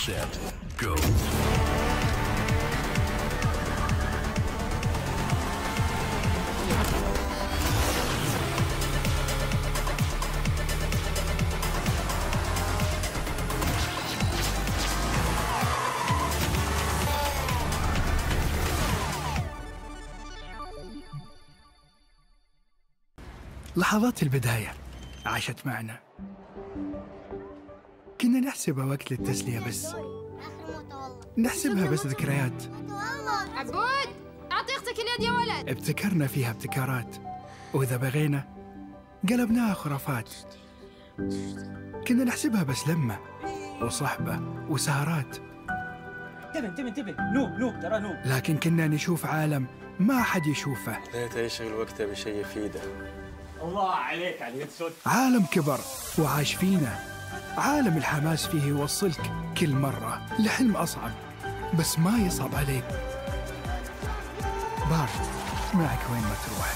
set, go. لحظات البداية عاشت معنا، كنا نحسبها وقت للتسلية بس، نحسبها بس ذكريات. عبود أعطي أختك اليد يا ولد. ابتكرنا فيها ابتكارات، وإذا بغينا قلبناها خرافات. كنا نحسبها بس لمة وصحبة وسهرات. انتبه نوب ترى نوب. لكن كنا نشوف عالم ما حد يشوفه. ليته يشغل وقته بشيء يفيده. الله عليك على اليد سود. عالم كبر وعاش فينا، عالم الحماس فيه يوصلك كل مرة لحلم أصعب، بس ما يصعب عليك. بارت معك وين ما تروح.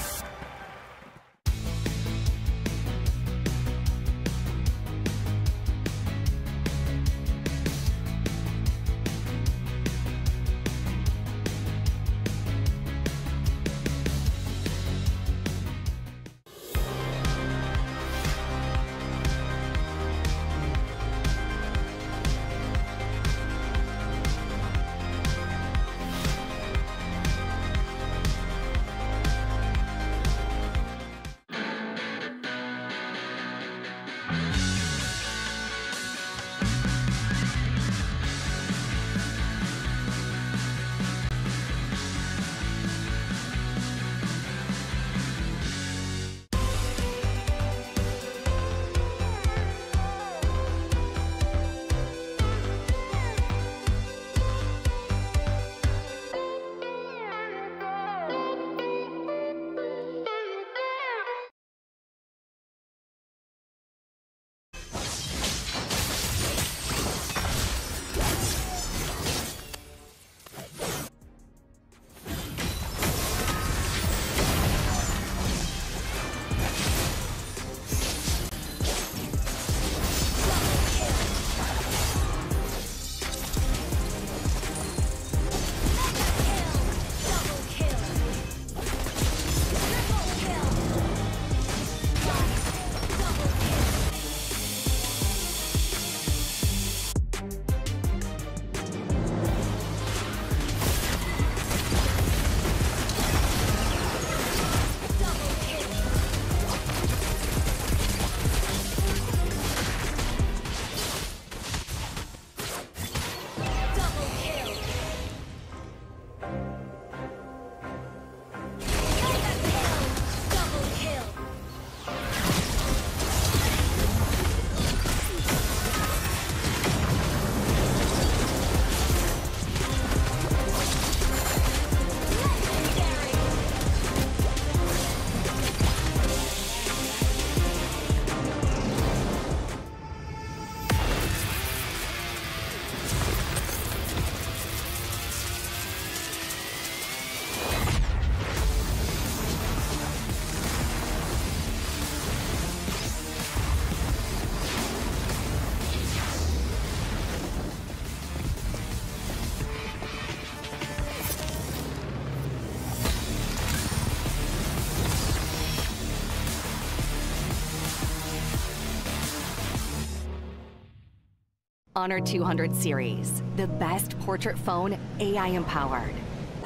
Honor 200 series, the best portrait phone AI-empowered.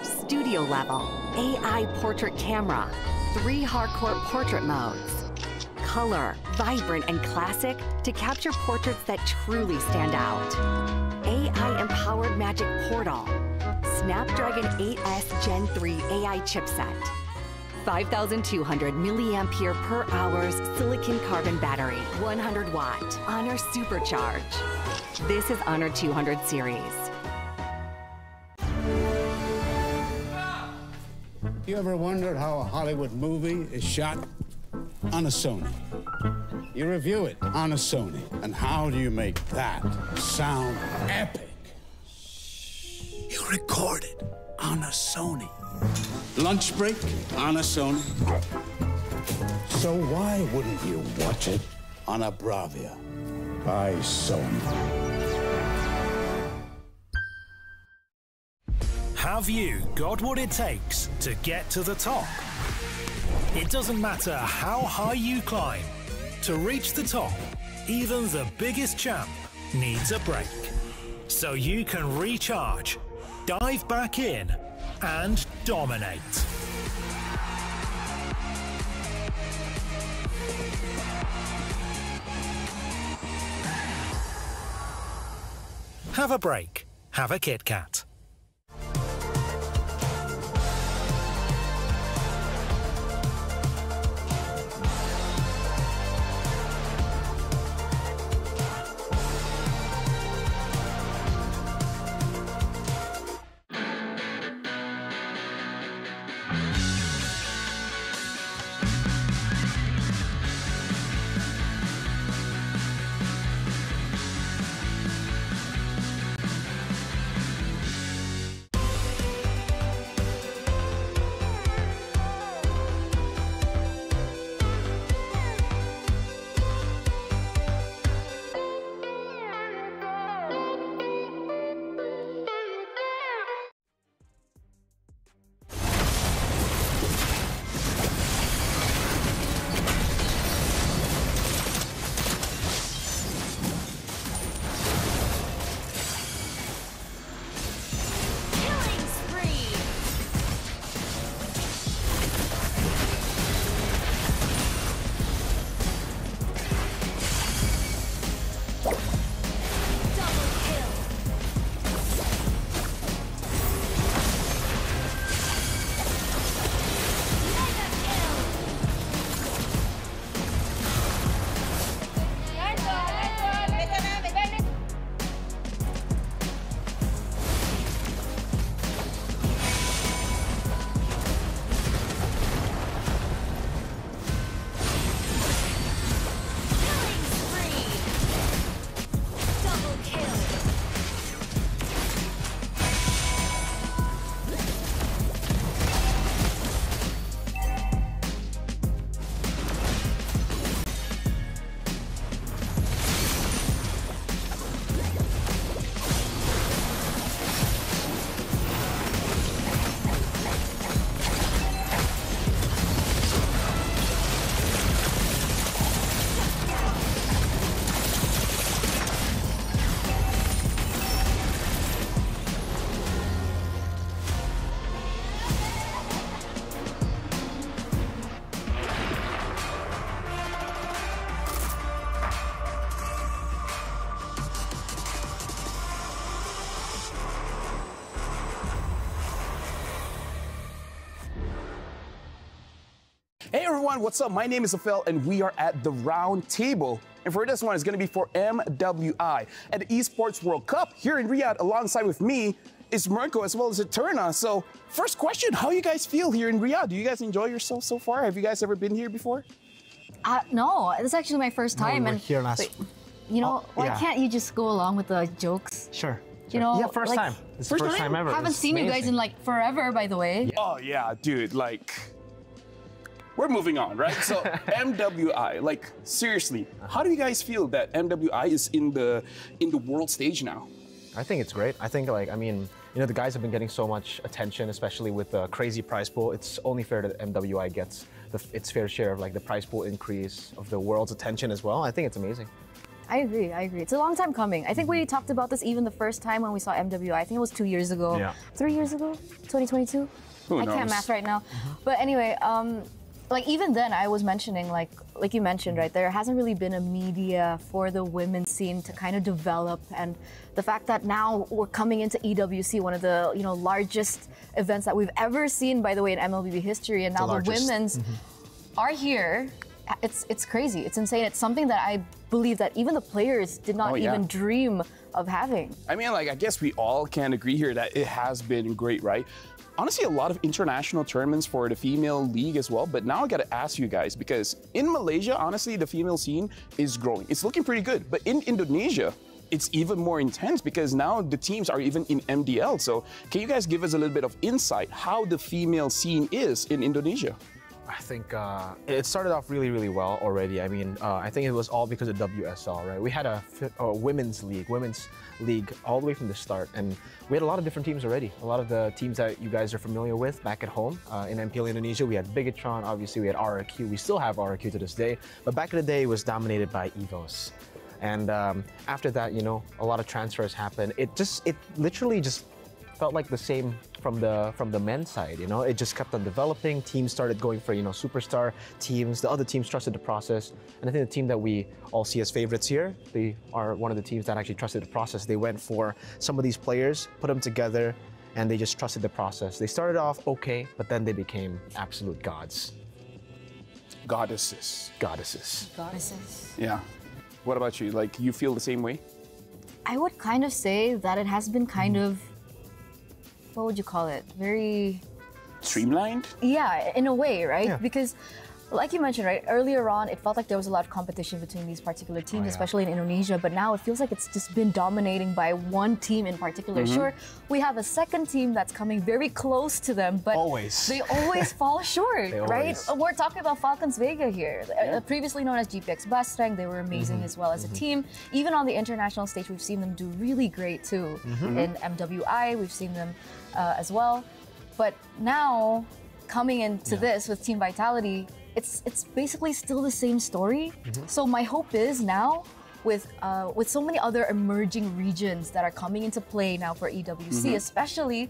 Studio level, AI portrait camera, 3 hardcore portrait modes. Color, vibrant and classic to capture portraits that truly stand out. AI-empowered magic portal. Snapdragon 8S Gen 3 AI chipset. 5,200 milliampere per hour's silicon carbon battery, 100 watt, Honor Supercharge. This is Honor 200 series. You ever wondered how a Hollywood movie is shot? On a Sony. You review it on a Sony. And how do you make that sound epic? You record it on a Sony. Lunch break on a Sony. So why wouldn't you watch it on a Bravia by Sony? Have you got what it takes to get to the top? It doesn't matter how high you climb. To reach the top, even the biggest champ needs a break. So you can recharge, dive back in, and dominate. Have a break. Have a Kit Kat. Hey everyone, what's up? My name is Afel and we are at the round table. And for this one, it's going to be for MWI at the Esports World Cup here in Riyadh. Alongside with me is Mirko as well as Eterna. So first question, how you guys feel here in Riyadh? Do you guys enjoy yourself so far? Have you guys ever been here before? No, this is actually my first time. No, we were here last. You know, why can't you just go along with the jokes? Sure. You know, yeah, first time. It's the first time ever. I haven't seen you guys in like forever, by the way. Yeah. Oh yeah, dude, like, we're moving on, right? So MWI, like seriously, how do you guys feel that MWI is in the world stage now? I think it's great. I think I mean, you know, the guys have been getting so much attention, especially with the crazy prize pool. It's only fair that MWI gets its fair share of like the prize pool increase of the world's attention as well. I think it's amazing. I agree. It's a long time coming. I think we talked about this even the first time when we saw MWI. I think it was 2 years ago. Yeah. 3 years ago? 2022? Who knows? I can't math right now. But anyway, like even then I was mentioning, like you mentioned, right, there hasn't really been a media for the women's scene to kind of develop, and the fact that now we're coming into EWC, one of the largest events that we've ever seen, by the way, in MLBB history, and now the women's are here. It's crazy. It's insane. It's something that I believe that even the players did not even dream of having. I mean, like, I guess we all can agree here that it has been great, right? Honestly, a lot of international tournaments for the female league as well, but now I gotta ask you guys, because in Malaysia, honestly, the female scene is growing. It's looking pretty good, but in Indonesia, it's even more intense because now the teams are even in MDL. So can you guys give us a little bit of insight how the female scene is in Indonesia? I think it started off really, really well already. I mean, I think it was all because of WSL, right? We had a women's league all the way from the start, and we had a lot of different teams already. A lot of the teams that you guys are familiar with back at home in MPL Indonesia. We had Bigatron, obviously we had RRQ. We still have RRQ to this day, but back in the day it was dominated by EVOS. And after that, you know, a lot of transfers happened. It literally just felt like the same from the men's side, you know. It just kept on developing. Teams started going for, you know, superstar teams. The other teams trusted the process, and I think the team that we all see as favorites here, they are one of the teams that actually trusted the process. They went for some of these players, put them together, and they just trusted the process. They started off okay, but then they became absolute gods. Goddesses. Yeah. What about you? Like, you feel the same way? I would kind of say that it has been kind of, what would you call it? Very streamlined? Yeah, in a way, right? Yeah. Because like you mentioned, right, earlier on, it felt like there was a lot of competition between these particular teams, especially in Indonesia, but now it feels like it's just been dominating by one team in particular. Sure, we have a second team that's coming very close to them, but they always fall short, right? We're talking about Falcons Vega here, previously known as GPX Bastrang. They were amazing as well as a team. Even on the international stage, we've seen them do really great too. In MWI, we've seen them as well. But now, coming into this with Team Vitality, it's basically still the same story. So my hope is now, with so many other emerging regions that are coming into play now for EWC, especially,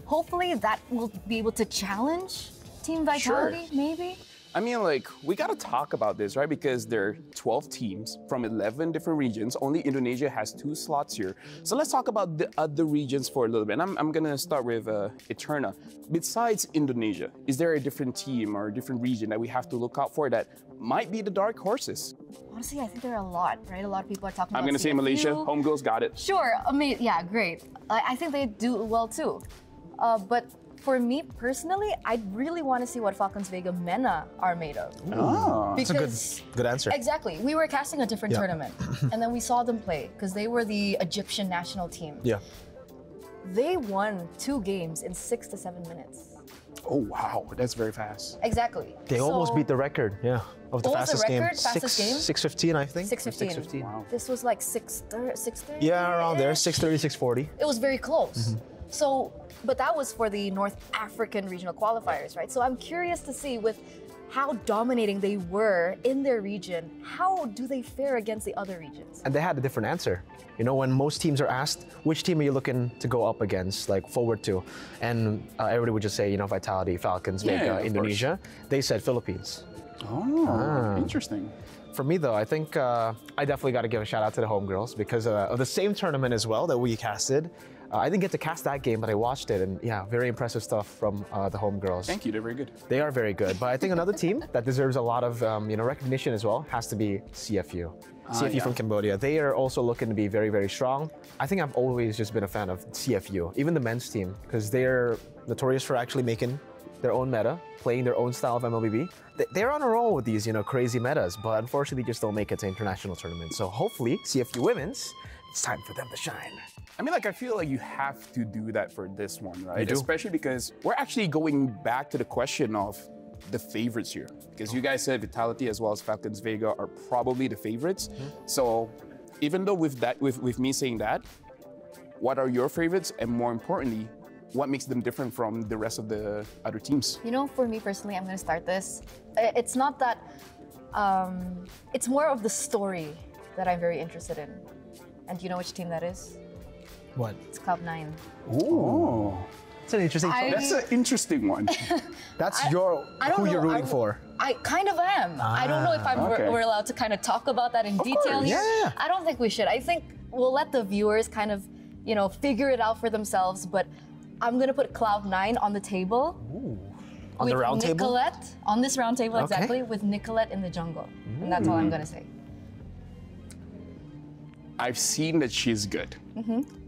hopefully that will be able to challenge Team Vitality, maybe. I mean, like, we gotta talk about this, right? Because there are 12 teams from 11 different regions. Only Indonesia has 2 slots here. So let's talk about the other regions for a little bit. And I'm gonna start with Eterna. Besides Indonesia, is there a different team or a different region that we have to look out for that might be the dark horses? Honestly, I think there are a lot, right? A lot of people are talking about I'm gonna say Malaysia. Homegirls got it. Sure, I mean, yeah, great. I think they do well too. But for me personally, I'd really want to see what Falcons Vega MENA are made of. That's a good answer. Exactly. We were casting a different tournament, and then we saw them play because they were the Egyptian national team. Yeah. They won 2 games in 6 to 7 minutes. Oh, wow. That's very fast. Exactly. They almost beat the record, of the fastest game. Fastest game? 6:15, I think. 6:15. Wow. This was like 6:30. Yeah, around there, 6:30, 6:40. It was very close. So, but that was for the North African regional qualifiers, right? So I'm curious to see with how dominating they were in their region, how do they fare against the other regions? And they had a different answer. You know, when most teams are asked, which team are you looking to go up against, like forward to? And everybody would just say, you know, Vitality, Falcons, Vega, Indonesia. They said Philippines. Oh, interesting. For me, though, I think I definitely got to give a shout out to the homegirls because of the same tournament as well that we casted. I didn't get to cast that game, but I watched it, and yeah, very impressive stuff from the homegirls. Thank you, they're very good. They are very good, but I think another team that deserves a lot of recognition as well has to be CFU. CFU from Cambodia. They are also looking to be very, very strong. I think I've always just been a fan of CFU, even the men's team, because they're notorious for actually making their own meta, playing their own style of MLBB. They're on a roll with these, crazy metas, but unfortunately just don't make it to international tournaments. So hopefully, CFU women's, it's time for them to shine. I mean, like, I feel like you have to do that for this one, right? You do. Especially because we're actually going back to the question of the favorites here. Because you guys said Vitality as well as Falcons Vega are probably the favorites. So even though with me saying that, what are your favorites? And more importantly, what makes them different from the rest of the other teams? You know, for me personally, I'm going to start this. It's not that, it's more of the story that I'm very interested in. And do you know which team that is? What? It's Cloud9. Oh. It's an interesting choice. That's an interesting one. That's who you're rooting for. I kind of am. I don't know if we're allowed to kind of talk about that in detail here. Yeah. I don't think we should. I think we'll let the viewers kind of, figure it out for themselves, but I'm going to put Cloud9 on the table. Ooh. On the round table? Nicolette, on this round table, exactly, with Nicolette in the jungle. And that's all I'm going to say. I've seen that she's good.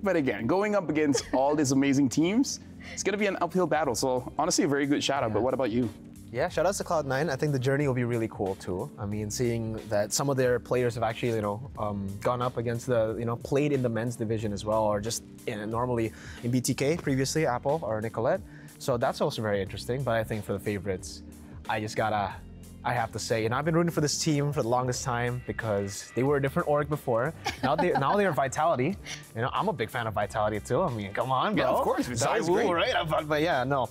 But again, going up against all these amazing teams, it's going to be an uphill battle. So honestly, a very good shout out. But what about you? Yeah, shout outs to Cloud9. I think the journey will be really cool too. I mean, seeing that some of their players have actually, gone up against played in the men's division as well, or just normally in BTK previously, Apple or Nicolette. So that's also very interesting. But I think for the favorites, I have to say, and I've been rooting for this team for the longest time because they were a different org before. Now they're Vitality. You know, I'm a big fan of Vitality too. I mean, come on, bro. Yeah, of course, Vitality's great. Right? But yeah, no,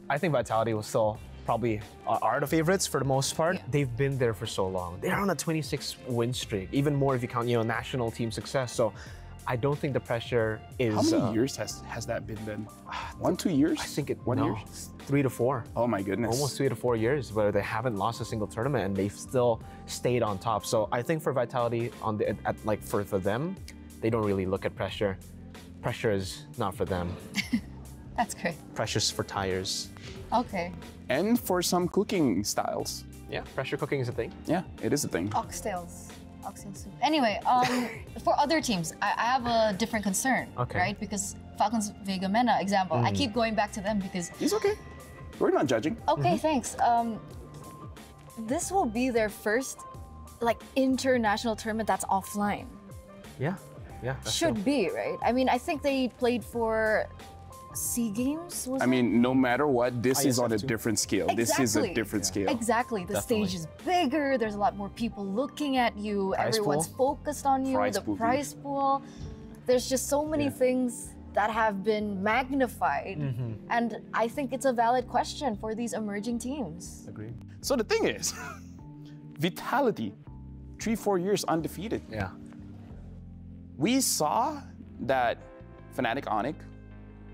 I think Vitality was still probably are the favorites for the most part. Yeah. They've been there for so long. They're on a 26 win streak, even more if you count, you know, national team success. So I don't think the pressure is. How many years has that been then? 1, 2 years? I think it 1 year. 3 to 4. Oh my goodness. Almost 3 to 4 years where they haven't lost a single tournament and they've still stayed on top. So I think for Vitality for them, they don't really look at pressure. Pressure is not for them. That's great. Pressure's for tires. Okay. And for some cooking styles. Yeah, pressure cooking is a thing. Yeah, it is a thing. Oxtails. Oxtail soup. Anyway, for other teams, I have a different concern, Okay. right? Because Falcons Vega Mena example, I keep going back to them because. It's okay. We're not judging. Okay, thanks. This will be their first, like, international tournament that's offline. Yeah, yeah. that's Should true. be, right? I mean, I think they played for SEA Games. Was I it? mean, no matter what, this is on a ISF2. different scale. This is a different scale. Exactly. The stage is bigger. There's a lot more people looking at you. Prize Everyone's focused on you. Prize the pool. prize pool. There's just so many things that have been magnified. And I think it's a valid question for these emerging teams. Agreed. So the thing is, Vitality, 3-4 years undefeated. Yeah. We saw that Fnatic Onyx,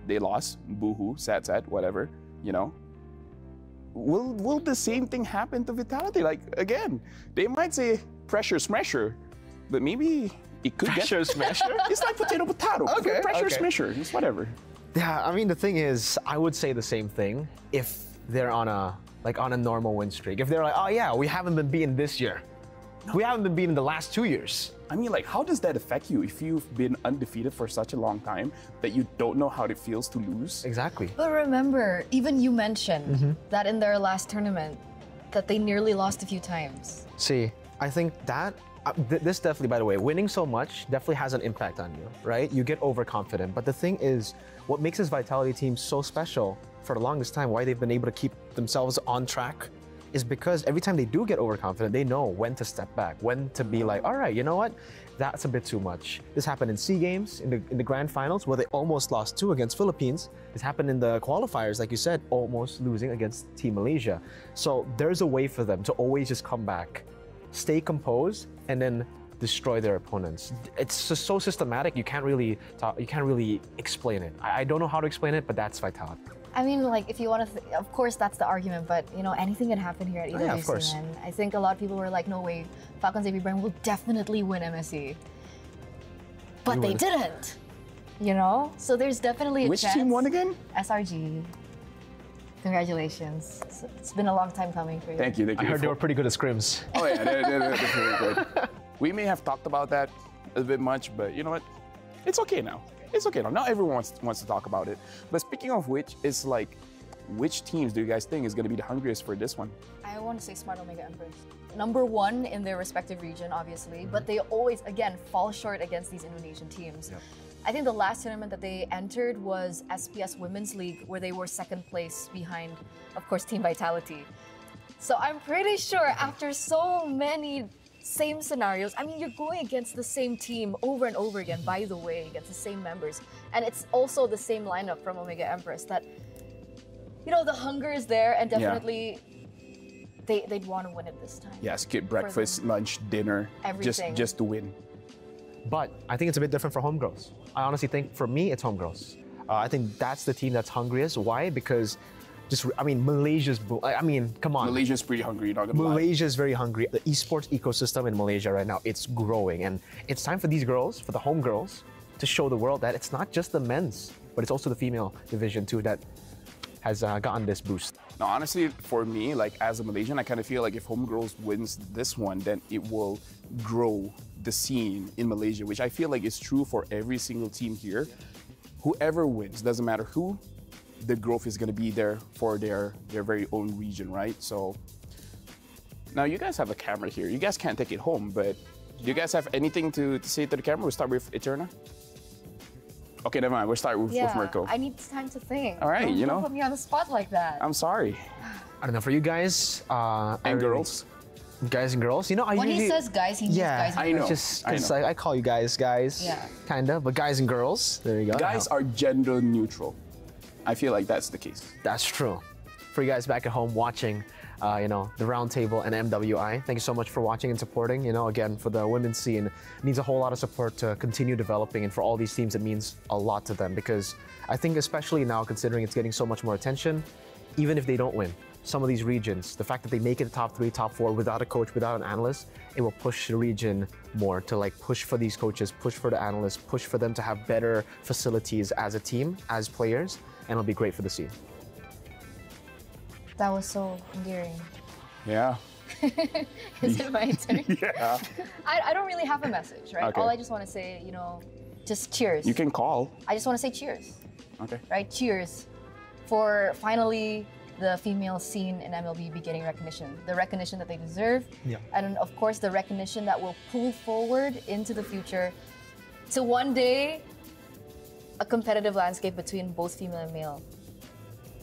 they lost, boohoo, sad, whatever, you know. Will the same thing happen to Vitality? Like, again, they might say pressure smasher, but maybe it could Pressure smasher? It's like potato. Okay, Pressure okay. smasher, it's whatever. Yeah, I mean, the thing is, I would say the same thing if they're on a normal win streak. If they're like, oh yeah, we haven't been beaten this year. We haven't been beaten the last 2 years. I mean, like, how does that affect you if you've been undefeated for such a long time that you don't know how it feels to lose? Exactly. But remember, even you mentioned that in their last tournament, that they nearly lost a few times. See, I think that, this definitely, by the way, winning so much definitely has an impact on you, right? You get overconfident. But the thing is, what makes this Vitality team so special for the longest time, why they've been able to keep themselves on track, is because every time they do get overconfident, they know when to step back, when to be like, all right, you know what? That's a bit too much. This happened in SEA Games, in the grand finals, where they almost lost 2 against Philippines. This happened in the qualifiers, like you said, almost losing against Team Malaysia. So there's a way for them to always just come back, stay composed, and then destroy their opponents. It's just so systematic, you can't really explain it. I don't know how to explain it, but that's Vitality. I mean, like, if you want to, of course, that's the argument, but, you know, anything can happen here at EWC, yeah, of course. man. I think a lot of people were like, no way, Falcons AB Brand will definitely win MSC. But they didn't, you know? So there's definitely a Which chance. team won again? SRG. Congratulations. It's been a long time coming for you. Thank you. I heard they were pretty good at scrims. Oh yeah, they're pretty good. We may have talked about that a bit much, but you know what? It's okay now. It's okay now. Not everyone wants to talk about it. But speaking of which, it's like, which teams do you guys think is going to be the hungriest for this one? I want to say Smart Omega Empress. #1 in their respective region, obviously, but they always, again, fall short against these Indonesian teams. Yep. I think the last tournament that they entered was SPS Women's League, where they were 2nd place behind, of course, Team Vitality. So I'm pretty sure after so many same scenarios, I mean, you're going against the same team over and over again, by the way, against the same members. And it's also the same lineup from Omega Empress that, you know, the hunger is there and definitely they'd want to win it this time. Yeah, skip breakfast, lunch, dinner, Everything. just to win. But I think it's a bit different for homegirls. I honestly think, for me, it's homegirls. I think that's the team that's hungriest. Why? Because Malaysia's, come on. Malaysia's pretty hungry, you're not gonna lie. Malaysia's very hungry. The esports ecosystem in Malaysia right now, it's growing. And it's time for these girls, for the homegirls, to show the world that it's not just the men's, but it's also the female division too that has gotten this boost. Now, honestly, for me, like, as a Malaysian, I kind of feel like if Homegirls wins this one, then it will grow the scene in Malaysia, which I feel like is true for every single team here. Whoever wins, doesn't matter who, the growth is going to be there for their very own region, right? So now you guys have a camera here. You guys can't take it home, but do you guys have anything to say to the camera? We'll start with Eterna. Okay, never mind. We'll start with Mirko. I need time to think. All right, don't you know. put me on the spot like that. I'm sorry. I don't know, for you guys and girls. Guys and girls, you know, When he says guys, he means guys and I know. girls. Just because I call you guys, Yeah. kinda, but guys and girls, there you go. Guys are gender neutral. I feel like that's the case. That's true. For you guys back at home watching, you know, the Round Table and MWI, thank you so much for watching and supporting. You know, again, for the women's scene, it needs a whole lot of support to continue developing, and for all these teams, it means a lot to them because I think, especially now, considering it's getting so much more attention, even if they don't win, some of these regions, the fact that they make it top 3, top 4 without a coach, without an analyst, it will push the region more to like push for these coaches, push for the analysts, push for them to have better facilities as a team, as players, and it'll be great for the scene. That was so endearing. Yeah. Is it my turn? Yeah. I don't really have a message, right? Okay. All I just want to say, you know, just cheers. You can call. I just want to say cheers. Okay. Right? Cheers for finally the female scene in MLBB getting recognition. The recognition that they deserve. Yeah. And of course, the recognition that will pull forward into the future to one day a competitive landscape between both female and male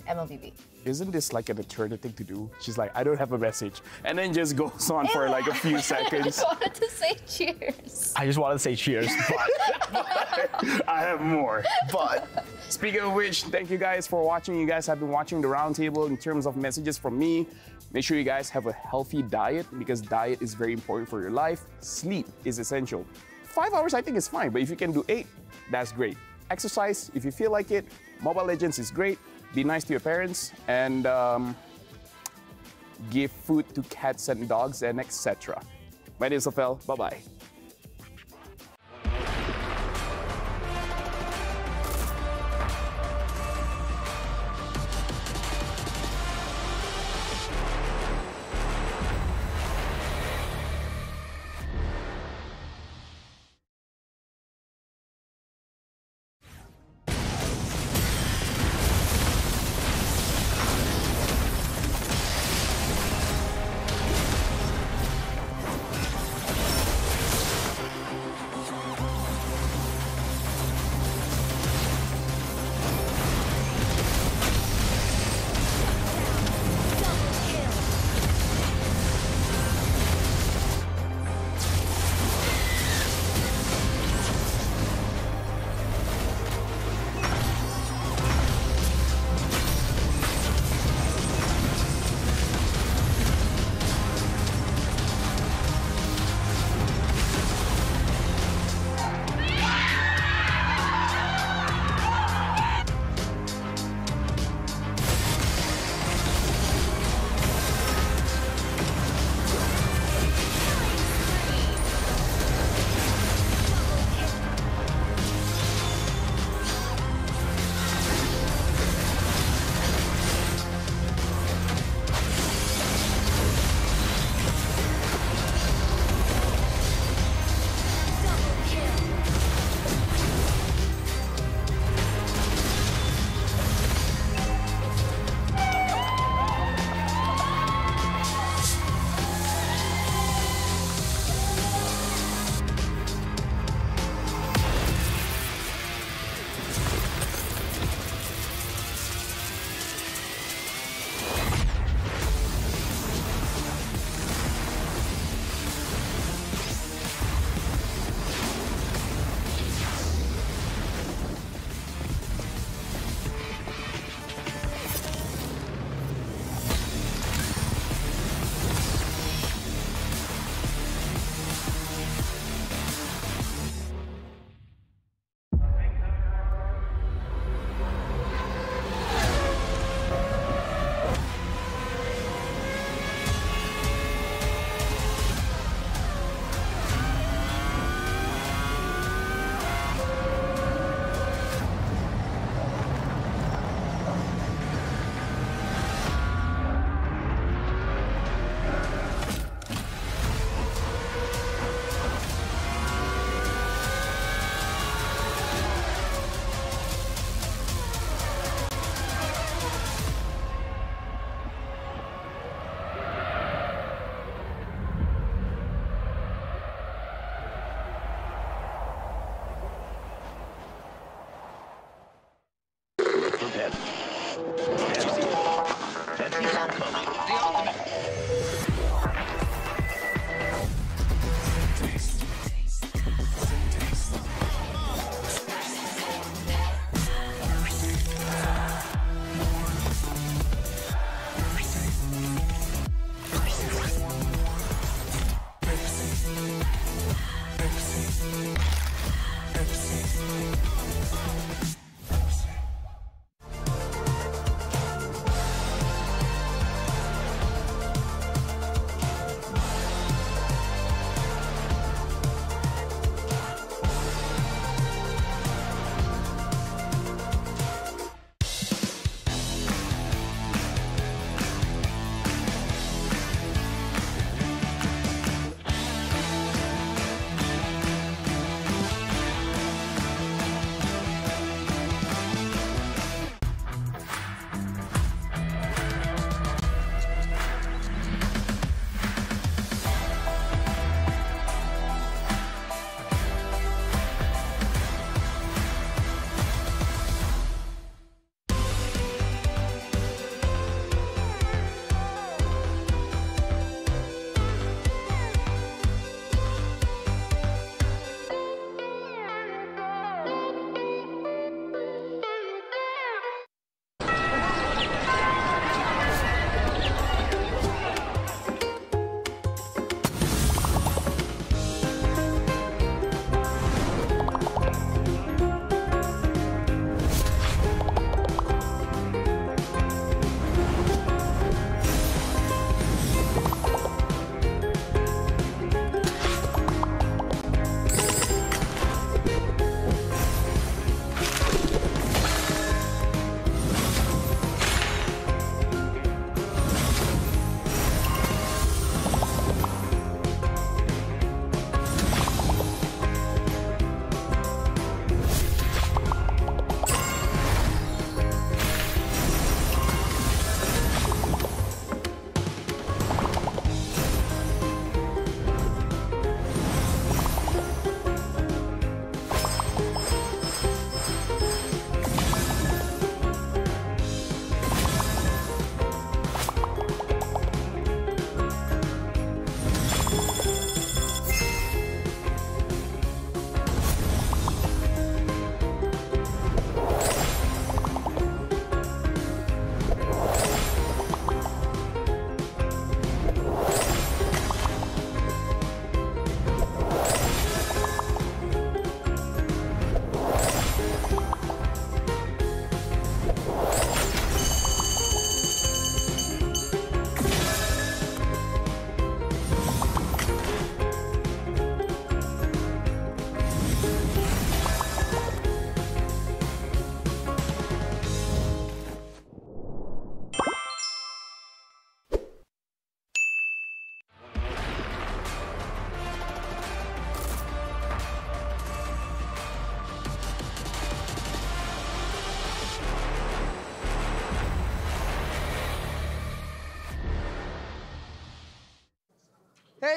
MLBB. Isn't this like an eternal thing to do? She's like, I don't have a message. And then just goes on for like a few I seconds. just wanted to say cheers. I just wanted to say cheers, but I have more. But speaking of which, thank you guys for watching. You guys have been watching the Roundtable. In terms of messages from me, make sure you guys have a healthy diet because diet is very important for your life. Sleep is essential. 5 hours I think is fine, but if you can do 8, that's great. Exercise if you feel like it. Mobile Legends is great. Be nice to your parents and give food to cats and dogs and etc. My name is Safel. Bye-bye.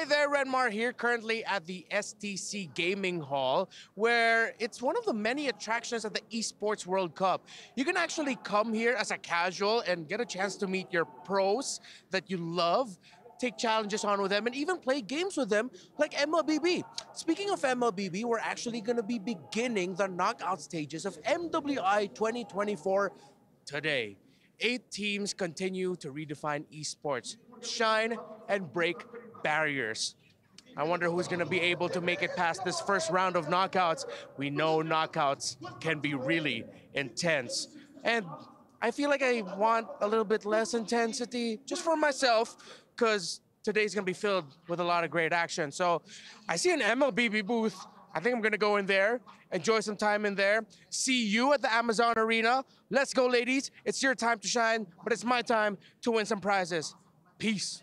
Hi there, Renmar here, currently at the STC Gaming Hall, where it's one of the many attractions at the Esports World Cup. You can actually come here as a casual and get a chance to meet your pros that you love, take challenges on with them, and even play games with them like MLBB. Speaking of MLBB, we're actually going to be beginning the knockout stages of MWI 2024 today. 8 teams continue to redefine esports, shine and break barriers. I wonder who's going to be able to make it past this first round of knockouts. We know knockouts can be really intense. And I feel like I want a little bit less intensity just for myself, because today's going to be filled with a lot of great action. So I see an MLBB booth. I think I'm going to go in there, enjoy some time in there. See you at the Amazon Arena. Let's go, ladies. It's your time to shine, but it's my time to win some prizes. Peace.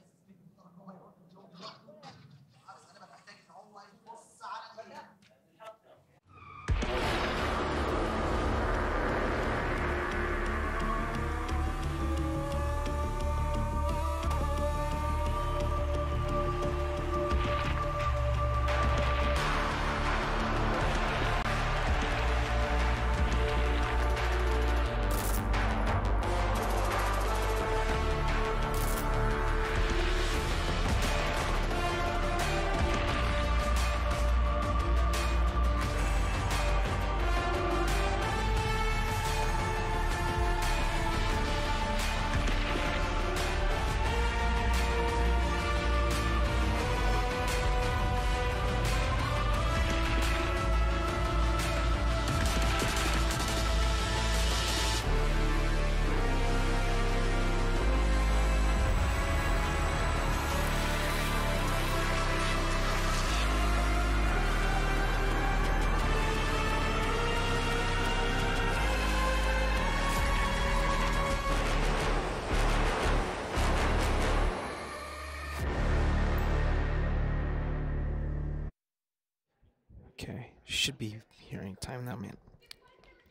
Okay, should be hearing time now, man.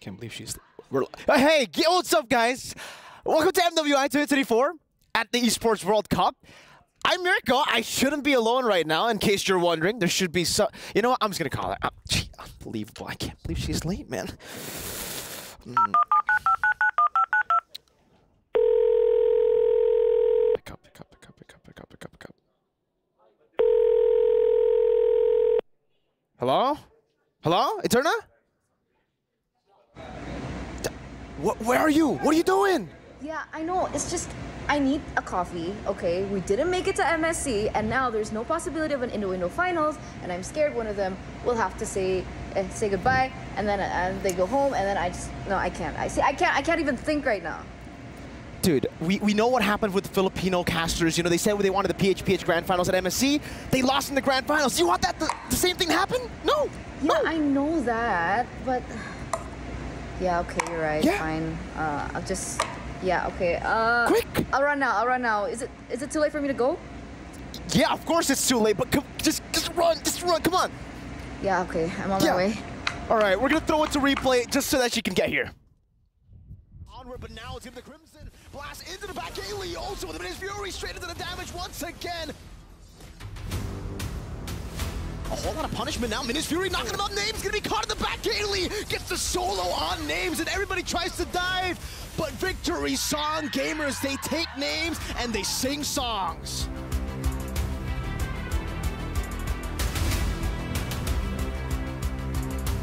Can't believe she's. Hey, what's up, guys? Welcome to MWI 2024 at the Esports World Cup. I'm Mirko. I shouldn't be alone right now, in case you're wondering. There should be some. You know what? I'm just gonna call her. Gee, unbelievable! I can't believe she's late, man. Pick up. Hello? Hello? Eterna? Where are you? What are you doing? Yeah, I know. It's just, I need a coffee, okay? We didn't make it to MSC, and now there's no possibility of an Indo-Indo finals, and I'm scared one of them will have to say goodbye, and then they go home, and then I can't. I can't even think right now. Dude, we know what happened with the Filipino casters. You know, they said they wanted the PHPH Grand Finals at MSC. They lost in the Grand Finals. Do you want that the same thing to happen? No. Yeah, no. I know that, but yeah, okay, you're right. Yeah. Fine. I'll just okay. Quick. I'll run now. Is it too late for me to go? Yeah, of course it's too late, but just run. Come on. Yeah, okay. I'm on my way. All right, we're gonna throw it to replay just so that she can get here. Onward, but now it's in the Crimson. Blast into the back. Haley also with his Fury straight into the damage once again. A whole lot of punishment now. Minus Fury knocking him out. Names gonna be caught in the back. Haley gets the solo on Names, and everybody tries to dive. But victory song gamers, they take names and they sing songs.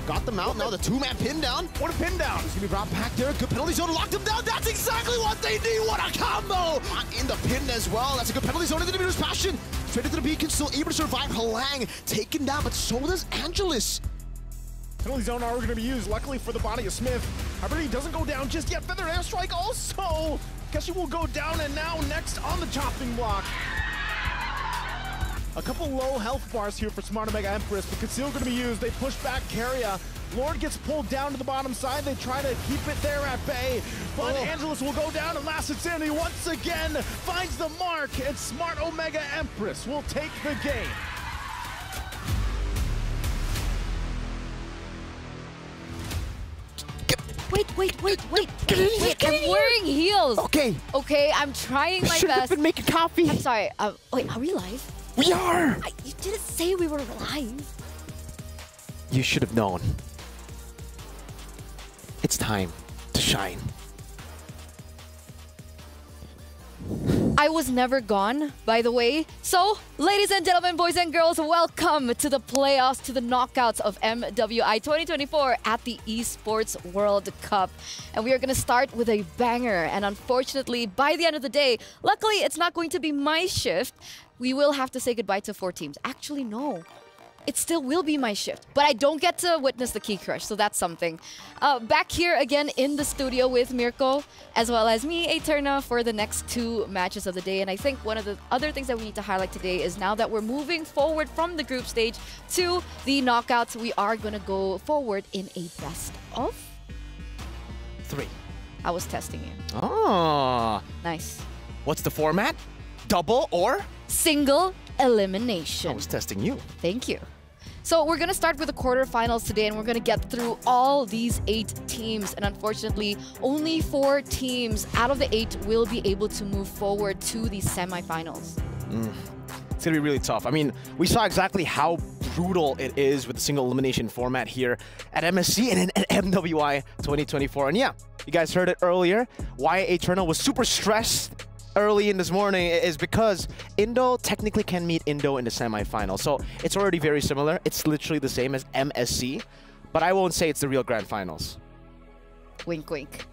Got them out, now the 2-man pin down. What a pin down. He's gonna be brought back there. Good penalty zone, locked him down. That's exactly what they need. What a combo. In the pin as well. That's a good penalty zone into the Meter's Passion. Straight into the beacon, still able to survive. Halang taken down, but so does Angelus. Penalty zone are going to be used, luckily for the body of Smith. However, he doesn't go down just yet. Feather Airstrike also. Guess he will go down, and now next on the chopping block. A couple low health bars here for Smart Omega Empress, but Conceal going to be used. They push back Carria. Lord gets pulled down to the bottom side. They try to keep it there at bay, but Angelus will go down, and Last Insanity once again finds the mark, and Smart Omega Empress will take the game. Wait, I'm wearing heels. Okay. Okay, I'm trying my Should have best. been making coffee. I'm sorry. Wait, are we live? We are! You didn't say we were live. You should have known. It's time to shine. I was never gone, by the way. So, ladies and gentlemen, boys and girls, welcome to the playoffs, to the knockouts of MWI 2024 at the Esports World Cup. And we are going to start with a banger. And unfortunately, by the end of the day, luckily, it's not going to be my shift. We will have to say goodbye to 4 teams. Actually, no. It still will be my shift, but I don't get to witness the key crush, so that's something. Back here again in the studio with Mirko, as well as me, Eterna, for the next 2 matches of the day. And I think one of the other things that we need to highlight today is now that we're moving forward from the group stage to the knockouts, we are going to go forward in a best of 3. I was testing you. Oh. Nice. What's the format? Double or? Single elimination. I was testing you. Thank you. So we're going to start with the quarterfinals today, and we're going to get through all these 8 teams. And unfortunately, only 4 teams out of the 8 will be able to move forward to the semifinals. It's going to be really tough. I mean, we saw exactly how brutal it is with the single elimination format here at MSC and at MWI 2024. And yeah, you guys heard it earlier. Why Eternal was super stressed early in this morning is because Indo technically can meet Indo in the semifinal. So it's already very similar. It's literally the same as MSC, but I won't say it's the real grand finals. Wink, wink.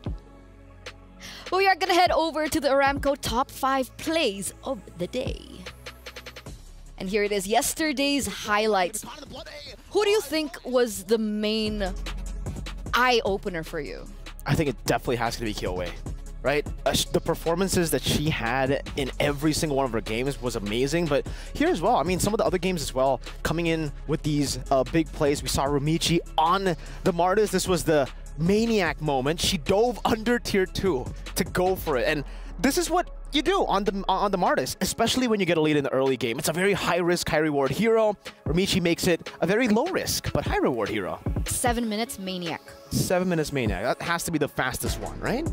We are going to head over to the Aramco top 5 plays of the day. And here it is, yesterday's highlights. Who do you think was the main eye-opener for you? I think it definitely has to be Kyoei. Right? The performances that she had in every single one of her games was amazing, but here as well, I mean, some of the other games as well, coming in with these big plays. We saw Rumichi on the Martis. This was the maniac moment. She dove under tier 2 to go for it, and this is what you do on the Martis, especially when you get a lead in the early game. It's a very high-risk, high-reward hero. Rumichi makes it a very low-risk, but high-reward hero. 7 minutes maniac. 7 minutes maniac. That has to be the fastest one, right?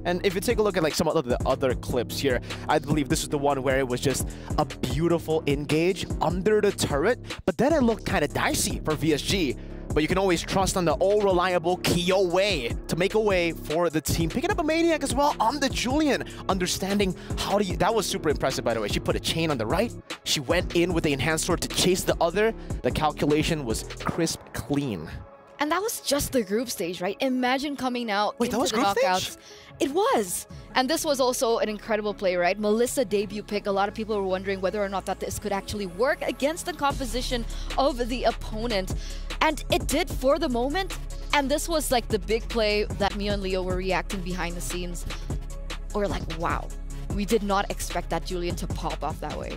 And if you take a look at like some of the other clips here, I believe this is the one where it was just a beautiful engage under the turret, but then it looked kind of dicey for VSG. But you can always trust on the all-reliable Kyoei to make a way for the team. Picking up a Maniac as well on the Julian, understanding how to... That was super impressive, by the way. She put a chain on the right. She went in with the enhanced sword to chase the other. The calculation was crisp, clean. And that was just the group stage, right? Imagine coming out into the knockouts. It was. And this was also an incredible play, right? Melissa debut pick. A lot of people were wondering whether or not that this could actually work against the composition of the opponent. And it did for the moment. And this was like the big play that Mio and Leo were reacting behind the scenes. Or like, wow, we did not expect that Julian to pop off that way.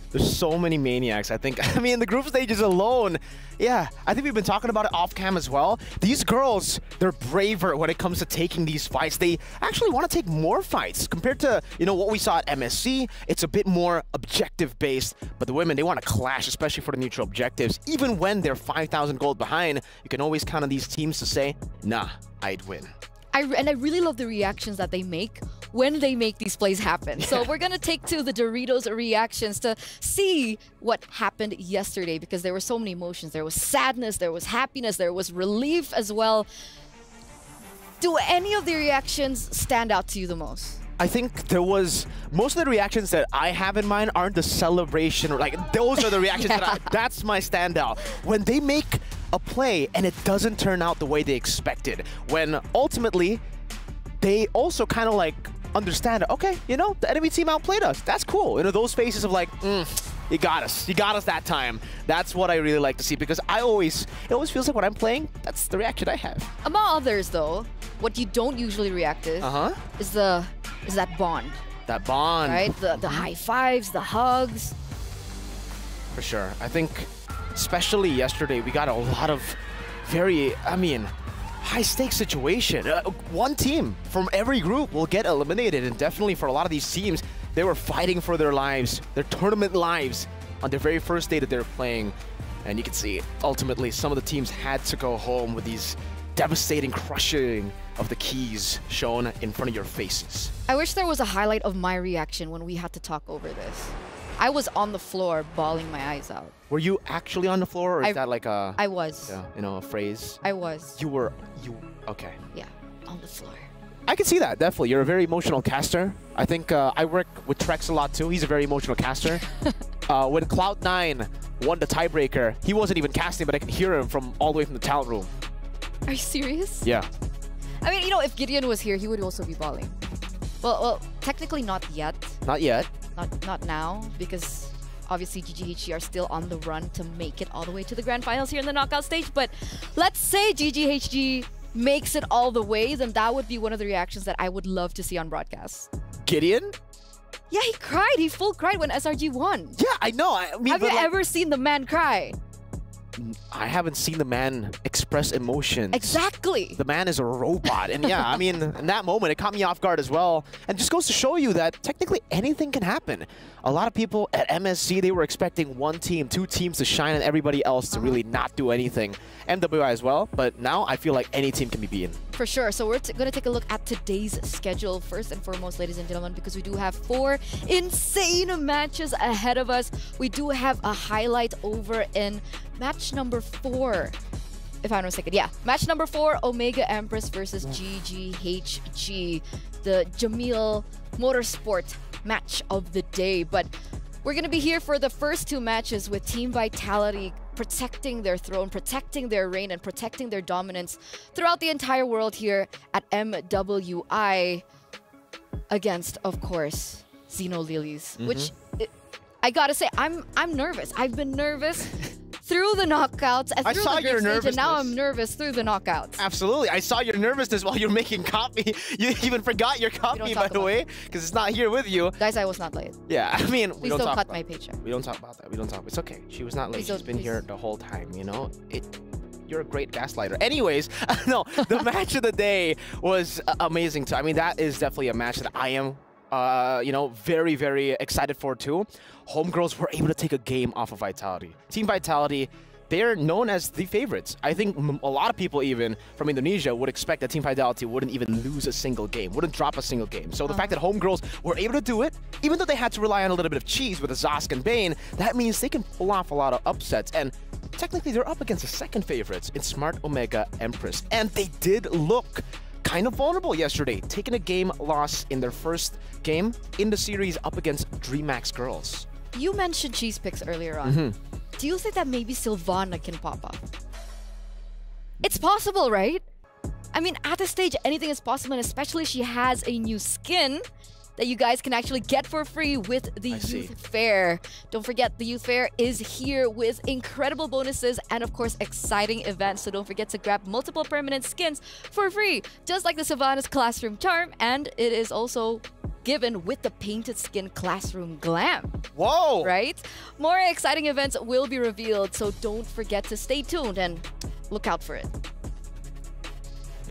There's so many maniacs, I think. I mean, the group stages alone, yeah, I think we've been talking about it off cam as well. These girls, they're braver when it comes to taking these fights. They actually want to take more fights compared to, you know, what we saw at MSC. It's a bit more objective-based, but the women, they want to clash, especially for the neutral objectives. Even when they're 5,000 gold behind, you can always count on these teams to say, nah, I'd win. And I really love the reactions that they make when they make these plays happen. So we're going to take to the Doritos reactions to see what happened yesterday, because there were so many emotions. There was sadness, there was happiness, there was relief as well. Do any of the reactions stand out to you the most? I think there was, most of the reactions that I have in mind aren't the celebration, or like, those are the reactions that's my standout. When they make a play and it doesn't turn out the way they expected, when ultimately they also kind of like understand, okay, you know, the enemy team outplayed us. That's cool. You know, those faces of like, you got us that time. That's what I really like to see, because it always feels like when I'm playing, that's the reaction I have. Among others though, what you don't usually react to is that bond. That bond. Right? The high fives, the hugs. For sure. I think especially yesterday, we got a lot of very, I mean, high-stakes situation. One team from every group will get eliminated, and definitely for a lot of these teams, they were fighting for their lives, their tournament lives, on their very first day that they're playing. And you can see, ultimately, some of the teams had to go home with these devastating crushing of the keys shown in front of your faces. I wish there was a highlight of my reaction when we had to talk over this. I was on the floor bawling my eyes out. Were you actually on the floor, or is that like a... I was. a phrase? I was. Okay. Yeah, on the floor. I can see that, definitely. You're a very emotional caster. I think I work with Trex a lot, too. He's a very emotional caster. When Cloud9 won the tiebreaker, he wasn't even casting, but I could hear him from all the way from the talent room. Are you serious? Yeah. I mean, if Gideon was here, he would also be bawling. Well, technically not yet. Not yet. Not now, because obviously GGHG are still on the run to make it all the way to the grand finals here in the knockout stage. But let's say GGHG makes it all the way, then that would be one of the reactions that I would love to see on broadcast. Gideon? Yeah, he cried. He full cried when SRG won. Yeah, I know. I mean, have you ever seen the man cry? I haven't seen the man express emotions. Exactly. The man is a robot. And yeah, I mean, in that moment, it caught me off guard as well. And just goes to show you that technically anything can happen. A lot of people at MSC, they were expecting one team, two teams to shine and everybody else to really not do anything. MWI as well, but now I feel like any team can be beaten. For sure. So we're going to take a look at today's schedule first and foremost, ladies and gentlemen, because we do have 4 insane matches ahead of us. We do have a highlight over in match number 4. If I'm not mistaken, yeah. Match number 4, Omega Empress versus GGHG. The Jamil Motorsport match of the day. But we're going to be here for the first 2 matches with Team Vitality protecting their throne, protecting their reign, and protecting their dominance throughout the entire world here at MWI against, of course, Xeno Lilies, which I gotta say, I'm nervous. I've been nervous through the knockouts and through the group stage, and now I'm nervous through the knockouts. Absolutely. I saw your nervousness while you're making copy. You even forgot your copy, by the way, because it's not here with you. Guys, I was not late. Yeah, I mean, Please don't cut my paycheck. We don't talk about that. We don't talk. It's okay. She was not late. She's been here the whole time, you know? You're a great gaslighter. Anyways, no, the match of the day was amazing too. I mean, that is definitely a match that I am very, very excited for too. Homegirls were able to take a game off of Vitality. Team Vitality, they're known as the favorites. I think a lot of people even from Indonesia would expect that Team Vitality wouldn't even lose a single game, wouldn't drop a single game. So the fact that Homegirls were able to do it, even though they had to rely on a little bit of cheese with the Zosk and Bane, that means they can pull off a lot of upsets. And technically, they're up against the second favorites in Smart Omega Empress. And they did look kind of vulnerable yesterday, taking a game loss in their first game in the series up against DreamHack Girls. You mentioned cheese picks earlier on. Do you think that maybe Sylvana can pop up? It's possible, right? I mean, at this stage, anything is possible, and especially she has a new skin that you guys can actually get for free with the Youth Fair. Don't forget, the Youth Fair is here with incredible bonuses and, of course, exciting events. So don't forget to grab multiple permanent skins for free, just like the Sylvana's Classroom Charm, and it is also given with the Painted Skin Classroom Glam. Whoa! Right? More exciting events will be revealed, so don't forget to stay tuned and look out for it.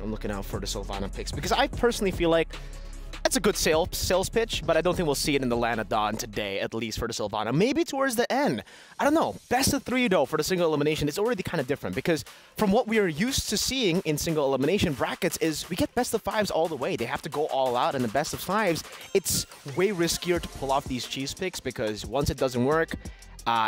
I'm looking out for the Sylvana picks because I personally feel like that's a good sales pitch, but I don't think we'll see it in the Land of Dawn today, at least for the Sylvana. Maybe towards the end. I don't know. Best of 3, though, for the single elimination is already kind of different because from what we are used to seeing in single elimination brackets is we get best of 5s all the way. They have to go all out, and the best of 5s, it's way riskier to pull off these cheese picks because once it doesn't work,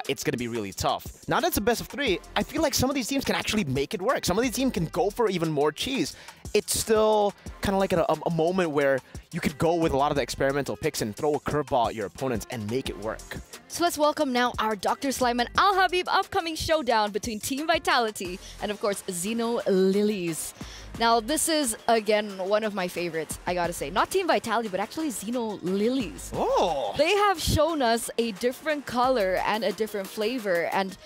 it's going to be really tough. Now that it's a best of 3, I feel like some of these teams can actually make it work. Some of these teams can go for even more cheese. It's still kind of like a moment where you could go with a lot of the experimental picks and throw a curveball at your opponents and make it work. So let's welcome now our Dr. Slime and Al Habib upcoming showdown between Team Vitality and, of course, Xeno Lilies. Now, this is, again, one of my favorites, I gotta say. Not Team Vitality, but actually Xeno Lilies. Oh! They have shown us a different color and a different flavor. And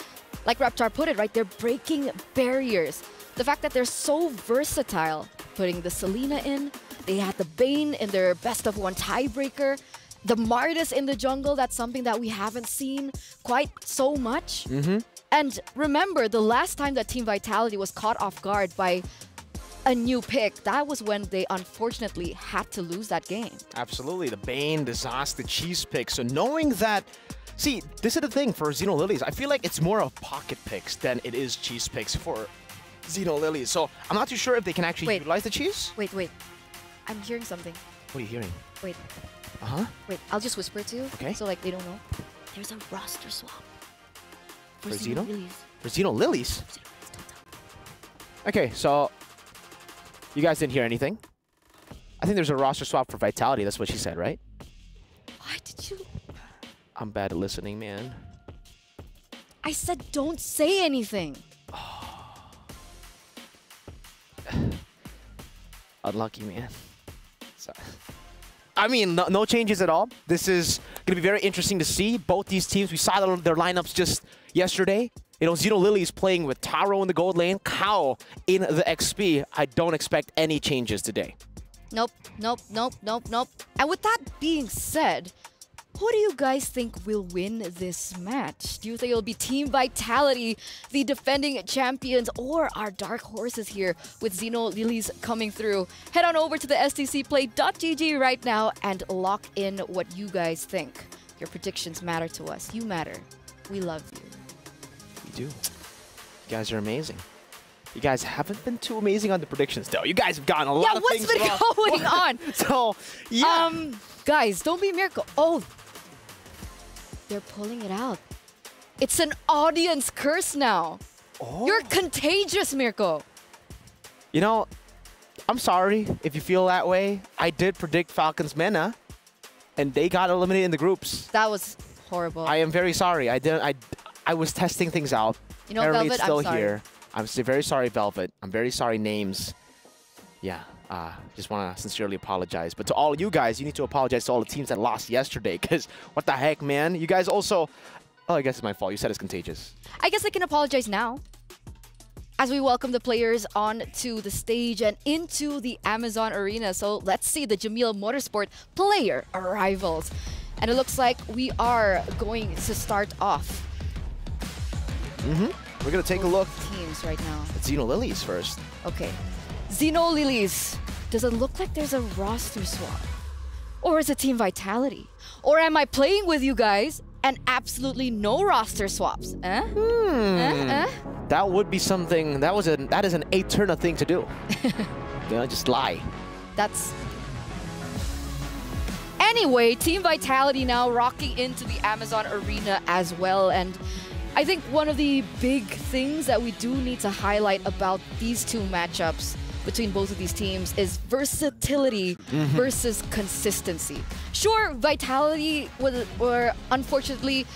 like Raptar put it, right, they're breaking barriers. The fact that they're so versatile, putting the Selena in, they had the Bane in their best of 1 tiebreaker, the Mardis in the jungle, that's something that we haven't seen quite so much. And remember, the last time that Team Vitality was caught off guard by a new pick, that was when they unfortunately had to lose that game. Absolutely. The Bane, the Zosk, the cheese pick. So knowing that, see, this is the thing for Xeno Lilies. I feel like it's more of pocket picks than it is cheese picks for Xeno Lilies. So I'm not too sure if they can actually utilize the cheese. Wait. I'm hearing something. What are you hearing? Wait. Uh-huh. Wait, I'll just whisper it to you. Okay. So, like, they don't know. there's a roster swap. For Xeno? Lilies. For Xeno Lilies? Okay, so you guys didn't hear anything. I think there's a roster swap for Vitality. That's what she said, right? Why did you? I'm bad at listening, man. I said don't say anything. Unlucky, man. Sorry. I mean, no changes at all. This is going to be very interesting to see. Both these teams, we saw their lineups just yesterday. You know, Xeno Lily is playing with Taro in the gold lane, Kao in the XP. I don't expect any changes today. Nope. And with that being said, who do you guys think will win this match? Do you think it'll be Team Vitality, the defending champions, or our dark horses here with Xeno Lilies coming through? Head on over to the stcplay.gg right now and lock in what you guys think. Your predictions matter to us. You matter. We love you. We do. You guys are amazing. You guys haven't been too amazing on the predictions, though. You guys have gotten a lot of things wrong. Yeah, what's been going on? So, yeah. Guys, don't be a miracle. Oh, they're pulling it out. It's an audience curse now. Oh. You're contagious, Mirko. You know, I'm sorry if you feel that way. I did predict Falcons Mena, and they got eliminated in the groups. That was horrible. I am very sorry. I was testing things out. You know, Apparently Velvet, it's still I'm sorry. here. I'm very sorry, Velvet. I'm very sorry, Names. Yeah, just want to sincerely apologize. But to all you guys, you need to apologize to all the teams that lost yesterday, because what the heck, man? You guys also... Oh, I guess it's my fault. You said it's contagious. I guess I can apologize now. As we welcome the players onto the stage and into the Amazon Arena. So let's see the Jamil Motorsport player arrivals. And it looks like we are going to start off. We're going to take a look. Teams right now. At Xeno Lilies first. Okay. Xeno Lilies. Does it look like there's a roster swap? Or is it Team Vitality? Or am I playing with you guys and absolutely no roster swaps? That would be something. That is an Eterna thing to do. You know, just lie. That's... Anyway, Team Vitality now rocking into the Amazon Arena as well. And I think one of the big things that we do need to highlight about these two matchups between both of these teams is versatility versus consistency. Sure, Vitality were unfortunately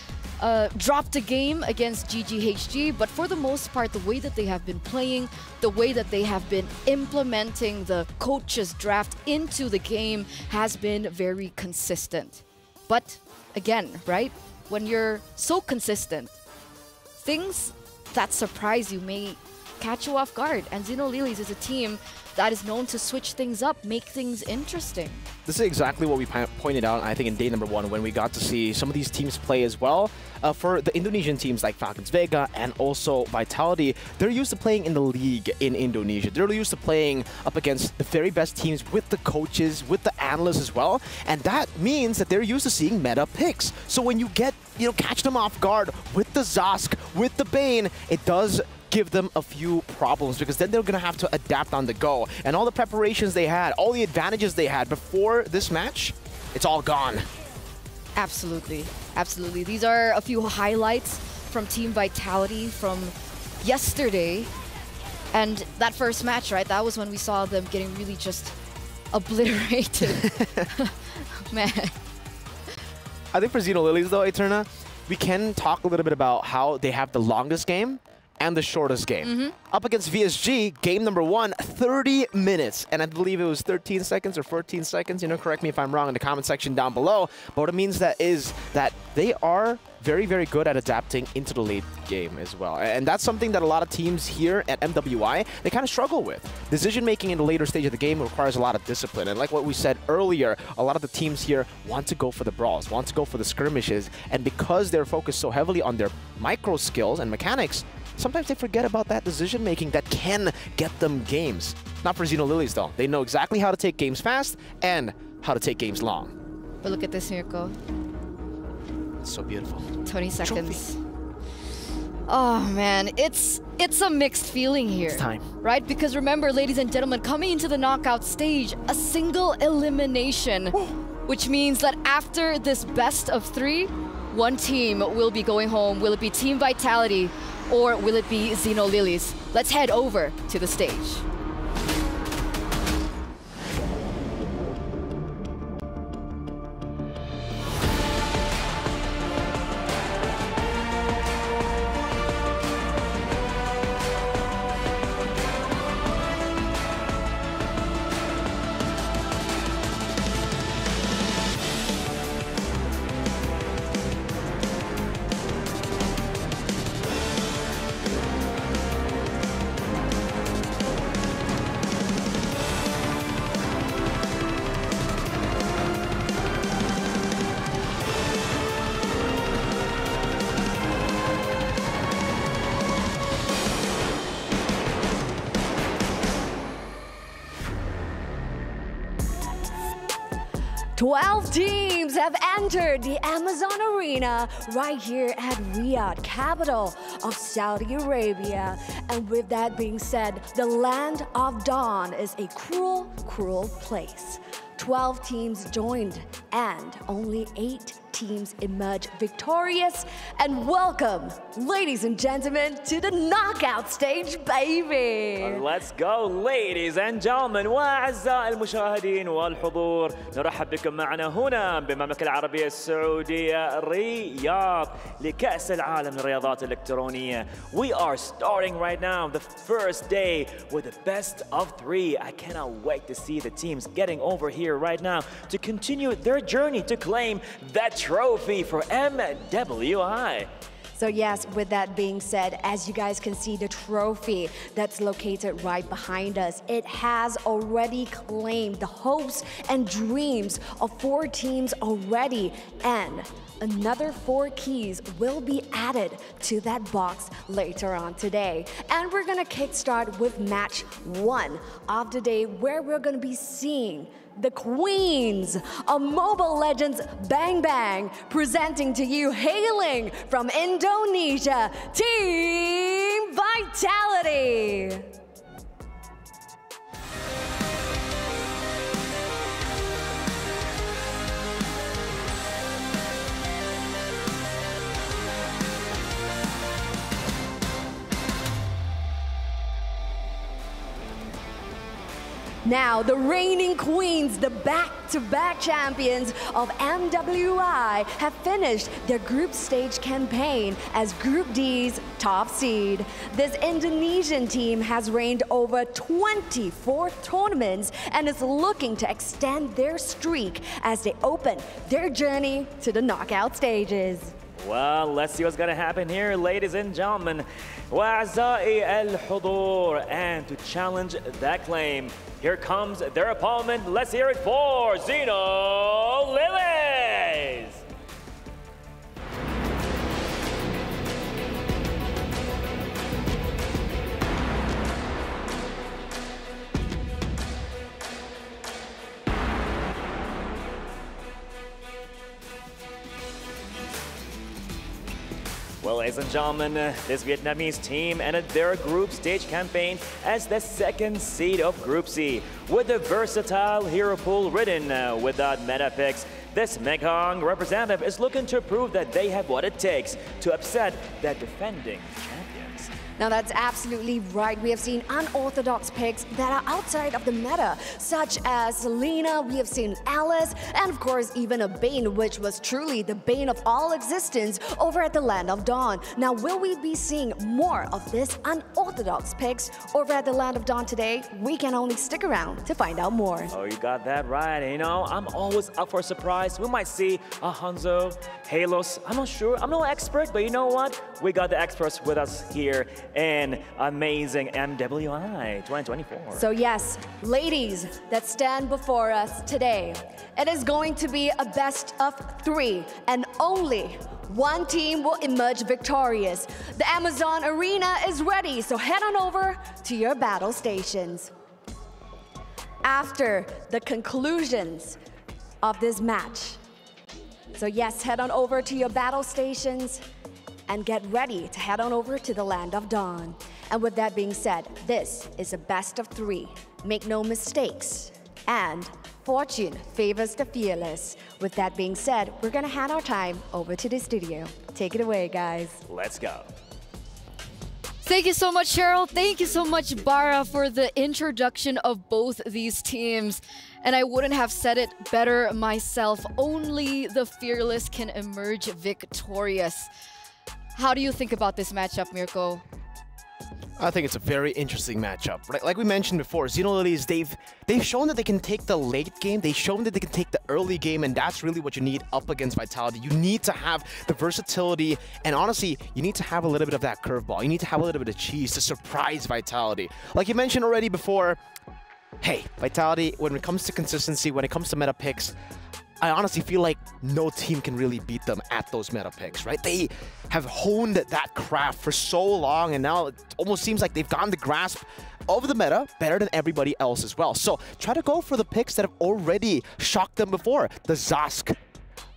dropped a game against GGHG, but for the most part, the way that they have been playing, the way that they have been implementing the coaches draft into the game has been very consistent. But again, right, when you're so consistent, things that surprise you may catch you off guard. And Xeno Lilies is a team that is known to switch things up, make things interesting. This is exactly what we pointed out, I think, in day number 1 when we got to see some of these teams play as well. For the Indonesian teams like Falcons Vega and also Vitality, they're used to playing in the league in Indonesia. They're used to playing up against the very best teams with the coaches, with the analysts as well. And that means that they're used to seeing meta picks. So when you get, catch them off guard with the Zosk, with the Bane, it does give them a few problems, because then they're going to have to adapt on the go. And all the preparations they had, all the advantages they had before this match, it's all gone. Absolutely. Absolutely. These are a few highlights from Team Vitality from yesterday. And that first match, right? That was when we saw them getting really just obliterated. Man. I think for Xeno Lilies, though, Eterna, we can talk a little bit about how they have the longest game and the shortest game. Up against VSG, game number 1, 30 minutes. And I believe it was 13 seconds or 14 seconds. Correct me if I'm wrong in the comment section down below. But what it means is that they are very, very good at adapting into the late game as well. And that's something that a lot of teams here at MWI, they kind of struggle with. Decision-making in the later stage of the game requires a lot of discipline. And like what we said earlier, a lot of the teams here want to go for the brawls, want to go for the skirmishes. And because they're focused so heavily on their micro skills and mechanics, sometimes they forget about that decision-making that can get them games. Not for Xeno Lilies, though. They know exactly how to take games fast and how to take games long. But look at this, Mirko. It's so beautiful. 20 seconds. Trophy. Oh, man. It's a mixed feeling here. It's time. Right? Because remember, ladies and gentlemen, coming into the knockout stage, a single elimination, which means that after this best of 3, one team will be going home. Will it be Team Vitality or will it be Xeno Lilies? Let's head over to the stage. Twelve teams have entered the Amazon Arena right here at Riyadh, capital of Saudi Arabia. And with that being said, the land of dawn is a cruel, cruel place. 12 teams joined and only 8 teams emerge victorious. And welcome, ladies and gentlemen, to the knockout stage, baby. Let's go, ladies and gentlemen. وأعزائي المشاهدين والحضور، نرحب بكم معنا هنا بالمملكة العربية السعودية رياض لكأس العالم للرياضات الإلكترونية. We are starting right now the first day with the best of 3. I cannot wait to see the teams getting over here right now to continue their journey to claim that trophy for MWI. So yes, with that being said, as you guys can see the trophy that's located right behind us, it has already claimed the hopes and dreams of 4 teams already, and another 4 keys will be added to that box later on today. And we're gonna kickstart with match 1 of the day, where we're gonna be seeing the queens of Mobile Legends Bang Bang, presenting to you, hailing from Indonesia, Team Vitality. Now, the reigning queens, the back-to-back champions of MWI, have finished their group stage campaign as Group D's top seed. This Indonesian team has reigned over 24 tournaments and is looking to extend their streak as they open their journey to the knockout stages. Well, let's see what's gonna happen here, ladies and gentlemen. وأعزائي الحضور, and to challenge that claim, here comes their opponent. Let's hear it for Xeno Lilies. Well, ladies and gentlemen, this Vietnamese team ended their group stage campaign as the 2nd seed of Group C. With a versatile hero pool ridden without meta picks, this Mekong representative is looking to prove that they have what it takes to upset the defending champions. Now that's absolutely right. We have seen unorthodox picks that are outside of the meta, such as Selena, we have seen Alice, and of course even a Bane, which was truly the bane of all existence over at the Land of Dawn. Now will we be seeing more of this unorthodox picks over at the Land of Dawn today? We can only stick around to find out more. Oh, you got that right. You know, I'm always up for a surprise. We might see a Hanzo, Halos. I'm not sure. I'm no expert, but you know what? We got the experts with us here in amazing MWI 2024. So yes, ladies that stand before us today, it is going to be a best of 3, and only one team will emerge victorious. The Amazon Arena is ready, so head on over to your battle stations. After the conclusions of this match, so yes, head on over to your battle stations and get ready to head on over to the Land of Dawn. And with that being said, this is a best of 3. Make no mistakes and Fortune favors the fearless. With that being said, we're gonna hand our time over to the studio. Take it away, guys. Let's go. Thank you so much, Cheryl. Thank you so much, Bara, for the introduction of both these teams. And I wouldn't have said it better myself. Only the fearless can emerge victorious. How do you think about this matchup, Mirko? I think it's a very interesting matchup. Right? Like we mentioned before, Xenolilies, they've shown that they can take the late game, they've shown that they can take the early game, and that's really what you need up against Vitality. You need to have the versatility, and honestly, you need to have a little bit of that curveball. You need to have a little bit of cheese to surprise Vitality. Like you mentioned already before, hey, Vitality, when it comes to consistency, when it comes to meta picks, I honestly feel like no team can really beat them at those meta picks, right? They have honed that craft for so long, and now it almost seems like they've gotten the grasp of the meta better than everybody else as well. So try to go for the picks that have already shocked them before. The Zosk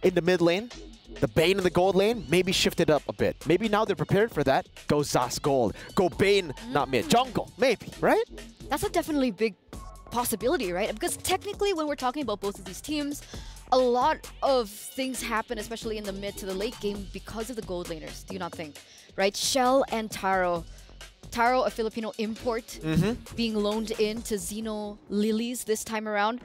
in the mid lane, the Bane in the gold lane, maybe shift it up a bit. Maybe now they're prepared for that. Go Zosk gold. Go Bane, not mid, jungle, maybe, right? That's a definitely big possibility, right? Because technically, when we're talking about both of these teams, a lot of things happen, especially in the mid to the late game, because of the gold laners, do you not think? Right? Shell and Taro. Taro, a Filipino import, being loaned in to Xenolilies this time around.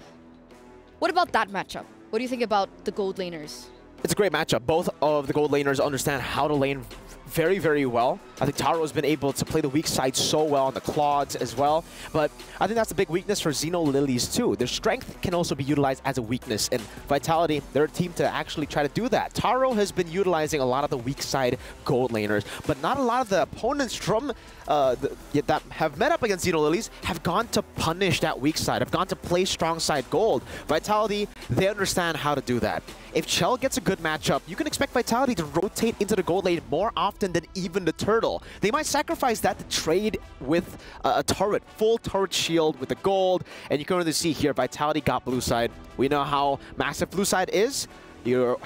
What about that matchup? What do you think about the gold laners? It's a great matchup. Both of the gold laners understand how to lane very, very well. I think Taro has been able to play the weak side so well on the Claudes as well. But I think that's a big weakness for Xenolilies too. Their strength can also be utilized as a weakness. And Vitality, they're a team to actually try to do that. Taro has been utilizing a lot of the weak side gold laners, but not a lot of the opponents from that have met up against Xenolilies have gone to punish that weak side, have gone to play strong side gold. Vitality, they understand how to do that. If Chell gets a good matchup, you can expect Vitality to rotate into the gold lane more often than even the Turtle. They might sacrifice that to trade with a turret, full turret shield with the gold, and you can really see here, Vitality got blue side. We know how massive blue side is. You're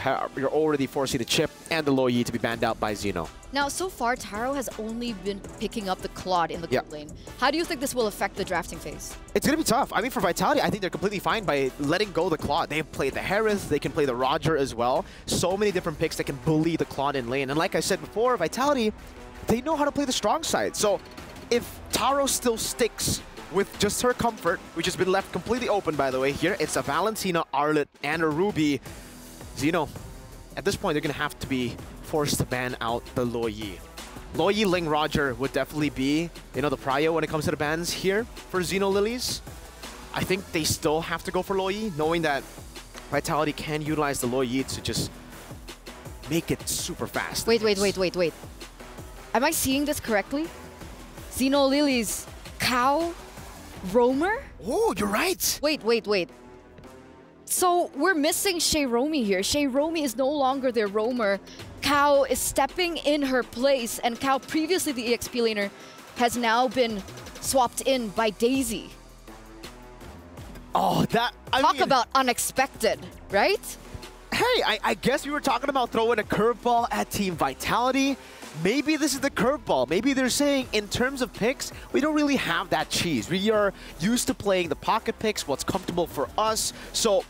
already forcing the chip and the Lo Yi to be banned out by Xeno. Now, so far, Taro has only been picking up the Claude in the gold lane. How do you think this will affect the drafting phase? It's going to be tough. I mean, for Vitality, I think they're completely fine by letting go the Claude. They've played the Harris, they can play the Roger as well. So many different picks that can bully the Claude in lane. And like I said before, Vitality, they know how to play the strong side. So if Taro still sticks with just her comfort, which has been left completely open, by the way, here, it's a Valentina, Arlet, and a Ruby. Xeno, at this point, they're going to have to be forced to ban out the Lo Yi. Lo Yi, Ling, Roger would definitely be, you know, the prio when it comes to the bans here for Xenolilies. I think they still have to go for Lo Yi, knowing that Vitality can utilize the Lo Yi to just make it super fast. Wait. Am I seeing this correctly? Xenolilies, Cow, Roamer? Oh, you're right. Wait. So we're missing Shay Romy here. Shay Romy is no longer their roamer. Cow is stepping in her place, and Cow, previously the EXP laner, has now been swapped in by Daisy. Oh, Talk about unexpected, right? Hey, I guess we were talking about throwing a curveball at Team Vitality. Maybe this is the curveball. Maybe they're saying, in terms of picks, we don't really have that cheese. We are used to playing the pocket picks, what's comfortable for us. So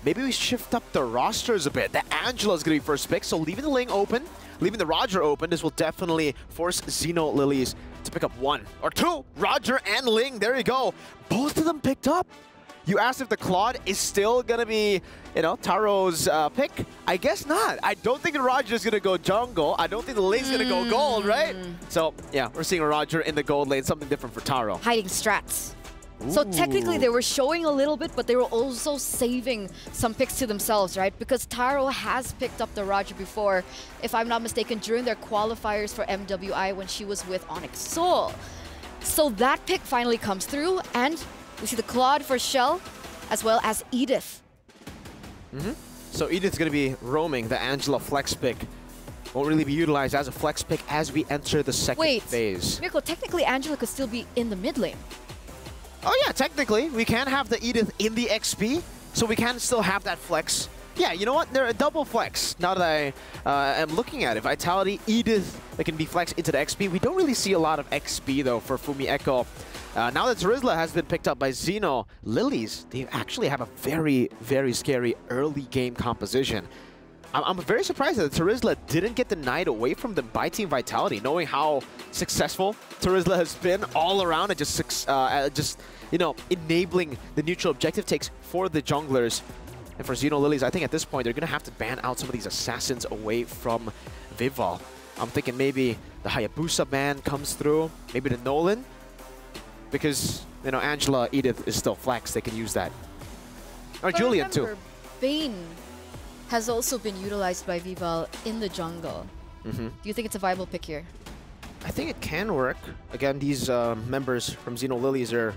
maybe we shift up the rosters a bit. The Angela is going to be first pick, so leaving the Ling open, leaving the Roger open, this will definitely force Xenolilies to pick up 1 or 2. Roger and Ling, there you go. Both of them picked up. You asked if the Claude is still going to be, you know, Taro's pick. I guess not. I don't think the Roger is going to go jungle. I don't think the Ling's going to go gold, right? So, yeah, we're seeing a Roger in the gold lane, something different for Taro. Hiding strats. So technically they were showing a little bit, but they were also saving some picks to themselves, right? Because Taro has picked up the Roger before, if I'm not mistaken, during their qualifiers for MWI when she was with Onyx Soul. So that pick finally comes through, and we see the Claude for Shell, as well as Edith. So Edith's going to be roaming the Angela flex pick. Won't really be utilized as a flex pick as we enter the second phase. Mirko, technically Angela could still be in the mid lane. Oh yeah, technically. We can have the Edith in the XP, so we can still have that flex Yeah, you know what? They're a double flex. Now that I am looking at it, Vitality, Edith, they can be flexed into the XP. We don't really see a lot of XP, though, for Fumi Echo. Now that Terizla has been picked up by Xeno, Lilies, they actually have a very, very scary early game composition. I'm very surprised that Terizla didn't get denied away from them by Team Vitality, knowing how successful Terizla has been all around and just you know, enabling the neutral objective takes for the junglers. And for Xeno Lilies, I think at this point, they're going to have to ban out some of these assassins away from Vival. I'm thinking maybe the Hayabusa ban comes through, maybe the Nolan, because, you know, Angela, Edith is still flex. They can use that. Or But Julian, remember, too. Bane has also been utilized by Vival in the jungle. Do you think it's a viable pick here? I think it can work. Again, these members from Xeno Lilies are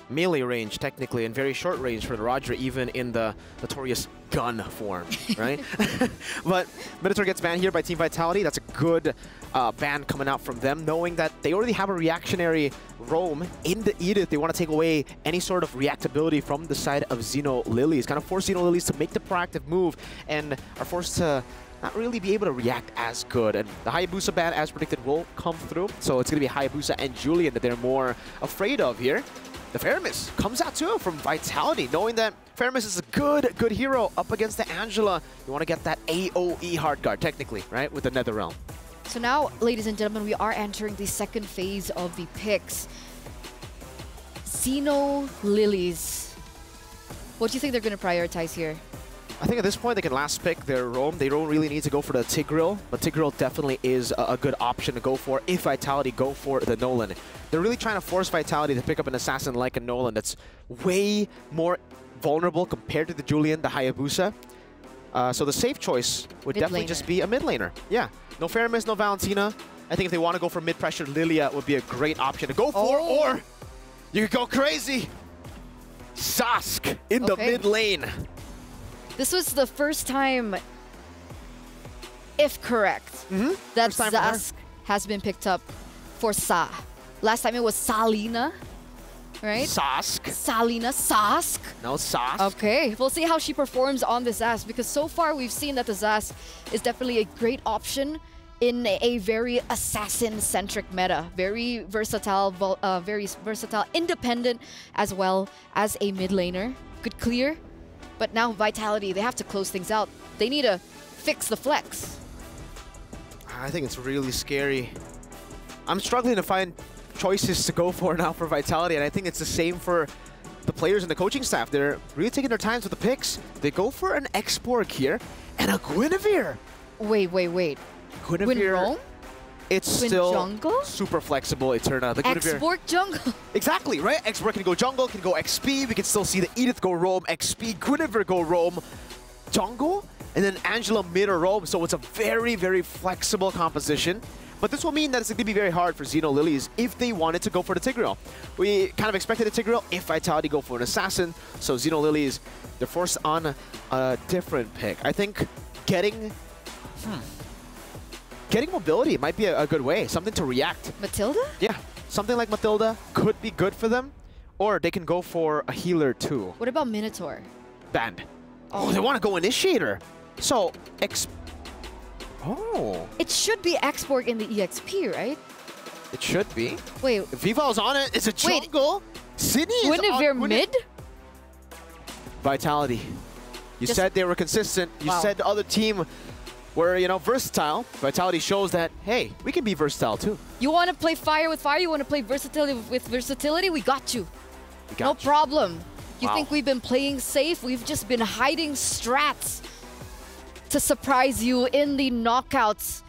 melee range, technically, and very short range for the Roger, even in the notorious gun form, right? But Minotaur gets banned here by Team Vitality. That's a good ban coming out from them, knowing that they already have a reactionary roam in the Edith. They want to take away any sort of reactability from the side of Xeno Lilies, kind of force Xeno Lilies to make the proactive move and are forced to not really be able to react as good. And the Hayabusa ban, as predicted, will come through. So it's going to be Hayabusa and Julian that they're more afraid of here. The Faramis comes out too from Vitality, knowing that Faramis is a good hero up against the Angela. You want to get that AoE hard guard, technically, right, with the Netherrealm. So now, ladies and gentlemen, we are entering the second phase of the picks. Xeno Lilies. What do you think they're going to prioritize here? I think at this point they can last pick their roam. They don't really need to go for the Tigreal, but Tigreal definitely is a good option to go for if Vitality go for the Nolan. They're really trying to force Vitality to pick up an assassin like a Nolan that's way more vulnerable compared to the Julian, the Hayabusa. So the safe choice would definitely just be a mid laner. Yeah, no Faramis, no Valentina. I think if they want to go for mid-pressure, Lilia would be a great option to go for, or you could go crazy. Sask in the mid lane. This was the first time, if correct, that Sask has been picked up for Sa. Last time it was Salina, right? Sask. Salina, Sask. No, Sask. Okay, we'll see how she performs on the Zas, because so far we've seen that the Zas is definitely a great option in a very assassin-centric meta. Very versatile, independent as well as a mid laner. Good clear. But now Vitality, they have to close things out. They need to fix the flex. I think it's really scary. I'm struggling to find choices to go for now for Vitality, and I think it's the same for the players and the coaching staff. They're really taking their time with the picks. They go for an X-Borg here and a Guinevere. Wait. Guinevere. Roam? It's Gwyn still jungle? super flexible, Eterna. The X-Borg jungle? Exactly, right? X-Borg can go jungle, can go XP. We can still see the Edith go roam, XP, Guinevere go roam, jungle, and then Angela mid or roam. So it's a very, very flexible composition. But this will mean that it's going to be very hard for Xeno Lilies if they wanted to go for the Tigreal. We kind of expected a Tigreal if Vitality go for an Assassin. So Xeno Lilies, they're forced on a different pick. I think getting mobility might be a good way, something to react. Matilda? Yeah, something like Matilda could be good for them, or they can go for a healer too. What about Minotaur? Banned. Oh, they want to go Initiator. So, It should be X-Borg in the EXP, right? It should be. Wait. Vival's on it. It's a jungle. Sydney is Guinevere on mid? Vitality. You said they were consistent. You said the other team were, you know, versatile. Vitality shows that, hey, we can be versatile too. You want to play fire with fire? You want to play versatility with versatility? We got you. No problem. You think we've been playing safe? We've just been hiding strats to surprise you in the knockouts.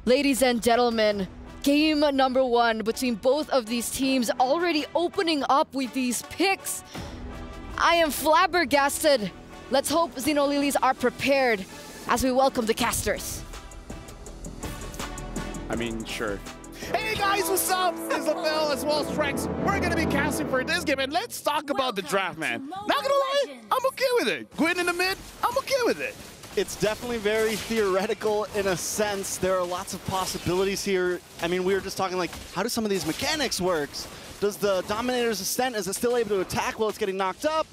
Ladies and gentlemen, game number 1 between both of these teams already opening up with these picks. I am flabbergasted. Let's hope Xeno Lilies are prepared as we welcome the casters. I mean, sure. Hey guys, what's up? It's Phil as well as Trex. We're gonna be casting for this game, and let's talk about the draft, man. Not gonna lie, I'm okay with it. Gwyn in the mid, I'm okay with it. It's definitely very theoretical in a sense. There are lots of possibilities here. I mean, we were just talking like, how do some of these mechanics work? Does the Dominator's Ascent, is it still able to attack while it's getting knocked up?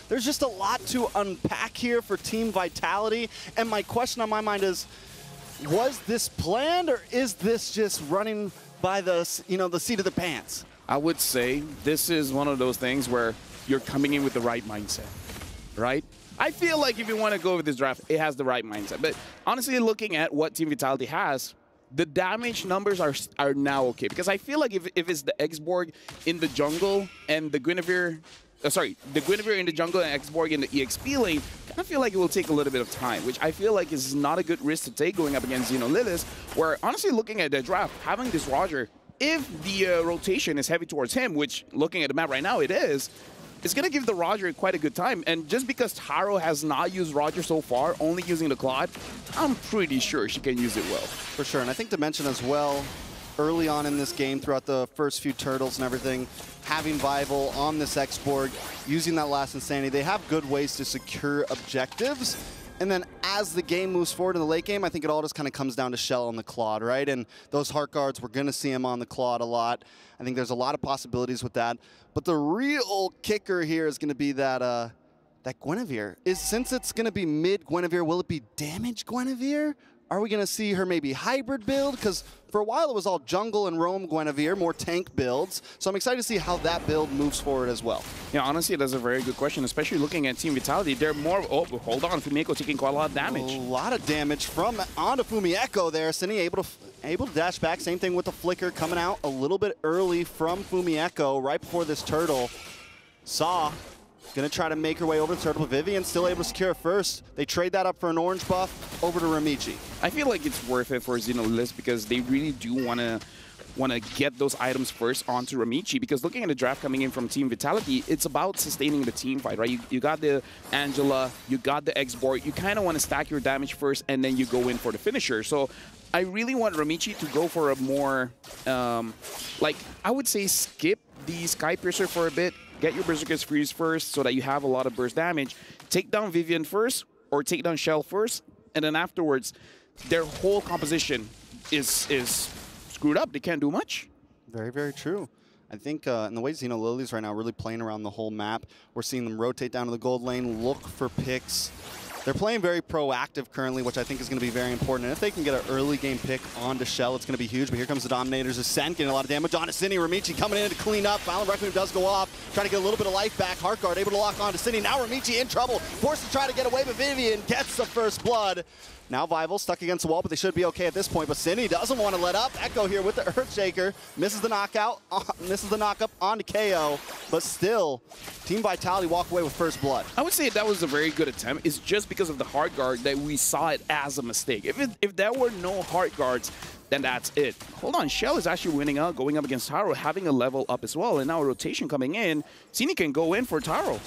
There's just a lot to unpack here for Team Vitality. And my question on my mind is, was this planned, or is this just running by the, the seat of the pants? I would say this is one of those things where you're coming in with the right mindset, right? I feel like if you want to go with this draft, it has the right mindset. But honestly, looking at what Team Vitality has, the damage numbers are now okay. Because I feel like if it's the X-Borg in the jungle and the Guinevere, the Guinevere in the jungle and X-Borg in the EXP lane, I kind of feel like it will take a little bit of time, which I feel like is not a good risk to take going up against Xenolilith, where honestly looking at the draft, having this Roger, if the rotation is heavy towards him, which looking at the map right now it is, it's going to give the Roger quite a good time. And just because Taro has not used Roger so far, only using the Claude, I'm pretty sure she can use it well. For sure, and I think to mention as well, early on in this game, throughout the first few turtles and everything, having Vival on this X-Borg, using that last Insanity, they have good ways to secure objectives. And then as the game moves forward in the late game, I think it all just kind of comes down to Shell on the Claude, right? And those Heart Guards, we're going to see him on the Claude a lot. I think there's a lot of possibilities with that. But the real kicker here is going to be that that Guinevere. Since it's going to be mid Guinevere, will it be damage Guinevere? Are we going to see her maybe hybrid build? Because for a while it was all jungle and roam Guinevere, more tank builds. So I'm excited to see how that build moves forward as well. Yeah, honestly, that's a very good question, especially looking at Team Vitality. They're more, oh, hold on, Fumieko taking quite a lot of damage. A lot of damage from onto Fumieko there. Cine able to dash back. Same thing with the flicker coming out a little bit early from Fumieko right before this turtle. Saw gonna try to make her way over to Turtle. Vivian still able to secure first. They trade that up for an orange buff over to Ramichi. I feel like it's worth it for Xenolilith because they really do want to get those items first onto Ramichi, because looking at the draft coming in from Team Vitality, it's about sustaining the team fight, right? You got the Angela, you got the X-Borg, you kind of want to stack your damage first and then you go in for the finisher. So I really want Ramichi to go for a more, like, I would say skip the Sky Piercer for a bit, get your Berserker's Freeze first so that you have a lot of burst damage, take down Vivian first or take down Shell first, and then afterwards their whole composition is screwed up. They can't do much. Very, very true. I think in the way Xenolili's right now really playing around the whole map, we're seeing them rotate down to the gold lane, look for picks. They're playing very proactive currently, which I think is going to be very important. And if they can get an early game pick onto Shell, it's going to be huge. But here comes the Dominator's Ascent, getting a lot of damage onto Cine. Ramichi coming in to clean up. Violent Requiem does go off, trying to get a little bit of life back. Heartguard able to lock onto Cine. Now Ramichi in trouble, forced to try to get away, but Vivian gets the first blood. Now Vival stuck against the wall, but they should be okay at this point. But Cine doesn't want to let up. Echo here with the Earthshaker. Misses the knockout, misses the knockup onto KO. But still, Team Vitality walk away with first blood. I would say that was a very good attempt. It's just because of the Heart Guard that we saw it as a mistake. If there were no Heart Guards, then that's it. Hold on, Shell is actually winning out, going up against Taro, having a level up as well. And now a rotation coming in. Cine can go in for Taro.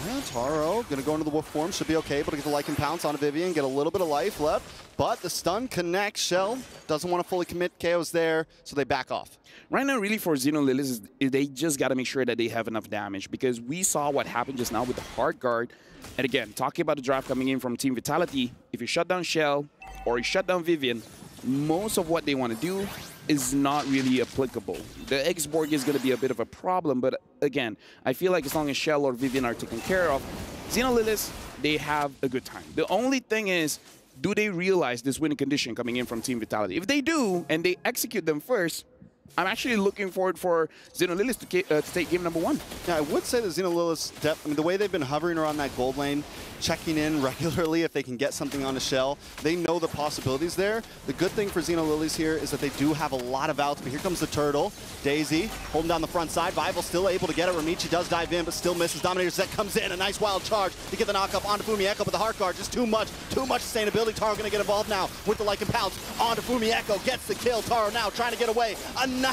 Yeah, Taro gonna go into the wolf form, should be okay, able to get the Lycan Pounce onto Vivian, get a little bit of life left, but the stun connects. Shell doesn't want to fully commit, KO's there, so they back off. Right now, really for Xenolilith, they just got to make sure that they have enough damage, because we saw what happened just now with the Heart Guard. And again, talking about the draft coming in from Team Vitality, if you shut down Shell or you shut down Vivian, most of what they want to do is not really applicable. The X-Borg is going to be a bit of a problem, but again, I feel like as long as Shell or Vivian are taken care of, Xenolilith, they have a good time. The only thing is, do they realize this winning condition coming in from Team Vitality? If they do, and they execute them first, I'm actually looking forward for Xenolilith to take game number 1. Yeah, I would say that Xenolilith's depth, I mean, the way they've been hovering around that gold lane, checking in regularly if they can get something on a Shell, they know the possibilities there. The good thing for Xenolilith's here is that they do have a lot of outs, but here comes the turtle. Daisy holding down the front side. Vival still able to get it. Ramichi does dive in, but still misses. Dominator Set comes in, a nice wild charge to get the knockup onto Fumieko, but the Heart Guard just too much sustainability. Taro gonna get involved now with the Lycan Pounce onto Fumieko, gets the kill. Taro now trying to get away. A nice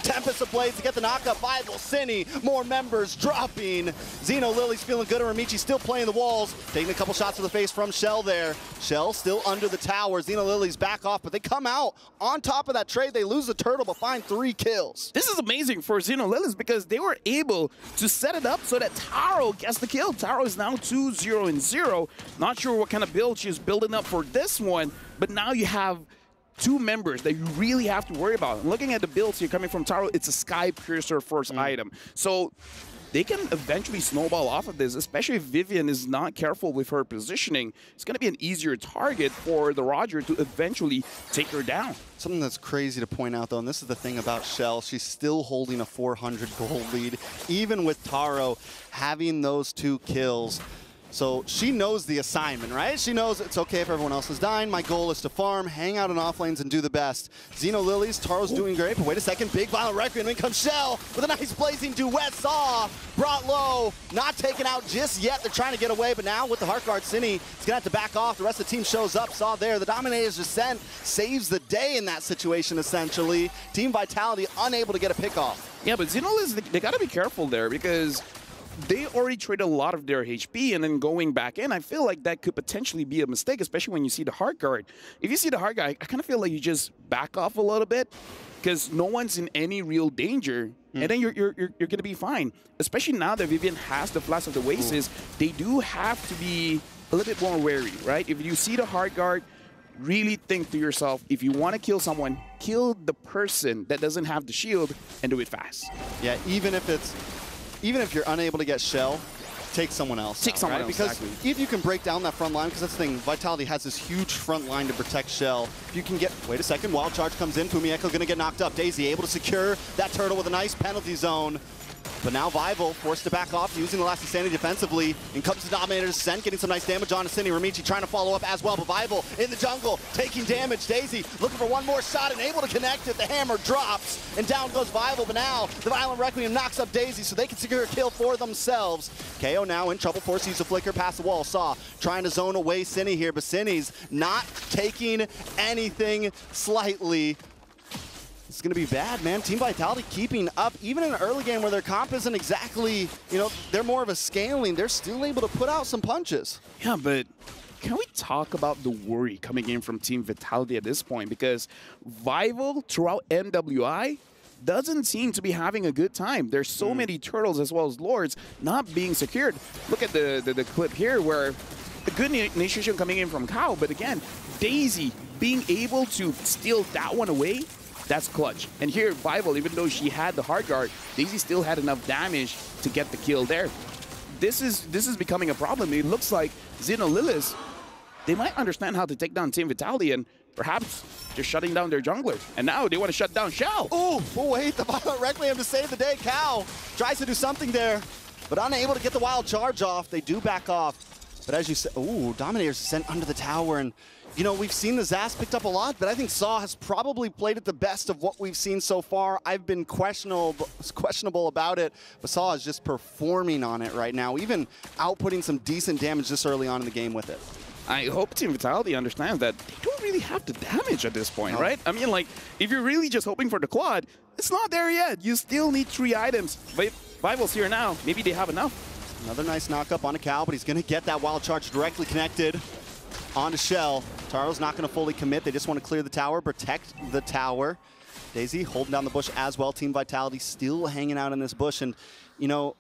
Tempest of Blades to get the knockup. Vival, Cine, more members dropping. Xenolilith's feeling good, and Ramichi still playing the walls. Taking a couple shots to the face from Shell there. Shell still under the tower. Xenolilith's back off, but they come out on top of that trade. They lose the turtle, but find 3 kills. This is amazing for Xenolilith because they were able to set it up so that Taro gets the kill. Taro is now 2-0-0. Not sure what kind of build she's building up for this one, but now you have two members that you really have to worry about. And looking at the builds here coming from Taro, it's a Sky Piercer first item. So they can eventually snowball off of this, especially if Vivian is not careful with her positioning. It's going to be an easier target for the Roger to eventually take her down. Something that's crazy to point out, though, and this is the thing about Shell, she's still holding a 400 gold lead, even with Taro having those 2 kills. So she knows the assignment, right? She knows it's okay if everyone else is dying. My goal is to farm, hang out in off lanes, and do the best. Xeno Lilies, Taro's doing great, but wait a second. Big Violent Requiem, in comes Shell with a nice blazing duet. Saw brought low, not taken out just yet. They're trying to get away, but now with the Heart Guard, Cine is going to have to back off. The rest of the team shows up. Saw there. The Dominator's Descent saves the day in that situation, essentially. Team Vitality unable to get a pick off. Yeah, but Xeno Lilies, they got to be careful there because they already traded a lot of their HP, and then going back in, I feel like that could potentially be a mistake, especially when you see the Heart Guard. If you see the Heart Guard, I kind of feel like you just back off a little bit because no one's in any real danger, and then you're going to be fine. Especially now that Vivian has the Flash of the Oasis, they do have to be a little bit more wary, right? If you see the Heart Guard, really think to yourself, if you want to kill someone, kill the person that doesn't have the shield and do it fast. Yeah, even if you're unable to get Shell, take someone else. Take someone else, because exactly. if you can break down that front line, because that's the thing, Vitality has this huge front line to protect Shell. If you can get, wait a second, Wild Charge comes in, Fumieko gonna get knocked up. Daisy able to secure that turtle with a nice penalty zone. But now Vival forced to back off, using the last insanity defensively. And comes the Dominator's Descent, getting some nice damage on Ascini. Ramichi trying to follow up as well, but Vival in the jungle, taking damage. Daisy looking for one more shot and able to connect it. The hammer drops, and down goes Vival. But now the Violent Requiem knocks up Daisy, so they can secure a kill for themselves. KO now in trouble, forced to use a flicker past the wall. Saw trying to zone away Cine here, but Cine's not taking anything slightly. It's going to be bad, man. Team Vitality keeping up, even in an early game where their comp isn't exactly, you know, they're more of a scaling. They're still able to put out some punches. Yeah, but can we talk about the worry coming in from Team Vitality at this point? Because Vival throughout MWI doesn't seem to be having a good time. There's so many turtles as well as lords not being secured. Look at the clip here where a good initiation coming in from Kao, but again, Daisy being able to steal that one away, that's clutch. And here, Vival, even though she had the Heart Guard, Daisy still had enough damage to get the kill there. This is becoming a problem. It looks like Xeno Lilies, they might understand how to take down Team Vitality and perhaps just shutting down their junglers. And now they want to shut down Shell. Oh, wait, the Violent Requiem to save the day. Kao tries to do something there, but unable to get the Wild Charge off. They do back off. But as you said, ooh, Dominator's sent under the tower, and you know, we've seen the Zas picked up a lot, but I think Saw has probably played it the best of what we've seen so far. I've been questionable about it, but Saw is just performing on it right now, even outputting some decent damage this early on in the game with it. I hope Team Vitality understands that they don't really have the damage at this point, right? I mean, like, if you're really just hoping for the quad, it's not there yet. You still need 3 items. But Vival's here now. Maybe they have enough. Another nice knock-up on a Cow, but he's going to get that Wild Charge directly connected onto Shell. Taro's not going to fully commit. They just want to clear the tower, protect the tower. Daisy holding down the bush as well. Team Vitality still hanging out in this bush. And, you know,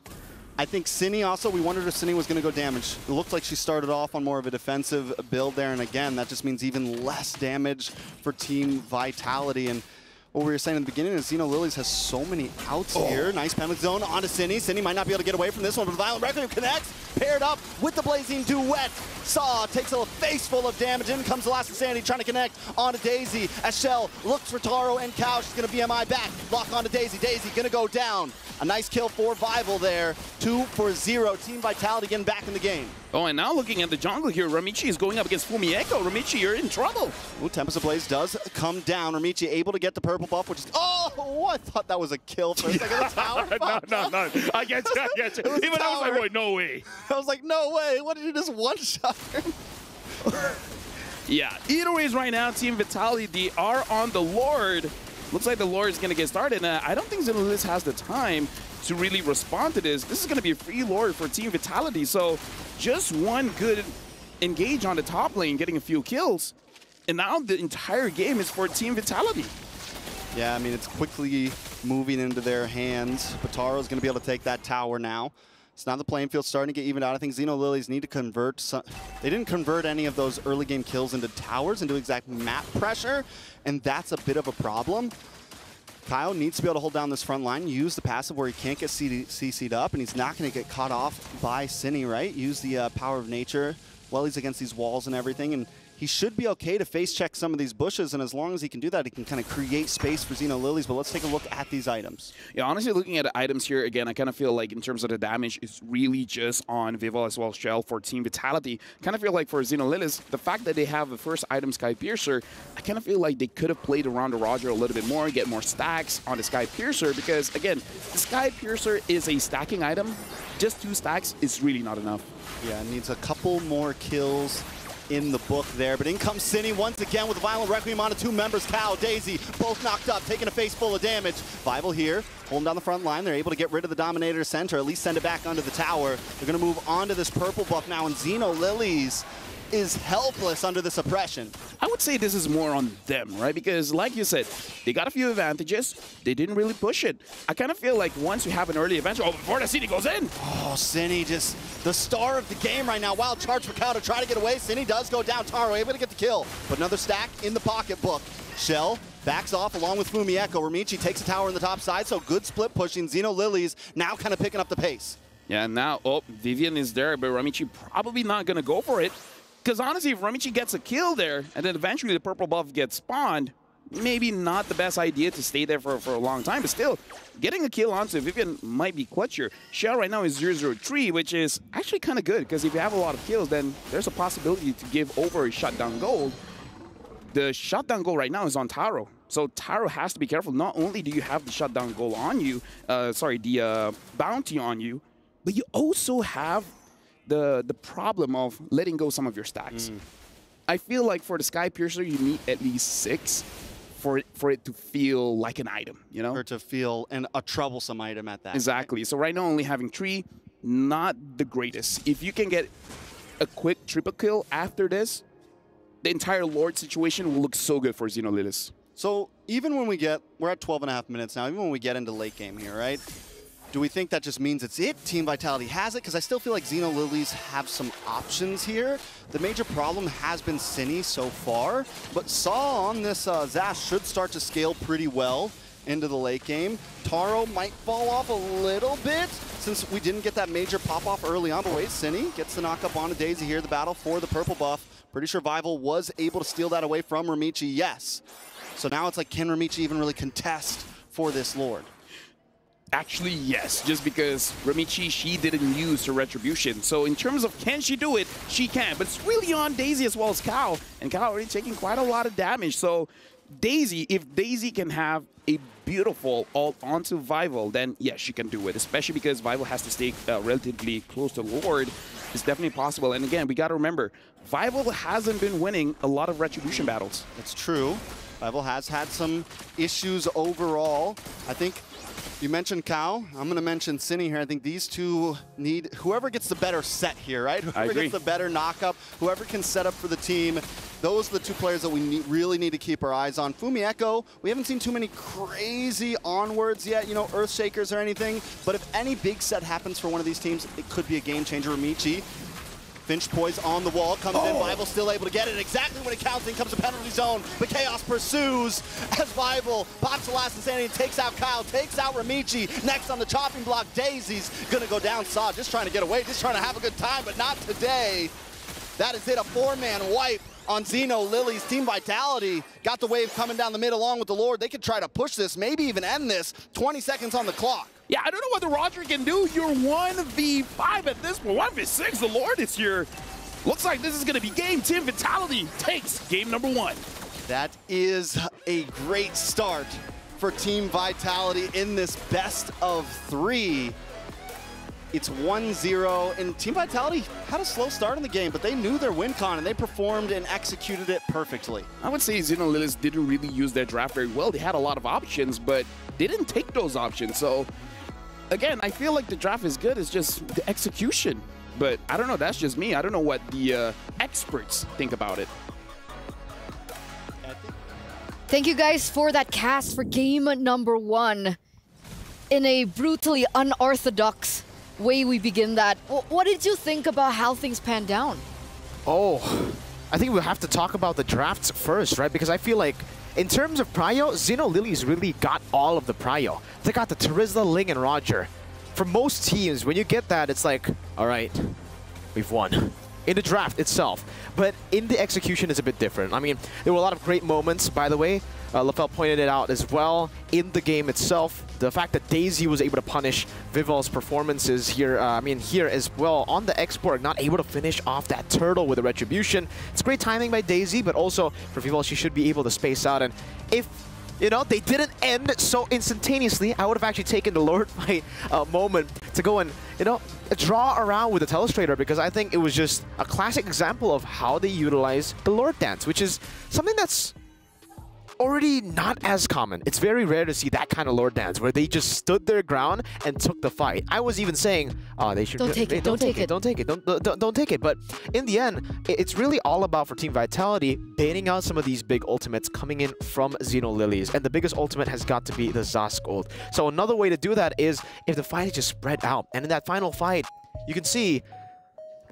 I think Cine also, we wondered if Cine was going to go damage. It looked like she started off on more of a defensive build there. And again, that just means even less damage for Team Vitality. And what we were saying in the beginning is Xeno Lilies has so many outs here. Nice penalty zone onto Cine. Cine might not be able to get away from this one, but Violent Requiem connects, paired up with the Blazing Duet. Saw takes a face full of damage. In comes the last Insanity trying to connect onto Daisy as Shell looks for Taro and Cow. She's going to BMI back. Lock onto Daisy. Daisy going to go down. A nice kill for Vival there. 2 for 0. Team Vitality getting back in the game. Oh, and now looking at the jungle here, Ramichi is going up against Fumieko. Ramichi, you're in trouble. Ooh, Tempest of Blaze does come down. Ramichi able to get the purple buff, which is... Oh, I thought that was a kill for a second. The tower. No. I get you. Even I was like, wait, no way. I was like, no way. What did you just one-shot him? Yeah, either ways right now, Team Vitality, they are on the Lord. Looks like the Lord is going to get started. And I don't think Xeno Lilies has the time to really respond to this. This is going to be a free Lord for Team Vitality. So just one good engage on the top lane, getting a few kills. And now the entire game is for Team Vitality. Yeah, I mean, it's quickly moving into their hands. Pataro's going to be able to take that tower now. So now the playing field's starting to get evened out. I think Xeno Lilies need to convert they didn't convert any of those early game kills into towers, into exact map pressure, and that's a bit of a problem. Kyle needs to be able to hold down this front line, use the passive where he can't get CC'd up, and he's not going to get caught off by Cine, right? Use the power of nature while he's against these walls and everything, and he should be okay to face check some of these bushes, and as long as he can do that, he can kind of create space for Xeno Lilies. But let's take a look at these items. Yeah, honestly, looking at the items here, again, I kind of feel like in terms of the damage, it's really just on Vival as well as Shell for Team Vitality. Kind of feel like for Xeno Lilies, the fact that they have the first item, Sky Piercer, I kind of feel like they could have played around the Roger a little bit more, get more stacks on the Sky Piercer, because, again, the Sky Piercer is a stacking item. Just 2 stacks is really not enough. Yeah, it needs a couple more kills in the book there, but in comes Cine once again with a Violent Requiem on 2 members. Cal, Daisy, both knocked up, taking a face full of damage. Vival here, holding down the front line. They're able to get rid of the Dominator center, at least send it back onto the tower. They're going to move on to this purple buff now, and Xeno Lilies is helpless under the suppression. I would say this is more on them, right? Because like you said, they got a few advantages. They didn't really push it. I kind of feel like once you have an early advantage, before the Cine goes in. Oh, Cine just the star of the game right now. Wild charge for Cal to try to get away. Cine does go down. Taro able to get the kill, but another stack in the pocketbook. Shell backs off along with Fumieko. Ramichi takes a tower in the top side, so good split pushing. Xeno Lilies now kind of picking up the pace. Yeah, now, Vivian is there, but Ramichi probably not going to go for it. Because honestly, if Ramichi gets a kill there, and then eventually the purple buff gets spawned, maybe not the best idea to stay there for a long time. But still, getting a kill onto Vivian might be clutch here. Shell right now is 0-0-3, which is actually kind of good, because if you have a lot of kills, then there's a possibility to give over a shutdown gold. The shutdown goal right now is on Taro. So Taro has to be careful. Not only do you have the shutdown goal on you, the bounty on you, but you also have the problem of letting go some of your stacks. I feel like for the Sky Piercer, you need at least 6 for it to feel like an item, you know? Or to feel a troublesome item at that. Exactly. Right? So right now, only having 3, not the greatest. If you can get a quick triple kill after this, the entire Lord situation will look so good for Xeno Lilies. So even when we're at 12.5 minutes now, even when we get into late game here, right? Do we think that just means it's it? Team Vitality has it? Because I still feel like Xeno Lilies have some options here. The major problem has been Cine so far, but Saw on this Zash should start to scale pretty well into the late game. Taro might fall off a little bit since we didn't get that major pop-off early on, but wait, Cine gets the knock-up onto Daisy here, the battle for the purple buff. Pretty sure Vival was able to steal that away from Ramichi, yes. So now it's like, can Ramichi even really contest for this Lord? Actually, yes, just because Ramichi, she didn't use her Retribution. So in terms of can she do it, she can. But it's really on Daisy as well as Cal. And Cal already taking quite a lot of damage. So Daisy, if Daisy can have a beautiful ult onto Vival, then yes, she can do it. Especially because Vival has to stay relatively close to Lord. It's definitely possible. And again, we got to remember, Vival hasn't been winning a lot of Retribution battles. It's true. Vival has had some issues overall. I think you mentioned Kao. I'm going to mention Cine here. I think these two need whoever gets the better set here, right? Whoever gets the better knockup, whoever can set up for the team. Those are the 2 players that we really need to keep our eyes on. Fumieko, we haven't seen too many crazy onwards yet, you know, Earthshakers or anything. But if any big set happens for one of these teams, it could be a game changer. Ramichi. Finch poise on the wall, comes in, Vival still able to get it. Exactly when it counts in comes a penalty zone, but Chaos pursues as Vival pops the last insanity and takes out Kyle, takes out Ramichi. Next on the chopping block, Daisy's gonna go down. Saw just trying to get away, just trying to have a good time, but not today. That is it, a 4-man wipe on Xeno Lilies. Team Vitality got the wave coming down the mid along with the Lord. They could try to push this, maybe even end this. 20 seconds on the clock. Yeah, I don't know what the Roger can do. You're 1v5 at this point. 1v6, the Lord is here. Looks like this is going to be game. Team Vitality takes game number 1. That is a great start for Team Vitality in this best of 3. It's 1-0, and Team Vitality had a slow start in the game, but they knew their win con, and they performed and executed it perfectly. I would say Xeno Lilies didn't really use their draft very well. They had a lot of options, but they didn't take those options. So, again, I feel like the draft is good. It's just the execution. But I don't know. That's just me. I don't know what the experts think about it. Thank you guys for that cast for game number 1 in a brutally unorthodox way we begin that, what did you think about how things panned down? Oh, I think we'll have to talk about the drafts first, right? Because I feel like in terms of prio, Xeno Lilies really got all of the prio. They got the Terizla, Ling, and Roger. For most teams, when you get that, it's like, all right, we've won. In the draft itself. But in the execution, it's a bit different. I mean, there were a lot of great moments, by the way. Lafel pointed it out as well. In the game itself, the fact that Daisy was able to punish Vival's performances here, here as well on the X-Borg, not able to finish off that turtle with a retribution. It's great timing by Daisy, but also for Vival, she should be able to space out. And if they didn't end so instantaneously, I would have actually taken the Lord Fight moment to go and, draw around with the Telestrator, because I think it was just a classic example of how they utilize the Lord Dance, which is something that's already not as common. It's very rare to see that kind of Lord Dance where they just stood their ground and took the fight. I was even saying, oh, they should don't take it. Don't take it. Don't take it. But in the end, it's really all about, for Team Vitality, baiting out some of these big ultimates coming in from Xeno Lilies. And the biggest ultimate has got to be the Zask ult. So another way to do that is if the fight is just spread out. And in that final fight, you can see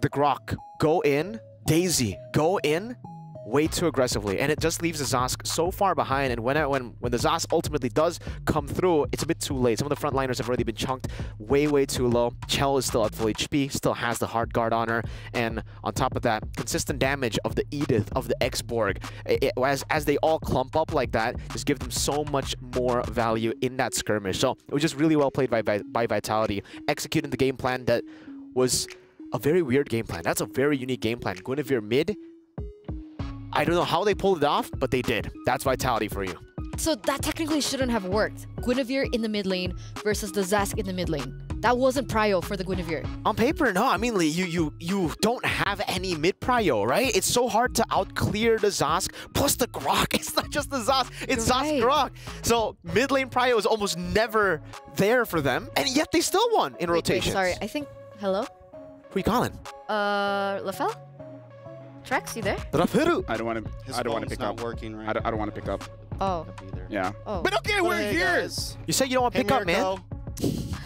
the Grok go in, Daisy go in, way too aggressively, and it just leaves the Zask so far behind. And when the Zask ultimately does come through, it's a bit too late. Some of the frontliners have already been chunked way too low. Chell is still at full HP, still has the hard guard on her, and on top of that, consistent damage of the Edith, of the X-Borg, as they all clump up like that, just give them so much more value in that skirmish. So it was just really well played by Vitality, executing the game plan that was a very weird game plan. That's a very unique game plan. Guinevere mid, I don't know how they pulled it off, but they did. That's Vitality for you. So that technically shouldn't have worked. Guinevere in the mid lane versus the Zask in the mid lane. That wasn't prio for the Guinevere. On paper, no. I mean, you don't have any mid prio, right? It's so hard to outclear the Zask plus the Grok. It's not just the Zask, it's Zask Grok. So mid lane prio is almost never there for them, and yet they still won in rotations. Sorry, I think. Hello? Who you calling? Lafel? Trex, you there? I don't want to pick up. Working, right? I don't want to pick up. Oh. Yeah. Oh. But okay, we're here. You said you don't want to pick up, man.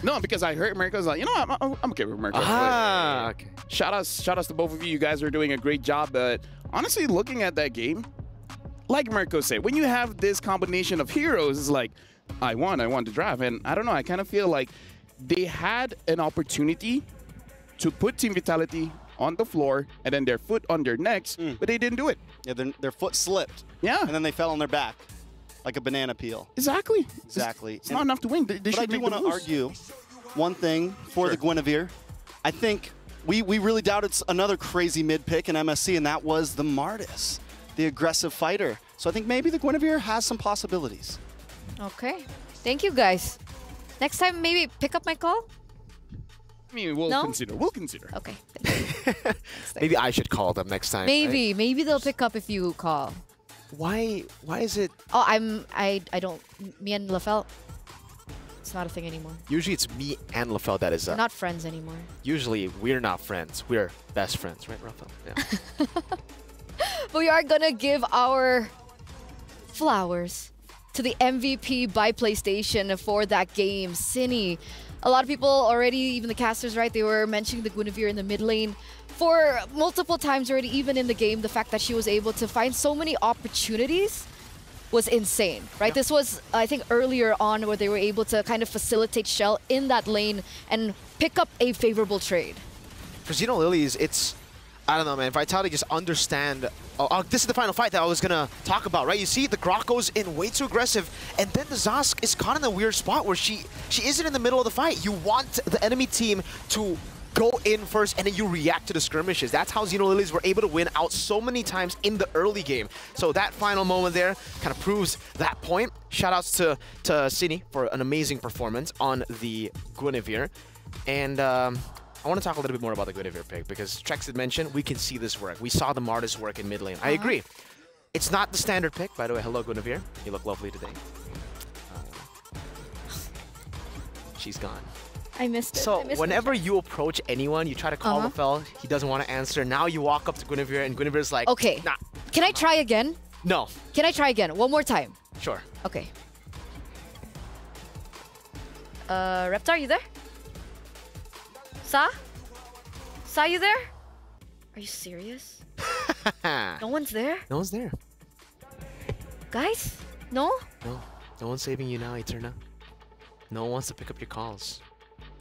No, because I heard Mirko's like, I'm okay with Mirko. Okay. Shout outs to both of you. You guys are doing a great job. But honestly, looking at that game, like Mirko said, when you have this combination of heroes, it's like, I won the draft. And I don't know, I kind of feel like they had an opportunity to put Team Vitality on the floor and then their foot on their necks, but they didn't do it. Yeah, their foot slipped. Yeah. And then they fell on their back like a banana peel. Exactly. It's not enough to win. But I do want to argue one thing for the Guinevere. I think we really doubted another crazy mid pick in MSC, and that was the Martis, the aggressive fighter. So I think maybe the Guinevere has some possibilities. Okay. Thank you, guys. Next time, maybe pick up my call? I mean, we'll consider. We'll consider. Okay. Maybe I should call them next time. Maybe. Right? Maybe they'll pick up if you call. Why is it? Oh, I don't. Me and Lafel. It's not a thing anymore. Usually it's me and Lafel that is We're not friends anymore. Usually we're not friends. We're best friends, right, Rafael? Yeah. But we are gonna give our flowers to the MVP by PlayStation for that game, Cine. A lot of people already, even the casters, right, they were mentioning the Guinevere in the mid lane for multiple times already, even in the game. The fact that she was able to find so many opportunities was insane, right? This was, I think, earlier on where they were able to kind of facilitate Shell in that lane and pick up a favorable trade. For Xeno Lilies, it's, I don't know, man. Vitality just understand. This is the final fight that I was going to talk about, right? You see the Grok goes in way too aggressive, and then the Zask is caught in a weird spot where she isn't in the middle of the fight. You want the enemy team to go in first, and then you react to the skirmishes. That's how Xeno Lilies were able to win out so many times in the early game. So that final moment there kind of proves that point. Shoutouts to Cine for an amazing performance on the Guinevere. And I want to talk a little bit more about the Guinevere pick because Trex had mentioned we can see this work. We saw the Martis work in mid lane. I agree. It's not the standard pick. By the way, hello, Guinevere. You look lovely today. She's gone. I missed it. So whenever you approach anyone, you try to call Lafel, he doesn't want to answer. Now you walk up to Guinevere, and Guinevere's like, okay. Nah. Can I try again? No. Can I try again? One more time. Sure. Okay. Reptar, you there? Sa? Sa, you there? Are you serious? No one's there? No one's there. Guys? No? No. No one's saving you now, Eterna. No one wants to pick up your calls.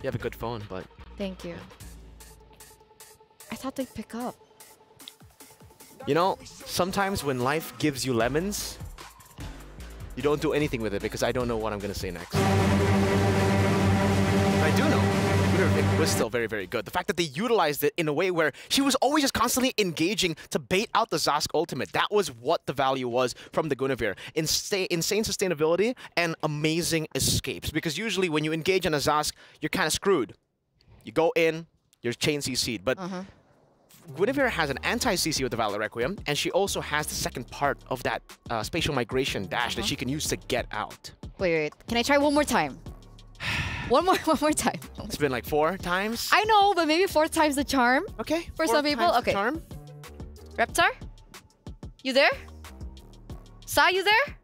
You have a good phone, but... Thank you. I thought they'd pick up. You know, sometimes when life gives you lemons, you don't do anything with it because I don't know what I'm going to say next. I do know. It was still very, very good. The fact that they utilized it in a way where she was always just constantly engaging to bait out the Zask ultimate. That was what the value was from the Guinevere. Insane sustainability and amazing escapes. Because usually when you engage on a Zask, you're kind of screwed. You go in, you're chain CC'd. But Guinevere has an anti-CC with the Valor Requiem, and she also has the second part of that spatial migration dash that she can use to get out. Wait. Can I try one more time? One more time. It's been like 4 times. I know, but maybe 4 times the charm. Okay. For some people, okay. Charm. Reptar, you there? Sa, you there?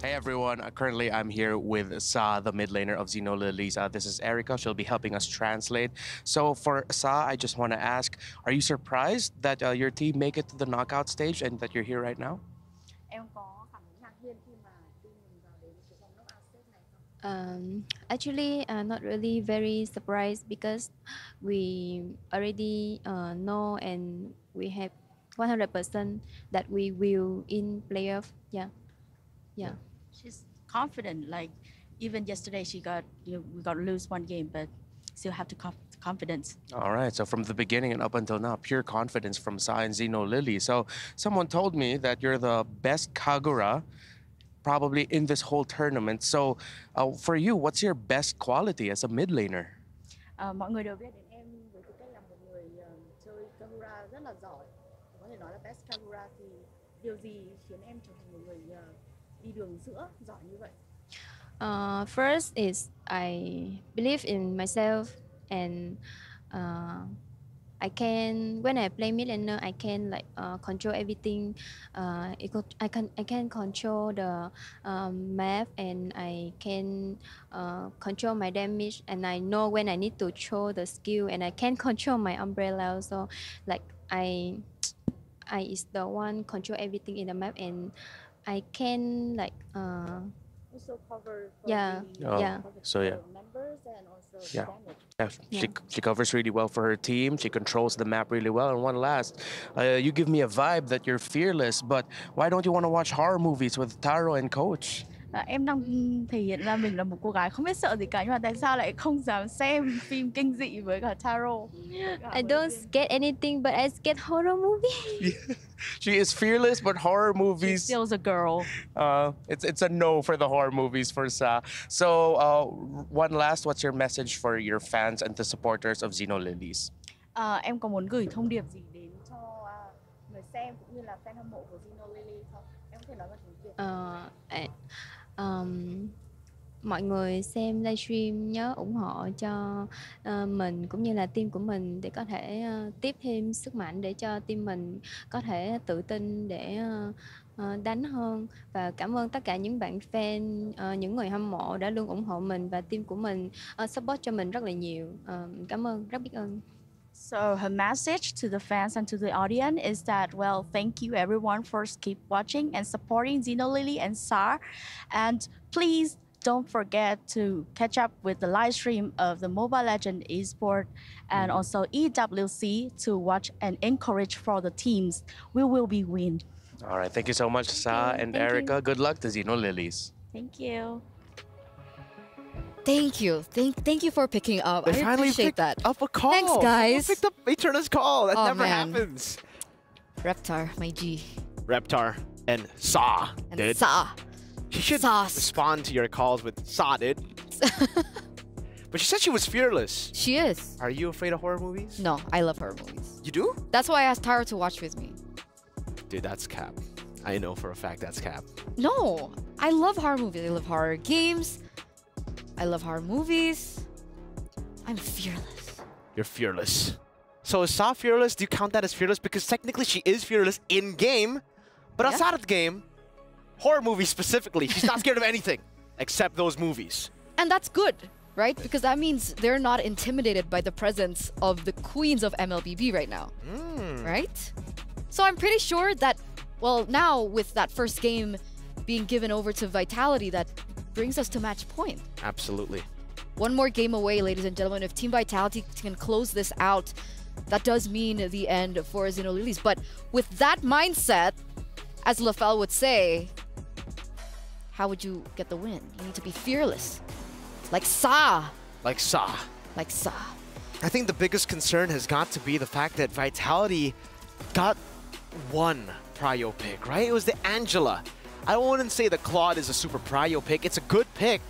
Hey everyone, currently I'm here with Sa, the mid laner of Xeno Lilies. This is Erica, she'll be helping us translate. So for Sa, I just want to ask, are you surprised that your team make it to the knockout stage and that you're here right now? Actually, not really very surprised because we already know and we have 100% that we will in playoff. Yeah. She's confident. Like even yesterday, we got to lose 1 game, but still have the confidence. All right, so from the beginning and up until now, pure confidence from Sa and Xeno Lily. So someone told me that you're the best Kagura probably in this whole tournament. So for you, what's your best quality as a mid laner? Mọi người đều biết đến em với tư cách là một người chơi Kagura rất là giỏi. Có thể nói là best Kagura thì điều gì khiến em trở thành một người đi đường giữa giỏi như vậy? First is I believe in myself and I can, when I play mid laner, I can like control everything. I can control the map and I can control my damage, and I know when I need to throw the skill, and I can control my umbrella also. Like I is the one control everything in the map, and I can like also cover for the members and also damage. She covers really well for her team. She controls the map really well. And one last, you give me a vibe that you're fearless, but why don't you want to watch horror movies with Taro and Coach? Em đang thể hiện ra mình là một cô gái không biết sợ gì cả, nhưng mà tại sao lại không dám xem phim kinh dị với cả Taro? I don't scare anything, but I scare horror movies. She is fearless, but horror movies. She still's a girl. It's a no for the horror movies for Sa. So one last, what's your message for your fans and the supporters of Xeno Lilies? Em có muốn gửi thông điệp gì đến cho người xem cũng như là fan hâm mộ của Xeno Lilies không? Em có thể nói bằng tiếng Việt. Mọi người xem livestream nhớ ủng hộ cho mình cũng như là team của mình để có thể tiếp thêm sức mạnh để cho team mình có thể tự tin để đánh hơn. Và cảm ơn tất cả những bạn fan, những người hâm mộ đã luôn ủng hộ mình và team của mình support cho mình rất là nhiều. Cảm ơn, rất biết ơn. So her message to the fans and to the audience is that, well, thank you everyone for keep watching and supporting Xeno Lily and Sa. And please don't forget to catch up with the live stream of the Mobile Legends eSport and also EWC to watch and encourage for the teams. We will be win. All right, thank you so much, Sa and Erica. Good luck to Xeno Lilies. Thank you. Thank you. Thank you for picking up. They I finally appreciate picked that. up a call. Thanks, guys. Someone picked up Eterna's call. That never man. happens. Reptar, my G. Reptar and Sa. And Sa. She should respond to your calls with Sa, dude. But she said she was fearless. She is. Are you afraid of horror movies? No, I love horror movies. You do? That's why I asked Taro to watch with me. Dude, that's cap. I know for a fact that's cap. No, I love horror movies. I love horror games. I love horror movies. I'm fearless. You're fearless. So is Sa fearless? Do you count that as fearless? Because technically she is fearless in-game, but outside of the game, horror movies specifically, she's not scared of anything except those movies. And that's good. right? Because that means they're not intimidated by the presence of the queens of MLBB right now, right? So I'm pretty sure that, well, now with that first game being given over to Vitality, that brings us to match point. Absolutely. One more game away, ladies and gentlemen. If Team Vitality can close this out, that does mean the end for Xenolilies. But with that mindset, as LaFell would say, how would you get the win? You need to be fearless. Like Sa. Like Sa. Like Sa. I think the biggest concern has got to be the fact that Vitality got one prio pick, right? It was the Angela. I wouldn't say the Claude is a super prio pick. It's a good pick.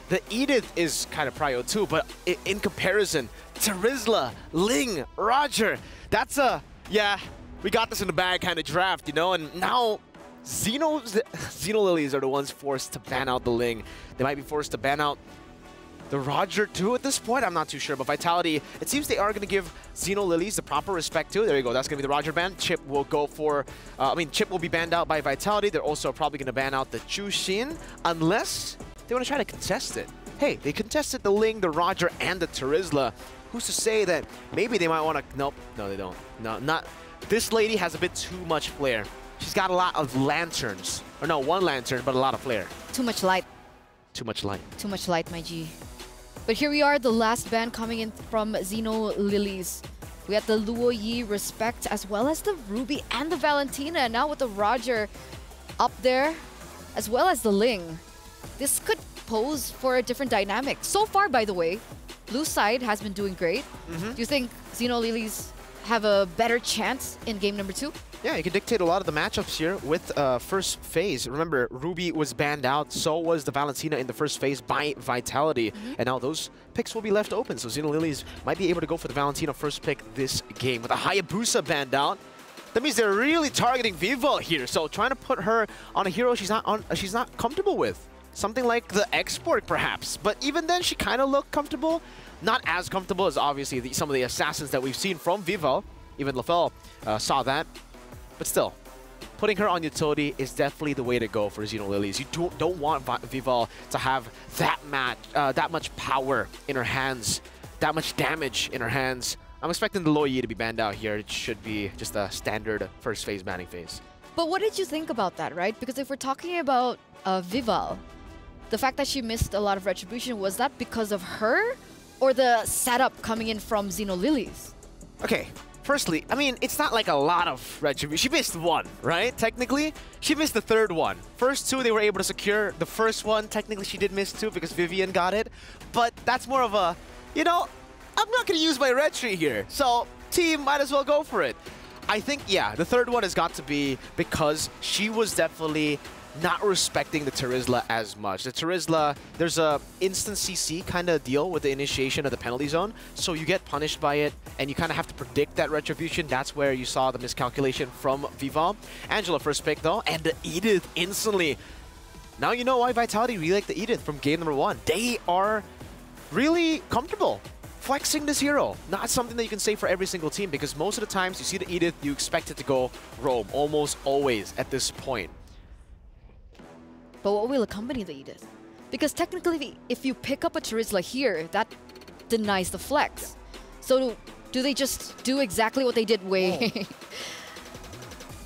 The Edith is kind of prio too, but in comparison, Terizla, Ling, Roger, that's a, yeah, we got this in the bag kind of draft, you know? And now Xenolilies are the ones forced to ban out the Ling. They might be forced to ban out the Roger too at this point. I'm not too sure, but Vitality, it seems they are going to give Xenolilies the proper respect too. There you go. That's going to be the Roger ban. Chip will go for, Chip will be banned out by Vitality. They're also probably going to ban out the Chushin unless they want to try to contest it. Hey, they contested the Ling, the Roger, and the Terizla. Who's to say that maybe they might want to... Nope. No, they don't. No, not... This lady has a bit too much flair. She's got a lot of lanterns. Or no, one lantern, but a lot of flair. Too much light. Too much light. Too much light, my G. But here we are, the last ban coming in from Xenolilies. We had the Luo Yi Respect, as well as the Ruby and the Valentina. And now with the Roger up there, as well as the Ling. This could pose for a different dynamic. So far, by the way, blue side has been doing great. Do you think Xenolilies have a better chance in game number 2? Yeah, you can dictate a lot of the matchups here with first phase. Remember, Ruby was banned out, so was the Valentina in the first phase by Vitality. And now those picks will be left open, so Xenolilies might be able to go for the Valentina first pick this game. With a Hayabusa banned out, that means they're really targeting Viva here. So trying to put her on a hero she's not comfortable with. Something like the Export, perhaps. But even then, she kind of looked comfortable. Not as comfortable as, obviously, some of the assassins that we've seen from Viva. Even LaFell saw that. But still, putting her on utility is definitely the way to go for Xenolilies. You don't want Viva to have that much power in her hands, that much damage in her hands. I'm expecting the Luo Yi to be banned out here. It should be just a standard first phase banning phase. But what did you think about that, right? Because if we're talking about Vival, the fact that she missed a lot of retribution, was that because of her or the setup coming in from Xenolilies? Okay, firstly, I mean, it's not like a lot of retribution. She missed one, right? Technically, she missed the third one. First two, they were able to secure. The first one, technically, she did miss two because Vivian got it. But that's more of a, you know, I'm not going to use my retri here. So, team, might as well go for it. I think, yeah, the third one has got to be because she was definitely not respecting the Terizla as much. The Terizla, there's a instant CC kind of deal with the initiation of the penalty zone, so you get punished by it, and you kind of have to predict that retribution. That's where you saw the miscalculation from Viva. Angela first pick, though, and the Edith instantly. Now you know why Vitality really like the Edith from game number 1. They are really comfortable flexing this hero. Not something that you can say for every single team, because most of the times you see the Edith, you expect it to go roam, almost always at this point. But what will accompany the Edith? Because technically, if you pick up a Terizla here, that denies the flex. So do they just do exactly what they did way?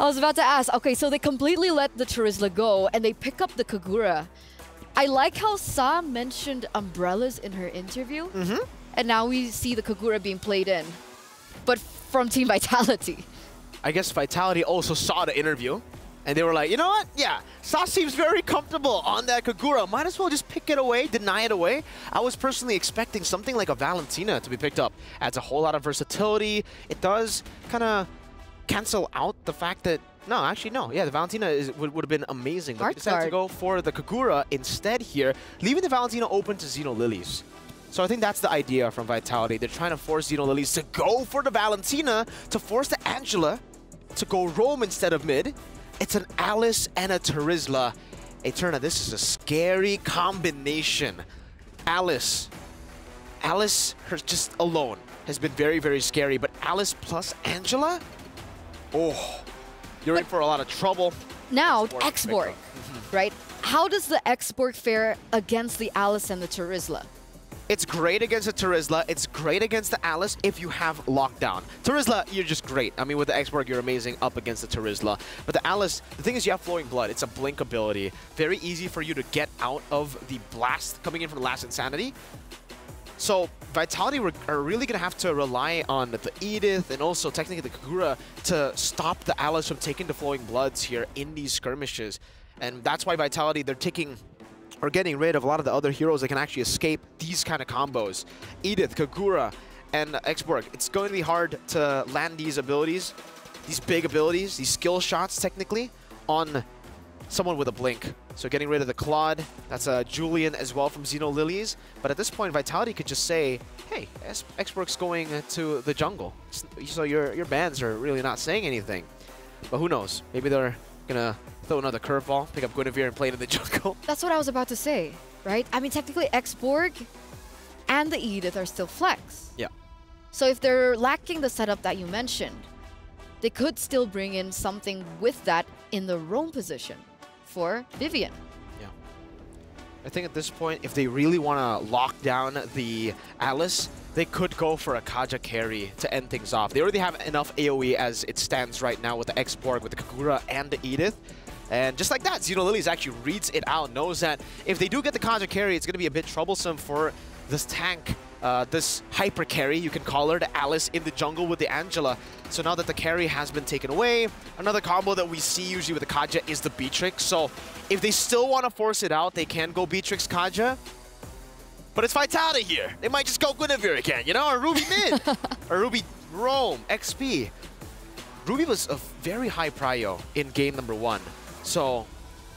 I was about to ask. Okay, so they completely let the Terizla go, and they pick up the Kagura. I like how Sa mentioned umbrellas in her interview. And now we see the Kagura being played in. But from Team Vitality. I guess Vitality also saw the interview. And they were like, you know what? Yeah, Sa seems very comfortable on that Kagura. Might as well just pick it away, deny it away. I was personally expecting something like a Valentina to be picked up. Adds a whole lot of versatility. It does kind of cancel out the fact that... No, actually, no. Yeah, the Valentina would have been amazing. But they decided to go for the Kagura instead here, leaving the Valentina open to Xenolilies. So I think that's the idea from Vitality. They're trying to force Xenolilies to go for the Valentina, to force the Angela to go roam instead of mid. It's an Alice and a Terizla. Eterna, this is a scary combination. Alice, her just alone has been very, very scary. But Alice plus Angela? Oh, you're in for a lot of trouble. Now, X-Borg, right? How does the X-Borg fare against the Alice and the Terizla? It's great against the Terizla. It's great against the Alice if you have lockdown. Terizla, you're just great. I mean, with the X-Borg, you're amazing up against the Terizla. But the Alice, the thing is you have Flowing Blood. It's a blink ability. Very easy for you to get out of the blast coming in from the last Insanity. So Vitality are really going to have to rely on the Edith and also technically the Kagura to stop the Alice from taking the Flowing Bloods here in these skirmishes. And that's why Vitality, they're taking or getting rid of a lot of the other heroes that can actually escape these kind of combos. Edith, Kagura, and X-Borg. It's going to be hard to land these abilities, these big abilities, these skill shots technically, on someone with a blink. So getting rid of the Claude, that's Julian as well from Xeno Lilies. But at this point, Vitality could just say, hey, X-Borg's going to the jungle. So your bans are really not saying anything. But who knows? Maybe they're gonna throw another curveball, pick up Guinevere and play it in the jungle. That's what I was about to say, right? I mean, technically X-Borg and the Edith are still flex. Yeah. So if they're lacking the setup that you mentioned, they could still bring in something with that in the roam position for Vivian. Yeah. I think at this point, if they really want to lock down the Alice, they could go for a Kaja carry to end things off. They already have enough AoE as it stands right now with the X-Borg, with the Kagura, and the Edith. And just like that, Xeno Lilies actually reads it out, knows that if they do get the Kaja carry, it's going to be a bit troublesome for this tank, this hyper carry, you can call her, the Alice in the jungle with the Angela. So now that the carry has been taken away, another combo that we see usually with the Kaja is the Beatrix. So if they still want to force it out, they can go Beatrix Kaja. But it's Vitality here. They might just go Guinevere again, you know, or Ruby mid, or Ruby roam, XP. Ruby was a very high prio in game number 1. So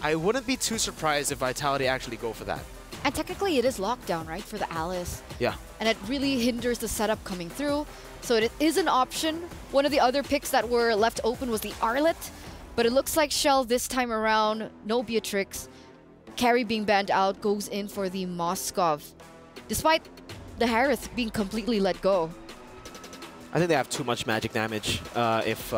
I wouldn't be too surprised if Vitality actually go for that. And technically it is lockdown, right, for the Alice. Yeah. And it really hinders the setup coming through. So it is an option. One of the other picks that were left open was the Arlet. But it looks like Shell this time around, no Beatrix. Carry being banned out, goes in for the Moskov. Despite the Harith being completely let go. I think they have too much magic damage if,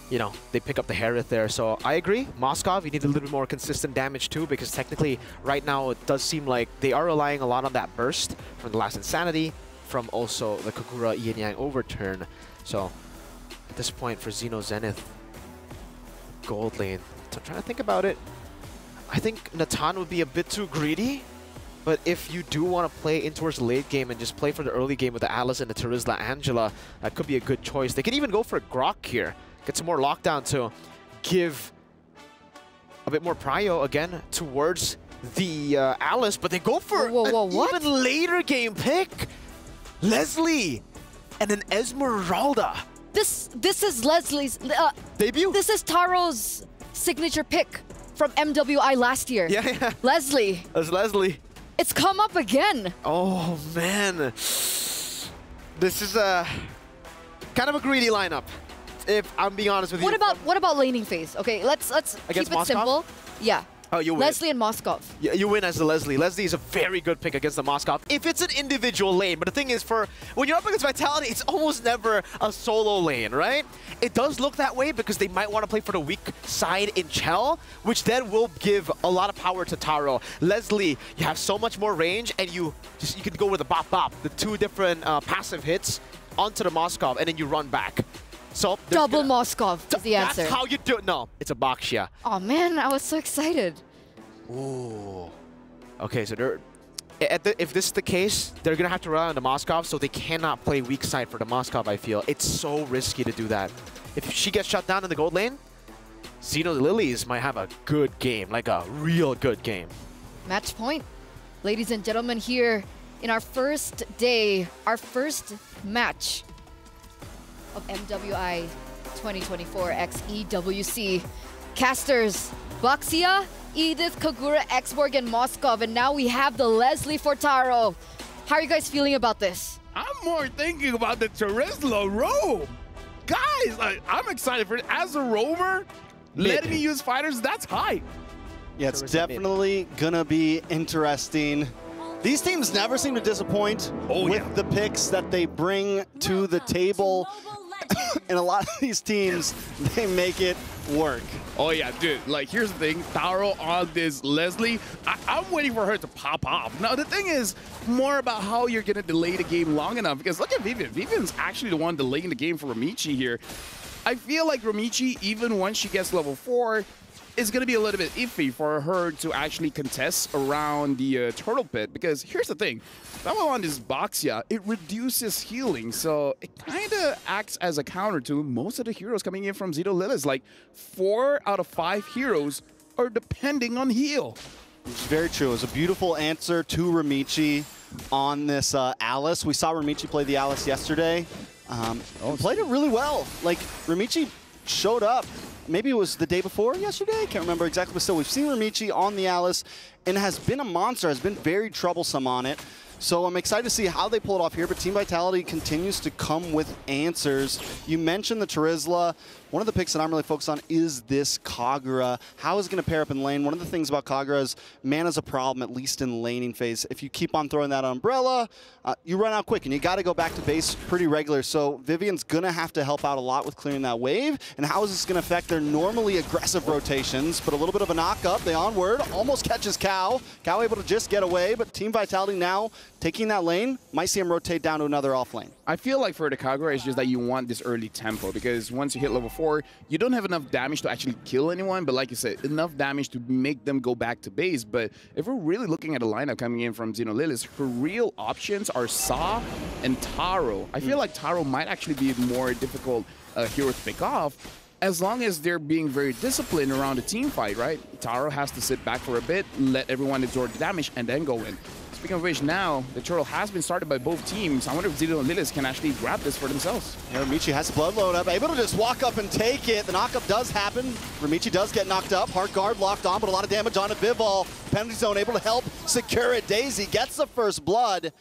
you know, they pick up the Harith there. So I agree. Moskov, you need a little bit more consistent damage too, because technically right now it does seem like they are relying a lot on that burst from the last Insanity, from also the Kagura Yin Yang overturn. So at this point for Xeno Zenith, gold lane, I'm trying to think about it. I think Natan would be a bit too greedy. But if you do want to play in towards the late game and just play for the early game with the Alice and the Terizla Angela, that could be a good choice. They could even go for a Grok here. Get some more lockdown to give a bit more prio again towards the Alice, but they go for an even later game pick. Leslie and an Esmeralda. This is Leslie's debut. This is Taro's signature pick from MWI last year. Yeah. Leslie. That's Leslie. It's come up again. Oh man, this is a kind of a greedy lineup, if I'm being honest with you. What about laning phase? Okay, let's keep it Moskov? simple. Yeah. Oh, you win. Leslie and Moskov. Yeah, you win as the Leslie. Leslie is a very good pick against the Moskov if it's an individual lane. But the thing is, when you're up against Vitality, it's almost never a solo lane, right? It does look that way because they might want to play for the weak side in Chell, which then will give a lot of power to Taro. Leslie, you have so much more range, and you can go with the bop bop, the 2 different passive hits onto the Moskov, and then you run back. So double Moskov is the answer. That's how you do it. No, it's a Bakshia. Oh man, I was so excited. Ooh. Okay, so if this is the case, they're going to have to rely on the Moskov, so they cannot play weak side for the Moskov, I feel. It's so risky to do that. If she gets shut down in the gold lane, Xeno Lilies might have a good game, like a real good game. Match point. Ladies and gentlemen, here in our first day, our first match of MWI 2024 x EWC. Casters, Baxia, Edith, Kagura, X-Borg, and Moskov. And now we have the Leslie for Taro. How are you guys feeling about this? I'm more thinking about the Terizla roam. Guys, I'm excited for it. As a roamer, letting me use fighters, that's hype. Yeah, it's definitely going to be interesting. These teams never seem to disappoint with the picks that they bring to the table. And a lot of these teams, they make it work. Oh, yeah, dude. Like, here's the thing. Taro on this Leslie, I'm waiting for her to pop off. Now, the thing is more about how you're going to delay the game long enough. Because look at Vivian. Vivian's actually the one delaying the game for Ramichi here. I feel like Ramichi, even once she gets level 4, is going to be a little bit iffy for her to actually contest around the turtle pit. Because here's the thing. Level on this Boxia, it reduces healing. So it kind of acts as a counter to most of the heroes coming in from Zito Lilith. Like 4 out of 5 heroes are depending on heal. It's very true. It was a beautiful answer to Ramichi on this Alice. We saw Ramichi play the Alice yesterday. And played it really well. Like, Ramichi showed up. Maybe it was the day before yesterday. I can't remember exactly. But still, we've seen Ramichi on the Alice and has been a monster, has been very troublesome on it. So I'm excited to see how they pull it off here, but Team Vitality continues to come with answers. You mentioned the Terizla. One of the picks that I'm really focused on is this Kagura. How is it going to pair up in lane? One of the things about Kagura is mana's a problem, at least in laning phase. If you keep on throwing that umbrella, you run out quick, and you got to go back to base pretty regular. So Vivian's going to have to help out a lot with clearing that wave. And how is this going to affect their normally aggressive rotations? But a little bit of a knock-up. They onward, almost catches Cow. Cow able to just get away, but Team Vitality now taking that lane, might see him rotate down to another off lane. I feel like for the Kagura, it's just that you want this early tempo, because once you hit level 4, you don't have enough damage to actually kill anyone, but like you said, enough damage to make them go back to base. But if we're really looking at a lineup coming in from Xeno Lilith, her real options are Sa and Taro. I feel like Taro might actually be a more difficult hero to pick off, as long as they're being very disciplined around the team fight, right? Taro has to sit back for a bit, let everyone absorb the damage, and then go in. Speaking of which, now the turtle has been started by both teams. I wonder if Zito and Lilith can actually grab this for themselves. Yeah, Ramichi has blood load up, able to just walk up and take it. The knockup does happen. Ramichi does get knocked up. Heart guard locked on, but a lot of damage on it. Bivol, penalty zone, able to help secure it. Daisy gets the first blood.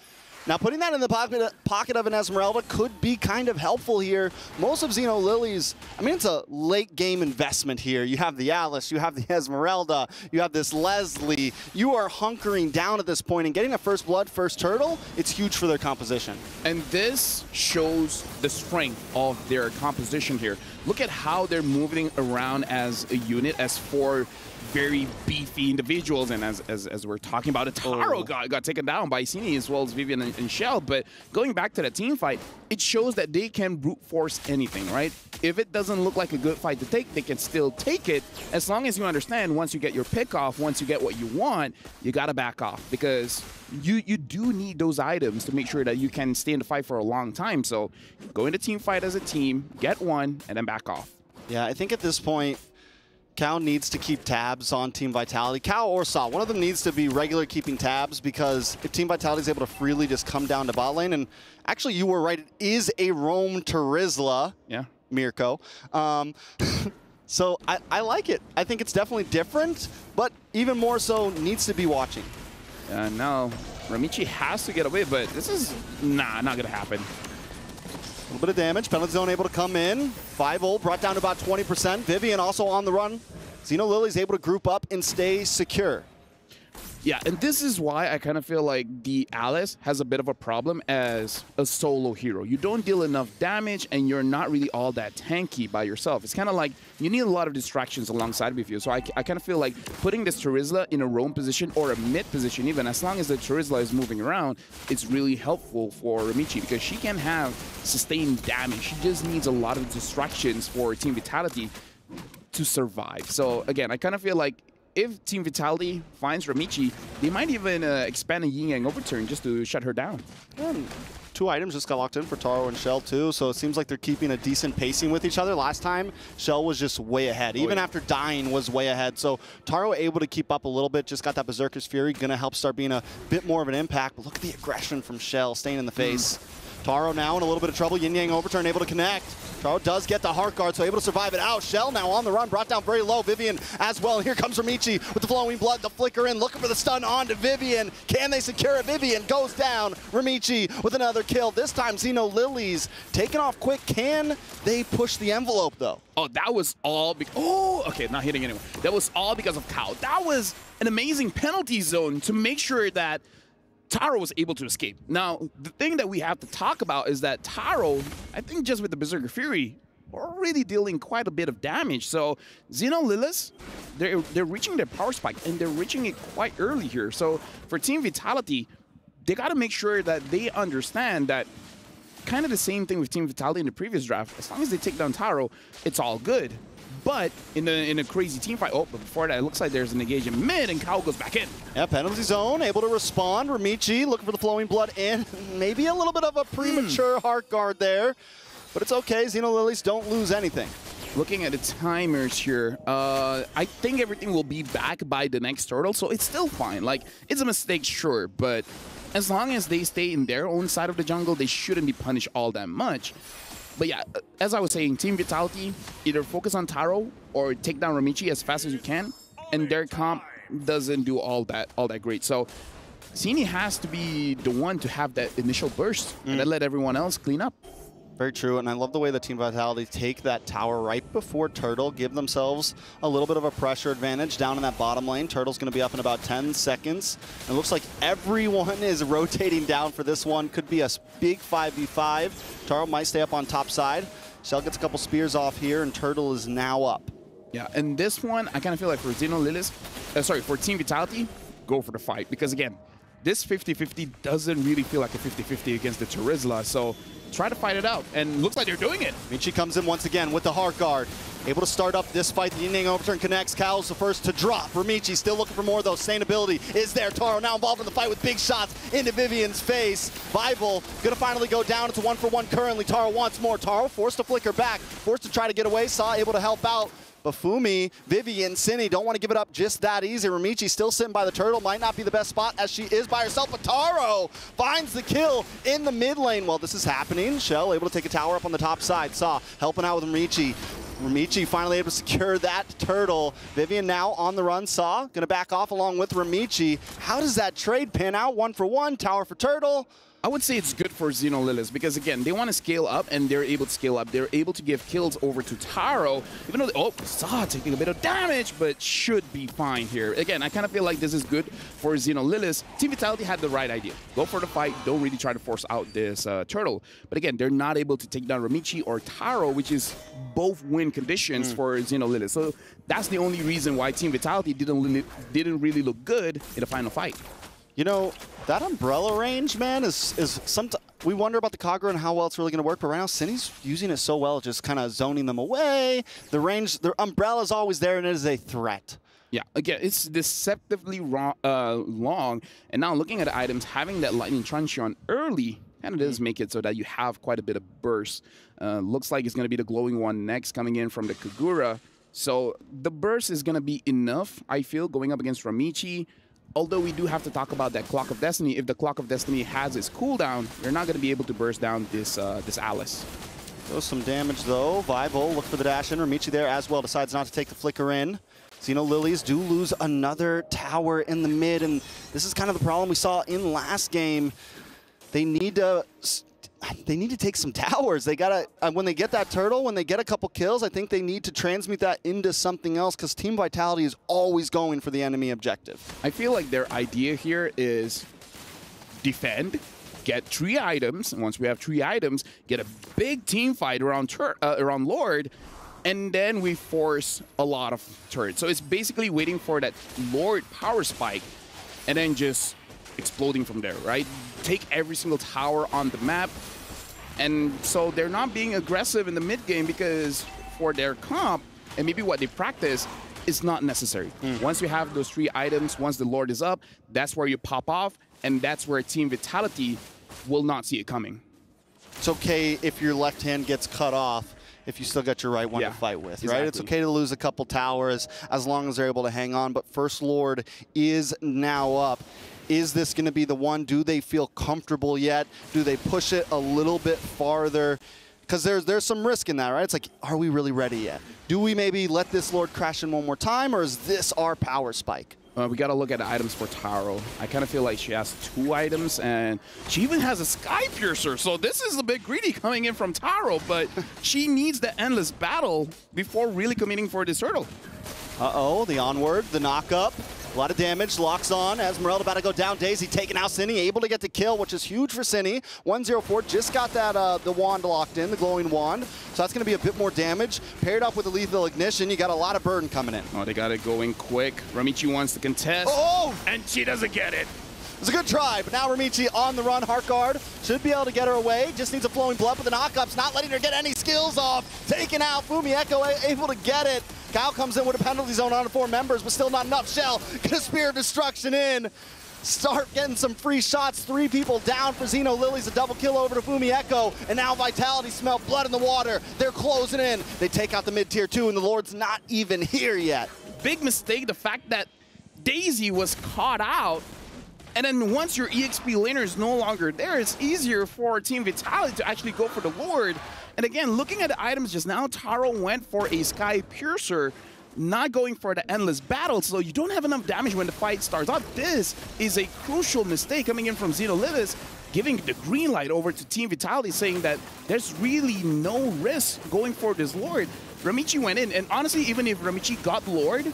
Now, putting that in the pocket of an Esmeralda could be kind of helpful here. Most of Xeno Lily's, I mean, it's a late game investment here. You have the Alice, you have the Esmeralda, you have this Leslie. You are hunkering down at this point, and getting a first blood, first turtle, it's huge for their composition. And this shows the strength of their composition here. Look at how they're moving around as a unit, as 4 very beefy individuals, and as we're talking about, Taro got taken down by Sini as well as Vivian and Shell. But going back to the team fight, it shows that they can brute force anything, right? If it doesn't look like a good fight to take, they can still take it, as long as you understand once you get your pick off, once you get what you want, you gotta back off, because you do need those items to make sure that you can stay in the fight for a long time. So go into team fight as a team, get one, and then back off. Yeah, I think at this point, Cow needs to keep tabs on Team Vitality. Cow or Saw, one of them needs to be regular keeping tabs, because if Team Vitality is able to freely just come down to bot lane, and actually you were right, it is a roam Terizla, yeah, Mirko. So I like it. I think it's definitely different, but even more so needs to be watching. No, Ramichi has to get away, but this is, not gonna happen. A little bit of damage. Penalty zone able to come in. 5-0 brought down to about 20%. Vivian also on the run. Xeno Lily's able to group up and stay secure. Yeah, and this is why I kind of feel like the Alice has a bit of a problem as a solo hero. You don't deal enough damage, and you're not really all that tanky by yourself. It's kind of like you need a lot of distractions alongside with you. So I kind of feel like putting this Terizla in a roam position or a mid position even, as long as the Terizla is moving around, it's really helpful for Ramichi, because she can have sustained damage. She just needs a lot of distractions for Team Vitality to survive. So again, I kind of feel like if Team Vitality finds Ramichi, they might even expand a Yin Yang overturn just to shut her down. And 2 items just got locked in for Taro and Shell too, so it seems like they're keeping a decent pacing with each other. Last time, Shell was just way ahead. Even after dying, was way ahead. So Taro able to keep up a little bit, just got that Berserker's Fury, gonna help start being a bit more of an impact. But look at the aggression from Shell, staying in the face. Taro now in a little bit of trouble. Yin Yang overturn able to connect. Taro does get the heart guard, so able to survive it out. Shell now on the run, brought down very low. Vivian as well. And here comes Ramichi with the flowing blood, the flicker in, looking for the stun onto Vivian. Can they secure it? Vivian goes down. Ramichi with another kill. This time Xeno Lily's taken off quick. Can they push the envelope though? Oh, that was all because, oh, okay, not hitting anyone. That was all because of Cow. That was an amazing penalty zone to make sure that Taro was able to escape. Now, the thing that we have to talk about is that Taro, I think just with the Berserker Fury, already dealing quite a bit of damage. So Xeno Lilith, they're reaching their power spike, and they're reaching it quite early here. So for Team Vitality, they got to make sure that they understand that kind of the same thing with Team Vitality in the previous draft. As long as they take down Taro, it's all good. But in a crazy team fight, but before that, it looks like there's an engagement mid, and Kao goes back in. Yeah, penalty zone, able to respond. Ramichi looking for the flowing blood in. Maybe a little bit of a premature heart guard there, but it's okay. Xeno Lilies don't lose anything. Looking at the timers here, I think everything will be back by the next turtle, so it's still fine. Like, it's a mistake, sure, but as long as they stay in their own side of the jungle, they shouldn't be punished all that much. But yeah, as I was saying, Team Vitality, either focus on Taro or take down Ramichi as fast as you can, and their comp doesn't do all that great. So Zini has to be the one to have that initial burst and then let everyone else clean up. Very true, and I love the way the Team Vitality take that tower right before Turtle, give themselves a little bit of a pressure advantage down in that bottom lane. Turtle's going to be up in about 10 seconds. It looks like everyone is rotating down for this one. Could be a big 5v5. Turtle might stay up on top side. Shell gets a couple spears off here, and Turtle is now up. Yeah, and this one, I kind of feel like for Xeno Lilith, for Team Vitality, go for the fight. Because again, this 50-50 doesn't really feel like a 50-50 against the Terizla, so try to fight it out, and looks like they're doing it. Michi comes in once again with the heart guard. Able to start up this fight. The Ying overturn connects. Cal's the first to drop. Ramichi still looking for more, though. Sustainability is there. Taro now involved in the fight with big shots into Vivian's face. Bible gonna finally go down. It's a 1-for-1 currently. Taro wants more. Taro forced to flicker back. Forced to try to get away. Saw able to help out. Bafumi, Vivian, Cine don't want to give it up just that easy. Ramichi still sitting by the turtle. Might not be the best spot as she is by herself, but Taro finds the kill in the mid lane. While this is happening, Shell able to take a tower up on the top side. Saw helping out with Ramichi. Ramichi finally able to secure that turtle. Vivian now on the run. Saw gonna back off along with Ramichi. How does that trade pan out? 1-for-1, tower for turtle. I would say it's good for Xeno Lilith because, again, they want to scale up, and they're able to scale up. They're able to give kills over to Taro, even though Saw taking a bit of damage, but should be fine here. Again, I kind of feel like this is good for Xeno Lilith. Team Vitality had the right idea. Go for the fight. Don't really try to force out this turtle. But again, they're not able to take down Ramichi or Taro, which is both win conditions for Xeno Lilith. So that's the only reason why Team Vitality didn't really look good in the final fight. You know, that umbrella range, man, is sometimes we wonder about the Kagura and how well it's really going to work, but right now Cine's using it so well, just kind of zoning them away. The range, the umbrella is always there, and it is a threat. Yeah, again, it's deceptively long, and now looking at the items, having that Lightning Truncheon early kind of does make it so that you have quite a bit of burst. Looks like it's going to be the glowing one next coming in from the Kagura. So the burst is going to be enough, I feel, going up against Ramichi. Although we do have to talk about that Clock of Destiny. If the Clock of Destiny has its cooldown, you're not going to be able to burst down this Alice. Does some damage, though. Vival, look for the dash in. Ramichi there as well, decides not to take the flicker in. Xeno Lilies do lose another tower in the mid, and this is kind of the problem we saw in last game. They need to take some towers. They gotta, when they get that turtle, when they get a couple kills, I think they need to transmute that into something else, because Team Vitality is always going for the enemy objective. I feel like their idea here is defend, get 3 items, and once we have 3 items, get a big team fight around Lord, and then we force a lot of turrets. So it's basically waiting for that Lord power spike, and then just exploding from there, right? Take every single tower on the map. And so they're not being aggressive in the mid game because for their comp and maybe what they practice is not necessary. Once you have those 3 items, once the Lord is up, that's where you pop off, and that's where Team Vitality will not see it coming. It's okay if your left hand gets cut off if you still got your right one to fight with, right? It's okay to lose a couple towers as long as they're able to hang on, but First Lord is now up. Is this going to be the one? Do they feel comfortable yet? Do they push it a little bit farther? Because there's some risk in that, right? It's like, are we really ready yet? Do we maybe let this Lord crash in one more time, or is this our power spike? We got to look at the items for Taro. I kind of feel like she has 2 items, and she even has a Sky Piercer. So this is a bit greedy coming in from Taro, but she needs the endless battle before really committing for this turtle. Uh-oh, the onward, the knock-up. A lot of damage, locks on. Esmeralda about to go down. Daisy taking out Cine, able to get the kill, which is huge for Cine. 104, just got that the wand locked in, the glowing wand. So that's going to be a bit more damage. Paired up with the lethal ignition, you got a lot of burden coming in. Oh, they got it going quick. Ramichi wants to contest. Oh! And she doesn't get it. It was a good try, but now Ramichi on the run. Heart guard should be able to get her away. Just needs a flowing blood, but the knockup's not letting her get any skills off. Taken out. Fumieko able to get it. Kyle comes in with a penalty zone on 4 members, but still not enough. Shell, get a spear of destruction in. Start getting some free shots. 3 people down for Xeno Lilies. A double kill over to Fumieko. And now Vitality smell blood in the water. They're closing in. They take out the mid-tier 2, and the Lord's not even here yet. Big mistake, the fact that Daisy was caught out. And then once your EXP laner is no longer there, it's easier for Team Vitality to actually go for the Lord. And again, looking at the items just now, Taro went for a Sky Piercer, not going for the Endless Battle, so you don't have enough damage when the fight starts off. This is a crucial mistake coming in from Xeno Lilies, giving the green light over to Team Vitality, saying that there's really no risk going for this Lord. Ramichi went in, and honestly, even if Ramichi got Lord,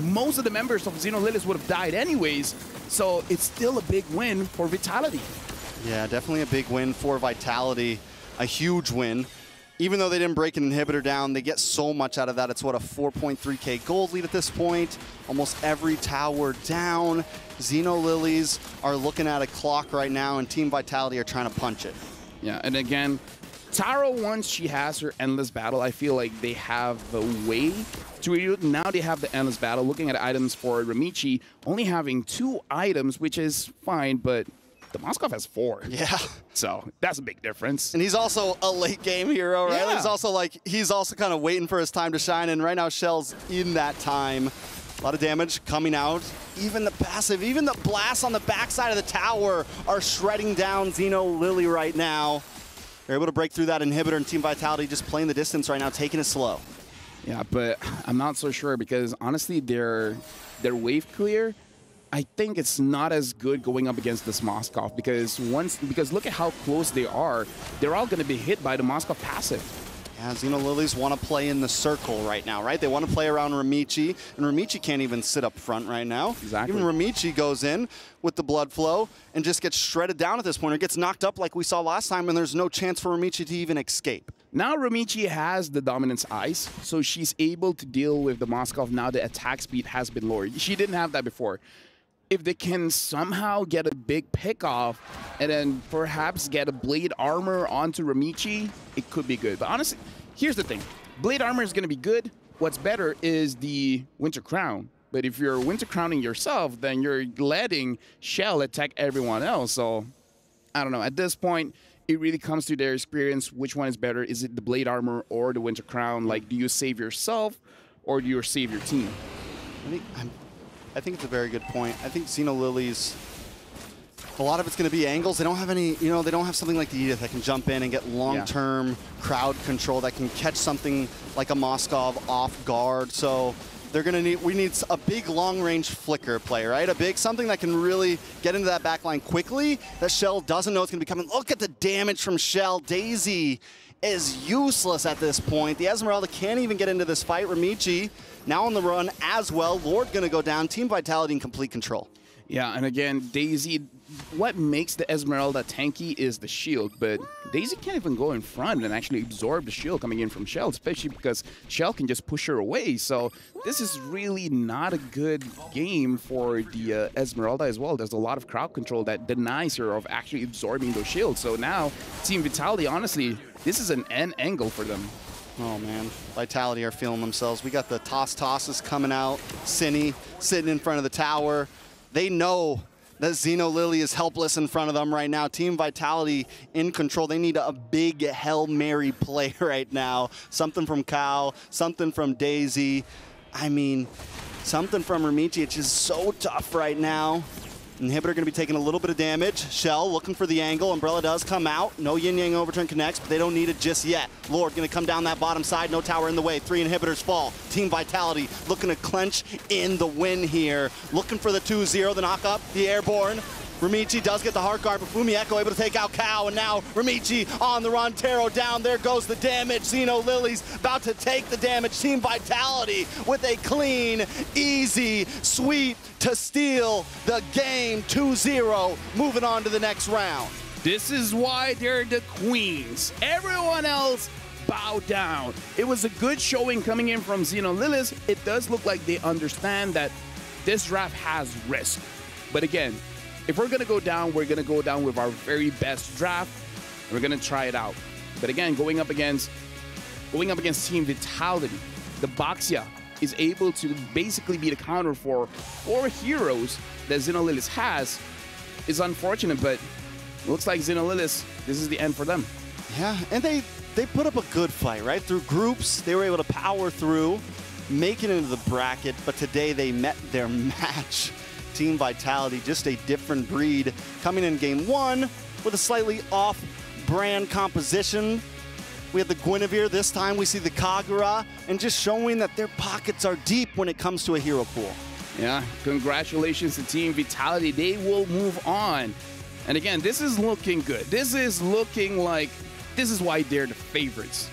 most of the members of Xeno Lilies would have died anyways. So it's still a big win for Vitality. Yeah, definitely a big win for Vitality. A huge win. Even though they didn't break an inhibitor down, they get so much out of that. It's what, a 4.3k gold lead at this point. Almost every tower down. Xeno Lilies are looking at a clock right now, and Team Vitality are trying to punch it. Yeah, and again, Taro, once she has her Endless Battle, I feel like they have a way to redo it. Now they have the Endless Battle. Looking at items for Ramichi, only having 2 items, which is fine, but the Moskov has 4. Yeah. So that's a big difference. And he's also a late game hero, right? Yeah. He's also kind of waiting for his time to shine, and right now Shell's in that time. A lot of damage coming out. Even the passive, even the blasts on the backside of the tower are shredding down Xeno Lily right now. They're able to break through that inhibitor, and Team Vitality just playing the distance right now, taking it slow. Yeah, but I'm not so sure because honestly, their wave clear, I think it's not as good going up against this Moskov because look at how close they are. They're all going to be hit by the Moskov passive. Yeah, Xeno Lilies want to play in the circle right now, right? They want to play around Ramichi, and Ramichi can't even sit up front right now. Exactly. Even Ramichi goes in with the blood flow and just gets shredded down at this point, or gets knocked up like we saw last time, and there's no chance for Ramichi to even escape. Now Ramichi has the Dominance Ice, so she's able to deal with the Moskov. Now the attack speed has been lowered. She didn't have that before. If they can somehow get a big pick off and then perhaps get a Blade Armor onto Ramichi, it could be good. But honestly, here's the thing. Blade Armor is going to be good. What's better is the Winter Crown. But if you're Winter Crowning yourself, then you're letting Shell attack everyone else. So, I don't know. At this point, it really comes to their experience. Which one is better? Is it the Blade Armor or the Winter Crown? Like, do you save yourself or do you save your team? I think it's a very good point. I think Xeno Lilies, a lot of it's going to be angles. They don't have any, they don't have something like the Edith that can jump in and get long-term crowd control that can catch something like a Moskov off guard. So they're going to we need a big long-range flicker play, right? Something that can really get into that backline quickly that Shell doesn't know it's going to be coming. Look at the damage from Shell. Daisy is useless at this point. The Esmeralda can't even get into this fight. Ramichi now on the run as well. Lord going to go down. Team Vitality in complete control. Yeah, and again, Daisy, what makes the Esmeralda tanky is the shield, but Daisy can't even go in front and actually absorb the shield coming in from Shell, especially because Shell can just push her away. So this is really not a good game for the Esmeralda as well. There's a lot of crowd control that denies her of actually absorbing those shields. So now, Team Vitality, honestly, this is an end angle for them. Oh, man. Vitality are feeling themselves. We got the tosses coming out. Cine sitting in front of the tower. They know that Xeno Lily is helpless in front of them right now. Team Vitality in control. They need a big Hail Mary play right now. Something from Kyle, something from Daisy. I mean, something from Ramichi. It's just so tough right now. Inhibitor going to be taking a little bit of damage. Shell looking for the angle. Umbrella does come out. No yin-yang overturn connects, but they don't need it just yet. Lord going to come down that bottom side. No tower in the way. 3 inhibitors fall. Team Vitality looking to clench in the win here. Looking for the 2-0, the knock up, the airborne. Ramichi does get the hard guard, but Fumieko able to take out Kao, and now Ramichi on the run. Taro down, there goes the damage. Xeno Lilies about to take the damage. Team Vitality with a clean, easy sweep to steal the game 2-0, moving on to the next round. This is why they're the queens. Everyone else bow down. It was a good showing coming in from Xeno Lilies. It does look like they understand that this draft has risk. But again, if we're gonna go down, we're gonna go down with our very best draft, and we're gonna try it out. But again, going up against Team Vitality, the Baxia is able to basically be the counter for 4 heroes that Xeno Lilies has. Is unfortunate, but it looks like Xeno Lilies, this is the end for them. Yeah, and they put up a good fight, right? Through groups, they were able to power through, make it into the bracket, but today they met their match. Team Vitality, just a different breed, coming in game 1 with a slightly off-brand composition. We have the Guinevere, this time we see the Kagura, and just showing that their pockets are deep when it comes to a hero pool. Yeah, congratulations to Team Vitality. They will move on. And again, this is looking good. This is looking like, this is why they're the favorites.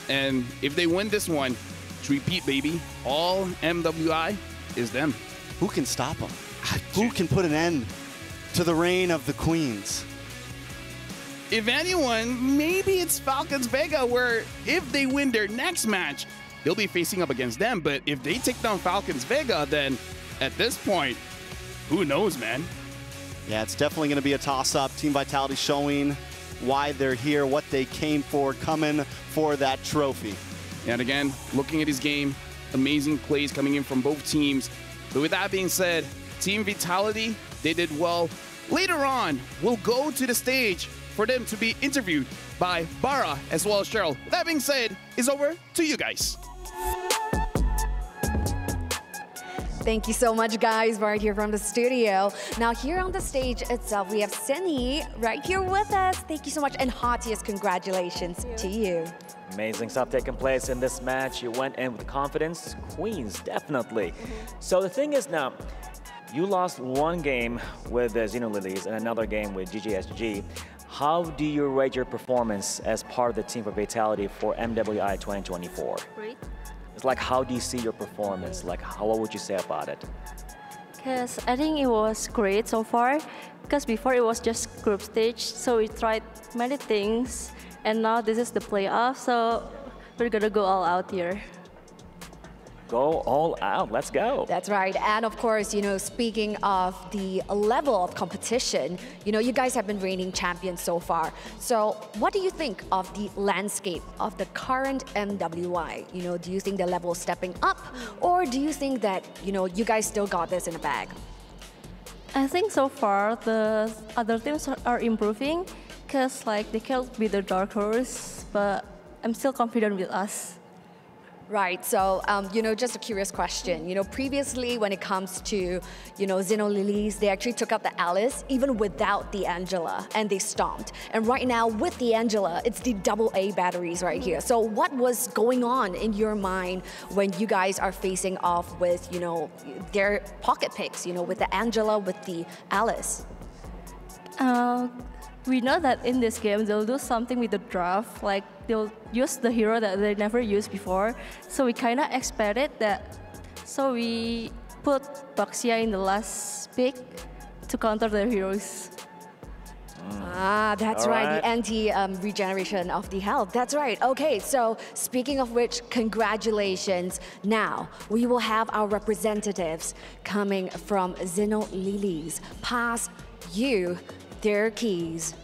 And if they win this one, to repeat, baby, all MWI is them. Who can stop them? Who can put an end to the reign of the queens? If anyone, maybe it's Falcons Vega, where if they win their next match, they'll be facing up against them. But if they take down Falcons Vega, then at this point, who knows, man? Yeah, it's definitely going to be a toss-up. Team Vitality showing why they're here, what they came for, coming for that trophy. And again, looking at his game, amazing plays coming in from both teams. But with that being said, Team Vitality, they did well. Later on, we'll go to the stage for them to be interviewed by Bara as well as Cheryl. That being said, it's over to you guys. Thank you so much, guys, right here from the studio. Now, here on the stage itself, we have Cindy right here with us. Thank you so much, and heartiest congratulations to you. Amazing stuff taking place in this match. You went in with confidence. Queens, definitely. So the thing is now, you lost one game with the Xeno Lilies and another game with GGSG. How do you rate your performance as part of the team for Vitality for MWI 2024? Great. It's like, how do you see your performance? Like, what would you say about it? Because I think it was great so far. Because before it was just group stage, so we tried many things. And now this is the playoff, so we're gonna go all out here. Go all out, let's go. That's right, and of course, you know, speaking of the level of competition, you know, you guys have been reigning champions so far. So what do you think of the landscape of the current MWI? You know, do you think the level is stepping up, or do you think that, you know, you guys still got this in the bag? I think so far the other teams are improving, because like they can't be the dark horse, but I'm still confident with us. Right, so, you know, just a curious question. You know, previously when it comes to, you know, Xeno Lilies, they actually took out the Alice even without the Angela, and they stomped. And right now with the Angela, it's the AA batteries right here. So what was going on in your mind when you guys are facing off with, you know, their pocket picks, you know, with the Angela, with the Alice? We know that in this game, they'll do something with the draft, like they'll use the hero that they never used before. So we kind of expected that. So we put Baxia in the last pick to counter their heroes. Ah, that's right, the anti-regeneration of the health. That's right. Okay, so speaking of which, congratulations. Now, we will have our representatives coming from Xeno Lilies pass you their keys.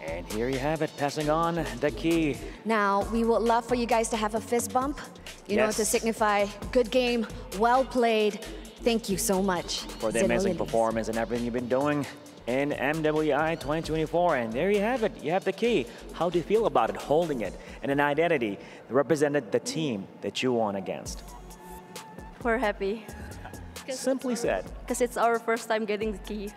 And here you have it, passing on the key. Now, we would love for you guys to have a fist bump, you know, to signify good game, well played. Thank you so much for the amazing performance and everything you've been doing in MWI 2024. And there you have it, you have the key. How do you feel about it, holding it, and an identity that represented the team that you won against? We're happy. Simply said. Because it's our first time getting the key.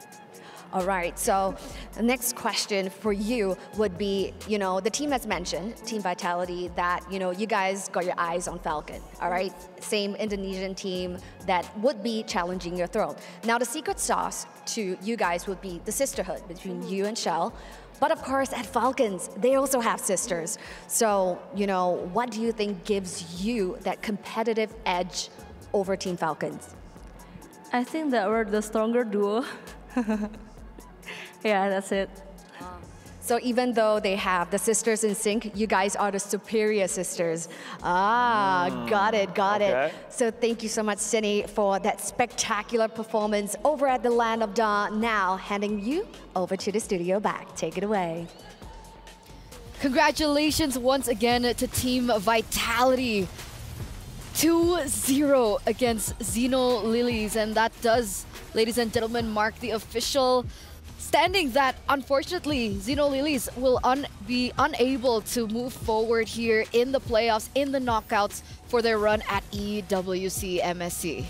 All right, so the next question for you would be, you know, the team has mentioned, Team Vitality, that, you know, you guys got your eyes on Falcon, all right? Same Indonesian team that would be challenging your throne. Now, the secret sauce to you guys would be the sisterhood between you and Shell. But of course, at Falcons, they also have sisters. So, you know, what do you think gives you that competitive edge over Team Falcons? I think that we're the stronger duo. Yeah, that's it. So even though they have the sisters in sync, you guys are the superior sisters. Got it. So thank you so much, Cindy, for that spectacular performance over at the Land of Dawn. Now, handing you over to the studio back. Take it away. Congratulations once again to Team Vitality. 2-0 against Xeno Lilies, and that does, ladies and gentlemen, mark the official standing that unfortunately Xeno Lilies will be unable to move forward here in the playoffs, in the knockouts for their run at EWC MSC.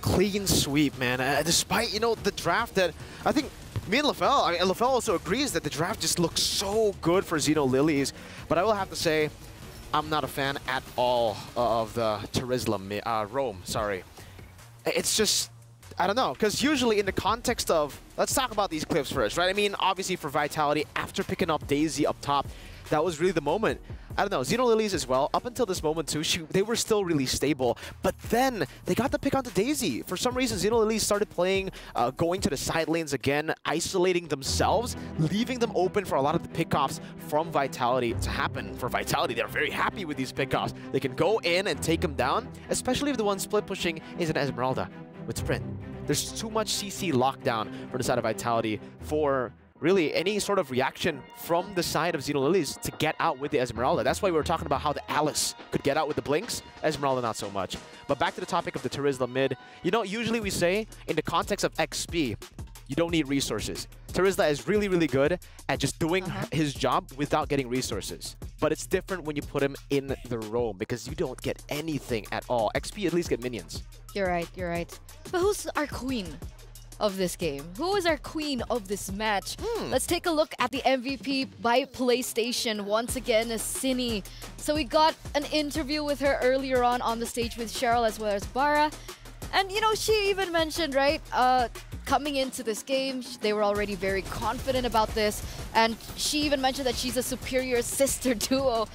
Clean sweep, man. Despite, you know, the draft that I think me and LaFell, I mean, LaFell also agrees that the draft just looks so good for Xeno Lilies, but I will have to say, I'm not a fan at all of the Turisla Rome, sorry. It's just, I don't know, because usually in the context of, let's talk about these clips first, right? I mean, obviously for Vitality, after picking up Daisy up top, that was really the moment. I don't know, Xeno Lilies as well, up until this moment too, they were still really stable, but then they got the pick onto Daisy. For some reason, Xeno Lilies started playing, going to the side lanes again, isolating themselves, leaving them open for a lot of the pickoffs from Vitality to happen. For Vitality, they're very happy with these pickoffs. They can go in and take them down, especially if the one split pushing is an Esmeralda with Sprint. There's too much CC lockdown from the side of Vitality for really any sort of reaction from the side of Xeno Lilies to get out with the Esmeralda. That's why we were talking about how the Alice could get out with the Blinks, Esmeralda not so much. But back to the topic of the Turisla mid, you know, usually we say in the context of XP, you don't need resources. Turisla is really, really good at just doing his job without getting resources. But it's different when you put him in the roam because you don't get anything at all. XP at least get minions. You're right. But who's our queen of this game? Who is our queen of this match? Let's take a look at the MVP by PlayStation. Once again, Cini. So we got an interview with her earlier on the stage with Cheryl as well as Bara. And, you know, she even mentioned, right, coming into this game, they were already very confident about this. And she even mentioned that she's a superior sister duo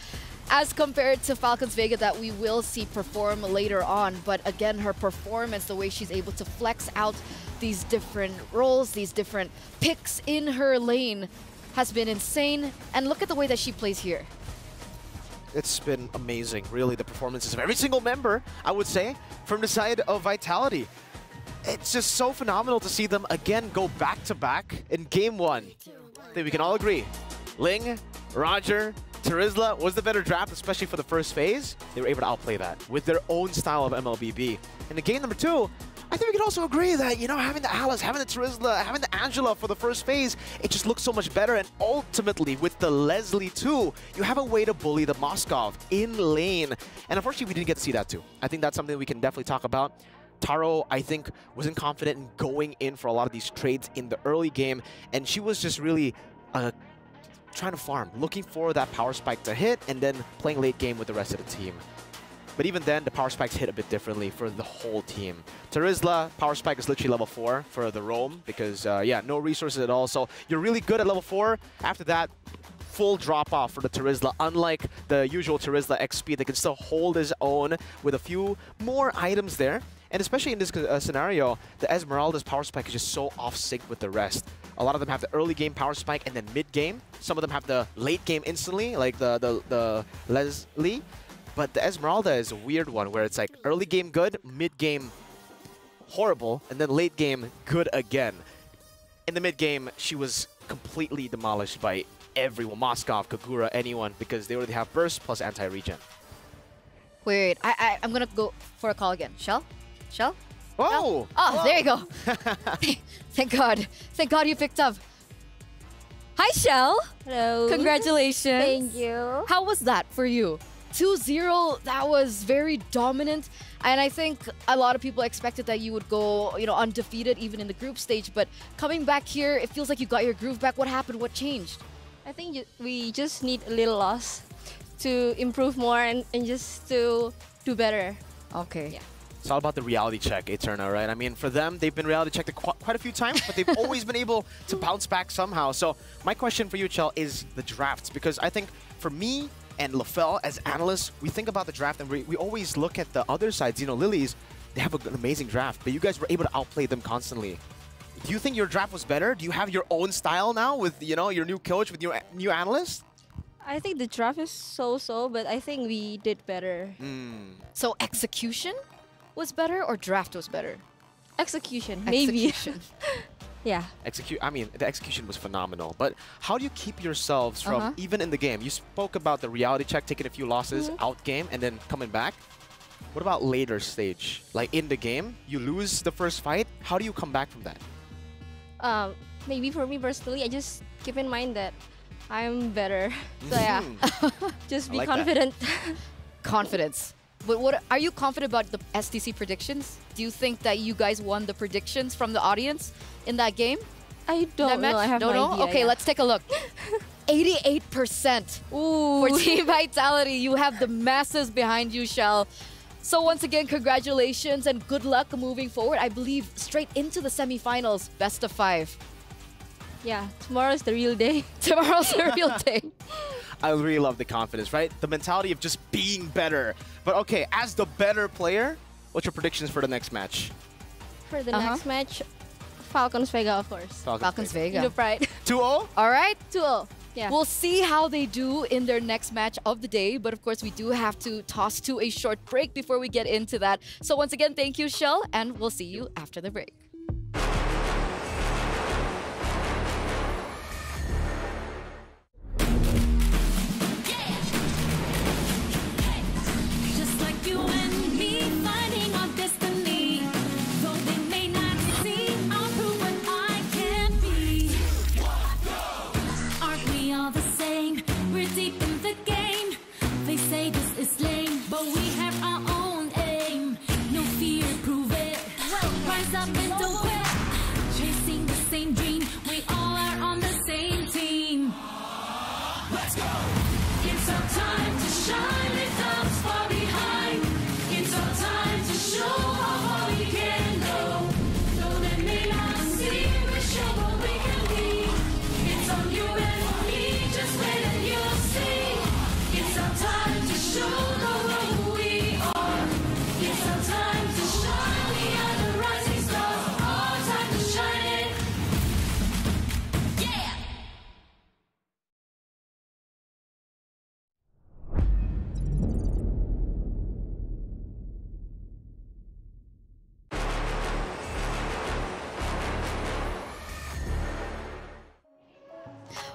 as compared to Falcons Vega that we will see perform later on. But again, her performance, the way she's able to flex out these different roles, these different picks in her lane has been insane. And look at the way that she plays here. It's been amazing, really, the performances of every single member, I would say, from the side of Vitality. It's just so phenomenal to see them again go back-to-back in Game 1. I think we can all agree. Ling, Roger, Turisla was the better draft, especially for the first phase. They were able to outplay that with their own style of MLBB. In the game number 2, I think we can also agree that, you know, having the Alice, having the Turisla, having the Angela for the first phase, it just looks so much better. And ultimately, with the Leslie too, you have a way to bully the Moskov in lane. And unfortunately, we didn't get to see that too. I think that's something we can definitely talk about. Taro, I think, wasn't confident in going in for a lot of these trades in the early game. And she was just really trying to farm, looking for that power spike to hit, and then playing late game with the rest of the team. But even then, the power spikes hit a bit differently for the whole team. Turisla, power spike is literally level 4 for the roam because, yeah, no resources at all. So you're really good at level 4. After that, full drop-off for the Turisla. Unlike the usual Turisla XP, they can still hold his own with a few more items there. And especially in this scenario, the Esmeralda's power spike is just so off-sync with the rest. A lot of them have the early game power spike and then mid-game. Some of them have the late game instantly, like the Leslie. But the Esmeralda is a weird one where it's like early game good, mid game horrible, and then late game good again. In the mid game, she was completely demolished by everyone, Moskov, Kagura, anyone, because they already have burst plus anti-regen. Wait, I'm gonna go for a call again. Shell? Shell? Oh! Oh, there you go. Thank God. Thank God you picked up. Hi, Shell. Hello. Congratulations. Thank you. How was that for you 2-0, that was very dominant. And I think a lot of people expected that you would go, you know, undefeated even in the group stage. But coming back here, it feels like you got your groove back. What happened? What changed? I think we just need a little loss to improve more and just to do better. Okay. Yeah. It's all about the reality check, Eterna, right? I mean, for them, they've been reality checked quite a few times, but they've always been able to bounce back somehow. So my question for you, Chell, is the drafts. Because I think for me and LaFell, as analysts, we think about the draft and we always look at the other side, Xeno Lilies. They have an amazing draft, but you guys were able to outplay them constantly. Do you think your draft was better? Do you have your own style now with, you know, your new coach, with your new analyst? I think the draft is so-so, but I think we did better. So execution was better or draft was better? Execution, maybe. Yeah. I mean, the execution was phenomenal. But how do you keep yourselves from, even in the game, you spoke about the reality check, taking a few losses, out game, and then coming back. What about later stage? Like in the game, you lose the first fight. How do you come back from that? Maybe for me personally, I just keep in mind that I'm better. So yeah, just be confident. Confidence. But what are you confident about the STC predictions? Do you think that you guys won the predictions from the audience in that game? I don't know. I have no idea. Okay, let's take a look. 88% for Team Vitality. You have the masses behind you, Shell. So once again, congratulations and good luck moving forward. I believe straight into the semifinals, best of 5. Yeah, tomorrow's the real day. Tomorrow's the real day. I really love the confidence, right? The mentality of just being better. But okay, as the better player, what's your predictions for the next match? For the next match, Falcons Vega, of course. Falcons Vega. The pride. 2-0? All right. 2-0. Yeah. We'll see how they do in their next match of the day. But of course, we do have to toss to a short break before we get into that. So once again, thank you, Shell, and we'll see you after the break.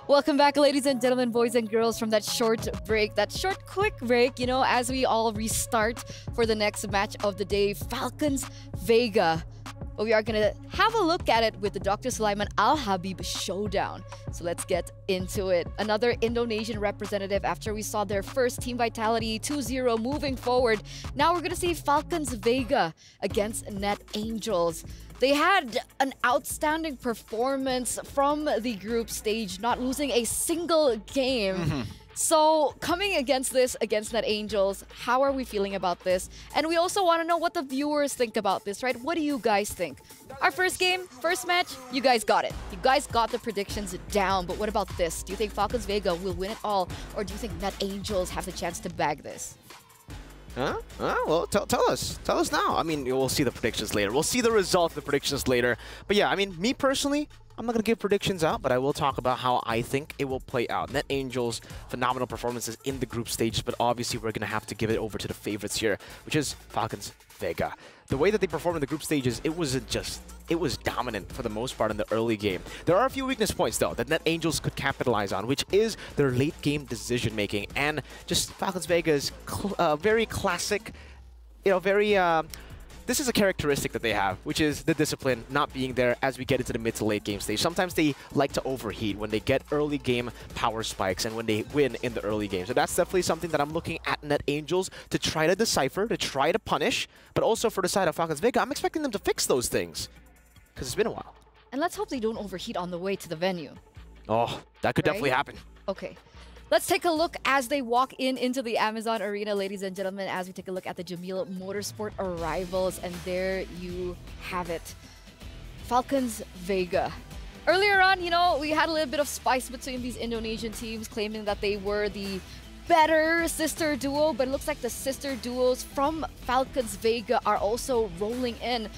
Welcome back, ladies and gentlemen, boys and girls, from that short break, that short quick break, you know, as we all restart for the next match of the day, Falcons Vega. But we are going to have a look at it with the Dr. Sulaiman Al Habib showdown. So let's get into it. Another Indonesian representative after we saw their first Team Vitality 2-0 moving forward. Now we're going to see Falcons Vega against Net Angels. They had an outstanding performance from the group stage, not losing a single game. So coming against Net Angels, how are we feeling about this? And we also want to know what the viewers think about this, right? What do you guys think? Our first game, first match, you guys got it. You guys got the predictions down, but what about this? Do you think Falcons Vega will win it all, or do you think Net Angels have the chance to bag this? Well, tell us now. I mean, we'll see the predictions later. We'll see the result of the predictions later. But yeah, I mean, me personally, I'm not going to give predictions out, but I will talk about how I think it will play out. Net Angels, phenomenal performances in the group stage, but obviously we're going to have to give it over to the favorites here, which is Falcons Vega. The way that they performed in the group stages, it was dominant for the most part in the early game. There are a few weakness points, though, that Net Angels could capitalize on, which is their late game decision making and just Falcons Vega's very classic, you know, very this is a characteristic that they have, which is the discipline not being there as we get into the mid to late game stage. Sometimes they like to overheat when they get early game power spikes and when they win in the early game. So that's definitely something that I'm looking at Net Angels to try to decipher, to try to punish, but also for the side of Falcons Vega, I'm expecting them to fix those things because it's been a while. And let's hope they don't overheat on the way to the venue. Oh, that could definitely happen. Okay. Let's take a look as they walk into the Amazon Arena, ladies and gentlemen, as we take a look at the Jamil Motorsport arrivals. And there you have it. Falcons Vega. Earlier on, you know, we had a little bit of spice between these Indonesian teams, claiming that they were the better sister duo, but it looks like the sister duos from Falcons Vega are also rolling in.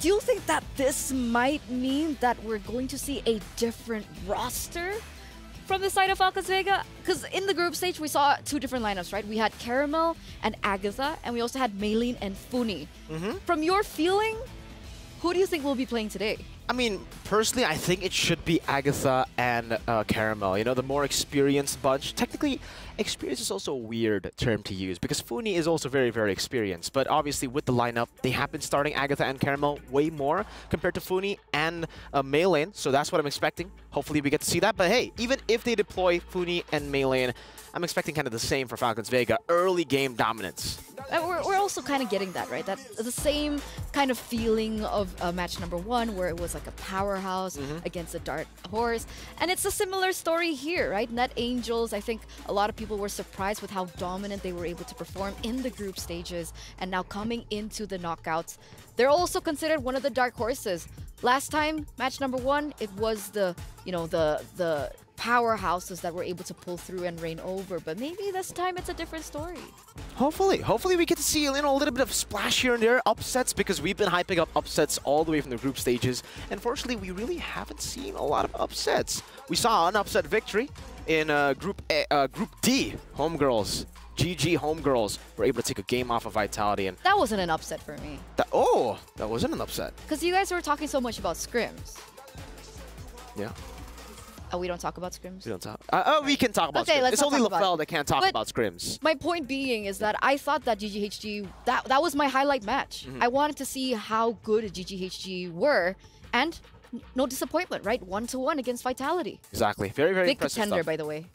Do you think that this might mean that we're going to see a different roster from the side of Falcons Vega? Because in the group stage, we saw two different lineups, right? We had Caramel and Agatha, and we also had Maylene and Funi. From your feeling, who do you think will be playing today? I mean, personally, I think it should be Agatha and Caramel. You know, the more experienced bunch. Technically, experience is also a weird term to use because Funi is also very, very experienced. But obviously, with the lineup, they have been starting Agatha and Caramel way more compared to Funi and Maylene. So that's what I'm expecting. Hopefully, we get to see that. But hey, even if they deploy Funi and Maylene, I'm expecting kind of the same for Falcons Vega. Early game dominance. We're also kind of getting that, right? That's the same kind of feeling of match number 1 where it was like a powerhouse against a dark horse. And it's a similar story here, right? Net Angels, I think a lot of people were surprised with how dominant they were able to perform in the group stages. And now coming into the knockouts, they're also considered one of the dark horses. Last time, match number 1, it was the, you know, the powerhouses that were able to pull through and reign over, but maybe this time it's a different story. Hopefully we get to see, you know, a little bit of splash here and there, upsets, because we've been hyping up upsets all the way from the group stages. Unfortunately, we really haven't seen a lot of upsets. We saw an upset victory in Group D. Homegirls, GG Homegirls were able to take a game off of Vitality, and that wasn't an upset for me. That wasn't an upset. Because you guys were talking so much about scrims. Yeah. Oh, we don't talk about scrims? We don't talk. We can talk about scrims. It's only LaFell that can't talk about scrims. My point being is that I thought that GGHG, that was my highlight match. I wanted to see how good GGHG were, and no disappointment, right? 1-1 against Vitality. Exactly. Very, very big impressive contender, stuff. by the way.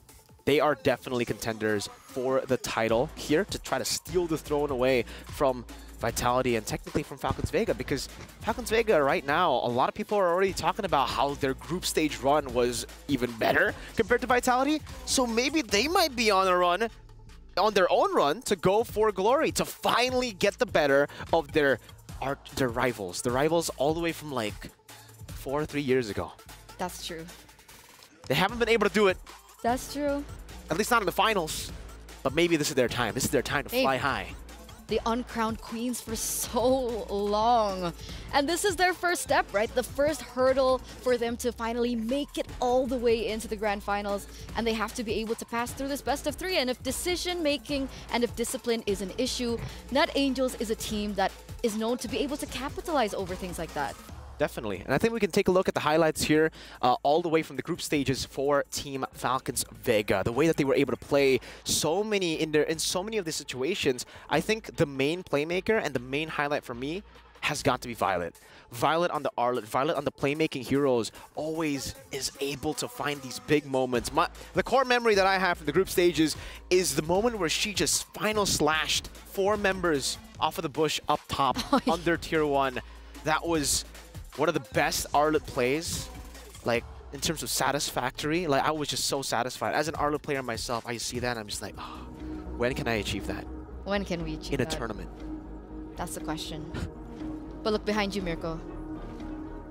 They are definitely contenders for the title here to try to steal the throne away from Vitality and technically from Falcons Vega, because Falcons Vega right now, a lot of people are already talking about how their group stage run was even better compared to Vitality. So maybe they might be on a run, on their own run, to go for glory, to finally get the better of their rivals. The rivals all the way from like 3 years ago. That's true. They haven't been able to do it. That's true. At least not in the finals. But maybe this is their time. This is their time to fly high. The uncrowned queens for so long. And this is their first step, right? The first hurdle for them to finally make it all the way into the grand finals. And they have to be able to pass through this best of 3. And if decision making and if discipline is an issue, Net Angels is a team that is known to be able to capitalize over things like that. Definitely. And I think we can take a look at the highlights here all the way from the group stages for Team Falcons Vega. The way that they were able to play so many in so many of the situations. I think the main playmaker and the main highlight for me has got to be Violet. Violet on the Arlet, Violet on the playmaking heroes always is able to find these big moments. The core memory that I have from the group stages is the moment where she just final slashed 4 members off of the bush up top under tier 1. That was one of the best Arlet plays, like in terms of satisfactory. Like I was just so satisfied. As an Arlet player myself, I see that and I'm just like, oh, when can I achieve that? When can we achieve that? In a that? tournament. That's the question. But look behind you, Mirko.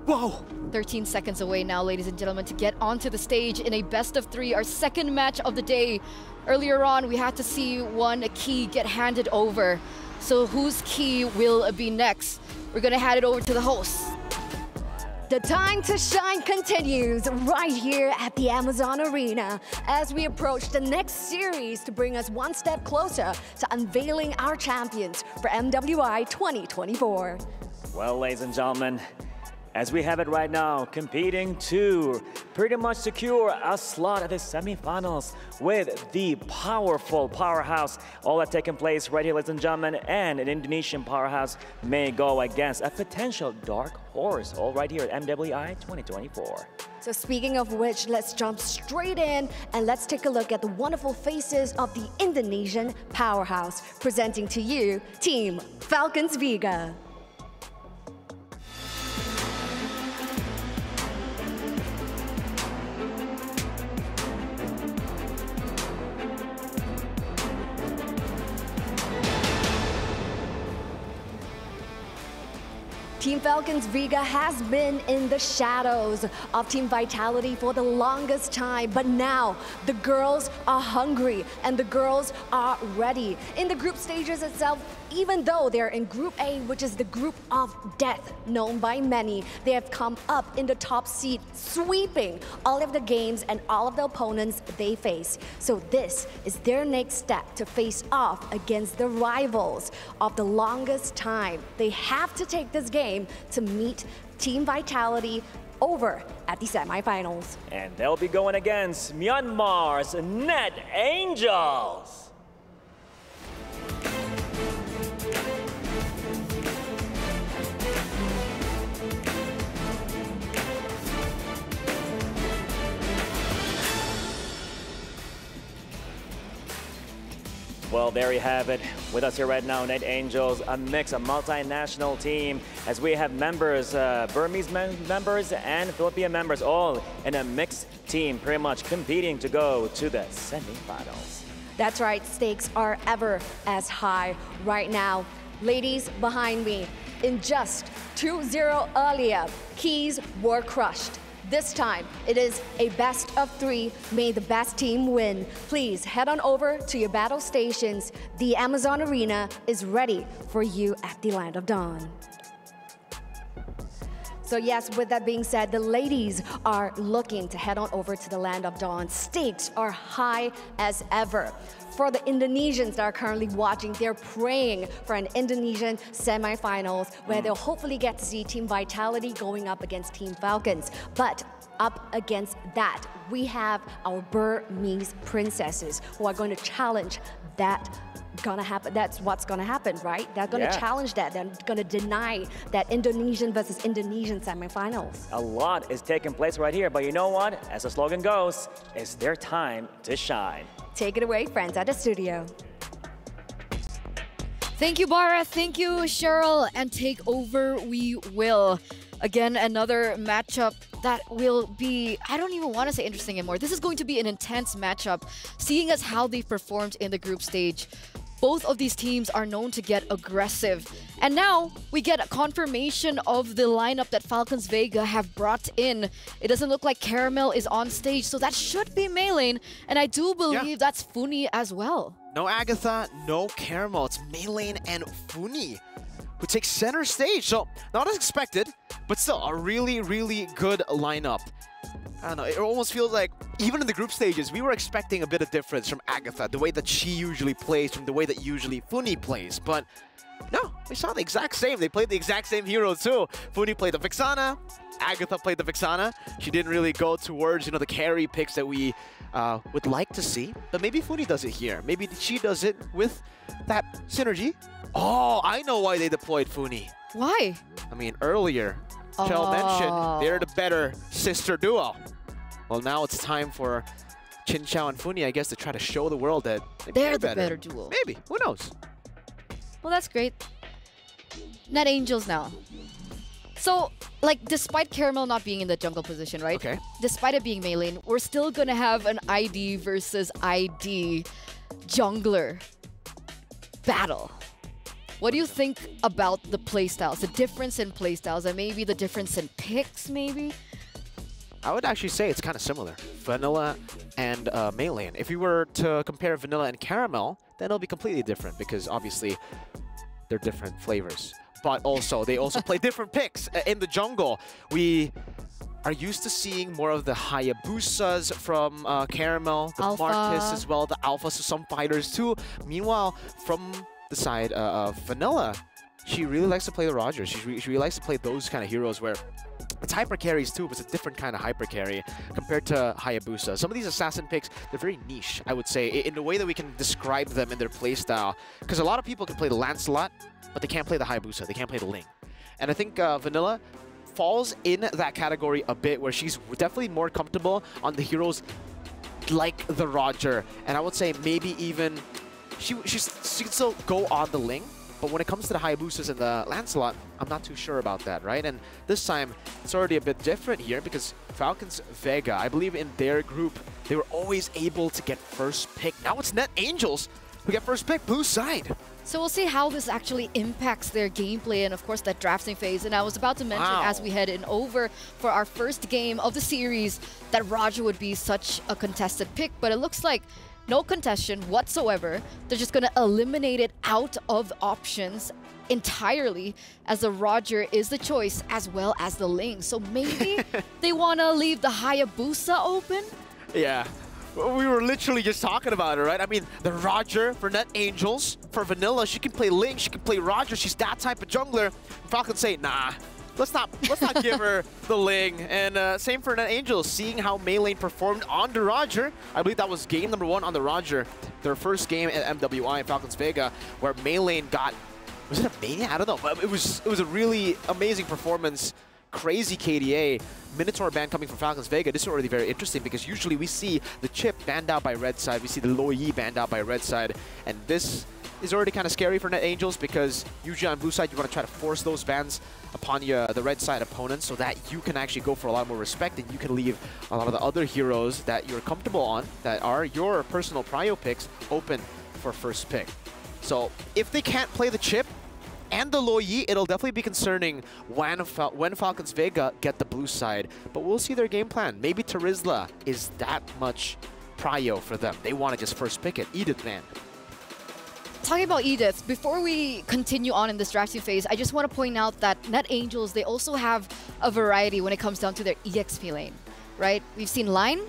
Whoa! 13 seconds away now, ladies and gentlemen, to get onto the stage in a best of 3, our second match of the day. Earlier on, we had to see one key get handed over. So whose key will be next? We're gonna hand it over to the host. The time to shine continues right here at the Amazon Arena as we approach the next series to bring us one step closer to unveiling our champions for MWI 2024. Well, ladies and gentlemen, as we have it right now, competing to pretty much secure a slot at the semifinals with the powerful powerhouse. All that taking place right here, ladies and gentlemen, and an Indonesian powerhouse may go against a potential dark horse, all right here at MWI 2024. So speaking of which, let's jump straight in and let's take a look at the wonderful faces of the Indonesian powerhouse. Presenting to you, Team Falcons Vega. Team Falcons Vega has been in the shadows of Team Vitality for the longest time, but now the girls are hungry and the girls are ready. In the group stages itself, even though they're in Group A, which is the group of death known by many, they have come up in the top seed, sweeping all of the games and all of the opponents they face. So this is their next step to face off against the rivals of the longest time. They have to take this game to meet Team Vitality over at the semifinals. And they'll be going against Myanmar's Net Angels. Well, there you have it. With us here right now, Net Angels, a mix, a multinational team, as we have members, Burmese members and Philippine members, all in a mixed team, pretty much competing to go to the semifinals. That's right, stakes are ever as high right now. Ladies behind me, in just 2-0 earlier, keys were crushed. This time, it is a best of 3. May the best team win. Please head on over to your battle stations. The Amazon Arena is ready for you at the Land of Dawn. So yes, with that being said, the ladies are looking to head on over to the Land of Dawn. Stakes are high as ever. For the Indonesians that are currently watching, they're praying for an Indonesian semifinals where they'll hopefully get to see Team Vitality going up against Team Falcons. But up against that, we have our Burmese princesses who are going to challenge that. Gonna happen. That's what's gonna happen, right? They're gonna challenge that. They're gonna deny that Indonesian versus Indonesian semifinals. A lot is taking place right here, but you know what? As the slogan goes, it's their time to shine. Take it away, friends at the studio. Thank you, Bara. Thank you, Cheryl. And take over we will. Again, another matchup that will be, I don't even want to say interesting anymore. This is going to be an intense matchup, seeing as how they've performed in the group stage. Both of these teams are known to get aggressive. And now we get a confirmation of the lineup that Falcons Vega have brought in. It doesn't look like Caramel is on stage, so that should be Maylane. And I do believe that's Funi as well. No Agatha, no Caramel. It's Maylane and Funi who takes center stage. So not as expected, but still a really, really good lineup. I don't know, it almost feels like even in the group stages, we were expecting a bit of difference from Agatha, the way that she usually plays from the way that usually Funi plays. But no, we saw the exact same. They played the exact same hero too. Funi played the Vixana, Agatha played the Vixana. She didn't really go towards, the carry picks that we would like to see. But maybe Funi does it here. Maybe she does it with that synergy. Oh, I know why they deployed Funi. Why? I mean, earlier, Chell mentioned they're the better sister duo. Well, now it's time for Chin Chao and Funi, I guess, to try to show the world that they're the better duo. Maybe, who knows? Well, that's great. Net Angels now. So, like, despite Caramel not being in the jungle position, right? Okay. Despite it being Maylane, we're still gonna have an ID versus ID jungler battle. What do you think about the playstyles, the difference in playstyles, and maybe the difference in picks, maybe? I would actually say it's kind of similar. Vanilla and Maylane. If we were to compare Vanilla and Caramel, then it'll be completely different because obviously they're different flavors. But also, they also play different picks in the jungle. We are used to seeing more of the Hayabusas from Caramel, the Alpha. Martis as well, the Alphas of some fighters too. Meanwhile, from the side of Vanilla, she really likes to play the Roger. She really likes to play those kind of heroes where it's hyper carries too, but it's a different kind of hyper carry compared to Hayabusa. Some of these assassin picks, they're very niche, I would say, in the way that we can describe them in their playstyle. Because a lot of people can play the Lancelot, but they can't play the Hayabusa. They can't play the Ling. And I think Vanilla falls in that category a bit, where she's definitely more comfortable on the heroes like the Roger. And I would say maybe even she can still go on the Ling. But when it comes to the Hayabusas and the Lancelot, I'm not too sure about that, right? And this time, it's already a bit different here because Falcons Vega, I believe in their group, they were always able to get first pick. Now it's Net Angels who get first pick, blue side. So we'll see how this actually impacts their gameplay and, of course, that drafting phase. And I was about to mention as we head in over for our first game of the series that Roger would be such a contested pick, but it looks like no contestation whatsoever. They're just going to eliminate it out of options entirely, as the Roger is the choice as well as the Ling. So maybe they want to leave the Hayabusa open? Yeah. We were literally just talking about it, right? I mean, the Roger for Net Angels. For Vanilla, she can play Ling, she can play Roger. She's that type of jungler. Falcons say, nah. Let's not give her the Ling. And same for Net Angels, seeing how Maylane performed on the Roger. I believe that was game number 1 on the Roger. Their first game at MWI in Falcons Vega, where Maylane got, was it a Mania? I don't know, but it was a really amazing performance. Crazy KDA. Minotaur ban coming from Falcons Vega. This is already very interesting because usually we see the Chip banned out by red side. We see the Lo Yi banned out by red side. And this is already kind of scary for Net Angels because usually on blue side, you want to try to force those bans upon the red side opponents so that you can actually go for a lot more respect and you can leave a lot of the other heroes that you're comfortable on, that are your personal prio picks, open for first pick. So if they can't play the Chip and the Lo Yi, it'll definitely be concerning when Falcons Vega get the blue side. But we'll see their game plan. Maybe Terizla is that much prio for them. They want to just first pick it. Edith, man. Talking about Edith, before we continue on in this drafting phase, I just want to point out that Net Angels, they also have a variety when it comes down to their EXP lane, right? We've seen Line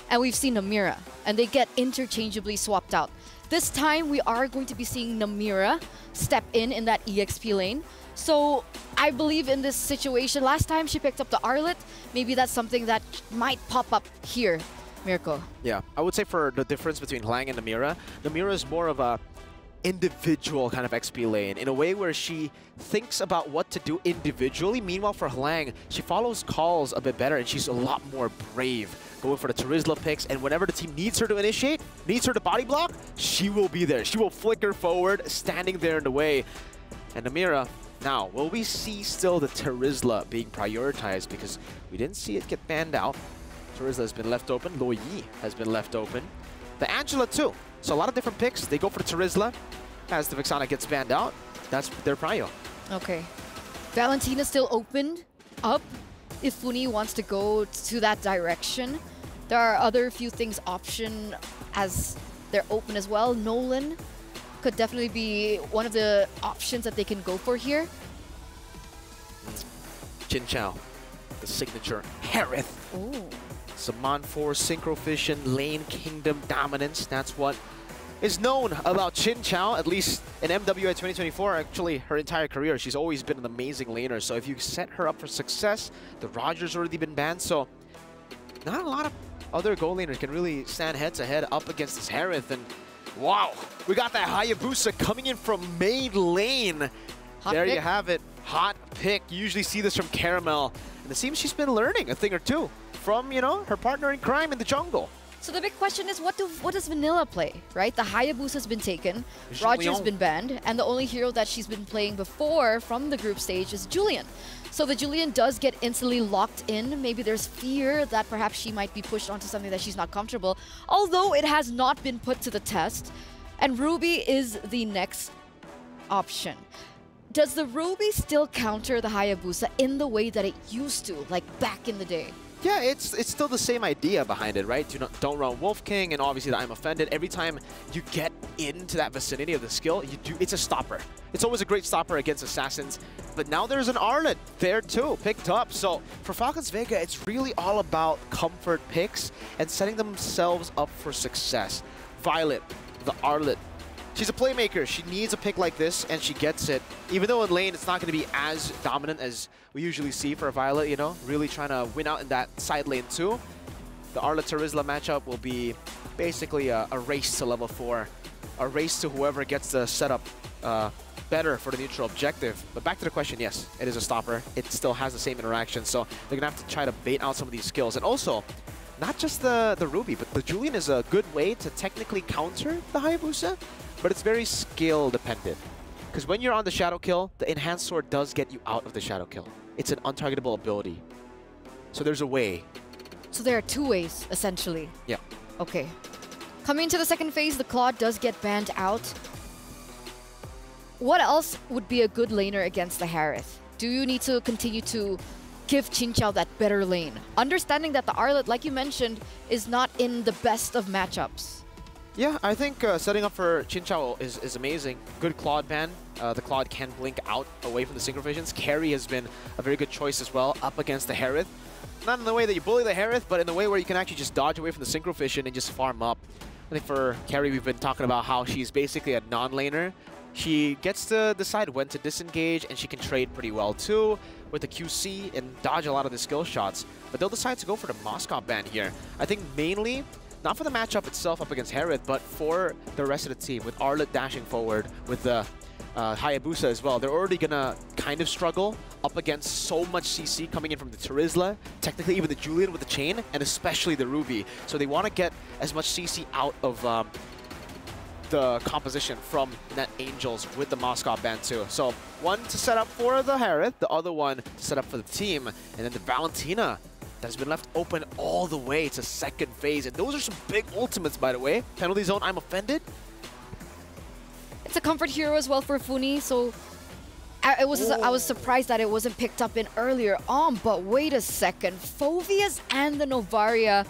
and we've seen Namira, and they get interchangeably swapped out. This time, we are going to be seeing Namira step in that EXP lane. So I believe in this situation, last time she picked up the Arlet, maybe that's something that might pop up here, Mirko. Yeah, I would say for the difference between Lang and Namira, Namira is more of a individual kind of XP lane in a way where she thinks about what to do individually. Meanwhile, for Lang, she follows calls a bit better and she's a lot more brave, going for the Terizla picks, and whenever the team needs her to initiate, needs her to body block, she will be there. She will flicker forward, standing there in the way. And Namira, now, will we see still the Terizla being prioritized? Because we didn't see it get banned out. Terizla has been left open. Lo Yi has been left open. The Angela too. So a lot of different picks. They go for the Terizla. As the Vexana gets banned out, that's their prio. Okay. Valentina still opened up if Funi wants to go to that direction. There are other few things option as they're open as well. Nolan could definitely be one of the options that they can go for here. Jin Chao, the signature Harith. Ooh. Saman Force, Synchrovision, Lane Kingdom Dominance. That's what is known about Jin Chao, at least in MWI 2024. Actually, her entire career, she's always been an amazing laner. So if you set her up for success, the Roger's already been banned. So not a lot of other gold laners can really stand head-to-head up against this Harith. And wow, we got that Hayabusa coming in from main lane. There you have it. Hot pick. You usually see this from Caramel. And it seems she's been learning a thing or two from, you know, her partner in crime in the jungle. So the big question is, what does Vanilla play, right? The Hayabusa's been taken, Roger's been banned, and the only hero that she's been playing before from the group stage is Julian. So the Julian does get instantly locked in. Maybe there's fear that perhaps she might be pushed onto something that she's not comfortable, although it has not been put to the test. And Ruby is the next option. Does the Ruby still counter the Hayabusa in the way that it used to, like back in the day? Yeah, it's still the same idea behind it, right? Don't run Wolf King, and obviously the I'm Offended. Every time you get into that vicinity of the skill, it's a stopper. It's always a great stopper against assassins. But now there's an Arlet there too, picked up. So for Falcons Vega, it's really all about comfort picks and setting themselves up for success. Violet, the Arlet, She's a playmaker. She needs a pick like this, and she gets it. Even though in lane, it's not going to be as dominant as we usually see for a Violet, you know, really trying to win out in that side lane too. The Arla-Terizla matchup will be basically a race to level 4, a race to whoever gets the setup better for the neutral objective. But back to the question, yes, it is a stopper. It still has the same interaction, so they're going to have to try to bait out some of these skills. And also, not just the Ruby, but the Julian is a good way to technically counter the Hayabusa, but it's very skill dependent. Because when you're on the Shadow Kill, the Enhanced Sword does get you out of the Shadow Kill. It's an untargetable ability. So there's a way. So there are 2 ways, essentially. Yeah. Okay. Coming to the second phase, the Claude does get banned out. What else would be a good laner against the Harith? Do you need to continue to give Chinchao that better lane? Understanding that the Arlet, like you mentioned, is not in the best of matchups. Yeah, I think setting up for Chinchao is amazing. Good Claude ban. The Claude can blink out away from the Synchro Visions. Carry has been a very good choice as well up against the Harith. Not in the way that you bully the Harith, but in the way where you can actually just dodge away from the Synchro Vision and just farm up. I think for Carry, we've been talking about how she's basically a non-laner. She gets to decide when to disengage, and she can trade pretty well too with the QC and dodge a lot of the skill shots. But they'll decide to go for the Moskov ban here. I think mainly, not for the matchup itself up against Harith, but for the rest of the team, with Arlet dashing forward, with the Hayabusa as well. They're already gonna kind of struggle up against so much CC coming in from the Terizla, technically even the Julian with the chain, and especially the Ruby. So they want to get as much CC out of the composition from Net Angels with the Moskov ban too. So one to set up for the Harith, the other one to set up for the team, and then the Valentina has been left open all the way to second phase. And those are some big ultimates, by the way. Penalty zone, I'm offended. It's a comfort hero as well for Funi, so I was surprised that it wasn't picked up in earlier on, but wait a second. Phoveus and the Novaria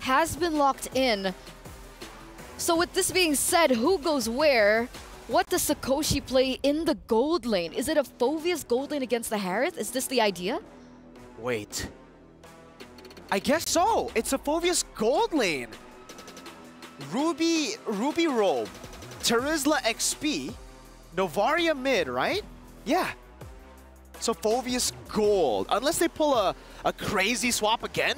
has been locked in. So with this being said, who goes where? What does Sakoshi play in the gold lane? Is it a Phoveus gold lane against the Harith? Is this the idea? Wait. I guess so. It's a Phoveus gold lane. Ruby robe, Terizla XP, Novaria mid, right? Yeah. So Phoveus gold. Unless they pull a crazy swap again,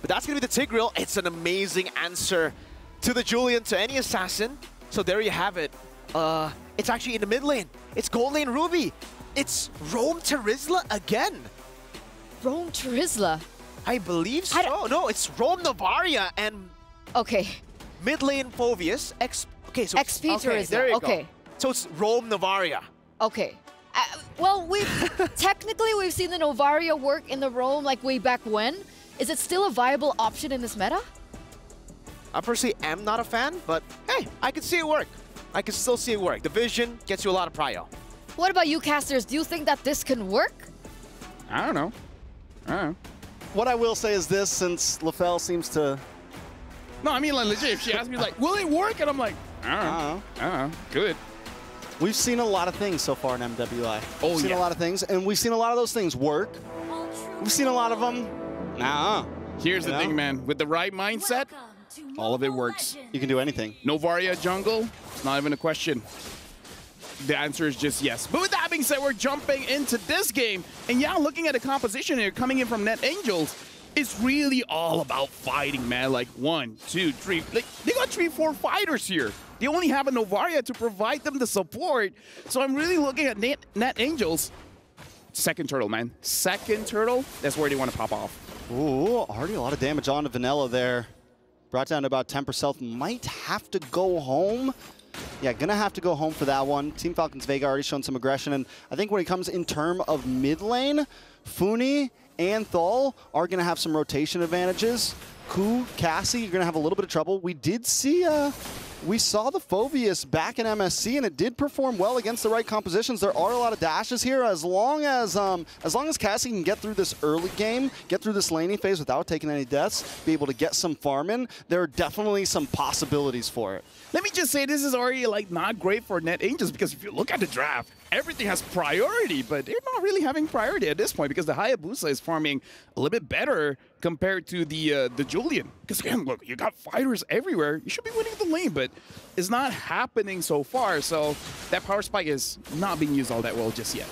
but that's going to be the Tigreal. It's an amazing answer to the Julian, to any assassin. So there you have it. It's actually in the mid lane. It's gold lane Ruby. It's Rome Terizla again. Rome Terizla? I believe so. No, it's Rome Novaria and... Okay. Mid lane Phoveus. Okay, so... XP Terizla. There you go. So it's Rome Novaria. Okay. Well, technically we've seen the Novaria work in the Rome like way back when. Is it still a viable option in this meta? I personally am not a fan, but hey, I can see it work. I can still see it work. The vision gets you a lot of prio. What about you, casters? Do you think that this can work? I don't know. What I will say is this, since LaFell seems to... No, I mean, like, legit, if she asked me, like, will it work? And I'm like, I don't know. Good. We've seen a lot of things so far in MWI. Oh, We've seen a lot of things, and we've seen a lot of those things work. We've seen a lot of them, Here's the thing, man. With the right mindset, all of it works. You can do anything. Novaria jungle, it's not even a question. The answer is just yes. But with that being said, we're jumping into this game. And yeah, looking at the composition here, coming in from Net Angels, it's really all about fighting, man. Like 1, 2, 3. Like, they got 3, 4 fighters here. They only have a Novaria to provide them the support. So I'm really looking at Net Angels. Second turtle, man. Second turtle, that's where they want to pop off. Ooh, already a lot of damage on to Vanilla there. Brought down to about 10%. Might have to go home. Yeah, gonna have to go home for that one. Team Falcons Vega already shown some aggression, and I think when it comes in term of mid lane, Funi and Thal are gonna have some rotation advantages. Ku, Cassie, you're gonna have a little bit of trouble. We did see, we saw the Phoveus back in MSC, and it did perform well against the right compositions. There are a lot of dashes here. As long as Cassie can get through this early game, get through this laning phase without taking any deaths, be able to get some farm in, there are definitely some possibilities for it. Let me just say, this is already like not great for Net Angels, because if you look at the draft, everything has priority, but they're not really having priority at this point because the Hayabusa is farming a little bit better compared to the Julian. Because again, look, you got fighters everywhere. You should be winning the lane, but it's not happening so far. So that power spike is not being used all that well just yet.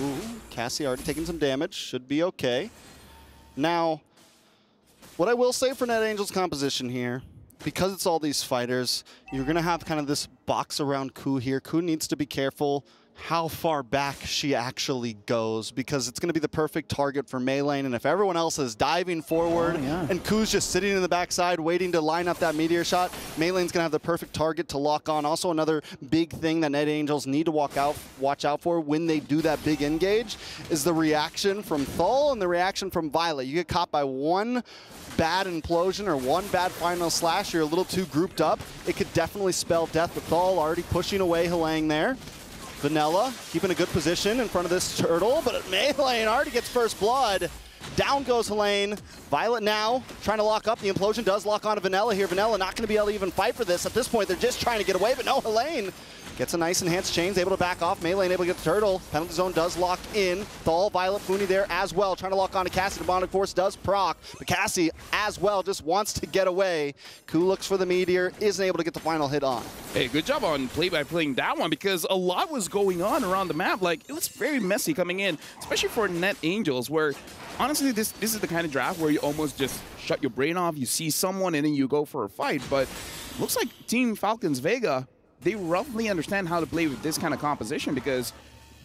Ooh, Cassie already taking some damage. Should be okay. Now, what I will say for NetAngel's composition here, because it's all these fighters, you're going to have kind of this box around Ku here. Ku needs to be careful how far back she actually goes, because it's going to be the perfect target for Mei Lane. And if everyone else is diving forward and Ku's just sitting in the backside waiting to line up that meteor shot, Mei Lane's going to have the perfect target to lock on. Also, another big thing that NetAngels need to watch out for when they do that big engage is the reaction from Thal and the reaction from Violet. You get caught by one bad implosion or one bad final slash, you're a little too grouped up, it could definitely spell death. But Thal already pushing away Halang there. Vanilla keeping a good position in front of this turtle, but Mei Lane already gets first blood. Down goes Helene. Violet now trying to lock up. The implosion does lock onto Vanilla here. Vanilla not going to be able to even fight for this. At this point, they're just trying to get away, but no, Helene gets a nice enhanced chains, able to back off. Mei Lane able to get the turtle. Penalty zone does lock in. Thal, Violet, Funi there as well, trying to lock onto Cassie. Demonic Force does proc, but Cassie as well just wants to get away. Ku looks for the meteor, isn't able to get the final hit on. Hey, good job on play by playing that one, because a lot was going on around the map. Like, it was very messy coming in, especially for NetAngels, where honestly, this is the kind of draft where you almost just shut your brain off. You see someone and then you go for a fight. But looks like Team Falcons Vega, they roughly understand how to play with this kind of composition, because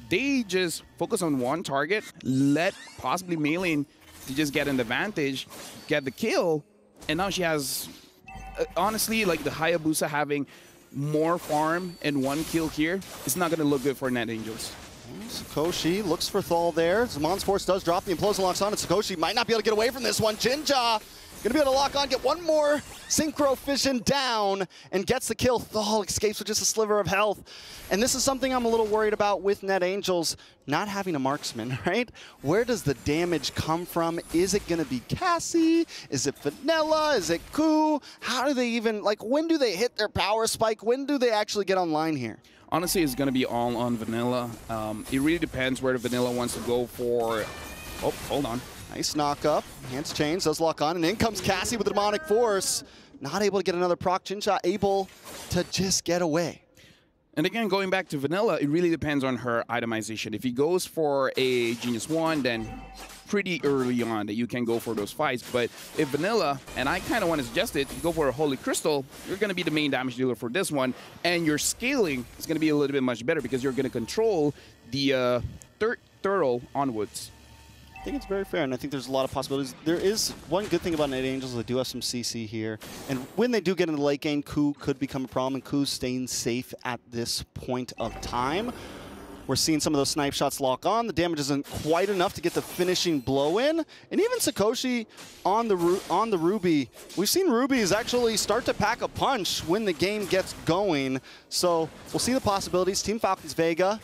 they just focus on one target, let possibly Mei Lane to just get an advantage, get the kill, and now she has, honestly, like the Hayabusa having more farm and one kill here, it's not going to look good for NetAngels. Sakoshi looks for Thal there. Zamon's Force does drop, the implosion locks on, and Sakoshi might not be able to get away from this one. Jinja gonna be able to lock on, get one more Synchro Fission down, and gets the kill. Thal escapes with just a sliver of health. And this is something I'm a little worried about with NetAngels not having a marksman, right? Where does the damage come from? Is it gonna be Cassie? Is it Vanilla? Is it Ku? How do they even, like, when do they hit their power spike? When do they actually get online here? Honestly, it's going to be all on Vanilla. It really depends where the Vanilla wants to go for. Oh, hold on. Nice knock up. Hands chains, does lock on, and in comes Cassie with the Demonic Force. Not able to get another proc. Jinja able to just get away. And again, going back to Vanilla, it really depends on her itemization. If he goes for a Genius Wand, then pretty early on that you can go for those fights. But if Vanilla, and I kind of want to suggest it, go for a Holy Crystal, you're going to be the main damage dealer for this one, and your scaling is going to be a little bit much better because you're going to control the turtle onwards. I think it's very fair, and I think there's a lot of possibilities. There is one good thing about NetAngels, they do have some CC here. And when they do get in the late game, Ku could become a problem, and Ku's staying safe at this point of time. We're seeing some of those snipe shots lock on. The damage isn't quite enough to get the finishing blow in. And even Sakoshi on the Ruby. We've seen Rubies actually start to pack a punch when the game gets going. So we'll see the possibilities. Team Falcons Vega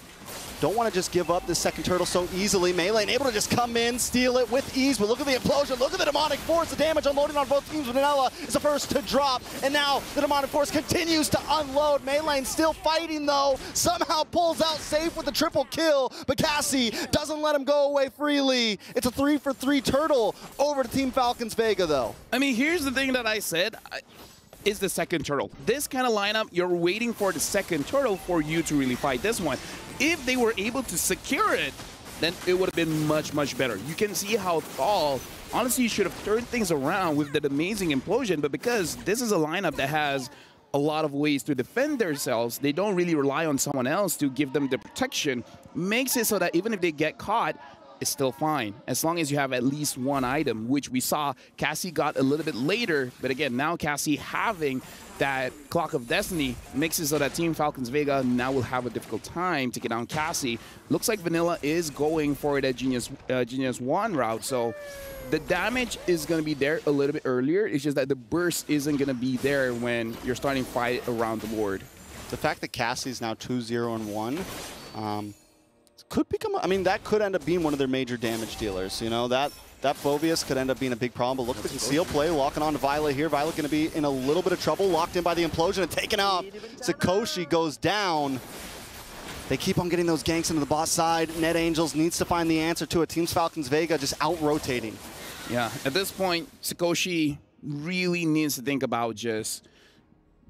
don't want to just give up this second turtle so easily. Mei Lane able to just come in, steal it with ease, but look at the implosion, look at the Demonic Force, the damage unloading on both teams. Vanilla is the first to drop, and now the Demonic Force continues to unload. Mei Lane still fighting though, somehow pulls out safe with the triple kill, but Cassie doesn't let him go away freely. It's a 3-for-3 turtle over to Team Falcons Vega though. I mean, here's the thing that I said. Is the second turtle. This kind of lineup, you're waiting for the second turtle for you to really fight this one. If they were able to secure it, then it would have been much, much better. You can see how Thal, honestly, should have turned things around with that amazing implosion, but because this is a lineup that has a lot of ways to defend themselves, they don't really rely on someone else to give them the protection, makes it so that even if they get caught, it's still fine, as long as you have at least one item, which we saw Cassie got a little bit later. But again, now Cassie having that Clock of Destiny makes it so that Team Falcons Vega now will have a difficult time taking down Cassie. Looks like Vanilla is going for that Genius Wand route, so the damage is going to be there a little bit earlier. It's just that the burst isn't going to be there when you're starting to fight around the Lord. The fact that Cassie's now 2-0-1, could become, I mean, that could end up being one of their major damage dealers. You know, that Phobius could end up being a big problem. But look at the conceal play, locking on to Violet here. Violet going to be in a little bit of trouble, locked in by the implosion and taken off. Sakoshi goes down. They keep on getting those ganks into the bot side. NetAngels needs to find the answer to it. Team Falcons Vega just out-rotating. Yeah, at this point, Sakoshi really needs to think about just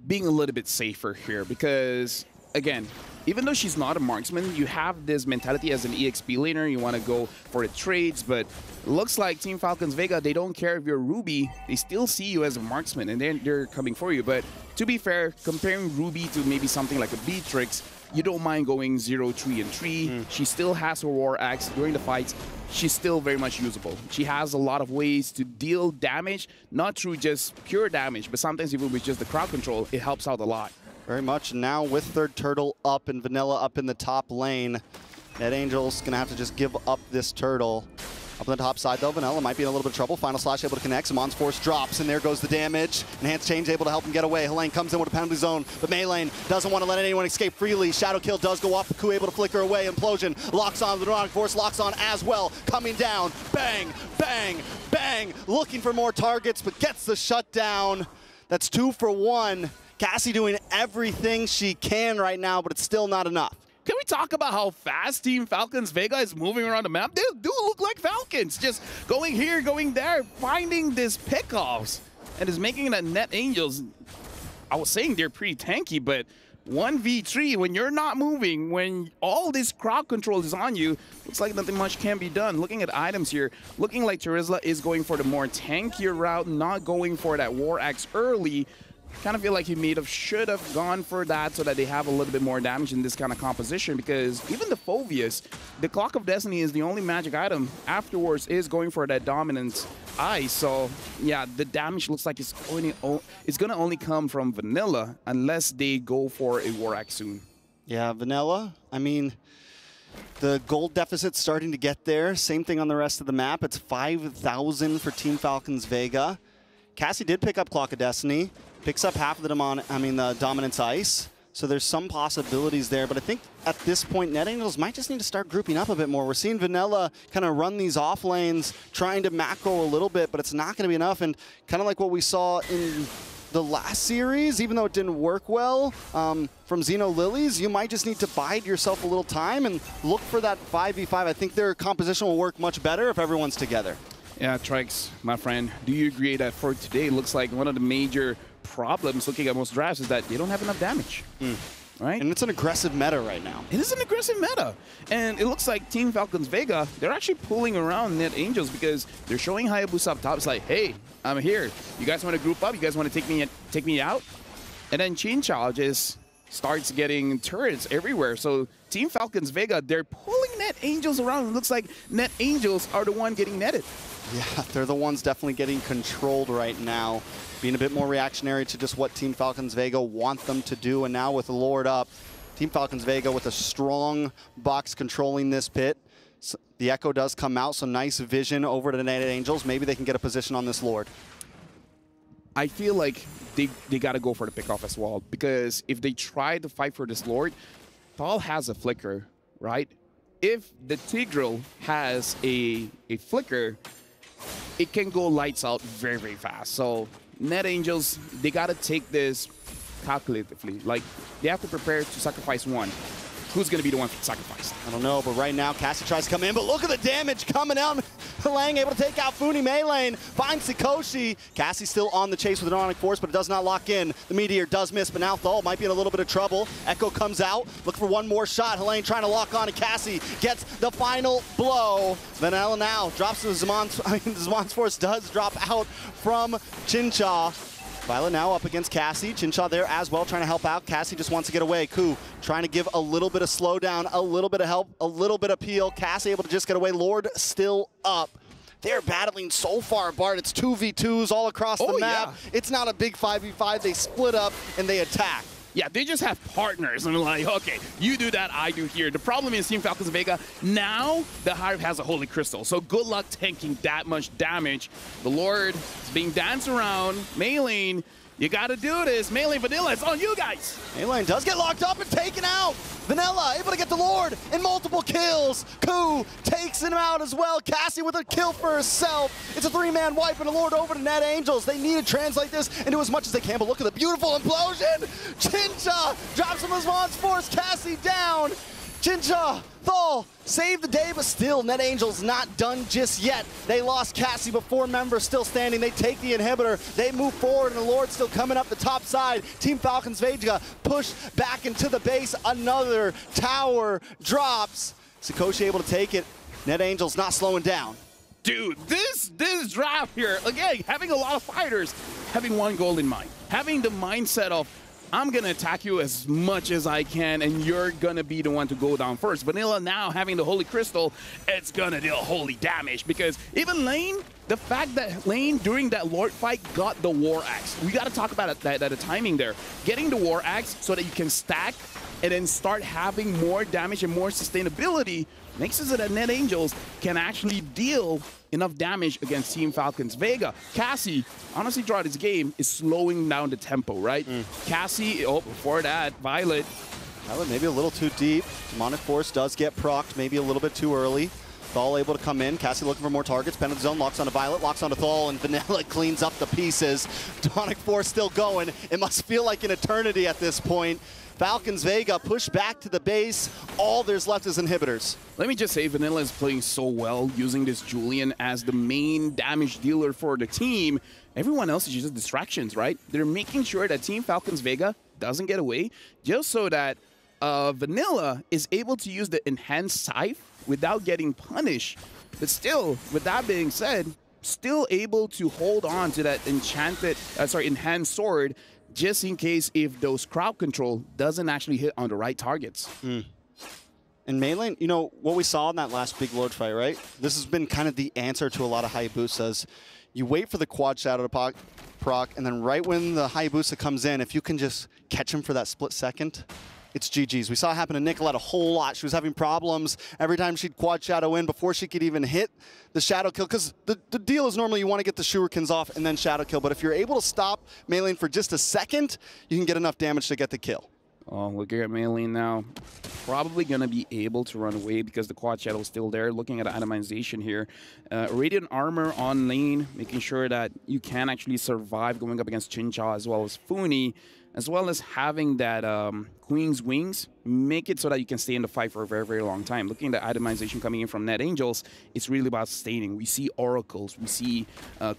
being a little bit safer here because, again, even though she's not a marksman, you have this mentality as an EXP laner. You want to go for the trades, but it looks like Team Falcons Vega, they don't care if you're Ruby. They still see you as a marksman, and they're coming for you. But to be fair, comparing Ruby to maybe something like a Beatrix, you don't mind going 0, 3, and 3. She still has her War Axe during the fights. She's still very much usable. She has a lot of ways to deal damage, not through just pure damage, but sometimes even with just the crowd control, it helps out a lot. Very much. Now with Third Turtle up and Vanilla up in the top lane, NetAngel's going to have to just give up this Turtle. Up on the top side, though, Vanilla might be in a little bit of trouble. Final Slash able to connect. Zamon's Force drops, and there goes the damage. Enhanced Change able to help him get away. Helene comes in with a penalty zone, but Maylane doesn't want to let anyone escape freely. Shadow Kill does go off. The Ku able to flicker away. Implosion locks on. The Demonic Force locks on as well. Coming down. Bang, bang, bang. Looking for more targets, but gets the shutdown. That's 2 for 1. Cassie doing everything she can right now, but it's still not enough. Can we talk about how fast Team Falcons Vega is moving around the map? They do look like Falcons, just going here, going there, finding these pickoffs, and is making that NetAngels. I was saying they're pretty tanky, but 1v3, when you're not moving, when all this crowd control is on you, looks like nothing much can be done. Looking at items here, looking like Terizla is going for the more tankier route, not going for that War Axe early. Kind of feel like he should have gone for that so that they have a little bit more damage in this kind of composition, because even the Phoveus, the Clock of Destiny is the only magic item. Afterwards is going for that dominant ice. So yeah, the damage looks like it's going to only come from Vanilla unless they go for a War Axe soon. Yeah, Vanilla, I mean, the gold deficit's starting to get there. Same thing on the rest of the map. It's 5,000 for Team Falcons Vega. Cassie did pick up Clock of Destiny. Picks up half of the Dominance Ice. So there's some possibilities there. But I think at this point, NetAngels might just need to start grouping up a bit more. We're seeing Vanilla kind of run these off lanes, trying to macro a little bit, but it's not going to be enough. And kind of like what we saw in the last series, even though it didn't work well from Xeno Lilies, you might just need to bide yourself a little time and look for that 5v5. I think their composition will work much better if everyone's together. Yeah, Trix, my friend, do you agree that for today, looks like one of the major problems looking at most drafts is that they don't have enough damage, right? And it's an aggressive meta right now. It is an aggressive meta. And it looks like Team Falcons Vega, they're actually pulling around NetAngels because they're showing Hayabusa up top. It's like, hey, I'm here. You guys want to group up? You guys want to take me out? And then Chincha just starts getting turrets everywhere. So Team Falcons Vega, they're pulling NetAngels around. It looks like NetAngels are the one getting netted. Yeah, they're the ones definitely getting controlled right now, being a bit more reactionary to just what Team Falcons Vega want them to do. And now with the Lord up, Team Falcons Vega with a strong box controlling this pit. So the Echo does come out, so nice vision over to the NetAngels. Maybe they can get a position on this Lord. I feel like they got to go for the pickoff as well, because if they try to fight for this Lord, Paul has a flicker, right? If the Tigreal has a flicker, it can go lights out very, very fast. So NetAngels, they got to take this calculatively. Like, they have to prepare to sacrifice one. Who's going to be the one sacrificed? I don't know, but right now, Cassie tries to come in, but look at the damage coming out. Lang able to take out Funi Maylane, finds Sakoshi. Cassie still on the chase with the Demonic Force, but it does not lock in. The Meteor does miss, but now Thal might be in a little bit of trouble. Echo comes out, looking for one more shot. Helene trying to lock on, and Cassie gets the final blow. Vanilla now drops to Zamon's Force does drop out from Chincha. Violet now up against Cassie. Chincha there as well, trying to help out. Cassie just wants to get away. Ku trying to give a little bit of slowdown, a little bit of help, a little bit of peel. Cassie able to just get away. Lord still up. They're battling so far apart. It's 2v2s all across the map. Yeah. It's not a big 5v5. They split up and they attack. Yeah, they just have partners. And like, okay, you do that, I do here. The problem is Team Falcons Vega, now the Hive has a Holy Crystal. So good luck tanking that much damage. The Lord is being danced around. Maylane, you got to do this. Maylane, Vanilla, it's on you guys. Maylane does get locked up and taken out. Vanilla able to get the Lord in multiple kills. Ku takes him out as well. Cassie with a kill for herself. It's a three-man wipe and a Lord over to NetAngels. They need to translate this into as much as they can, but look at the beautiful implosion. Chincha drops him as Zamon's Force. Cassie down. Jinja, Thal, save the day, but still, Net Angels not done just yet. They lost Cassie, but 4 members still standing. They take the inhibitor. They move forward, and the Lord still coming up the top side. Team Falcons Vega push back into the base. Another tower drops. Sakoshi able to take it. Net Angels not slowing down. Dude, this draft here, again, having a lot of fighters, having one goal in mind, having the mindset of, I'm going to attack you as much as I can, and you're going to be the one to go down first. Vanilla now having the Holy Crystal, it's going to deal holy damage, because even Lane, the fact that Lane during that Lord fight got the War Axe, we got to talk about that timing there. Getting the War Axe so that you can stack and then start having more damage and more sustainability makes it so that Net Angels can actually deal enough damage against Team Falcons Vega. Cassie, honestly, throughout this game, is slowing down the tempo, right? Cassie, before that, Violet. Violet maybe a little too deep. Demonic Force does get procced, maybe a little bit too early. Thal able to come in. Cassie looking for more targets. Penalty zone locks onto Violet, locks onto Thal, and Vanilla cleans up the pieces. Demonic Force still going. It must feel like an eternity at this point. Falcons Vega push back to the base. All there's left is inhibitors. Let me just say, Vanilla is playing so well, using this Julian as the main damage dealer for the team. Everyone else is just distractions, right? They're making sure that Team Falcons Vega doesn't get away, just so that Vanilla is able to use the enhanced scythe without getting punished. But still, with that being said, still able to hold on to that enhanced sword, just in case if those crowd control doesn't actually hit on the right targets. And Maylane, you know, what we saw in that last big Lord fight, right? This has been kind of the answer to a lot of Hayabusas. You wait for the quad shadow to proc, and then right when the Hayabusa comes in, if you can just catch him for that split second, it's GG's. We saw it happen to Nicolette a whole lot. She was having problems every time she'd quad shadow in before she could even hit the shadow kill, because the deal is normally you want to get the shurikens off and then shadow kill, but if you're able to stop Maylane for just a second, you can get enough damage to get the kill. Oh, look at Maylane now. Probably going to be able to run away because the quad shadow is still there. Looking at itemization here. Radiant armor on lane, making sure that you can actually survive going up against Chincha as well as Funi, as well as having that Queen's Wings, make it so that you can stay in the fight for a very, very long time. Looking at the itemization coming in from Net Angels, it's really about sustaining. We see Oracles, we see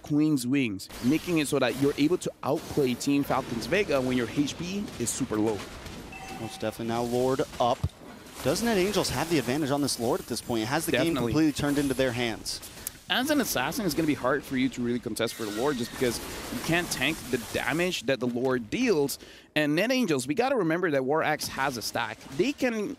Queen's Wings, making it so that you're able to outplay Team Falcons Vega when your HP is super low. Most definitely. Now Lord up. Does Net Angels have the advantage on this Lord at this point? It has the game completely turned into their hands. As an assassin, it's going to be hard for you to really contest for the Lord just because you can't tank the damage that the Lord deals. And Net Angels, we got to remember that War Axe has a stack. They can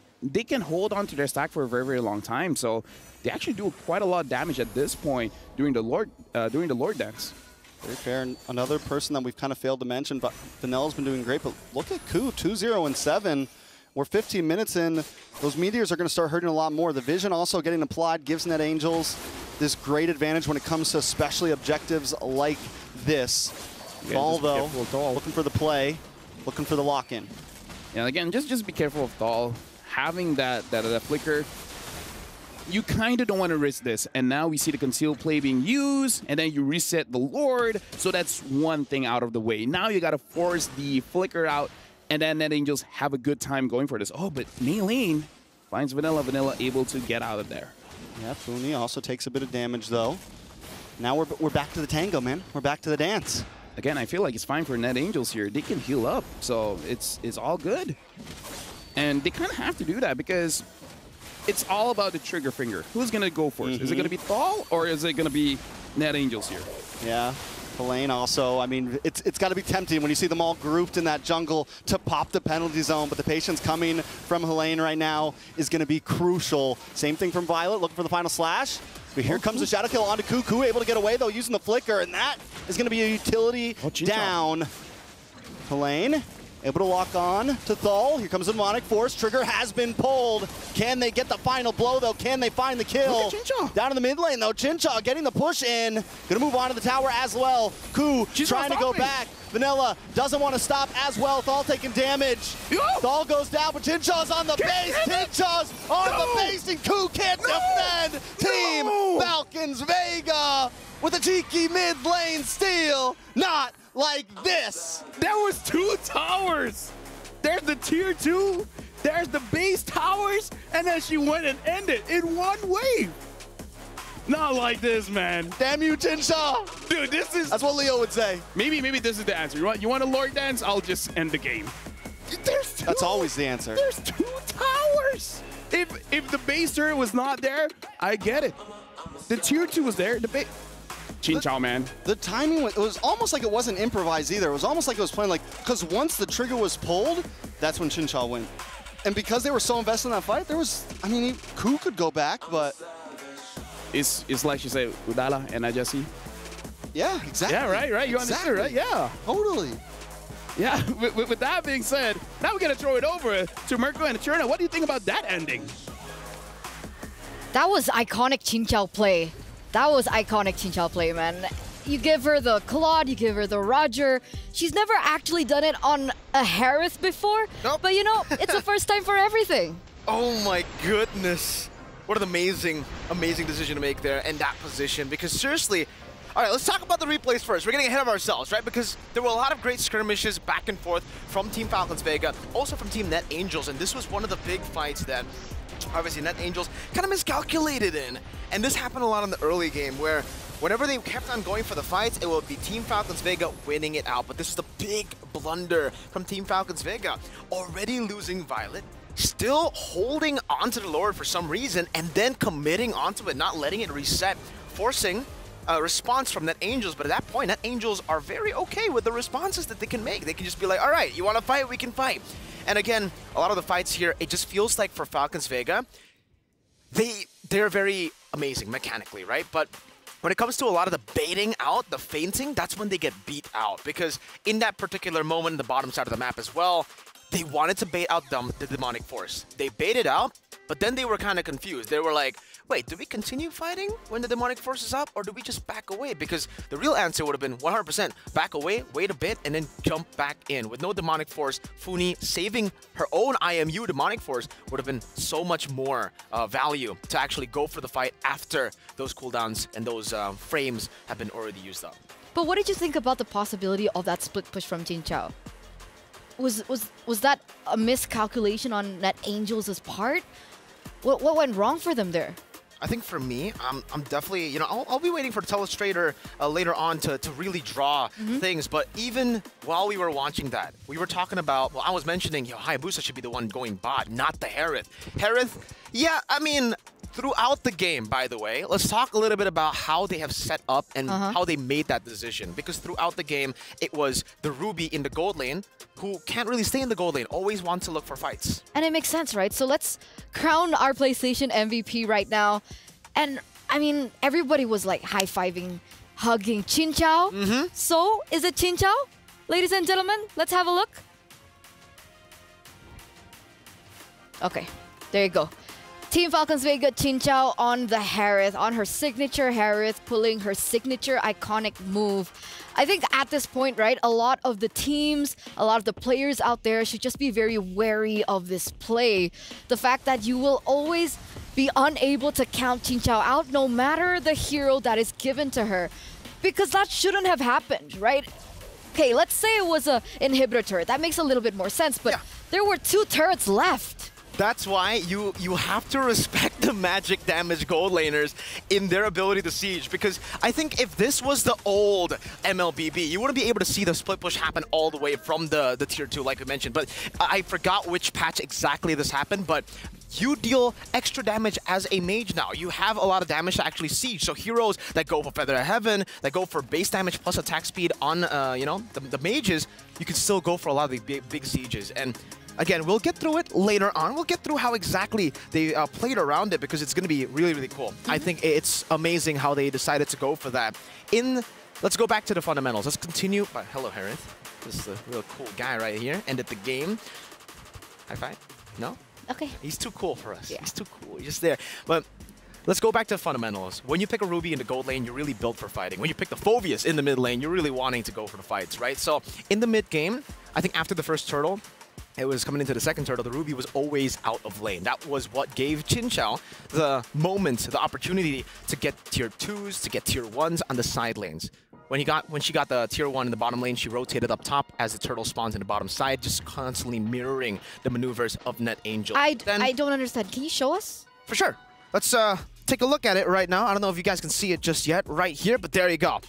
hold on to their stack for a very, very long time. So they actually do quite a lot of damage at this point during the Lord dance. Very fair. And another person that we've kind of failed to mention, but Vanilla's been doing great. But look at Ku, 2-0-7. We're 15 minutes in. Those meteors are going to start hurting a lot more. The vision also getting applied gives Net Angels this great advantage when it comes to especially objectives like this. Thal, though, looking for the play, looking for the lock-in. Yeah, again, just be careful of Thal. Having that flicker, you kind of don't want to risk this. And now we see the concealed play being used, and then you reset the Lord. So that's one thing out of the way. Now you got to force the flicker out, and then Net Angels have a good time going for this. Oh, but Maylane finds Vanilla. Vanilla able to get out of there. Yeah, Funi also takes a bit of damage, though. Now we're back to the tango, man. We're back to the dance. Again, I feel like it's fine for Net Angels here. They can heal up, so it's all good. And they kind of have to do that because it's all about the trigger finger. Who's going to go first? Is it going to be Thal, or is it going to be Net Angels here? Yeah. Helene also, I mean, it's got to be tempting when you see them all grouped in that jungle to pop the penalty zone, but the patience coming from Helene right now is going to be crucial. Same thing from Violet, looking for the final slash. But here comes the shadow kill onto Ku, able to get away though using the flicker, and that is going to be a utility down. Helene able to lock on to Thal. Here comes the Demonic Force. Trigger has been pulled. Can they get the final blow, though? Can they find the kill? Down in the mid lane, though. Chincha getting the push in. Going to move on to the tower as well. Ku trying to go back. Vanilla doesn't want to stop as well. Thal taking damage. Thal goes down, but Chincha's on the base. Chincha's on the base, and Ku can't defend. Team Falcons Vega with a cheeky mid lane steal. Not like this. That was 2 towers. There's the tier 2 There's the base towers, and then she went and ended in one wave. Not like this, man. Damn you, Tinsha. Dude, this is... That's what Leo would say. Maybe this is the answer. You want a Lord dance? I'll just end the game. There's two. That's always the answer. There's 2 towers. If the base turret was not there, I get it. The tier 2 was there. The base... Chinchao, man. The timing, it was almost like it wasn't improvised either. It was almost like it was playing like, because once the trigger was pulled, that's when Chinchao went. And because they were so invested in that fight, there was, I mean, Ku could go back, but... It's like she said, Udala and Ajasi. Yeah, exactly. Yeah, right. You understood, right? Yeah. Totally. Yeah, with that being said, now we're going to throw it over to Mirko and Cherna. What do you think about that ending? That was iconic Chinchao play. That was iconic Chinchao play, man. You give her the Claude, you give her the Roger. She's never actually done it on a Harith before. Nope. But you know, it's the first time for everything. Oh my goodness. What an amazing decision to make there in that position. Because seriously, all right, let's talk about the replays first. We're getting ahead of ourselves, right? Because there were a lot of great skirmishes back and forth from Team Falcons Vega, also from Team Net Angels. And this was one of the big fights that obviously Net Angels kind of miscalculated in. And this happened a lot in the early game where whenever they kept on going for the fights, it would be Team Falcons Vega winning it out. But this is the big blunder from Team Falcons Vega. Already losing Violet, still holding onto the Lord for some reason, and then committing onto it, not letting it reset, forcing a response from Net Angels. But at that point, Net Angels are very okay with the responses that they can make. They can just be like, all right, you want to fight? We can fight. And again, a lot of the fights here, it just feels like for Falcons Vega, they're very amazing mechanically, right? But when it comes to a lot of the baiting out, the feinting, that's when they get beat out. Because in that particular moment, the bottom side of the map as well, they wanted to bait out the demonic force. They baited out, but then they were kind of confused. They were like, wait, do we continue fighting when the demonic force is up, or do we just back away? Because the real answer would have been 100% back away, wait a bit, and then jump back in. With no demonic force, Funi saving her own IMU demonic force would have been so much more value to actually go for the fight after those cooldowns and those frames have been already used up. But what did you think about the possibility of that split push from Chinchao? Was that a miscalculation on Net Angels' part? What went wrong for them there? I think for me, I'm definitely, you know, I'll be waiting for the telestrator later on to really draw things. But even while we were watching that, we were talking about, well, I was mentioning, you know, Hayabusa should be the one going bot, not the Harith. Harith, yeah, I mean, throughout the game, by the way, let's talk a little bit about how they have set up and how they made that decision. Because throughout the game, it was the Ruby in the gold lane who can't really stay in the gold lane, always wants to look for fights. And it makes sense, right? So let's crown our PlayStation MVP right now. And I mean, everybody was like high-fiving, hugging Chinchao. So is it Chinchao? Ladies and gentlemen, let's have a look. Okay, there you go. Team Falcons Vega, Chinchao on the Harith, on her signature Harith, pulling her signature iconic move. I think at this point, right, a lot of the teams, a lot of the players out there should just be very wary of this play. The fact that you will always be unable to count Chinchao out no matter the hero that is given to her. Because that shouldn't have happened, right? Okay, let's say it was an inhibitor turret. That makes a little bit more sense, but there were 2 turrets left. That's why you have to respect the magic damage gold laners in their ability to siege, because I think if this was the old MLBB, you wouldn't be able to see the split push happen all the way from the tier 2 like we mentioned. But I forgot which patch exactly this happened, but you deal extra damage as a mage now. You have a lot of damage to actually siege. So heroes that go for Feather of Heaven, that go for base damage plus attack speed on you know, the mages, you can still go for a lot of the big sieges. And again, we'll get through it later on. We'll get through how exactly they played around it, because it's going to be really, really cool. I think it's amazing how they decided to go for that. Let's go back to the fundamentals. Let's continue. Hello, Harith. This is a real cool guy right here. Ended the game. High five? No? Okay. He's too cool for us. Yeah. He's too cool. He's just there. But let's go back to the fundamentals. When you pick a Ruby in the gold lane, you're really built for fighting. When you pick the Phoveus in the mid lane, you're really wanting to go for the fights, right? So in the mid game, I think after the first turtle, it was coming into the second turtle, the Ruby was always out of lane. That was what gave Chinchao the moment, the opportunity to get tier 2s, to get tier 1s on the side lanes. when she got the tier 1 in the bottom lane, she rotated up top as the turtle spawns in the bottom side, just constantly mirroring the maneuvers of NetAngel. I don't understand. Can you show us? For sure. Let's take a look at it right now. I don't know if you guys can see it just yet right here, but there you go.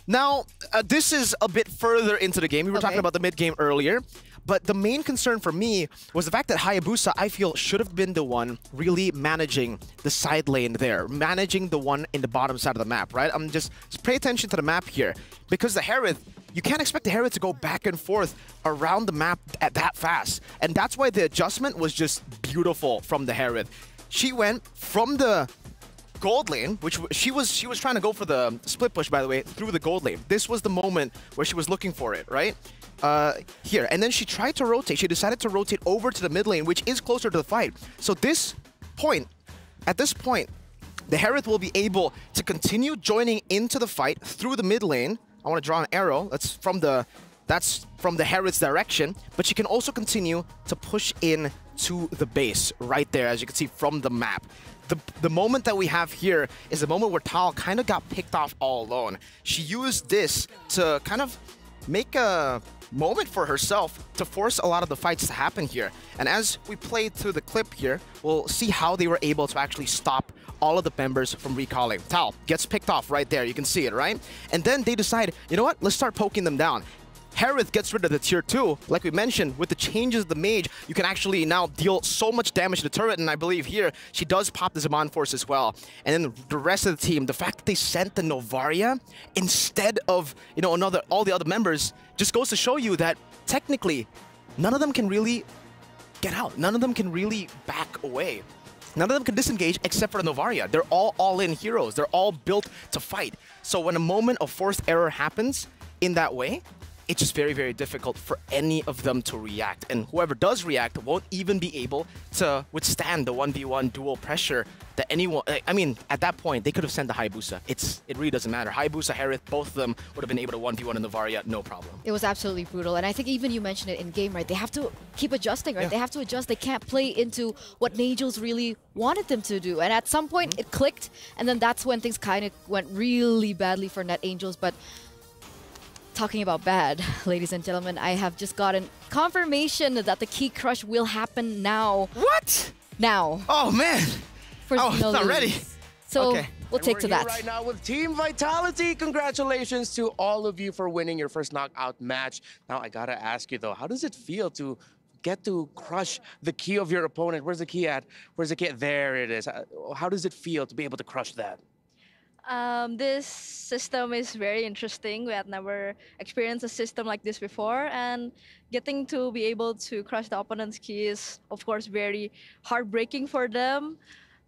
Now, this is a bit further into the game. We were talking about the mid game earlier. But the main concern for me was the fact that Hayabusa, I feel, should have been the one really managing the side lane there, managing the one in the bottom side of the map, right? Just pay attention to the map here, because the Harith, you can't expect the Harith to go back and forth around the map at that fast. And that's why the adjustment was just beautiful from the Harith. She went from the gold lane, which she was trying to go for the split push, by the way, through the gold lane. This was the moment where she was looking for it, right? Here, and then she tried to rotate. She decided to rotate over to the mid lane, which is closer to the fight. So at this point, the Harith will be able to continue joining into the fight through the mid lane. I want to draw an arrow. That's from the Harith's direction, but she can also continue to push in to the base right there, as you can see from the map. The moment that we have here is the moment where Tal kind of got picked off all alone. She used this to kind of make a moment for herself to force a lot of the fights to happen here. And as we play through the clip here, we'll see how they were able to actually stop all of the members from recalling. Tal gets picked off right there. You can see it, right? And then they decide, you know what? Let's start poking them down. Harith gets rid of the tier 2. Like we mentioned, with the changes of the mage, you can actually now deal so much damage to the turret, and I believe here, she does pop the Zaman Force as well. And then the rest of the team, the fact that they sent the Novaria instead of, you know, all the other members, just goes to show you that technically, none of them can really get out. None of them can really back away. None of them can disengage except for the Novaria. They're all-in heroes. They're all built to fight. So when a moment of forced error happens in that way, it's just very, very difficult for any of them to react. And whoever does react won't even be able to withstand the 1v1 dual pressure that anyone... I mean, at that point, they could have sent the Hayabusa. It really doesn't matter. Hayabusa, Harith, both of them would have been able to 1v1 in the Varia, no problem. It was absolutely brutal. And I think even you mentioned it in game, right? They have to keep adjusting, right? Yeah. They have to adjust. They can't play into what NAJOs really wanted them to do. And at some point, it clicked. And then that's when things kind of went really badly for NetAngels. But talking about bad, ladies and gentlemen, I have just gotten confirmation that the key crush will happen now. What? Now. Oh, man. It's not ready. So we'll take to that. Right now with Team Vitality. Congratulations to all of you for winning your first knockout match. Now, I gotta ask you, though, how does it feel to get to crush the key of your opponent? Where's the key at? Where's the key at? There it is. How does it feel to be able to crush that? This system is very interesting. We had never experienced a system like this before, and getting to be able to crush the opponent's key is, of course, very heartbreaking for them.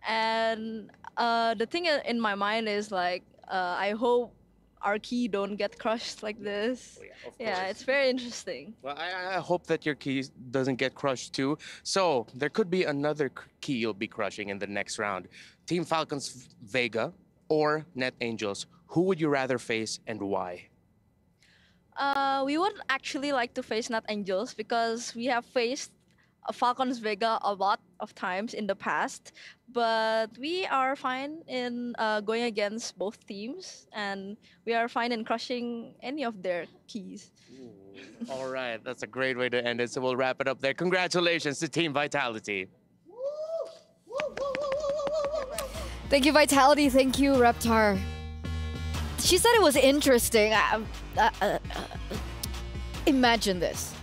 And the thing in my mind is like, I hope our key don't get crushed like this. Yeah, it's very interesting. Well, I hope that your key doesn't get crushed too. So there could be another key you'll be crushing in the next round. Team Falcons Vega or NetAngels, who would you rather face and why? We would actually like to face NetAngels because we have faced Falcons Vega a lot of times in the past, but we are fine in going against both teams, and we are fine in crushing any of their keys. All right, that's a great way to end it, so we'll wrap it up there. Congratulations to Team Vitality. Thank you, Vitality. Thank you, Reptar. She said it was interesting. Imagine this.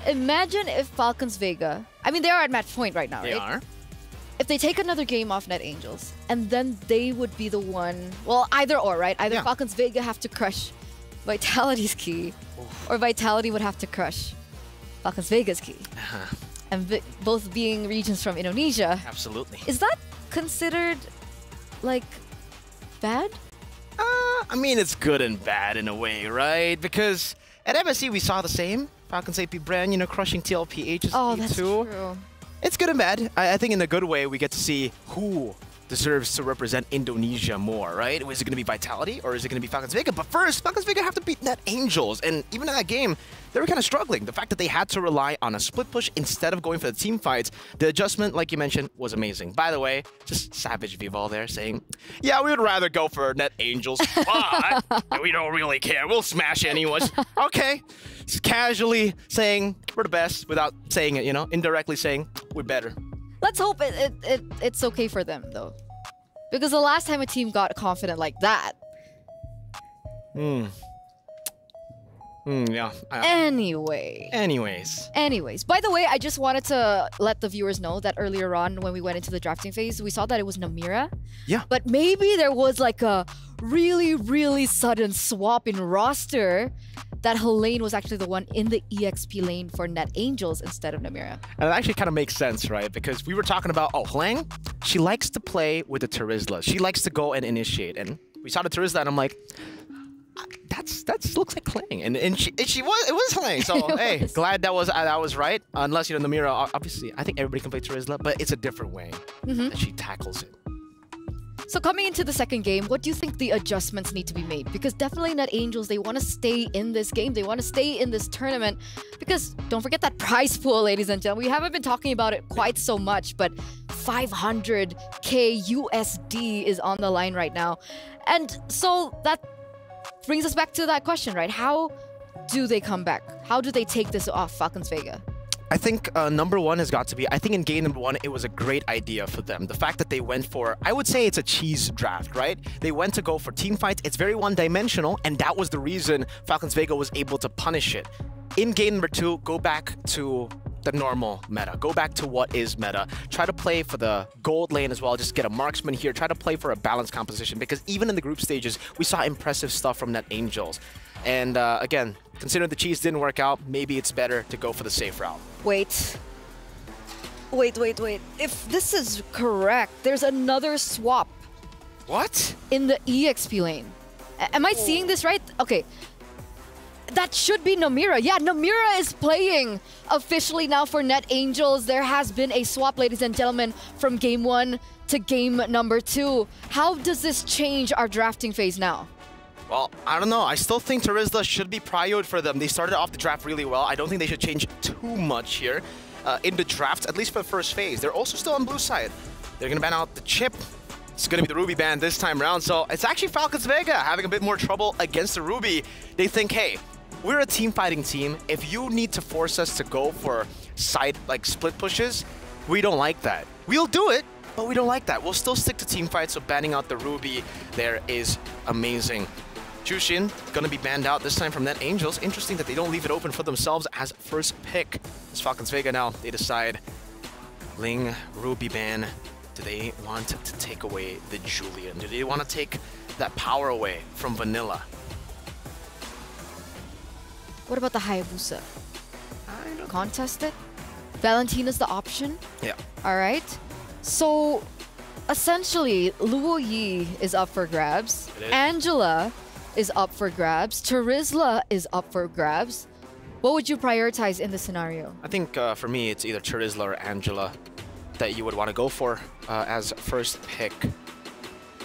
Imagine if Falcons Vega, I mean, they are at match point right now, right? They are. If they take another game off NetAngels, and then they would be the one, well, either or, right? Either Falcons Vega have to crush Vitality's key, or Vitality would have to crush Falcons Vega's key. And both being regions from Indonesia. Absolutely. Is that considered, like, bad? I mean, it's good and bad in a way, right? Because at MSC, we saw the same. Falcons AP brand, you know, crushing TLP HSP oh, that's too. True. It's good and bad. I think in a good way, we get to see who deserves to represent Indonesia more, right? Is it going to be Vitality or is it going to be Falcons Vega? But first, Falcons Vega have to beat Net Angels. And even in that game, they were kind of struggling. The fact that they had to rely on a split push instead of going for the team fights, the adjustment, like you mentioned, was amazing. By the way, just savage Vival there saying, yeah, we would rather go for Net Angels, but we don't really care. We'll smash anyone. Okay. Just casually saying we're the best without saying it, you know, indirectly saying we're better. Let's hope it's okay for them, though. Because the last time a team got confident like that. Yeah. Anyways. By the way, I just wanted to let the viewers know that earlier on when we went into the drafting phase, we saw that it was Namira. Yeah. But maybe there was like a really, really sudden swap in roster that Helene was actually the one in the EXP lane for Net Angels instead of Namira. And it actually kind of makes sense, right? Because we were talking about, Helene, she likes to play with the Terizla. She likes to go and initiate. And we saw the Terizla and I'm like, that looks like Hling, and it was Hling. So hey, glad that was right. Unless Namira, obviously, I think everybody can play Terizla, but it's a different way that she tackles it. So coming into the second game, what do you think the adjustments need to be made? Because definitely Net Angels, they want to stay in this game. They want to stay in this tournament. Because don't forget that prize pool, ladies and gentlemen. We haven't been talking about it quite so much, but 500k USD is on the line right now. And so that brings us back to that question, right? How do they come back? How do they take this off Falcons Vega? I think number one has got to be, I think in game number one, it was a great idea for them. The fact that they went for, I would say it's a cheese draft, right? They went to go for team fights. It's very one-dimensional, and that was the reason Falcons Vega was able to punish it. In game number two, go back to the normal meta. Go back to what is meta. Try to play for the gold lane as well. Just get a marksman here. Try to play for a balanced composition, because even in the group stages, we saw impressive stuff from Net Angels. And again, considering the cheese didn't work out, maybe it's better to go for the safe route. Wait. If this is correct, there's another swap. What? In the EXP lane. Am I seeing this right? Okay. That should be Namira. Yeah, Namira is playing officially now for Net Angels. There has been a swap, ladies and gentlemen, from game one to game number two. How does this change our drafting phase now? Well, I don't know. I still think Terizla should be prioed for them. They started off the draft really well. I don't think they should change too much here in the draft, at least for the first phase. They're also still on blue side. They're going to ban out the chip. It's going to be the Ruby ban this time around. So it's actually Falcons Vega having a bit more trouble against the Ruby. They think, hey, we're a team fighting team. If you need to force us to go for side, like split pushes, we don't like that. We'll do it, but we don't like that. We'll still stick to team fights, so banning out the Ruby there is amazing. Chushin gonna be banned out this time from Net Angels. Interesting that they don't leave it open for themselves as first pick. It's Falcons Vega now. They decide Ling, Ruby ban. Do they want to take away the Julian? Do they want to take that power away from Vanilla? What about the Hayabusa? Contest it? Valentina's the option? Yeah. All right. So essentially, Luo Yi is up for grabs. Angela is up for grabs. Terizla is up for grabs. What would you prioritize in this scenario? I think for me, it's either Terizla or Angela that you would want to go for as first pick.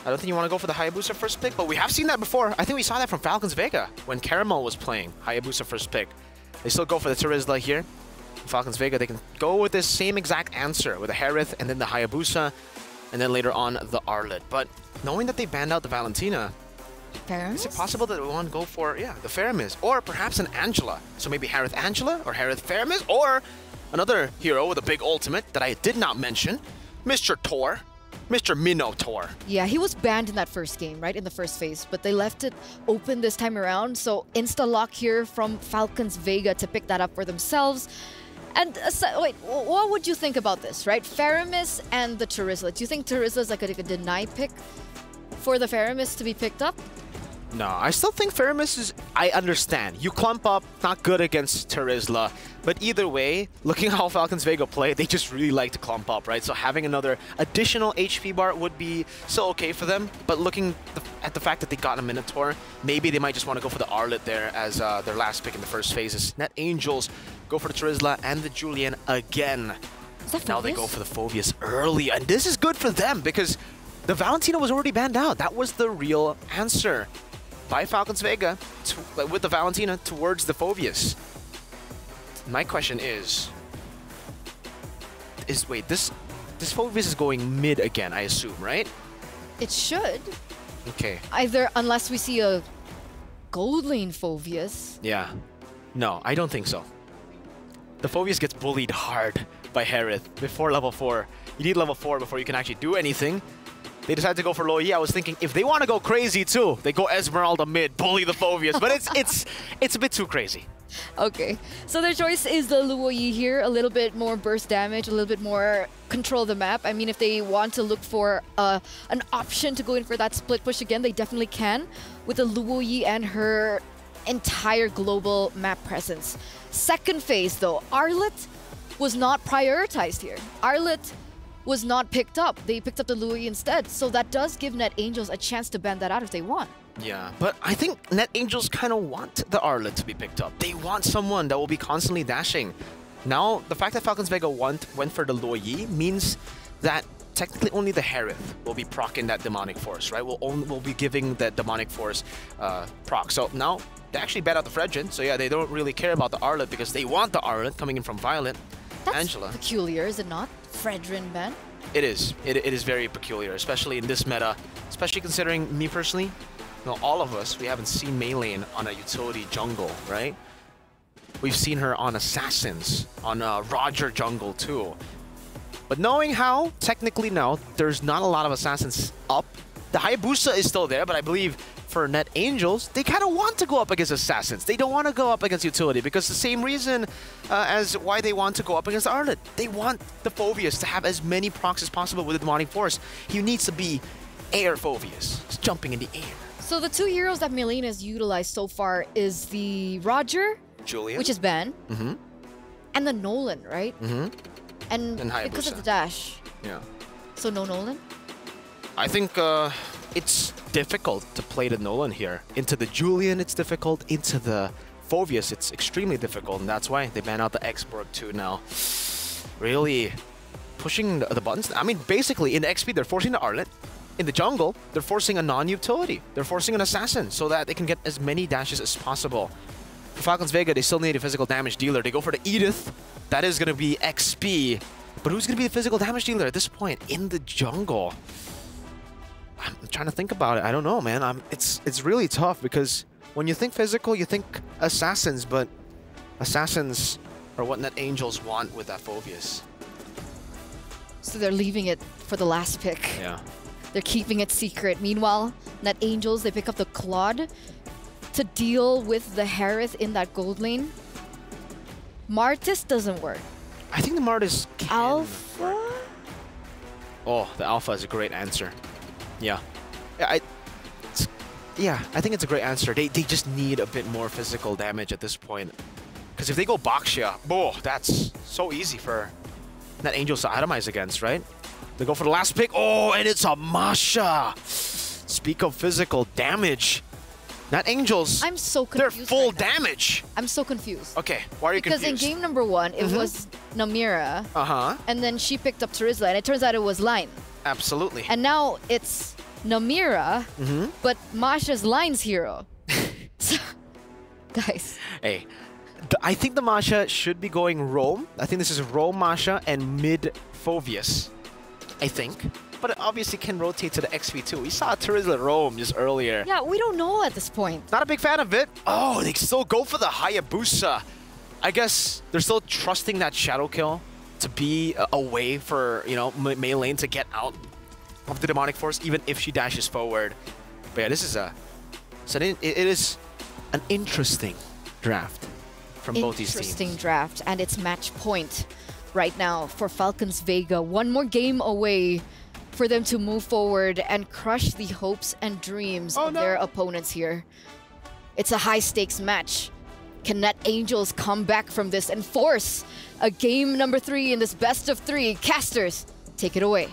I don't think you want to go for the Hayabusa first pick, but we have seen that before. I think we saw that from Falcons Vega when Caramel was playing Hayabusa first pick. They still go for the Terizla here. Falcons Vega, they can go with this same exact answer with the Harith and then the Hayabusa, and then later on the Arlet. But knowing that they banned out the Valentina, is it possible that we want to go for, the Fermis, or perhaps an Angela? So maybe Harith Angela or Harith Fermis, or another hero with a big ultimate that I did not mention, Mr. Tor, Mr. Minotaur. Yeah, he was banned in that first game, right? In the first phase, but they left it open this time around. So insta-lock here from Falcons Vega to pick that up for themselves. And wait, what would you think about this, right? Faramis and the Terizla. Do you think Terizla is like a deny pick for the Faramis to be picked up? No, I still think Faramis is... I understand. You clump up, not good against Terizla. But either way, looking how Falcons Vega play, they just really like to clump up, right? So having another additional HP bar would be so okay for them. But looking at the fact that they got a Minotaur, maybe they might just want to go for the Arlet there as their last pick in the first phases. Net Angels go for the Terizla and the Julian again. Is that now they go for the Phoveus early. And this is good for them because The Valentina was already banned out. That was the real answer by Falcons Vega with the Valentina towards the Phoveus. My question is wait, this Phoveus is going mid again, I assume, right? It should. Okay. Either, unless we see a gold lane Phoveus. Yeah. No, I don't think so. The Phoveus gets bullied hard by Harith before level 4. You need level 4 before you can actually do anything. They decided to go for Luo Yi. I was thinking, if they want to go crazy too, they go Esmeralda mid, bully the Phoveus. But it's a bit too crazy. Okay, so their choice is the Luo Yi here. A little bit more burst damage, a little bit more control of the map. I mean, if they want to look for an option to go in for that split push again, they definitely can with the Luo Yi and her entire global map presence. Second phase though, Arlet was not prioritized here. Arlet was not picked up. They picked up the Luo Yi instead. So that does give Net Angels a chance to ban that out if they want. Yeah, but I think Net Angels kind of want the Arlet to be picked up. They want someone that will be constantly dashing. Now, the fact that Falcons Vega went for the Luo Yi means that technically only the Harith will be proccing that Demonic Force, right? We'll be giving that Demonic Force proc. So now, they actually ban out the Fredrin. So yeah, they don't really care about the Arlet because they want the Arlet coming in from Violet. That's Angela. peculiar, is it not? Fredrin ban? It is. It is very peculiar, especially in this meta. Especially considering me personally, you know, all of us, we haven't seen Mei Lane on a utility jungle, right? We've seen her on Assassins, on Roger jungle too. But knowing how, technically now, there's not a lot of Assassins up. The Hayabusa is still there, but I believe for Net Angels, they kind of want to go up against Assassins. They don't want to go up against utility because the same reason as why they want to go up against Arlet. They want the Phoveus to have as many procs as possible with the Demonic Force. He needs to be air Phoveus, just jumping in the air. So the two heroes that Mei Lane has utilized so far is the Roger, Julian, which is banned, and the Nolan, right? And because of the dash. Yeah. So no Nolan? I think it's difficult to play the Nolan here. Into the Julian, it's difficult. Into the Phoveus, it's extremely difficult, and that's why they ban out the X-Borg too now. Really pushing the buttons. I mean, basically, in the XP, they're forcing the Arlet. In the jungle, they're forcing a non-utility. They're forcing an Assassin so that they can get as many dashes as possible. For Falcons Vega, they still need a physical damage dealer. They go for the Edith. That is going to be XP. But who's going to be the physical damage dealer at this point in the jungle? I'm trying to think about it. I don't know, man. It's really tough because when you think physical, you think Assassins, but Assassins are what Net Angels want with that Phoveus. So they're leaving it for the last pick. Yeah. They're keeping it secret. Meanwhile, Net Angels, they pick up the Claude to deal with the Harith in that gold lane. Martis doesn't work. I think the Martis can Alpha? work. Oh, the Alpha is a great answer. Yeah. I think it's a great answer. They just need a bit more physical damage at this point. Because if they go Baxia, that's so easy for Net Angels to atomize against, right? They go for the last pick. Oh, and it's a Masha. Speak of physical damage. Net Angels, I'm so confused. They're full damage. I'm so confused. Okay, why are you confused? Because in game number 1, it was Namira. And then she picked up Terizla, and it turns out it was Line. Absolutely. And now it's Namira, but Masha's Line's hero. So, guys. Hey, I think the Masha should be going Roam. I think this is Roam Masha and mid Phoveus. I think. But it obviously can rotate to the XP2. We saw Terizla roam just earlier. Yeah, we don't know at this point. Not a big fan of it. Oh, they still go for the Hayabusa. I guess they're still trusting that Shadow Kill to be a way for, you know, Mei Lane to get out of the Demonic Force, even if she dashes forward. But yeah, this is it is an interesting draft from both these teams. Interesting draft, and it's match point right now for Falcons Vega. One more game away for them to move forward and crush the hopes and dreams of their opponents here. It's a high-stakes match. Can Net Angels come back from this and force a game number 3 in this best of 3? Casters, take it away.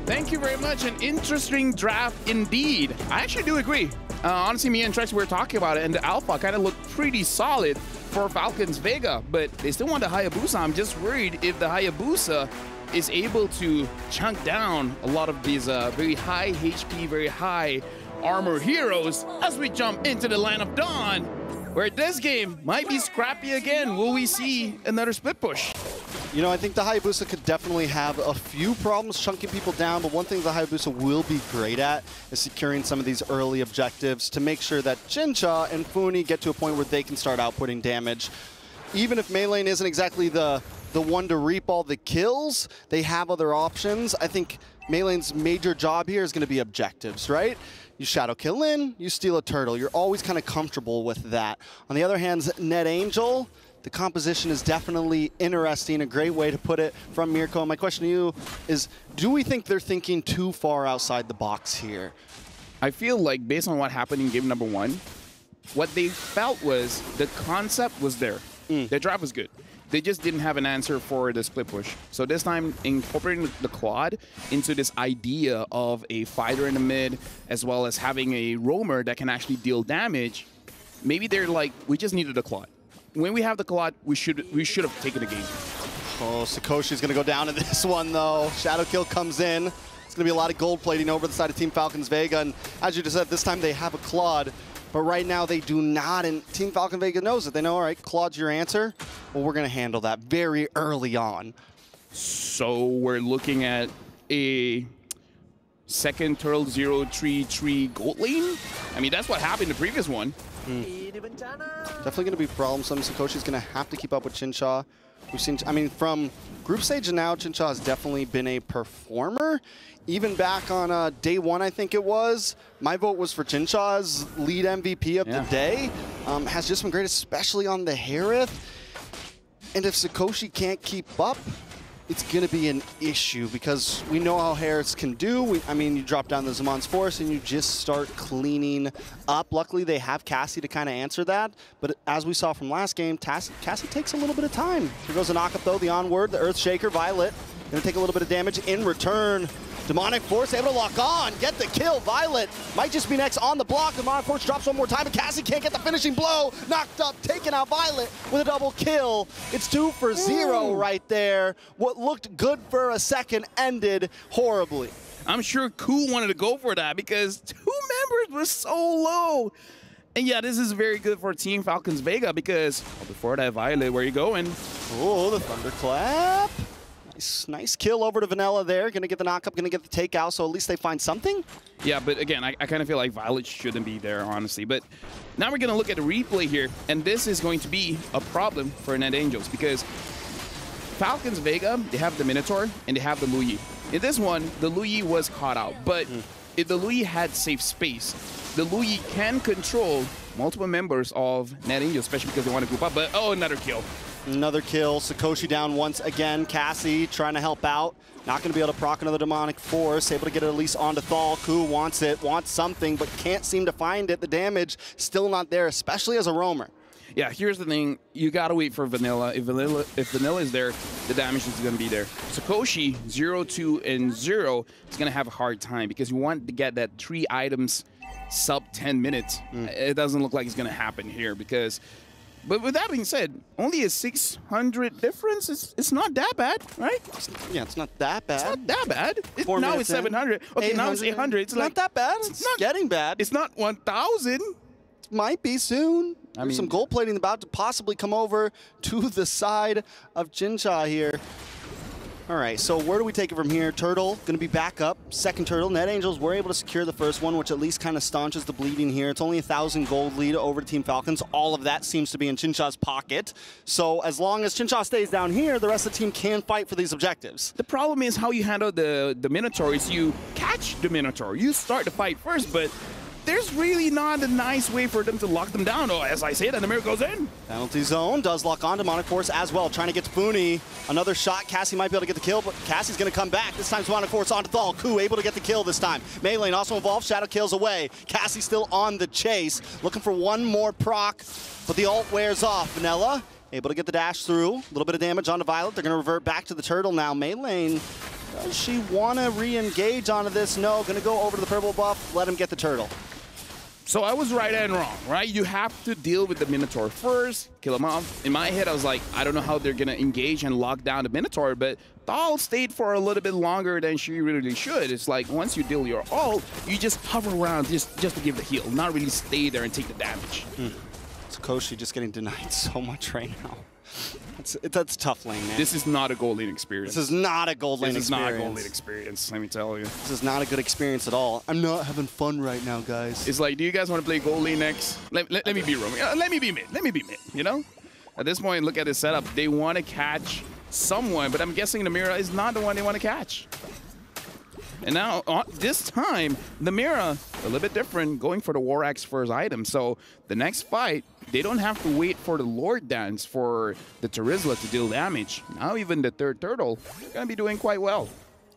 Thank you very much. An interesting draft indeed. I actually do agree. Honestly, me and Trex were talking about it, and the Alpha kind of looked pretty solid for Falcons Vega, but they still want the Hayabusa. I'm just worried if the Hayabusa is able to chunk down a lot of these very high HP, very high armor heroes as we jump into the Land of Dawn, where this game might be scrappy again. Will we see another split push? You know, I think the Hayabusa could definitely have a few problems chunking people down, but one thing the Hayabusa will be great at is securing some of these early objectives to make sure that Jincha and Funi get to a point where they can start outputting damage. Even if Meilane isn't exactly the one to reap all the kills, they have other options. I think Meilane's major job here is going to be objectives, right? You shadow kill in, you steal a turtle. You're always kind of comfortable with that. On the other hand, NetAngel, the composition is definitely interesting, a great way to put it from Mirko. My question to you is, do we think they're thinking too far outside the box here? I feel like based on what happened in game number 1, what they felt was the concept was there. Their draft was good. They just didn't have an answer for the split push. So this time, incorporating the Claude into this idea of a fighter in the mid, as well as having a roamer that can actually deal damage, maybe they're like, we just needed a Claude. When we have the Claude, we should have taken the game. Oh, Sakoshi's going to go down in this one, though. Shadow kill comes in. It's going to be a lot of gold plating over the side of Team Falcons Vega. And as you just said, this time they have a Claude. But right now they do not, and Team Falcon Vega knows it. They know, all right, Claude's your answer. Well, we're going to handle that very early on. So we're looking at a second Turtle 033 gold lane? I mean, that's what happened in the previous one. Definitely going to be problems. Sakoshi's going to have to keep up with Chinsha. We've seen, I mean, from group stage and now, Chinsha has definitely been a performer. Even back on day 1, I think it was, my vote was for Chinsha's lead MVP of the day. Has just been great, especially on the Harith. And if Sakoshi can't keep up, it's going to be an issue because we know how Harris can do. I mean, you drop down the Zamon's Force and you just start cleaning up. Luckily, they have Cassie to kind of answer that. But as we saw from last game, Cassie takes a little bit of time. Here goes the knockup, though. The onward, the Earthshaker, Violet. Going to take a little bit of damage in return. Demonic Force able to lock on, get the kill. Violet might just be next on the block. Demonic Force drops one more time, and Cassie can't get the finishing blow. Knocked up, taking out Violet with a double kill. It's 2 for 0 right there. What looked good for a second ended horribly. I'm sure Koo wanted to go for that because 2 members were so low. And yeah, this is very good for Team Falcons Vega because before that, Violet, where are you going? Oh, the Thunderclap. Nice kill over to Vanilla there. Going to get the knockup, going to get the takeout, so at least they find something. Yeah, but again, I kind of feel like Violet shouldn't be there, honestly. But now we're going to look at the replay here, and this is going to be a problem for NetAngels because Falcons Vega, they have the Minotaur, and they have the Luyi. In this one, the Luyi was caught out, but if the Luyi had safe space, the Luyi can control multiple members of NetAngels, especially because they want to group up. But, oh, another kill. Another kill. Sakoshi down once again. Cassie trying to help out. Not going to be able to proc another Demonic Force. Able to get it at least onto Thal. Koo wants it, wants something, but can't seem to find it. The damage still not there, especially as a roamer. Yeah, here's the thing. You got to wait for Vanilla. If Vanilla is there, the damage is going to be there. Sakoshi, 0, 2, and 0 is going to have a hard time because you want to get that 3 items sub 10 minutes. It doesn't look like it's going to happen here because... But with that being said, only a 600 difference. It's not that bad, right? Yeah, it's not that bad. It's not that bad. Now it's 700. Okay, now it's 800. It's not that bad. It's not getting bad. It's not 1,000. It might be soon. There's some gold plating about to possibly come over to the side of Jincha here. All right, so where do we take it from here? Turtle going to be back up. Second Turtle. NetAngels were able to secure the first one, which at least kind of staunches the bleeding here. It's only 1,000 gold lead over to Team Falcons. All of that seems to be in Chincha's pocket. So as long as Chincha stays down here, the rest of the team can fight for these objectives. The problem is how you handle the Minotaur is you catch the Minotaur. You start the fight first, but there's really not a nice way for them to lock them down. Oh, as I say that, the mirror goes in. Penalty zone does lock on Demonic Force as well, trying to get to Funi. Another shot. Cassie might be able to get the kill, but Cassie's going to come back. This time Demonic Force onto Thal. Koo able to get the kill this time. Meilane also involved. Shadow kills away. Cassie still on the chase, looking for one more proc, but the ult wears off. Vanilla able to get the dash through. A little bit of damage onto Violet. They're going to revert back to the Turtle now. Meilane, does she want to re-engage onto this? No, going to go over to the purple buff. Let him get the Turtle. So I was right and wrong, right? You have to deal with the Minotaur first, kill him off. In my head, I was like, I don't know how they're going to engage and lock down the Minotaur, but Thal stayed for a little bit longer than she really should. It's like once you deal your ult, you just hover around just to give the heal, not really stay there and take the damage. Koshi just getting denied so much right now. That's a tough lane, man. This is not a gold lane experience. This is not a gold lane experience. This is not a gold lane experience, let me tell you. This is not a good experience at all. I'm not having fun right now, guys. It's like, do you guys want to play gold lane next? Let me be roaming. Let me be mid. Let me be mid, you know? At this point, look at this setup. They want to catch someone, but I'm guessing Namira is not the one they want to catch. And now, this time, Namira, a little bit different, going for the War Axe first item. So the next fight, they don't have to wait for the Lord Dance for the Terizla to deal damage. Now even the third turtle, they're going to be doing quite well.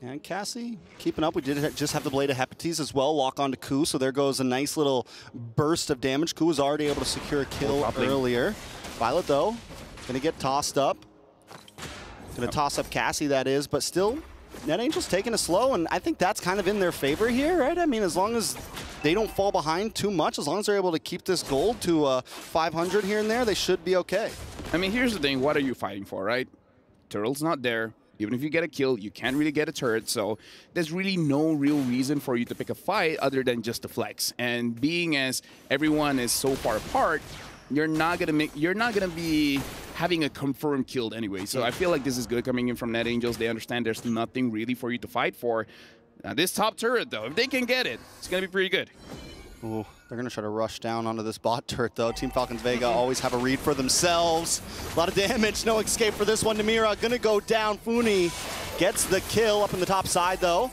And Cassie keeping up. We did just have the Blade of Hepates as well, lock onto Ku, so there goes a nice little burst of damage. Ku was already able to secure a kill earlier. Violet, though, going to get tossed up. Going to toss up Cassie, that is, but still, NetAngel's taking it slow, and I think that's kind of in their favor here, right? I mean, as long as they don't fall behind too much, as long as they're able to keep this gold to 500 here and there, they should be okay. I mean, here's the thing. What are you fighting for, right? Turtle's not there. Even if you get a kill, you can't really get a turret, so there's really no real reason for you to pick a fight other than just to flex. And being as everyone is so far apart, you're not gonna be having a confirmed kill anyway. So I feel like this is good coming in from NetAngels. They understand there's nothing really for you to fight for. Now this top turret though, if they can get it, it's gonna be pretty good. Ooh, they're gonna try to rush down onto this bot turret though. Team Falcons Vega always have a read for themselves. A lot of damage, no escape for this one. Namira gonna go down. Funi gets the kill up in the top side though.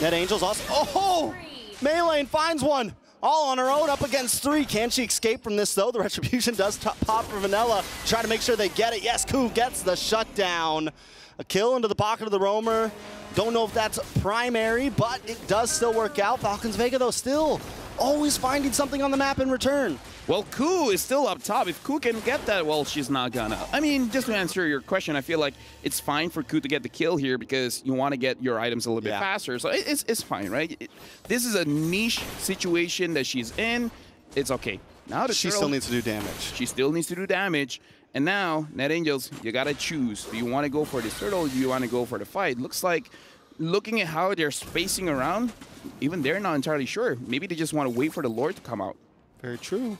NetAngels also, oh! Melee finds one. All on her own, up against 3. Can she escape from this, though? The Retribution does pop for Vanilla. Try to make sure they get it. Yes, Ku gets the shutdown. A kill into the pocket of the Roamer. Don't know if that's primary, but it does still work out. Falcons Vega, though, still always finding something on the map in return. Well, Ku is still up top. If Ku can get that, well, she's not gonna. I mean, just to answer your question, I feel like it's fine for Ku to get the kill here because you want to get your items a little bit faster. So it's fine, right? This is a niche situation that she's in. It's okay. Now she still needs to do damage. She still needs to do damage. And now, NetAngels, you gotta choose. Do you want to go for this turtle or do you want to go for the fight? Looks like, looking at how they're spacing around, even they're not entirely sure. Maybe they just want to wait for the Lord to come out. Very true.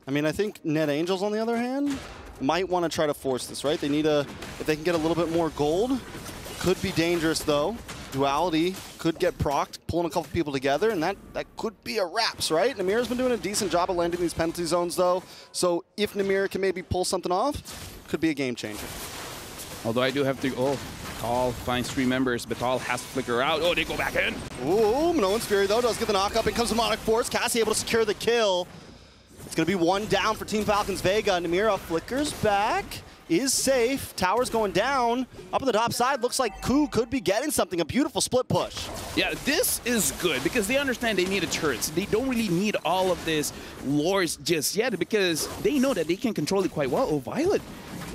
I mean, I think NetAngels, on the other hand, might want to try to force this, right? They need if they can get a little bit more gold, could be dangerous, though. Duality could get procced, pulling a couple people together, and that could be a wraps, right? Namira's been doing a decent job of landing these penalty zones, though. So if Namira can maybe pull something off, could be a game changer. Although I do have to, Thal finds 3 members, but Thal has to flicker out. Oh, they go back in. Ooh, Minoan's Fury, though, does get the knock up. In comes Demonic Force. Cassie able to secure the kill. It's going to be 1 down for Team Falcons Vega. Namira flickers back, is safe. Tower's going down. Up on the top side, looks like Ku could be getting something. A beautiful split push. Yeah, this is good because they understand they need a turret. They don't really need all of this lores just yet because they know that they can control it quite well. Oh, Violet,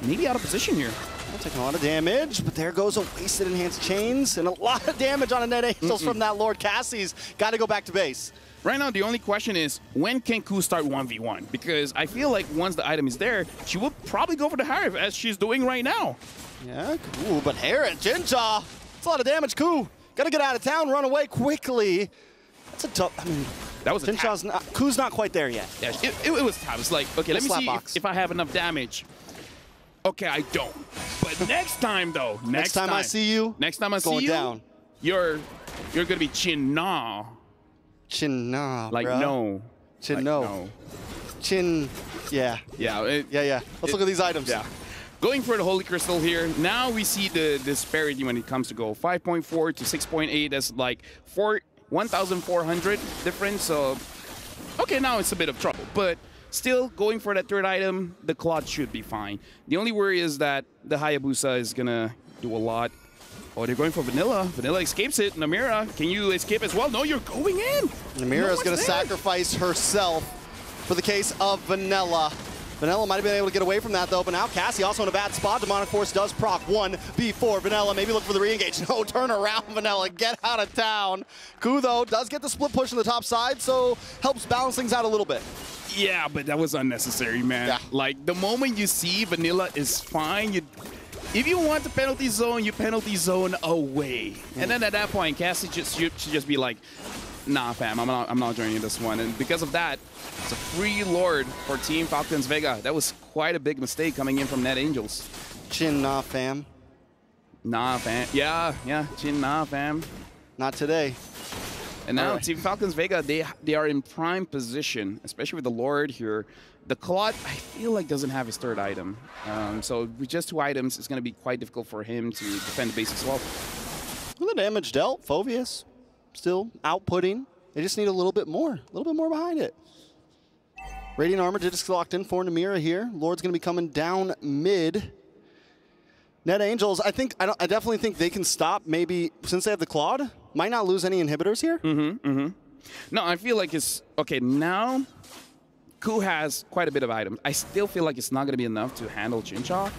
maybe out of position here. Taking a lot of damage, but there goes a wasted enhanced chains and a lot of damage on a NetAngels from that Lord. Cassie's got to go back to base. Right now, the only question is, when can Ku start 1v1? Because I feel like once the item is there, she will probably go for the Harif, as she's doing right now. Yeah, ooh, but Harif, Jinja, it's a lot of damage. Ku, got to get out of town, run away quickly. That's a tough, I mean, that was Jinja's Ku's not quite there yet. Yeah, it was tough. It's like, okay, let me see if I have enough damage. Okay, I don't. But next time, though, next time I see you, down. You're gonna be Chin Na. Chin Na, like bro. No. Chin like no. Chin, yeah. Yeah. Yeah. Let's look at these items. Yeah. Going for the Holy Crystal here. Now we see the disparity when it comes to gold. 5.4 to 6.8. That's like 1,400 difference. So, okay, now it's a bit of trouble. But still, going for that third item, the Claude should be fine. The only worry is that the Hayabusa is going to do a lot. Oh, they're going for Vanilla. Vanilla escapes it. Namira, can you escape as well? No, you're going in. Namira is going to sacrifice herself for the case of Vanilla. Vanilla might have been able to get away from that, though, but now Cassie also in a bad spot. Demonic Force does proc one before Vanilla. Maybe look for the re-engage. No, turn around, Vanilla. Get out of town. Ku, though, does get the split push on the top side, so helps balance things out a little bit. Yeah, but that was unnecessary, man. Yeah. Like, the moment you see Vanilla is fine, if you want the penalty zone, you penalty zone away. And then at that point, Cassie should just be like, nah, fam, I'm not joining this one. And because of that, it's a free Lord for Team Falcons Vega. That was quite a big mistake coming in from Net Angels. Chin, nah, fam. Nah, fam. Yeah, chin, nah, fam. Not today. And now Team Falcons Vega, they are in prime position, especially with the Lord here. The Claude, I feel like, doesn't have his third item. So with just 2 items, it's going to be quite difficult for him to defend the base as well. Well, the damage dealt. Phoveus still outputting. They just need a little bit more behind it. Radiant Armor just locked in for Namira here. Lord's going to be coming down mid. Net Angels, I definitely think they can stop, maybe, since they have the Claude, might not lose any inhibitors here. No, I feel like it's, okay, now Ku has quite a bit of items. I still feel like it's not going to be enough to handle Chincha,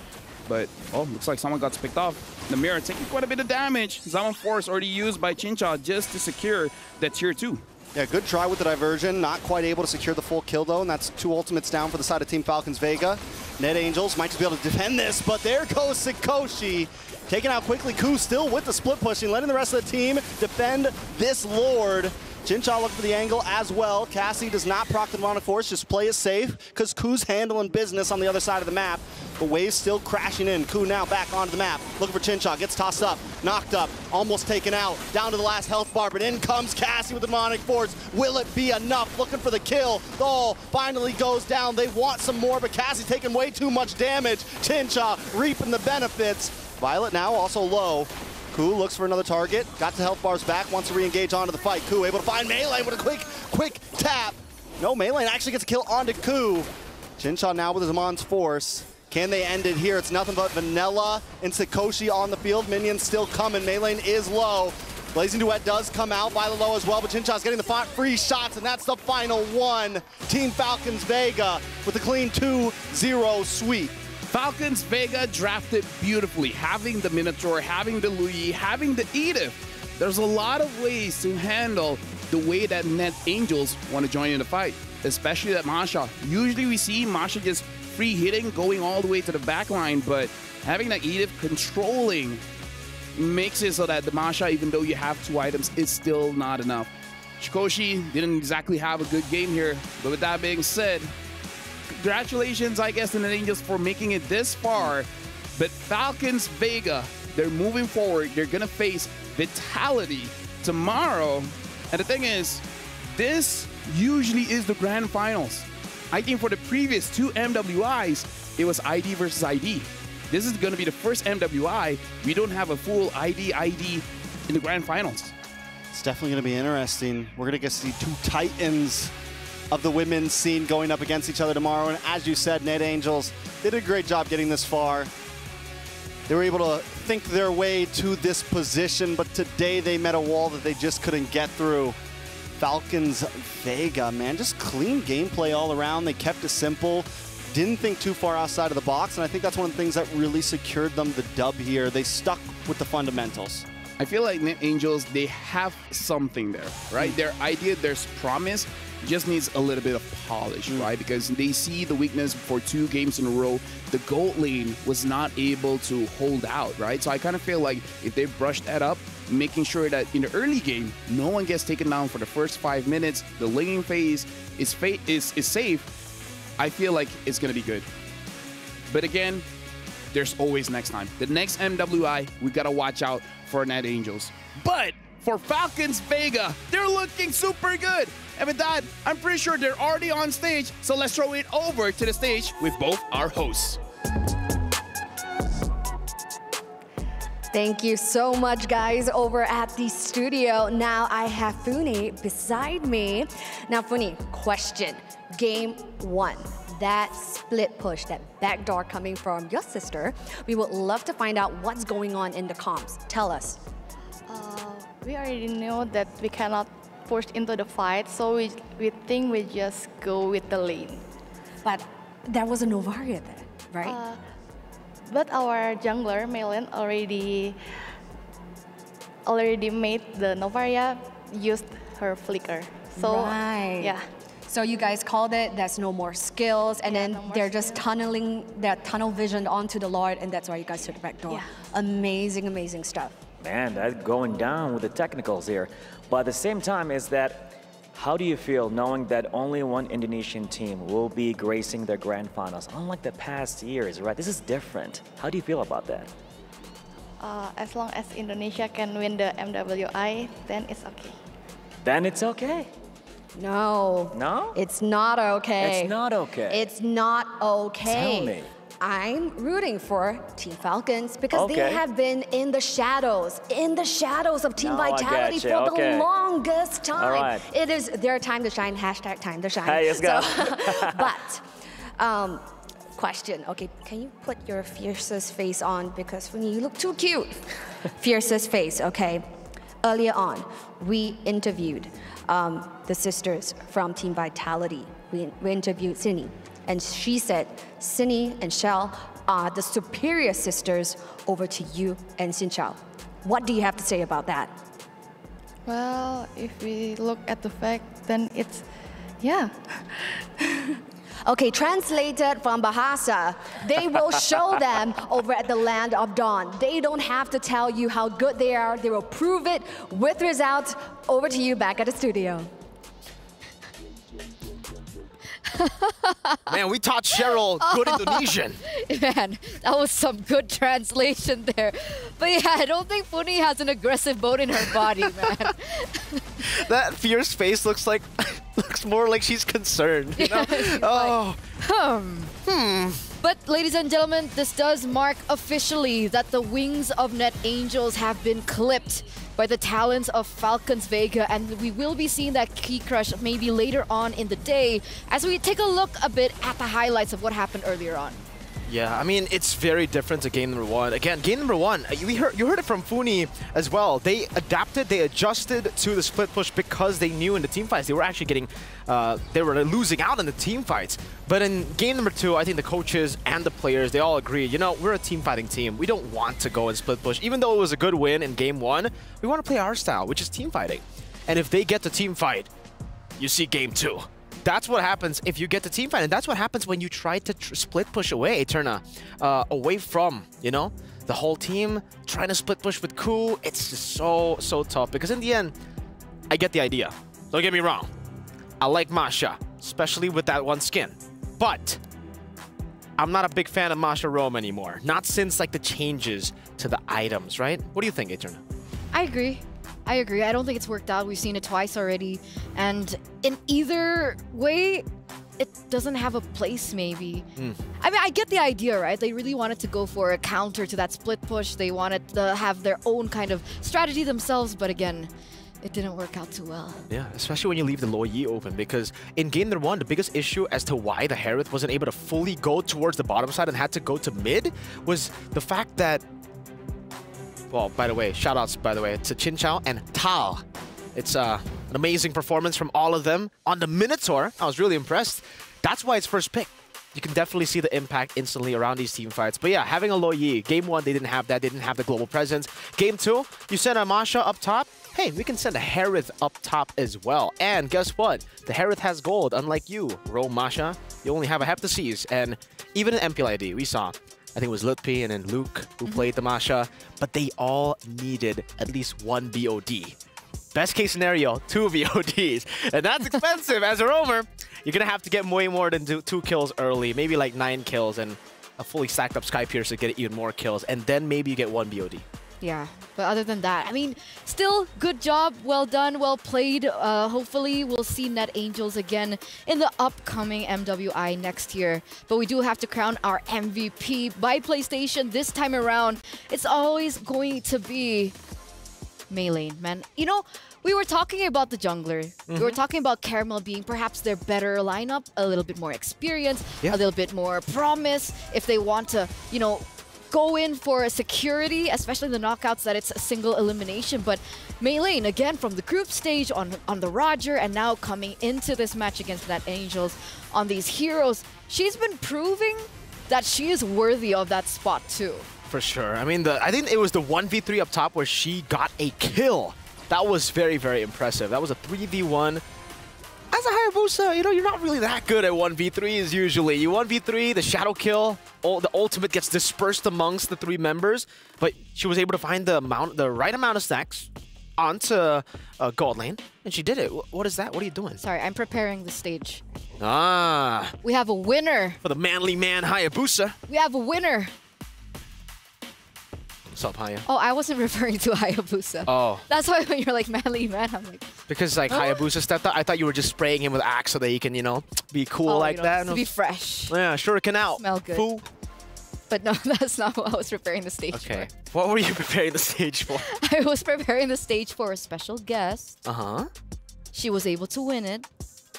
but, oh, looks like someone got picked off. Namira taking quite a bit of damage. Zaman Force already used by Chincha just to secure that tier 2. Yeah, good try with the diversion. Not quite able to secure the full kill, though, and that's 2 ultimates down for the side of Team Falcons Vega. Net Angels might just be able to defend this, but there goes Sikoshi. Taken out quickly. Ku still with the split pushing, letting the rest of the team defend this Lord. Chincha looking for the angle as well. Cassie does not proc the Demonic Force, just play it safe, because Ku's handling business on the other side of the map. The wave's still crashing in. Ku now back onto the map. Looking for Chincha, gets tossed up, knocked up, almost taken out, down to the last health bar, but in comes Cassie with the Demonic Force. Will it be enough? Looking for the kill. The all finally goes down. They want some more, but Cassie taking way too much damage. Chincha reaping the benefits. Violet now also low. Ku looks for another target. Got the health bars back. Wants to re-engage onto the fight. Ku able to find Melee with a quick tap. No, Melee actually gets a kill onto Ku. Chincha now with his Demon's Force. Can they end it here? It's nothing but Vanilla and Sikoshi on the field. Minions still coming. Melee is low. Blazing Duet does come out. Violet low as well, but Chincha's getting the free shots, and that's the final one. Team Falcons Vega with a clean 2-0 sweep. Falcons Vega drafted beautifully, having the Minotaur, having the Luyi, having the Edith. There's a lot of ways to handle the way that Net Angels want to join in the fight, especially that Masha. Usually we see Masha just free hitting, going all the way to the back line, but having that Edith controlling makes it so that the Masha, even though you have 2 items, is still not enough. Sikoshi didn't exactly have a good game here, but with that being said, congratulations, I guess, to the Angels for making it this far. But Falcons Vega, they're moving forward. They're going to face Vitality tomorrow. And the thing is, this usually is the grand finals. I think for the previous 2 MWIs, it was ID versus ID. This is going to be the first MWI. We don't have a full ID in the grand finals. It's definitely going to be interesting. We're going to get to see 2 titans of the women's scene going up against each other tomorrow. And as you said, Net Angels did a great job getting this far. They were able to think their way to this position, but today they met a wall that they just couldn't get through. Falcons Vega, man, just clean gameplay all around. They kept it simple, didn't think too far outside of the box, and I think that's one of the things that really secured them the dub here. They stuck with the fundamentals. I feel like Net Angels, they have something there, right? Their idea, their promise just needs a little bit of polish, right? Because they see the weakness for 2 games in a row. The gold lane was not able to hold out, right? So I kind of feel like if they brush that up, making sure that in the early game, no one gets taken down for the first 5 minutes, the laning phase is safe, I feel like it's going to be good. But again, there's always next time. The next MWI, we got to watch out for Net Angels. But for Falcons Vega, they're looking super good. And with that, I'm pretty sure they're already on stage. So let's throw it over to the stage with both our hosts. Thank you so much, guys, over at the studio. Now I have Funi beside me. Now, Funi, question. Game 1. That split push, that backdoor coming from your sister. We would love to find out what's going on in the comps. Tell us. We already know that we cannot push into the fight, so we think we just go with the lane. But there was a Novaria there, right? But our jungler, Maylin, already made the Novaria, used her flicker. So, right. yeah. So you guys called it, there's no more skills, and then they're just tunneling that tunnel vision onto the Lord, and that's why you guys took the back door. Yeah. Amazing, amazing stuff. Man, that's going down with the technicals here. But at the same time is that, how do you feel knowing that only one Indonesian team will be gracing their grand finals, unlike the past years, right? This is different. How do you feel about that? As long as Indonesia can win the MWI, then it's okay. Then it's okay. No. No? It's not okay. It's not okay. It's not okay. Tell me. I'm rooting for Team Falcons because they have been in the shadows of Team Vitality for the longest time. All right. It is their time to shine, hashtag time to shine. Hey, let's go. But, question, okay, can you put your fiercest face on because for me you look too cute. Fiercest face, okay. Earlier on, we interviewed the sisters from Team Vitality. We interviewed Cindy, and she said Cindy and Shell are the superior sisters over to you and Xin Chao. What do you have to say about that? Well, if we look at the fact, then it's, yeah. Okay, translated from Bahasa, they will show them over at the Land of Dawn. They don't have to tell you how good they are. They will prove it with results. Over to you back at the studio. Man, we taught Cheryl good Indonesian. Man, that was some good translation there. But yeah, I don't think Funi has an aggressive bone in her body, man. That fierce face looks more like she's concerned. You know? But ladies and gentlemen, this does mark officially that the wings of Net Angels have been clipped by the talents of Falcons Vega, and we will be seeing that key crush maybe later on in the day as we take a look a bit at the highlights of what happened earlier on. Yeah, I mean, it's very different to game number one. Again, game number one, you heard it from Funi as well. They adapted, they adjusted to the split push because they knew in the team fights they were actually getting, they were losing out in the team fights. But in game number two, I think the coaches and the players, they all agree, you know, we're a team fighting team. We don't want to go and split push. Even though it was a good win in game one, we want to play our style, which is team fighting. And if they get the team fight, you see game two. That's what happens if you get the team fight, and that's what happens when you try to split push away, turn away from, you know, the whole team, trying to split push with Ku. It's just so tough, because in the end, I get the idea. Don't get me wrong. I like Masha, especially with that one skin, but I'm not a big fan of Masha Rome anymore. Not since like the changes to the items, right? What do you think, Eterna? I agree. I don't think it's worked out. We've seen it twice already. And in either way, it doesn't have a place, maybe. I mean, I get the idea, right? They really wanted to go for a counter to that split push. They wanted to have their own kind of strategy themselves. But again, it didn't work out too well. Yeah, especially when you leave the Lo Yi open, because in game number one, the biggest issue as to why the Harith wasn't able to fully go towards the bottom side and had to go to mid was the fact that, well, by the way, shoutouts, by the way, to Xin Chao and Tal. It's an amazing performance from all of them. On the Minotaur, I was really impressed. That's why it's first pick. You can definitely see the impact instantly around these team fights. But yeah, having a Lo Yi, game one, they didn't have that. They didn't have the global presence. Game two, you send a Masha up top. Hey, we can send a Harith up top as well. And guess what? The Harith has gold, unlike you, Rome Masha. You only have a Heptases. And even in MPLID, we saw, I think it was Lutpi and then Luke who played the Masha, but they all needed at least one BOD. Best case scenario, 2 VODs. And that's expensive. As a roamer, you're going to have to get way more than two kills early, maybe like 9 kills and a fully stacked up Sky Pierce to get even more kills, and then maybe you get 1 BOD. Yeah, but other than that, I mean, still good job, well done, well played. Hopefully we'll see Net Angels again in the upcoming MWI next year. But we do have to crown our MVP by PlayStation this time around. It's always going to be Maylin, man. You know, we were talking about the jungler. We were talking about Caramel being perhaps their better lineup, a little bit more experience, a little bit more promise if they want to, you know, go in for a security, especially the knockouts that it's a single elimination. But Mei Lane, again, from the group stage on the Roger, and now coming into this match against that Angels on these heroes, she's been proving that she is worthy of that spot too. For sure. I mean, I think it was the 1v3 up top where she got a kill. That was very, very impressive. That was a 3v1. As a Hayabusa, you know, you're not really that good at 1v3s usually. You 1v3, the shadow kill, the ultimate gets dispersed amongst the 3 members, but she was able to find the right amount of stacks onto gold lane, and she did it. What is that? What are you doing? Sorry, I'm preparing the stage. Ah. We have a winner. For the manly man, Hayabusa. We have a winner. What's up, Haya? Oh, I wasn't referring to Hayabusa. Oh. That's why when you're like manly man, I'm like... Because like Hayabusa stepped up, I thought you were just spraying him with axe so that he can, you know, be cool like that. To be fresh. Yeah, shuriken out. Smell good. Fool. But no, that's not what I was preparing the stage for. What were you preparing the stage for? I was preparing the stage for a special guest. Uh-huh. She was able to win it.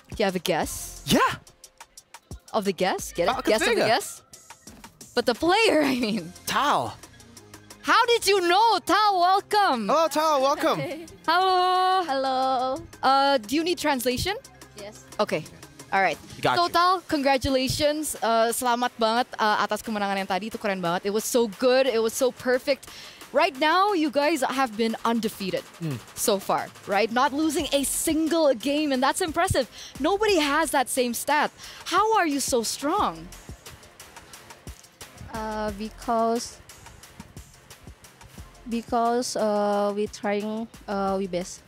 Do you have a guess? Yeah. Of the guest? Get it? Guess of the guest? But the player, I mean. Tao. How did you know? Tao, welcome. Hello, Tao, welcome. Hello. Hello. Do you need translation? Yes. Okay. All right. Got so, you. Tao, congratulations. Selamat banget atas kemenangan yang tadi. Itu keren banget. It was so good. It was so perfect. Right now, you guys have been undefeated so far, right? Not losing a single game, and that's impressive. Nobody has that same stat. How are you so strong? Because we trying we best.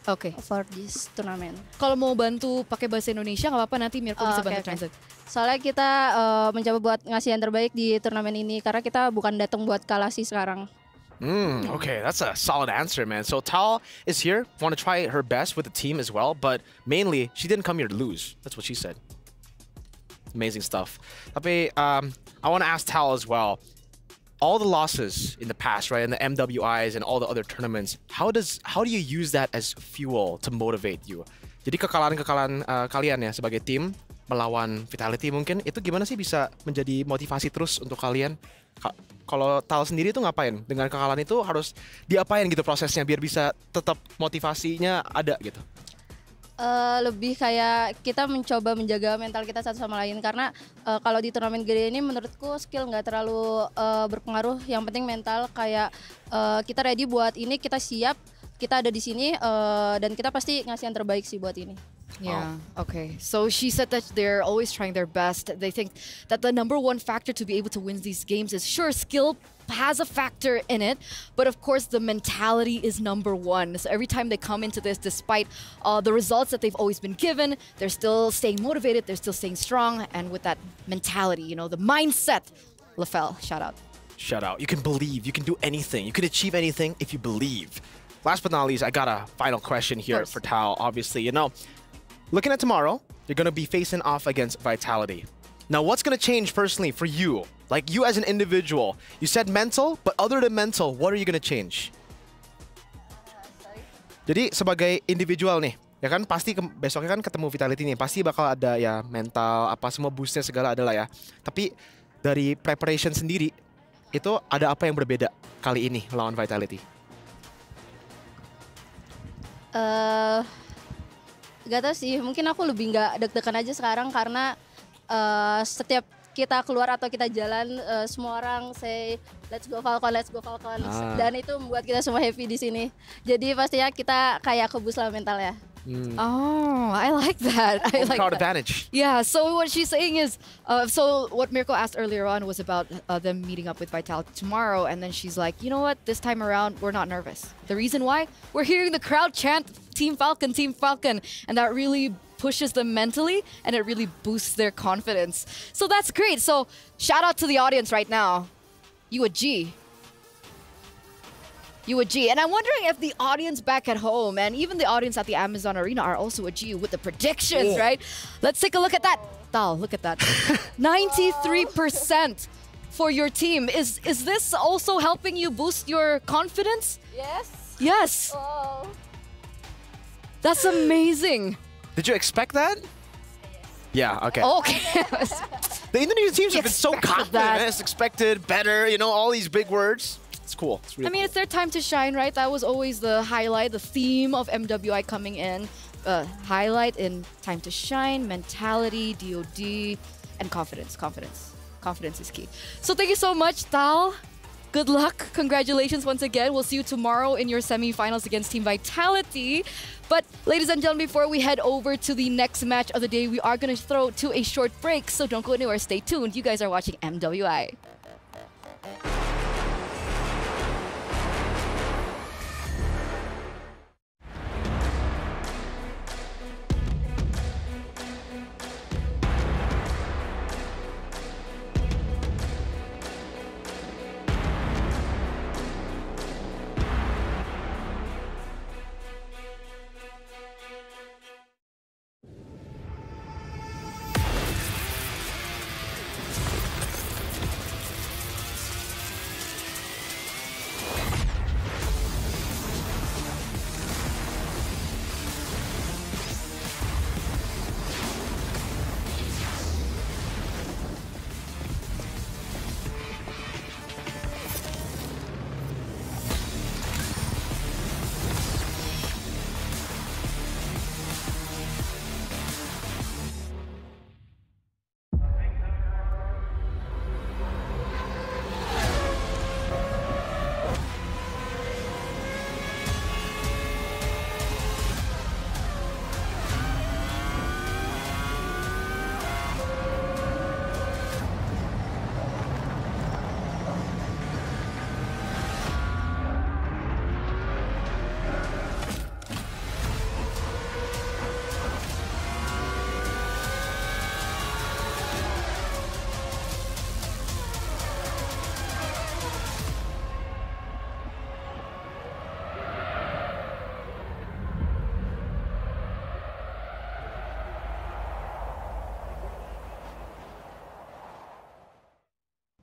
Okay. For this tournament. Kalau mau bantu pakai bahasa Indonesia nggak apa-apa, nanti Mirko bisa bantu translate. Soalnya kita mencoba buat ngasih yang terbaik di turnamen ini karena kita bukan datang buat kalah sih sekarang. Okay, that's a solid answer, man. So Tao is here, want to try her best with the team as well, but mainly she didn't come here to lose. That's what she said. Amazing stuff. Tapi I want to ask Tao as well. All the losses in the past, right, and the MWIs and all the other tournaments, how do you use that as fuel to motivate you? Jadi kekalahan-kekalahan kalian ya sebagai tim melawan Vitality mungkin itu gimana sih bisa menjadi motivasi terus untuk kalian? Kalau Tao sendiri itu ngapain? Dengan kekalahan itu harus diapain gitu prosesnya biar bisa tetap motivasinya ada gitu? Lebih kayak kita mencoba menjaga mental kita satu sama lain karena kalau di turnamen gede ini menurutku skill nggak terlalu berpengaruh, yang penting mental. Kayak kita ready buat ini, kita siap, kita ada di sini dan kita pasti ngasih yang terbaik sih buat ini. Yeah, okay. So she said that they're always trying their best. They think that the #1 factor to be able to win these games is, sure, skill has a factor in it, but of course the mentality is #1. So every time they come into this, despite the results that they've always been given, they're still staying motivated, they're still staying strong, and with that mentality, you know, the mindset. LaFell, shout out. Shout out. You can believe, you can do anything, you can achieve anything if you believe. Last but not least, I got a final question here for Tao. Obviously, you know, looking at tomorrow, you're going to be facing off against Vitality. Now, what's going to change personally for you? Like you as an individual. You said mental, but other than mental, what are you going to change? Jadi sebagai individual nih, ya kan pasti besoknya kan ketemu Vitality nih, pasti bakal ada ya mental, apa semua boostnya segala adalah ya. Tapi dari preparation sendiri, itu ada apa yang berbeda kali ini lawan Vitality? Gak tau sih, mungkin aku lebih nggak deg-degan aja sekarang karena setiap kita keluar atau kita jalan semua orang say let's go Falcon, dan itu membuat kita semua happy di sini. Jadi pastinya kita kayak kebus lah mental ya. Oh, I like that. I like crowd that. advantage. Yeah, so what she's saying is, so what Mirko asked earlier on was about them meeting up with Vitality tomorrow, and then she's like, you know what, this time around, we're not nervous. The reason why? We're hearing the crowd chant, Team Falcon, and that really pushes them mentally, and it really boosts their confidence. So that's great. So shout out to the audience right now. You a G. You a G. And I'm wondering if the audience back at home and even the audience at the Amazon Arena are also a G with the predictions, right? Let's take a look at that. Dal, look at that. 93% for your team. Is this also helping you boost your confidence? Yes. Yes. Oh. That's amazing. Did you expect that? Yeah, okay. Okay. The Indonesian teams have been so expected confident. that. It's expected, better, you know, all these big words. It's cool. It's really I mean, it's their time to shine, right? That was always the highlight, the theme of MWI coming in. Highlight in time to shine, mentality, DOD, and confidence. Confidence is key. So thank you so much, Tal. Good luck. Congratulations once again. We'll see you tomorrow in your semifinals against Team Vitality. But ladies and gentlemen, before we head over to the next match of the day, we are going to throw to a short break. So don't go anywhere. Stay tuned. You guys are watching MWI.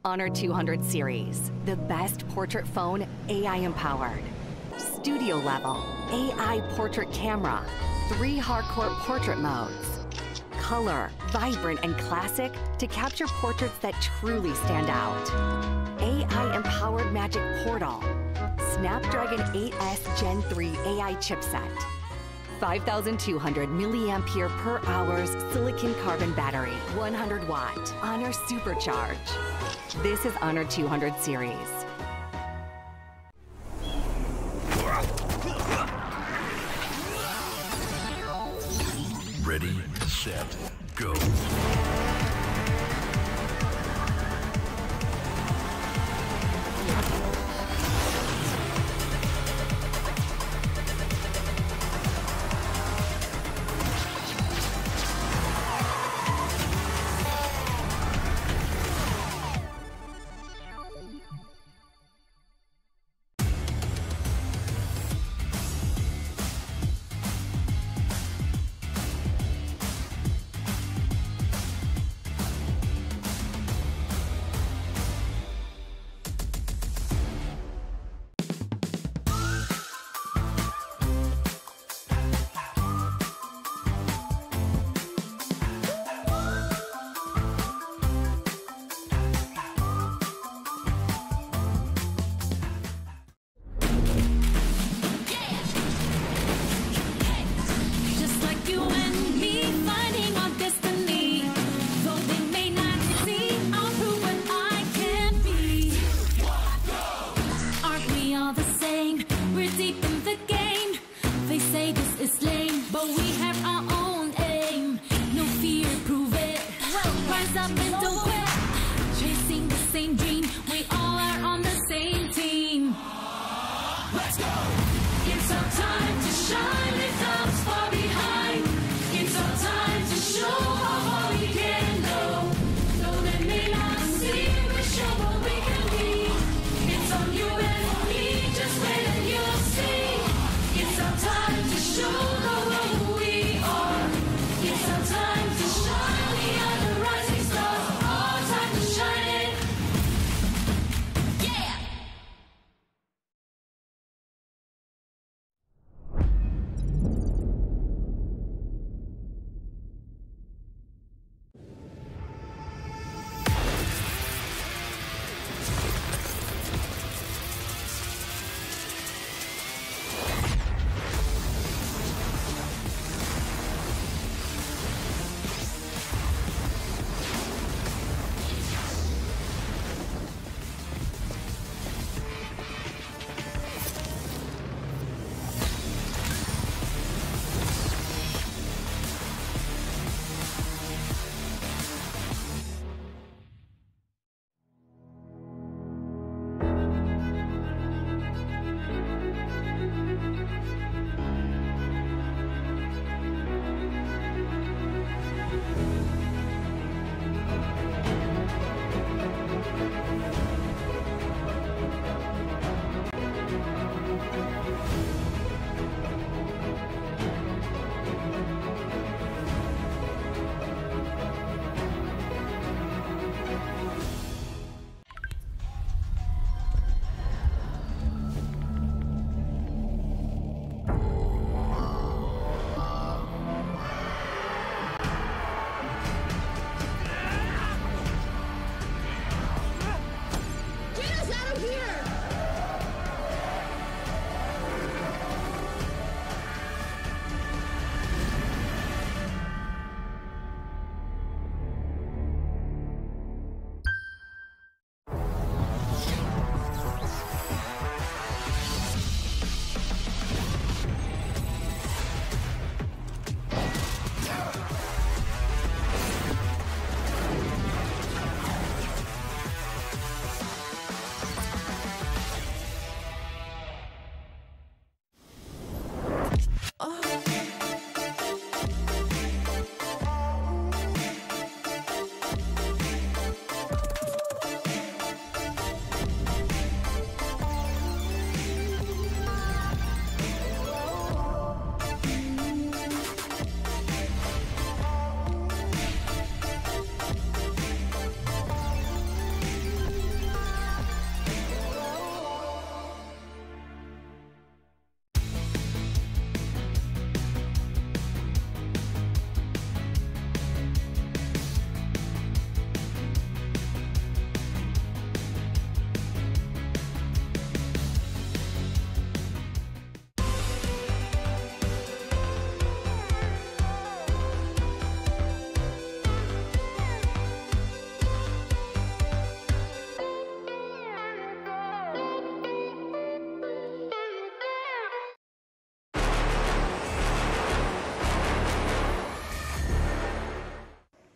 Honor 200 series, the best portrait phone AI-empowered. Studio level, AI portrait camera, 3 hardcore portrait modes. Color, vibrant and classic to capture portraits that truly stand out. AI-empowered magic portal. Snapdragon 8S Gen 3 AI chipset. 5,200 milliampere per hours silicon carbon battery, 100 watt, Honor Supercharge. This is Honor 200 series. Ready, set, go.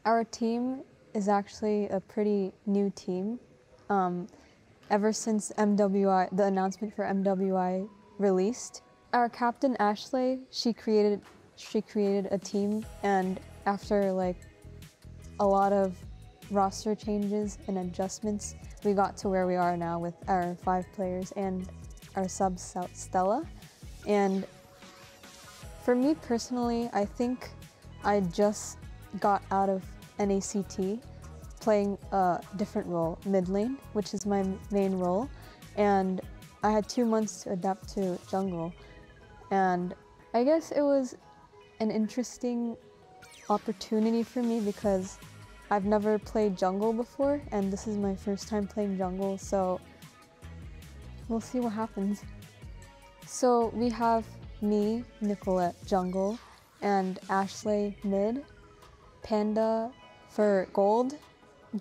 Our team is actually a pretty new team. Ever since MWI, the announcement for MWI released, our captain Ashley, she created a team, and after like a lot of roster changes and adjustments, we got to where we are now with our 5 players and our sub Stella. And for me personally, I think I just got out of NACT playing a different role, mid lane, which is my main role, and I had 2 months to adapt to jungle. And I guess it was an interesting opportunity for me because I've never played jungle before, and this is my first time playing jungle, so we'll see what happens. So we have me, Nicolette, jungle, and Ashley mid, Panda for gold,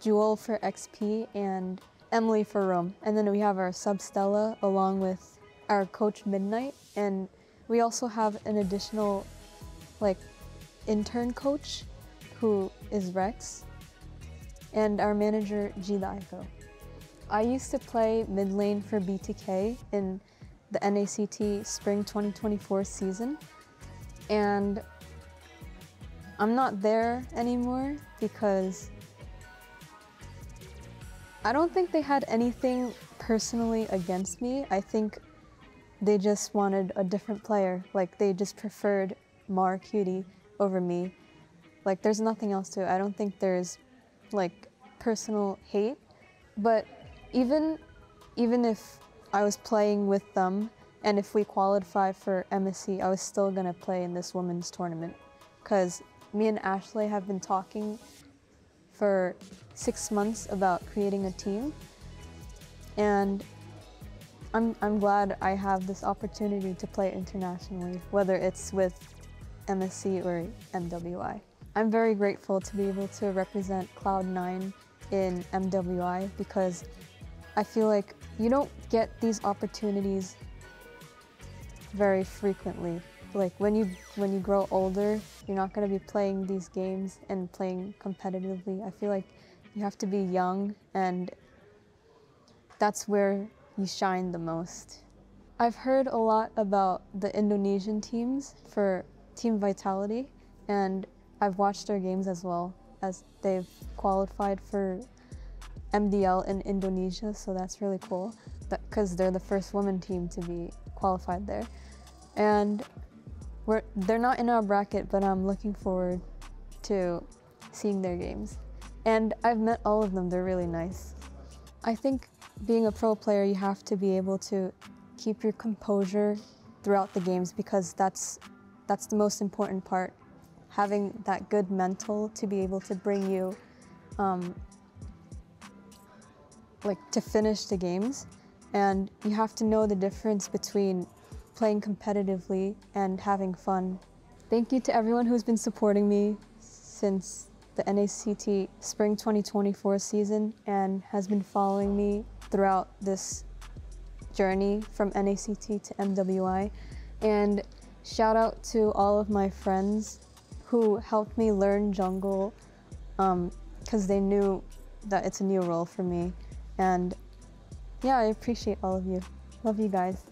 Jewel for XP, and Emily for roam. And then we have our sub Stella along with our coach Midnight, and we also have an additional like intern coach who is Rex, and our manager G the Ico. I used to play mid lane for BTK in the NACT Spring 2024 season, and I'm not there anymore because I don't think they had anything personally against me. I think they just wanted a different player. Like, they just preferred Mar Cutie over me. Like, there's nothing else to it. I don't think there's like personal hate. But even if I was playing with them and if we qualify for MSC, I was still gonna play in this women's tournament because me and Ashley have been talking for 6 months about creating a team, and I'm glad I have this opportunity to play internationally, whether it's with MSC or MWI. I'm very grateful to be able to represent Cloud9 in MWI because I feel like you don't get these opportunities very frequently. Like when you grow older, you're not going to be playing these games and playing competitively. I feel like you have to be young, and that's where you shine the most. I've heard a lot about the Indonesian teams for Team Vitality, and I've watched their games as well, as they've qualified for MDL in Indonesia, so that's really cool because they're the first women team to be qualified there. And they're not in our bracket, but I'm looking forward to seeing their games. And I've met all of them, they're really nice. I think being a pro player, you have to be able to keep your composure throughout the games because that's the most important part. Having that good mental to be able to bring you like to finish the games. And you have to know the difference between playing competitively and having fun. Thank you to everyone who's been supporting me since the NACT Spring 2024 season and has been following me throughout this journey from NACT to MWI. And shout out to all of my friends who helped me learn jungle because they knew that it's a new role for me. And yeah, I appreciate all of you. Love you guys.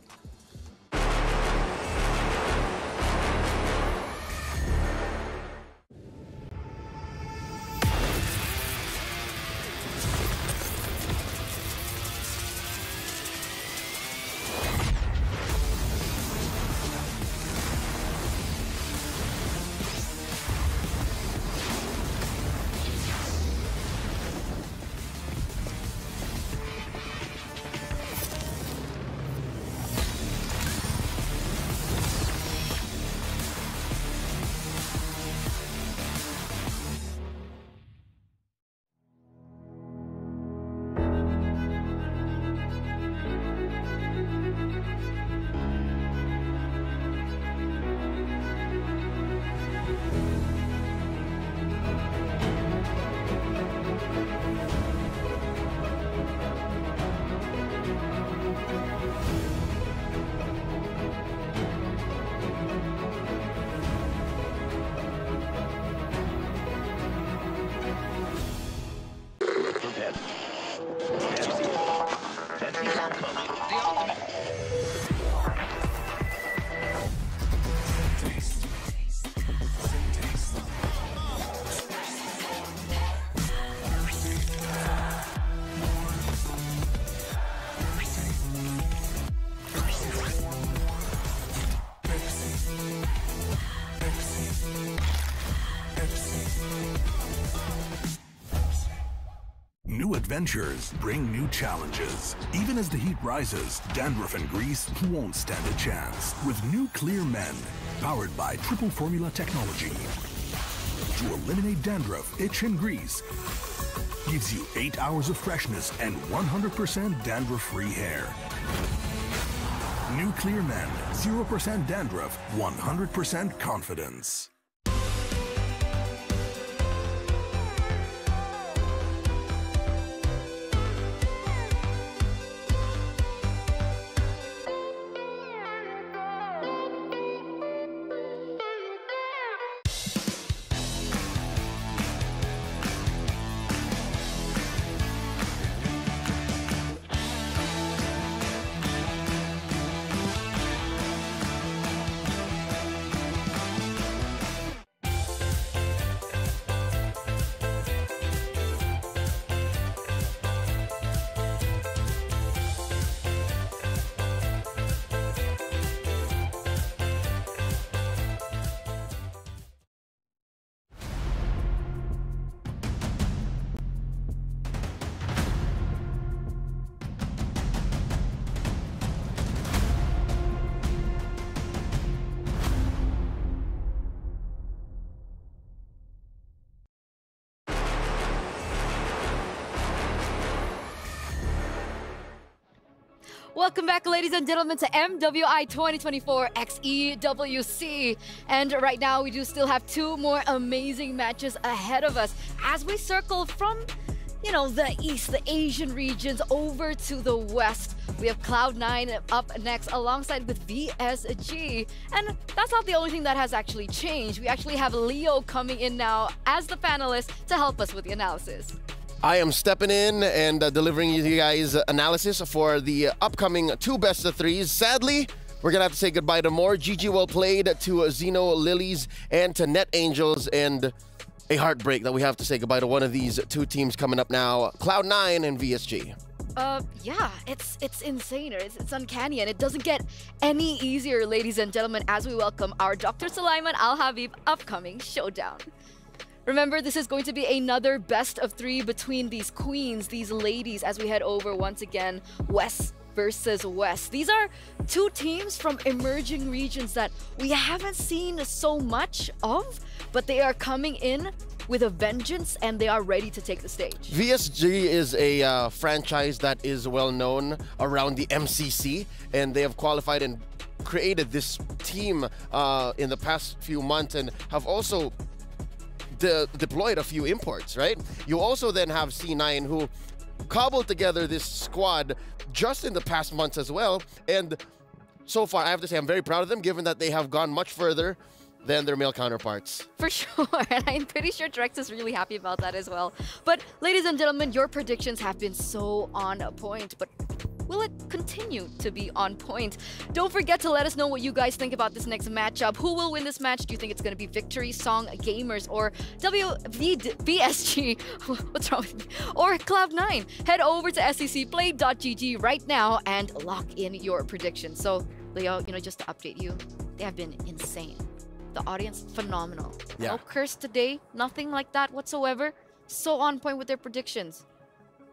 adventures bring new challenges. Even as the heat rises, dandruff and grease won't stand a chance. With new Clear Men, powered by triple formula technology. To eliminate dandruff, itch, and grease, gives you 8 hours of freshness and 100% dandruff-free hair. New Clear Men, 0% dandruff, 100% confidence. Welcome back, ladies and gentlemen, to MWI 2024 x EWC. And right now, we do still have 2 more amazing matches ahead of us as we circle from, you know, the East, the Asian regions, over to the West. We have Cloud9 up next alongside with VSG. And that's not the only thing that has actually changed. We actually have Leo coming in now as the panelist to help us with the analysis. I am stepping in and delivering you guys analysis for the upcoming 2 best-of-3s. Sadly, we're going to have to say goodbye to more. GG well played to Xeno Lilies and to Net Angels, and a heartbreak that we have to say goodbye to one of these 2 teams coming up now, Cloud9 and VSG. Yeah, it's insane. It's uncanny, and it doesn't get any easier, ladies and gentlemen, as we welcome our Dr. Sulaiman Al Habib upcoming showdown. Remember, this is going to be another best-of-3 between these queens, these ladies, as we head over once again, West versus West. These are 2 teams from emerging regions that we haven't seen so much of, but they are coming in with a vengeance and they are ready to take the stage. VSG is a franchise that is well known around the MCC, and they have qualified and created this team in the past few months and have also deployed a few imports, right? You also then have C9, who cobbled together this squad just in the past months as well. And so far, I have to say, I'm very proud of them, given that they have gone much further than their male counterparts. For sure, and I'm pretty sure Drex is really happy about that as well. But ladies and gentlemen, your predictions have been so on point, but will it continue to be on point? Don't forget to let us know what you guys think about this next matchup. Who will win this match? Do you think it's going to be Victory, Song, Gamers, or VSG? What's wrong with me? Or Cloud9? Head over to sccplay.gg right now and lock in your predictions. So, Leo, you know, just to update you, they have been insane. The audience, phenomenal. Yeah. No curse today, nothing like that whatsoever. So on point with their predictions.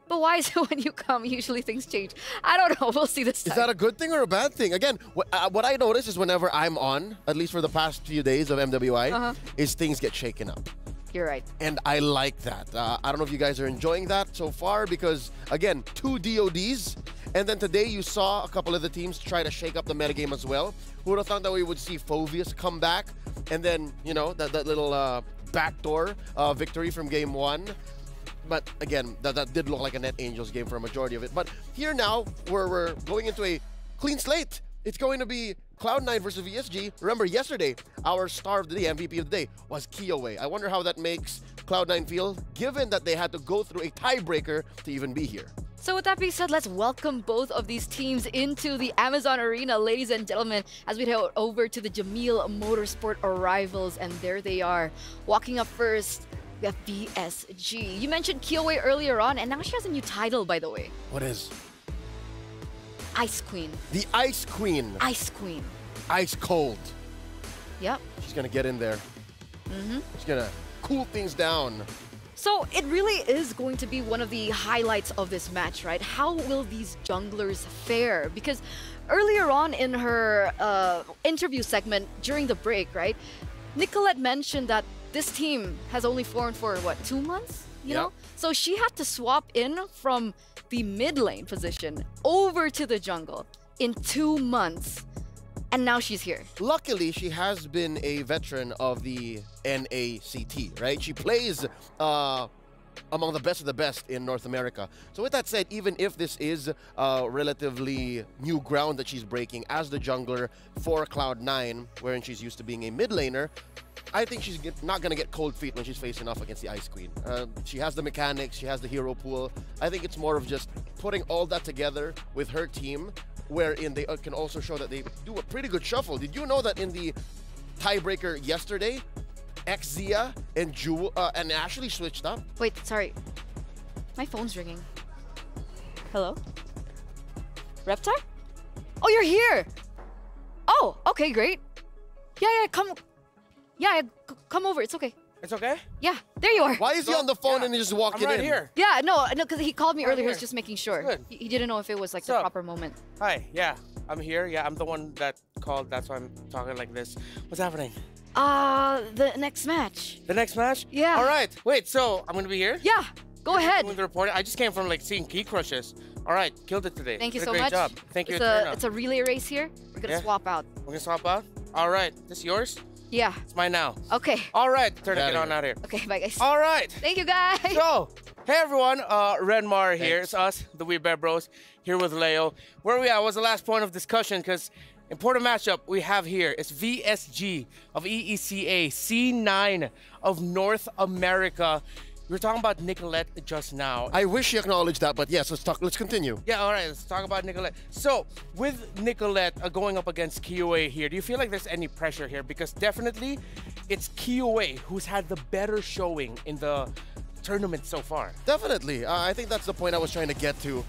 But why is it when you come, usually things change? I don't know. We'll see this time. Is that a good thing or a bad thing? Again, what I notice is whenever I'm on, at least for the past few days of MWI, is things get shaken up. You're right. And I like that. I don't know if you guys are enjoying that so far because, again, 2 DODs. And then today you saw a couple of the teams try to shake up the metagame as well. Who would have thought that we would see Phovius come back? And then, you know, that little backdoor victory from game 1. But again, that did look like a Net Angels game for a majority of it. But here now, we're going into a clean slate. It's going to be Cloud9 versus VSG. Remember, yesterday, our star of the day, MVP of the day, was Kiowe. I wonder how that makes Cloud9 feel, given that they had to go through a tiebreaker to even be here. So with that being said, let's welcome both of these teams into the Amazon Arena, ladies and gentlemen, as we head over to the Jamil Motorsport Arrivals. And there they are, walking up first. We have VSG. You mentioned Kiowe earlier on, and now she has a new title, by the way. What is? Ice Queen. The Ice Queen. Ice Queen. Ice cold. Yep. She's going to get in there. She's going to cool things down. So it really is going to be one of the highlights of this match, right? How will these junglers fare? Because earlier on in her interview segment during the break, right, Nicolette mentioned that this team has only formed for, what, 2 months? You know? So she had to swap in from the mid lane position over to the jungle in 2 months. And now she's here. Luckily, she has been a veteran of the NACT, right? She plays among the best of the best in North America. So with that said, even if this is relatively new ground that she's breaking as the jungler for Cloud9, wherein she's used to being a mid laner, I think she's not going to get cold feet when she's facing off against the Ice Queen. She has the mechanics, she has the hero pool. I think it's more of just putting all that together with her team, wherein they can also show that they do a pretty good shuffle. Did you know that in the tiebreaker yesterday, Xia and Ashley switched up? Wait, sorry. My phone's ringing. Hello? Reptar? Oh, you're here! Oh, okay, great. Yeah, come over. It's okay. It's okay? Yeah, there you are. Why is he on the phone and he just walking I'm right in? here. Yeah, no, because he called me Right earlier. He was here. just making sure. Good. He didn't know if it was like the up? proper moment. Hi, yeah, I'm here. Yeah, I'm the one that called. That's why I'm talking like this. What's happening? The next match. The next match? Yeah. All right. Wait, so I'm gonna be here? Yeah, go ahead. Doing the reporting. I just came from like seeing Key Crushes. All right, killed it today. Thank you Did so a great much. job. Thank you. It's a relay race here. We're gonna Yeah? swap out. We're gonna swap out? All right. This yours? Yeah. It's mine now. Okay. All right. Turn it on out here. Okay, bye guys. All right. Thank you guys. So, hey everyone, Renmar here. It's us, the Weeb Bear Bros, here with Leo. Where we at was the last point of discussion because important matchup we have here is VSG of EECA, C9 of North America. We were talking about Nicolette just now. I wish you acknowledged that, but yes, let's continue. Yeah, all right, let's talk about Nicolette. So, with Nicolette going up against KOA here, do you feel like there's any pressure here? Because definitely, it's KOA who's had the better showing in the tournament so far. Definitely. I think that's the point I was trying to get to.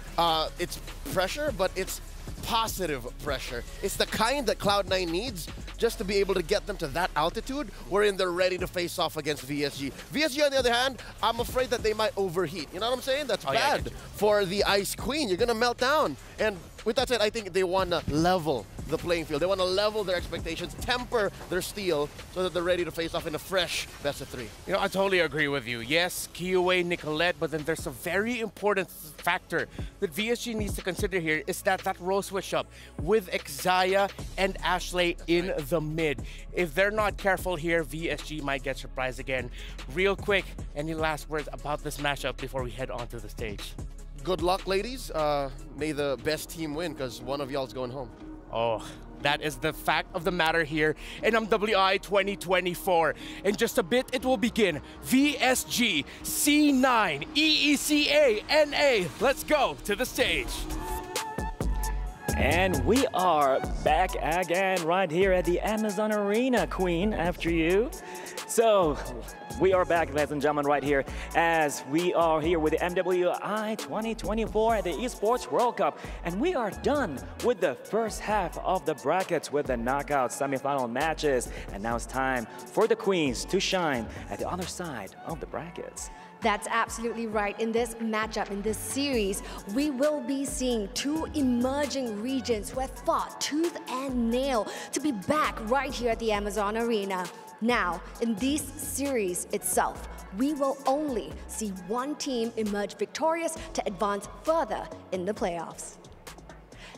It's pressure, but it's positive pressure. It's the kind that Cloud9 needs just to be able to get them to that altitude wherein they're ready to face off against VSG. VSG, on the other hand, I'm afraid that they might overheat. You know what I'm saying? That's bad for the Ice Queen. You're going to melt down. And with that said, I think they want to level the playing field. They want to level their expectations, temper their steel so that they're ready to face off in a fresh best of 3. You know, I totally agree with you. Yes, KOA, Nicolette, but then there's a very important factor that VSG needs to consider here is that role switch up with Xia and Ashley in the mid. If they're not careful here, VSG might get surprised again. Real quick, any last words about this matchup before we head onto the stage? Good luck, ladies. May the best team win because one of y'all's going home. Oh, that is the fact of the matter here in MWI 2024. In just a bit, it will begin. VSG, C9, EECA, NA. Let's go to the stage. And we are back again right here at the Amazon Arena, Queen, after you. So, we are back, ladies and gentlemen, right here as we are here with the MWI 2024 at the Esports World Cup. And we are done with the first half of the brackets with the knockout semifinal matches. And now it's time for the Queens to shine at the other side of the brackets. That's absolutely right. In this matchup, in this series, we will be seeing 2 emerging regions who have fought tooth and nail to be back right here at the Amazon Arena. Now, in this series itself, we will only see one team emerge victorious to advance further in the playoffs.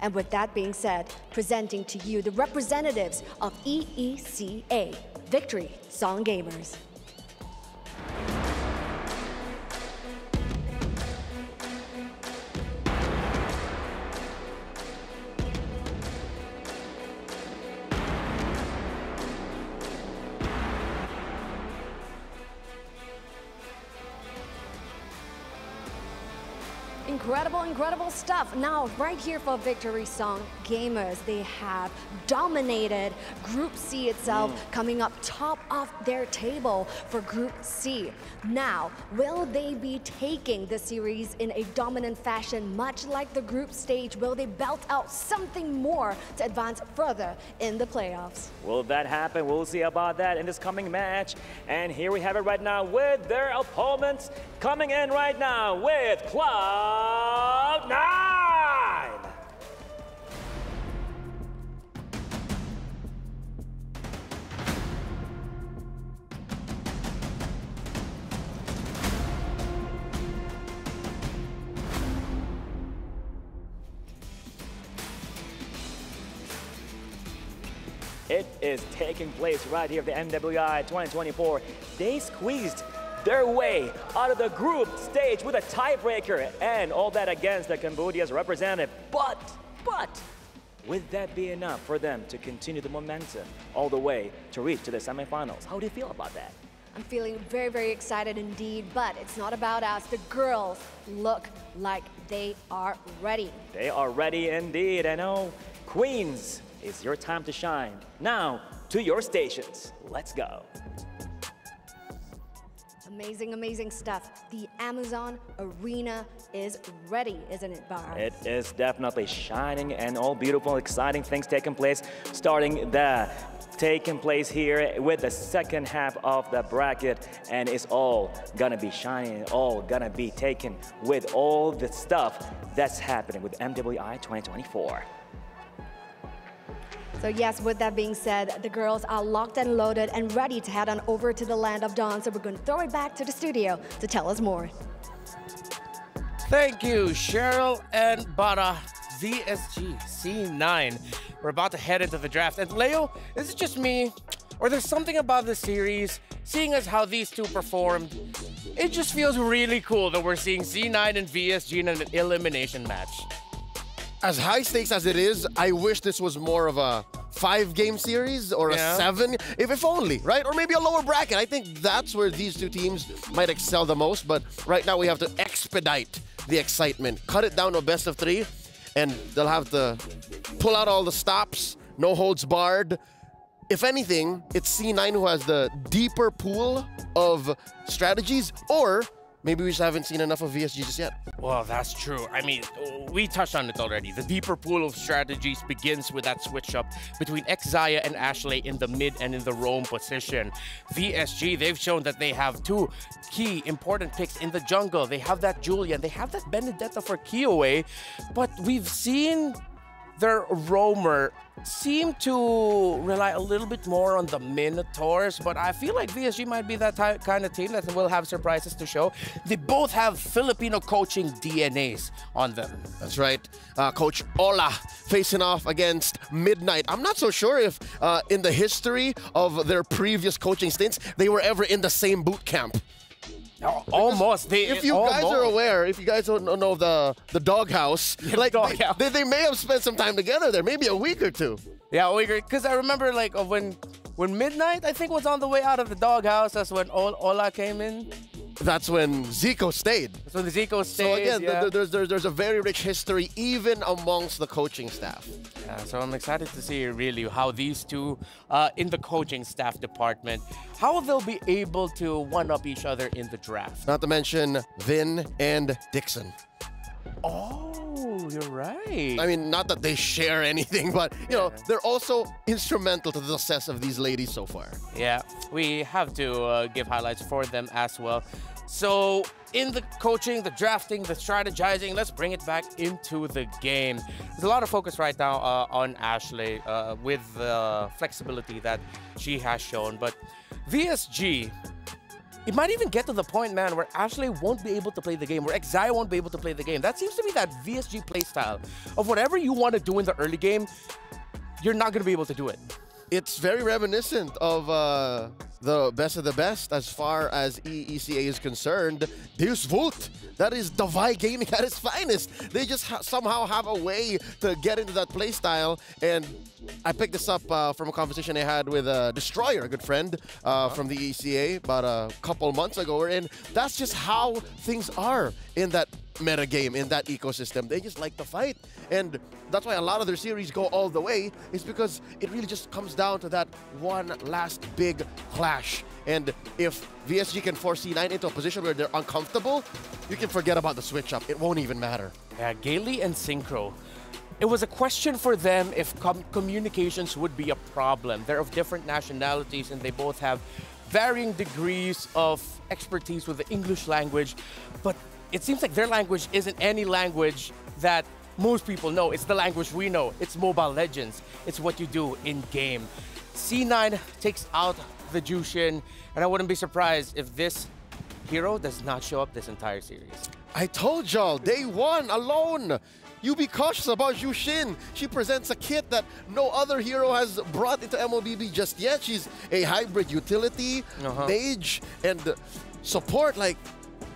And with that being said, presenting to you the representatives of EECA, Victory Song Gamers. incredible stuff. Now, right here for Victory Song Gamers, they have dominated Group C itself, coming up top of their table for Group C. Now, will they be taking the series in a dominant fashion, much like the group stage? Will they belt out something more to advance further in the playoffs? Will that happen? We'll see about that in this coming match. And here we have it right now with their opponents coming in right now with Cloud9! It is taking place right here at the MWI 2024. They squeezed their way out of the group stage with a tiebreaker and all that against the Cambodia's representative. But, would that be enough for them to continue the momentum all the way to reach to the semifinals? How do you feel about that? I'm feeling very excited indeed, but it's not about us. The girls look like they are ready. They are ready indeed. I know. Queens, it's your time to shine. Now, to your stations. Let's go. Amazing stuff. The Amazon Arena is ready, isn't it, Bar? It is definitely shining and all beautiful, exciting things taking place, taking place here with the second half of the bracket, and it's all gonna be shining, all gonna be taken with all the stuff that's happening with MWI 2024. So yes, with that being said, the girls are locked and loaded and ready to head on over to the land of dawn. So we're going to throw it back to the studio to tell us more. Thank you, Cheryl and Bara. VSG C9. We're about to head into the draft. And Leo, is it just me, or there's something about the series, seeing as how these two performed, it just feels really cool that we're seeing C9 and VSG in an elimination match. As high stakes as it is, I wish this was more of a 5-game series or a 7, if only, right? Or maybe a lower bracket. I think that's where these two teams might excel the most, but right now we have to expedite the excitement. Cut it down to a best of 3, and they'll have to pull out all the stops, no holds barred. If anything, it's C9 who has the deeper pool of strategies, or maybe we just haven't seen enough of VSG just yet. Well, that's true. I mean, we touched on it already. The deeper pool of strategies begins with that switch up between Xayah and Ashley in the mid and in the roam position. VSG, they've shown that they have 2 key important picks in the jungle. They have that Julia and they have that Benedetta for Kiowe, but we've seen their roamer seem to rely a little bit more on the Minotaurs, but I feel like VSG might be that kind of team that will have surprises to show. They both have Filipino coaching DNAs on them. That's right. Coach Ola facing off against Midnight. I'm not so sure if in the history of their previous coaching stints, they were ever in the same boot camp. Almost. If you guys are aware, if you guys don't know the doghouse, like they may have spent some time together there, maybe a week or 2. Yeah, a week, because I remember like when Midnight, I think, was on the way out of the doghouse, that's when Ola came in. That's when Zico stayed. That's when the Zico stayed. So again, there's a very rich history even amongst the coaching staff. Yeah, so I'm excited to see really how these two in the coaching staff department, how they'll be able to one-up each other in the draft. Not to mention Vin and Dixon. Oh, you're right. I mean, not that they share anything, but you know, they're also instrumental to the success of these ladies so far. Yeah, we have to give highlights for them as well. So in the coaching, the drafting, the strategizing, let's bring it back into the game. There's a lot of focus right now on Ashley with the flexibility that she has shown. But VSG, it might even get to the point, man, where Ashley won't be able to play the game, where Xayah won't be able to play the game. That seems to be that VSG playstyle of whatever you want to do in the early game, you're not going to be able to do it. It's very reminiscent of the best of the best as far as EECA is concerned. Deus Vult, that is Davai Gaming at its finest. They just somehow have a way to get into that playstyle. And I picked this up from a conversation I had with Destroyer, a good friend from the EECA about a couple months ago. And that's just how things are in that meta game in that ecosystem. They just like to fight. And that's why a lot of their series go all the way, is because it really just comes down to that one last big clash. And if VSG can force C9 into a position where they're uncomfortable, you can forget about the switch up. It won't even matter. Yeah, Gailey and Synchro. It was a question for them if communications would be a problem. They're of different nationalities and they both have varying degrees of expertise with the English language, but it seems like their language isn't any language that most people know. It's the language we know. It's Mobile Legends. It's what you do in-game. C9 takes out the Jushin, and I wouldn't be surprised if this hero does not show up this entire series. I told y'all, day one alone. You be cautious about Jushin. She presents a kit that no other hero has brought into MLBB just yet. She's a hybrid utility, mage, and support. Like,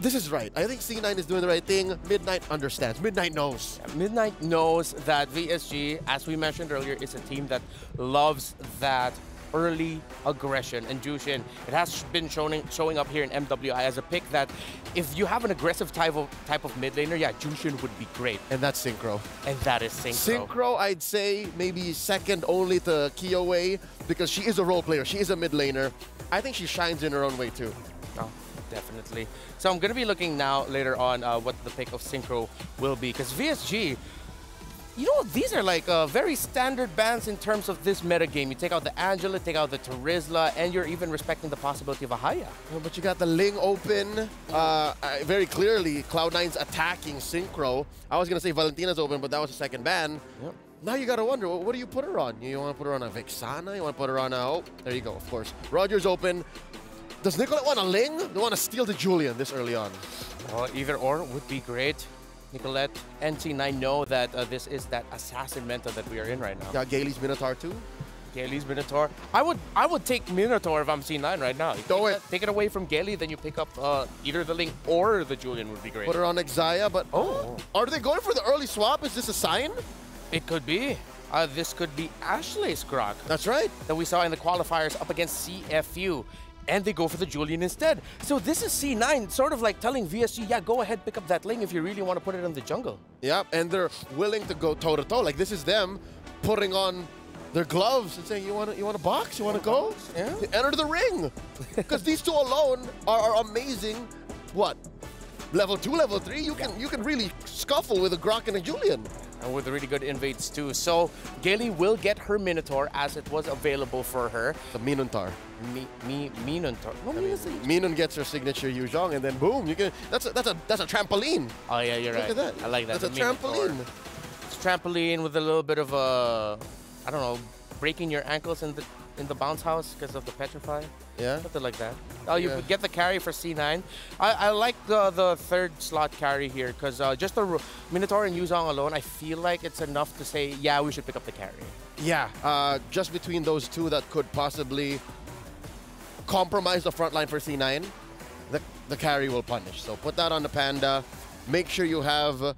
this is right. I think C9 is doing the right thing. Midnight understands. Midnight knows. Yeah, Midnight knows that VSG, as we mentioned earlier, is a team that loves that early aggression. And Jushin, it has been showing up here in MWI as a pick that if you have an aggressive type of mid laner, yeah, Jushin would be great. And that's Synchro. And that is Synchro. Synchro, I'd say maybe second only to Kiyowei, because she is a role player. She is a mid laner. I think she shines in her own way too. Oh, definitely. So I'm going to be looking now later on what the pick of Synchro will be, because VSG, you know, these are like very standard bans in terms of this meta game. You take out the Angela, take out the Terizla, and you're even respecting the possibility of a Haya. Yeah, but you got the Ling open. Very clearly, Cloud9's attacking Synchro. I was going to say Valentina's open, but that was a second ban. Yep. Now you got to wonder, what do you put her on? You want to put her on a Vexana? You want to put her on a... Oh, there you go, of course. Roger's open. Does Nicolette want a Ling? They want to steal the Julian this early on. Well, either or would be great. Nicolette and C9 know that this is that assassin meta that we are in right now. Yeah, Gailey's Minotaur too. Gailey's Minotaur. I would take Minotaur if I'm C9 right now. Take it away from Gailey, then you pick up either the Ling or the Julian would be great. Put her on Exaya, but are they going for the early swap? Is this a sign? It could be. This could be Ashley's Grok. That's right. That we saw in the qualifiers up against CFU. And they go for the Julian instead. So this is C9 sort of like telling VSG, yeah, go ahead, pick up that Ling if you really want to put it in the jungle. Yeah, and they're willing to go toe-to-toe. Like, this is them putting on their gloves and saying, you want to box? You want to go? Yeah. Enter the ring. Because these two alone are amazing. What? Level 2, level 3, you can really scuffle with a Grok and a Julian. And with really good invades too. So Gailey will get her Minotaur as it was available for her. The Minotaur. Minotaur. Minun gets her signature Yuzhong, and then boom, you can. That's a trampoline. Oh yeah, you're right. Look at that. I like that. That's a trampoline. It's a trampoline with a little bit of a, I don't know, breaking your ankles in the bounce house because of the petrify. Yeah. Something like that. Oh, you get the carry for C9. I like the third slot carry here because just the Minotaur and Yuzhong alone, I feel like it's enough to say, yeah, we should pick up the carry. Yeah, just between those two that could possibly compromise the front line for C9, the carry will punish. So put that on the Panda. Make sure you have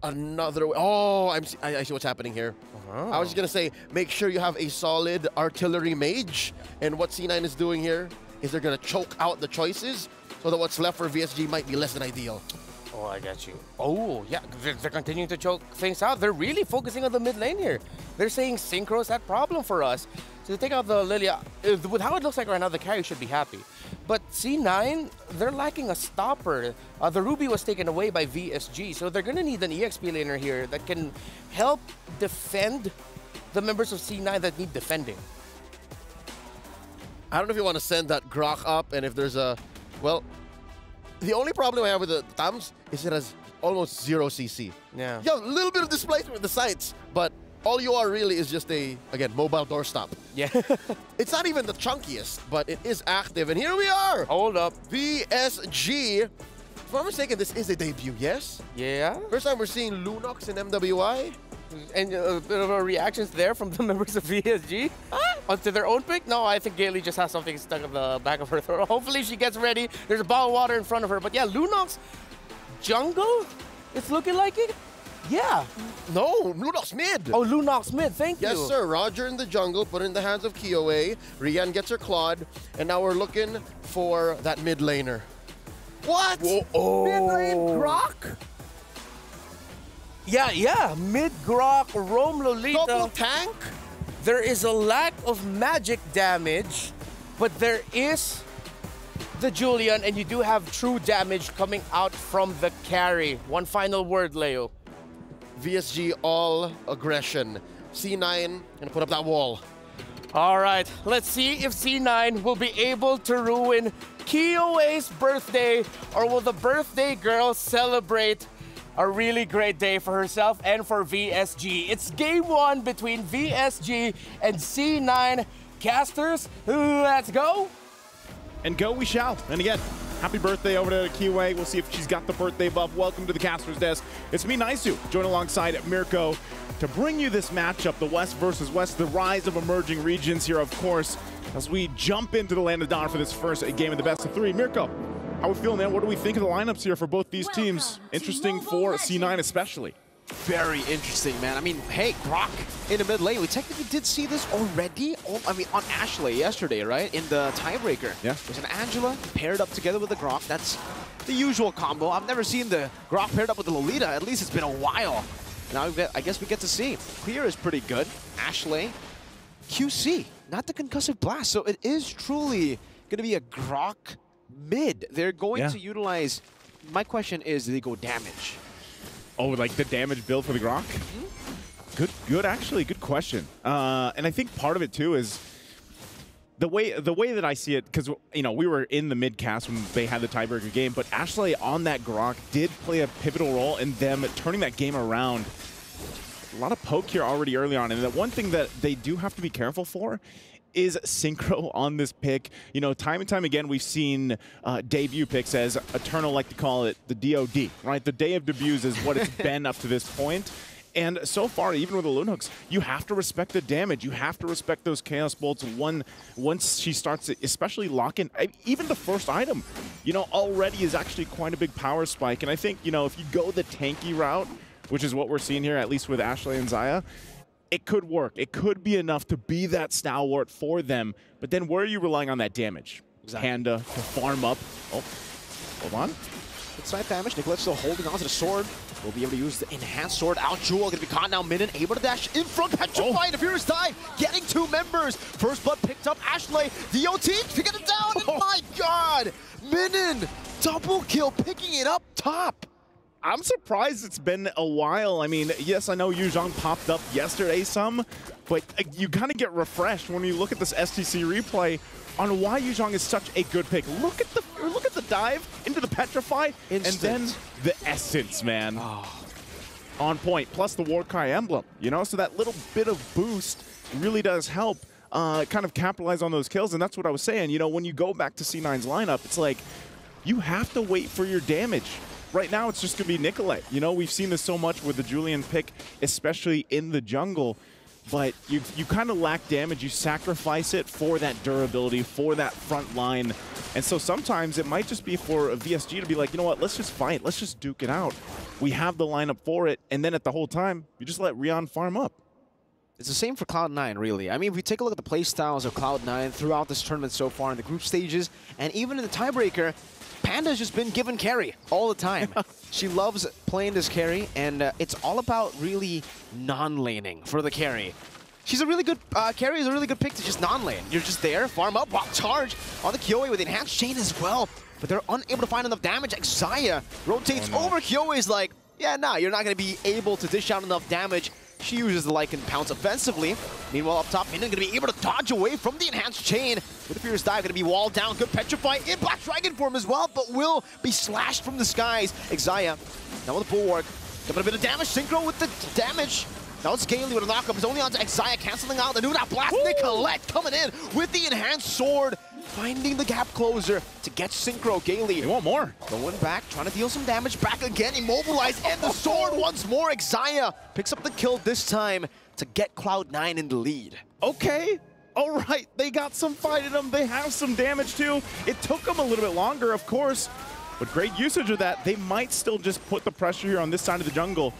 another... Oh, I see what's happening here. I was just going to say, make sure you have a solid artillery mage. And what C9 is doing here is they're going to choke out the choices so that what's left for VSG might be less than ideal. Oh, I got you. Oh, yeah, they're continuing to choke things out. They're really focusing on the mid lane here. They're saying Synchro's that problem for us. So they take out the Lilia. With how it looks like right now, the carry should be happy. But C9, they're lacking a stopper. The Ruby was taken away by VSG, so they're going to need an EXP laner here that can help defend the members of C9 that need defending. I don't know if you want to send that Grok up, and if there's a... Well, the only problem I have with the Tams is it has almost 0 CC. Yeah. You have a little bit of displacement with the sights, but all you are really is just a, again, mobile doorstop. Yeah. It's not even the chunkiest, but it is active. And here we are. Hold up. VSG. If I'm mistaken, this is a debut, yes? Yeah. First time we're seeing Lunox in MWI. And a bit of a reactions there from the members of VSG onto their own pick. No, I think Gailey just has something stuck in the back of her throat. Hopefully she gets ready. There's a bottle of water in front of her. But yeah, Lunox jungle? It's looking like it? Yeah. No, Lunox mid. Oh, Lunox mid. Thank you. Yes, sir. Roger in the jungle, put in the hands of Kiyowei. Rian gets her Claude. And now we're looking for that mid laner. What? Whoa, oh. Mid lane Grok? Yeah. Mid-Grok, Roam Lolita. Double tank? There is a lack of magic damage, but there is the Julian, and you do have true damage coming out from the carry. One final word, Leo. VSG all aggression. C9 gonna put up that wall. All right, let's see if C9 will be able to ruin Kiowa's birthday, or will the birthday girl celebrate a really great day for herself and for VSG. It's game 1 between VSG and C9. Casters, let's go. And go we shall. And again, happy birthday over to Kiyoe. We'll see if she's got the birthday buff. Welcome to the Casters desk. It's me, Naisu, join alongside Mirko to bring you this matchup, the West versus West, the rise of emerging regions here, of course, as we jump into the Land of Dawn for this first game of the best of 3. Mirko, how we feeling, man? What do we think of the lineups here for both these teams? Interesting for C9 especially. Very interesting, man. I mean, hey, Grok in the mid lane. We technically did see this already. I mean, on Ashley yesterday, right? In the tiebreaker. Yeah. There's an Angela paired up together with the Grok. That's the usual combo. I've never seen the Grok paired up with the Lolita. At least it's been a while. Now I guess we get to see. Clear is pretty good. Ashley, QC, not the concussive blast. So it is truly going to be a Grok mid. They're going to utilize. My question is, do they go damage? Oh, like the damage build for the Grok? Good, actually, good question. And I think part of it too is the way that I see it, because we were in the mid cast when they had the tiebreaker game, but Ashley on that Grok did play a pivotal role in them turning that game around. A lot of poke here already early on, and the one thing that they do have to be careful for is synchro on this pick. Time and time again, we've seen debut picks, as Eternal like to call it, the DOD, right? The day of debuts is what it's been up to this point. And so far, even with the Loon Hooks, you have to respect the damage. You have to respect those Chaos Bolts once she starts to especially lock in. Even the first item, already is actually quite a big power spike. And I think, if you go the tanky route, which is what we're seeing here, at least with Ashley and Xayah, it could work. It could be enough to be that stalwart for them. But then where are you relying on that damage? Exactly. Panda to farm up. Oh, hold on. It's side damage. Nicolette still holding on to the sword. Will be able to use the enhanced sword. Out Jewel going to be caught now. Minin able to dash in front. Petrified. The Furious dive. Getting 2 members. First blood picked up. Ashley. DOT to get it down. And my God. Minin. Double kill. Picking it up top. I'm surprised it's been a while. I mean, yes, I know Yu Zhang popped up yesterday some, but you kind of get refreshed when you look at this STC replay on why Yu Zhang is such a good pick. Look at the dive into the Petrify, Instant. and then the Essence, man. Oh. On point, plus the Warcry emblem, so that little bit of boost really does help kind of capitalize on those kills, and that's what I was saying. When you go back to C9's lineup, it's like you have to wait for your damage. Right now, it's just going to be Nicolette. We've seen this so much with the Julian pick, especially in the jungle. But you kind of lack damage. You sacrifice it for that durability, for that front line. And so sometimes it might just be for a VSG to be like, you know what, let's just fight. Let's just duke it out. We have the lineup for it. And then at the whole time, you just let Rion farm up. It's the same for Cloud9, really. I mean, if we take a look at the playstyles of Cloud9 throughout this tournament so far in the group stages, and even in the tiebreaker, Panda's just been given carry all the time. She loves playing this carry, and it's all about really non-laning for the carry. She's a really good, carry is a really good pick to just non-lane. You're just there, farm up, rock charge on the Kyoe with enhanced chain as well, but they're unable to find enough damage. Xayah rotates over. Kyoe's like, yeah, nah, you're not going to be able to dish out enough damage. She uses the Lycan Pounce offensively. Meanwhile, up top, Minion going to be able to dodge away from the enhanced chain. With the Fierce Dive, going to be walled down. Good Petrify in Black Dragon form as well, but will be slashed from the skies. Xayah, now with the Bulwark. Got a bit of damage. Synchro with the damage. Now it's Gaily with a knockup. It's only on to Xayah, canceling out the new blast. Nicolette coming in with the enhanced sword, finding the gap closer to get Synchro. Gaily. They want more. Going back, trying to deal some damage. Back again, immobilized, and the sword once more. Xayah picks up the kill this time to get Cloud9 in the lead. Okay. All right, they got some fight in them. They have some damage too. It took them a little bit longer, of course, but great usage of that. They might still just put the pressure here on this side of the jungle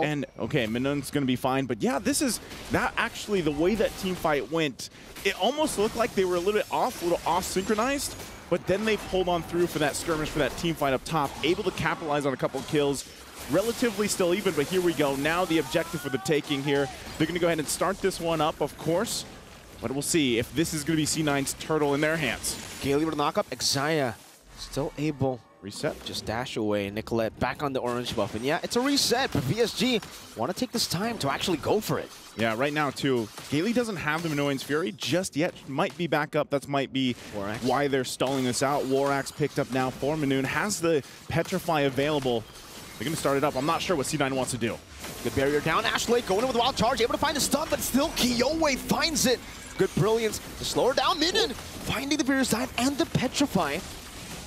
And, okay, Minun's going to be fine. But, yeah, this is that actually the way that team fight went. It almost looked like they were a little bit off, synchronized. But then they pulled on through for that skirmish, for that team fight up top. Able to capitalize on a couple of kills. Relatively still even, but here we go. Now the objective for the taking here. They're going to go ahead and start this one up, of course. But we'll see if this is going to be C9's turtle in their hands. Gaily with a knock-up. Exia still able. Reset. Just dash away. Nicolette back on the orange buff. And yeah, it's a reset, but VSG want to take this time to actually go for it. Yeah, right now, too. Gaily doesn't have the Minoan's Fury just yet. Might be back up. That might be why they're stalling this out. Warax picked up now for Minoon. Has the Petrify available. They're going to start it up. I'm not sure what C9 wants to do. Good barrier down. Ashley going in with a wild charge. Able to find the stun, but still Kiowe finds it. Good brilliance to slow her down. Minion finding the barrier side and the Petrify.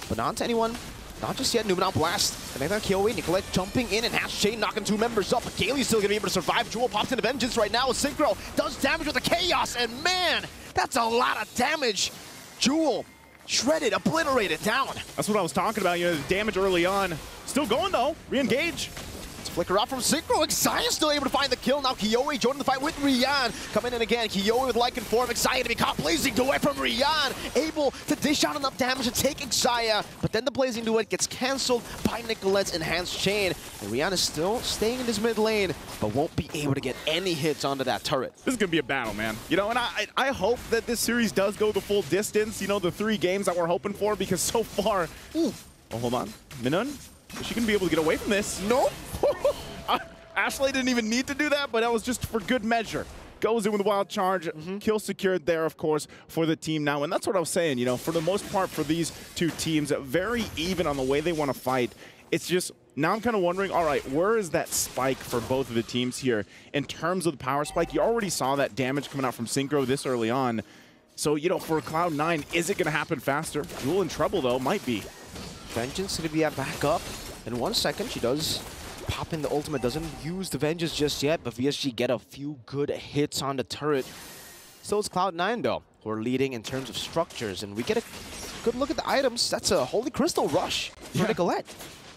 But not to anyone. Not just yet. Numenal Blast. And then Kiowe, Nicolette jumping in and has Shane knocking 2 members up. But Gaily's still going to be able to survive. Jewel pops into Vengeance right now. Synchro does damage with the Chaos. And man, that's a lot of damage. Jewel shredded, obliterated down. That's what I was talking about. You know, the damage early on. Still going, though. Re-engage. Let's flicker out from Synchro. Exia still able to find the kill. Now Kiowe joining the fight with Rian. Coming in again. Kiowe with Lycan form. Exia to be caught blazing away from Rian. Able to dish out enough damage to take Exia. But then the blazing duet gets cancelled by Nicolette's enhanced chain. And Rian is still staying in his mid lane, but won't be able to get any hits onto that turret. This is going to be a battle, man. You know, and I hope that this series does go the full distance. You know, the 3 games that we're hoping for, because so far... Ooh. Oh, hold on. Minun? Is she going to be able to get away from this? No. Ashley didn't even need to do that, but that was just for good measure. Goes in with a wild charge. Kill secured there, of course, for the team now. And that's what I was saying, you know, for the most part for these 2 teams, very even on the way they want to fight. It's just, now I'm kind of wondering, all right, where is that spike for both of the teams here in terms of the power spike? You already saw that damage coming out from Synchro this early on. So, you know, for Cloud9, is it going to happen faster? Jewel in trouble, though, might be. Vengeance to be back up. In 1 second, she does pop in the ultimate. Doesn't use the Vengeance just yet, but VSG get a few good hits on the turret. So it's Cloud9, though, who are leading in terms of structures. And we get a good look at the items. That's a Holy Crystal Rush for Nicolette.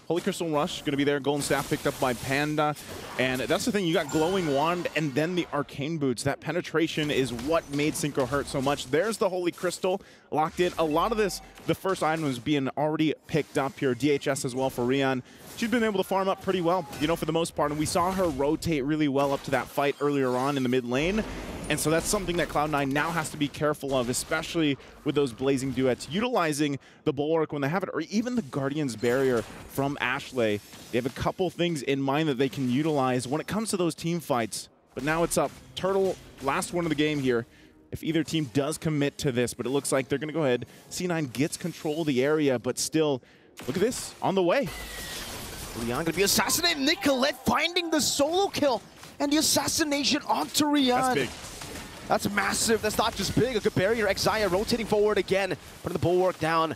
Holy Crystal Rush going to be there. Golden Staff picked up by Panda. And that's the thing. You got Glowing Wand and then the Arcane Boots. That penetration is what made Synchro hurt so much. There's the Holy Crystal locked in. A lot of this, the first item was being already picked up here. DHS as well for Rian. She's been able to farm up pretty well, you know, for the most part. And we saw her rotate really well up to that fight earlier on in the mid lane. And so that's something that Cloud9 now has to be careful of, especially with those blazing duets. Utilizing the Bulwark when they have it, or even the Guardian's Barrier from Ashley. They have a couple things in mind that they can utilize when it comes to those team fights. But now it's up. Turtle, last one of the game here. If either team does commit to this, but it looks like they're going to go ahead. C9 gets control of the area, but still, look at this, on the way. Rian going to be assassinated. Nicolette finding the solo kill and the assassination onto Rian. That's big. That's massive. That's not just big. A good barrier. Exia rotating forward again. Putting the Bulwark down.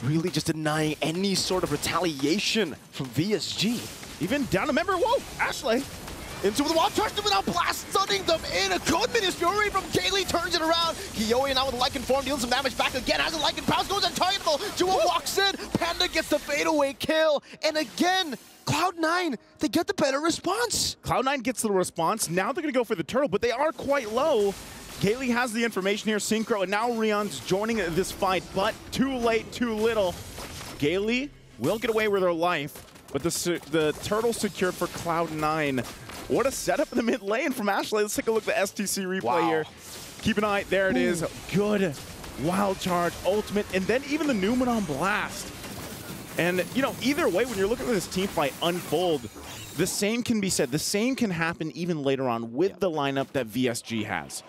Really just denying any sort of retaliation from VSG. Even down a member. Whoa, Ashley. Into the wall, charged them without blast, stunning them in. A good Minions Fury from Gaily turns it around. Kiowe now with Lycan form, deals some damage back again. Has a Lycan pounce, goes untargetable. Jewel walks in. Panda gets the fadeaway kill. And again, Cloud9, they get the better response. Cloud9 gets the response. Now they're going to go for the turtle, but they are quite low. Gaily has the information here, Synchro, and now Rian's joining this fight, but too late, too little. Gaily will get away with her life, but the turtle secured for Cloud9. What a setup in the mid lane from Ashley. Let's take a look at the STC replay here. Keep an eye. There it is. Good wild charge, ultimate, and then even the Numenal Blast. And, you know, either way, when you're looking at this team fight unfold, the same can be said. The same can happen even later on with the lineup that VSG has.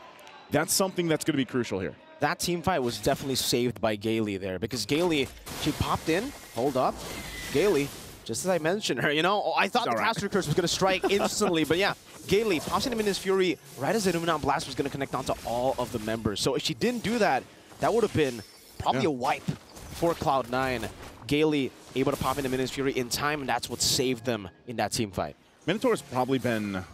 That's something that's going to be crucial here. That team fight was definitely saved by Gaily there, because Gaily, she popped in. Hold up. Gaily, just as I mentioned her, you know, I thought the Caster Curse was going to strike instantly, but yeah, Gaily pops into Minions Fury right as the Numenal Blast was going to connect onto all of the members. So if she didn't do that, that would have been probably a wipe for Cloud9. Gaily able to pop into Minions Fury in time, and that's what saved them in that team fight. Minotaur's probably been,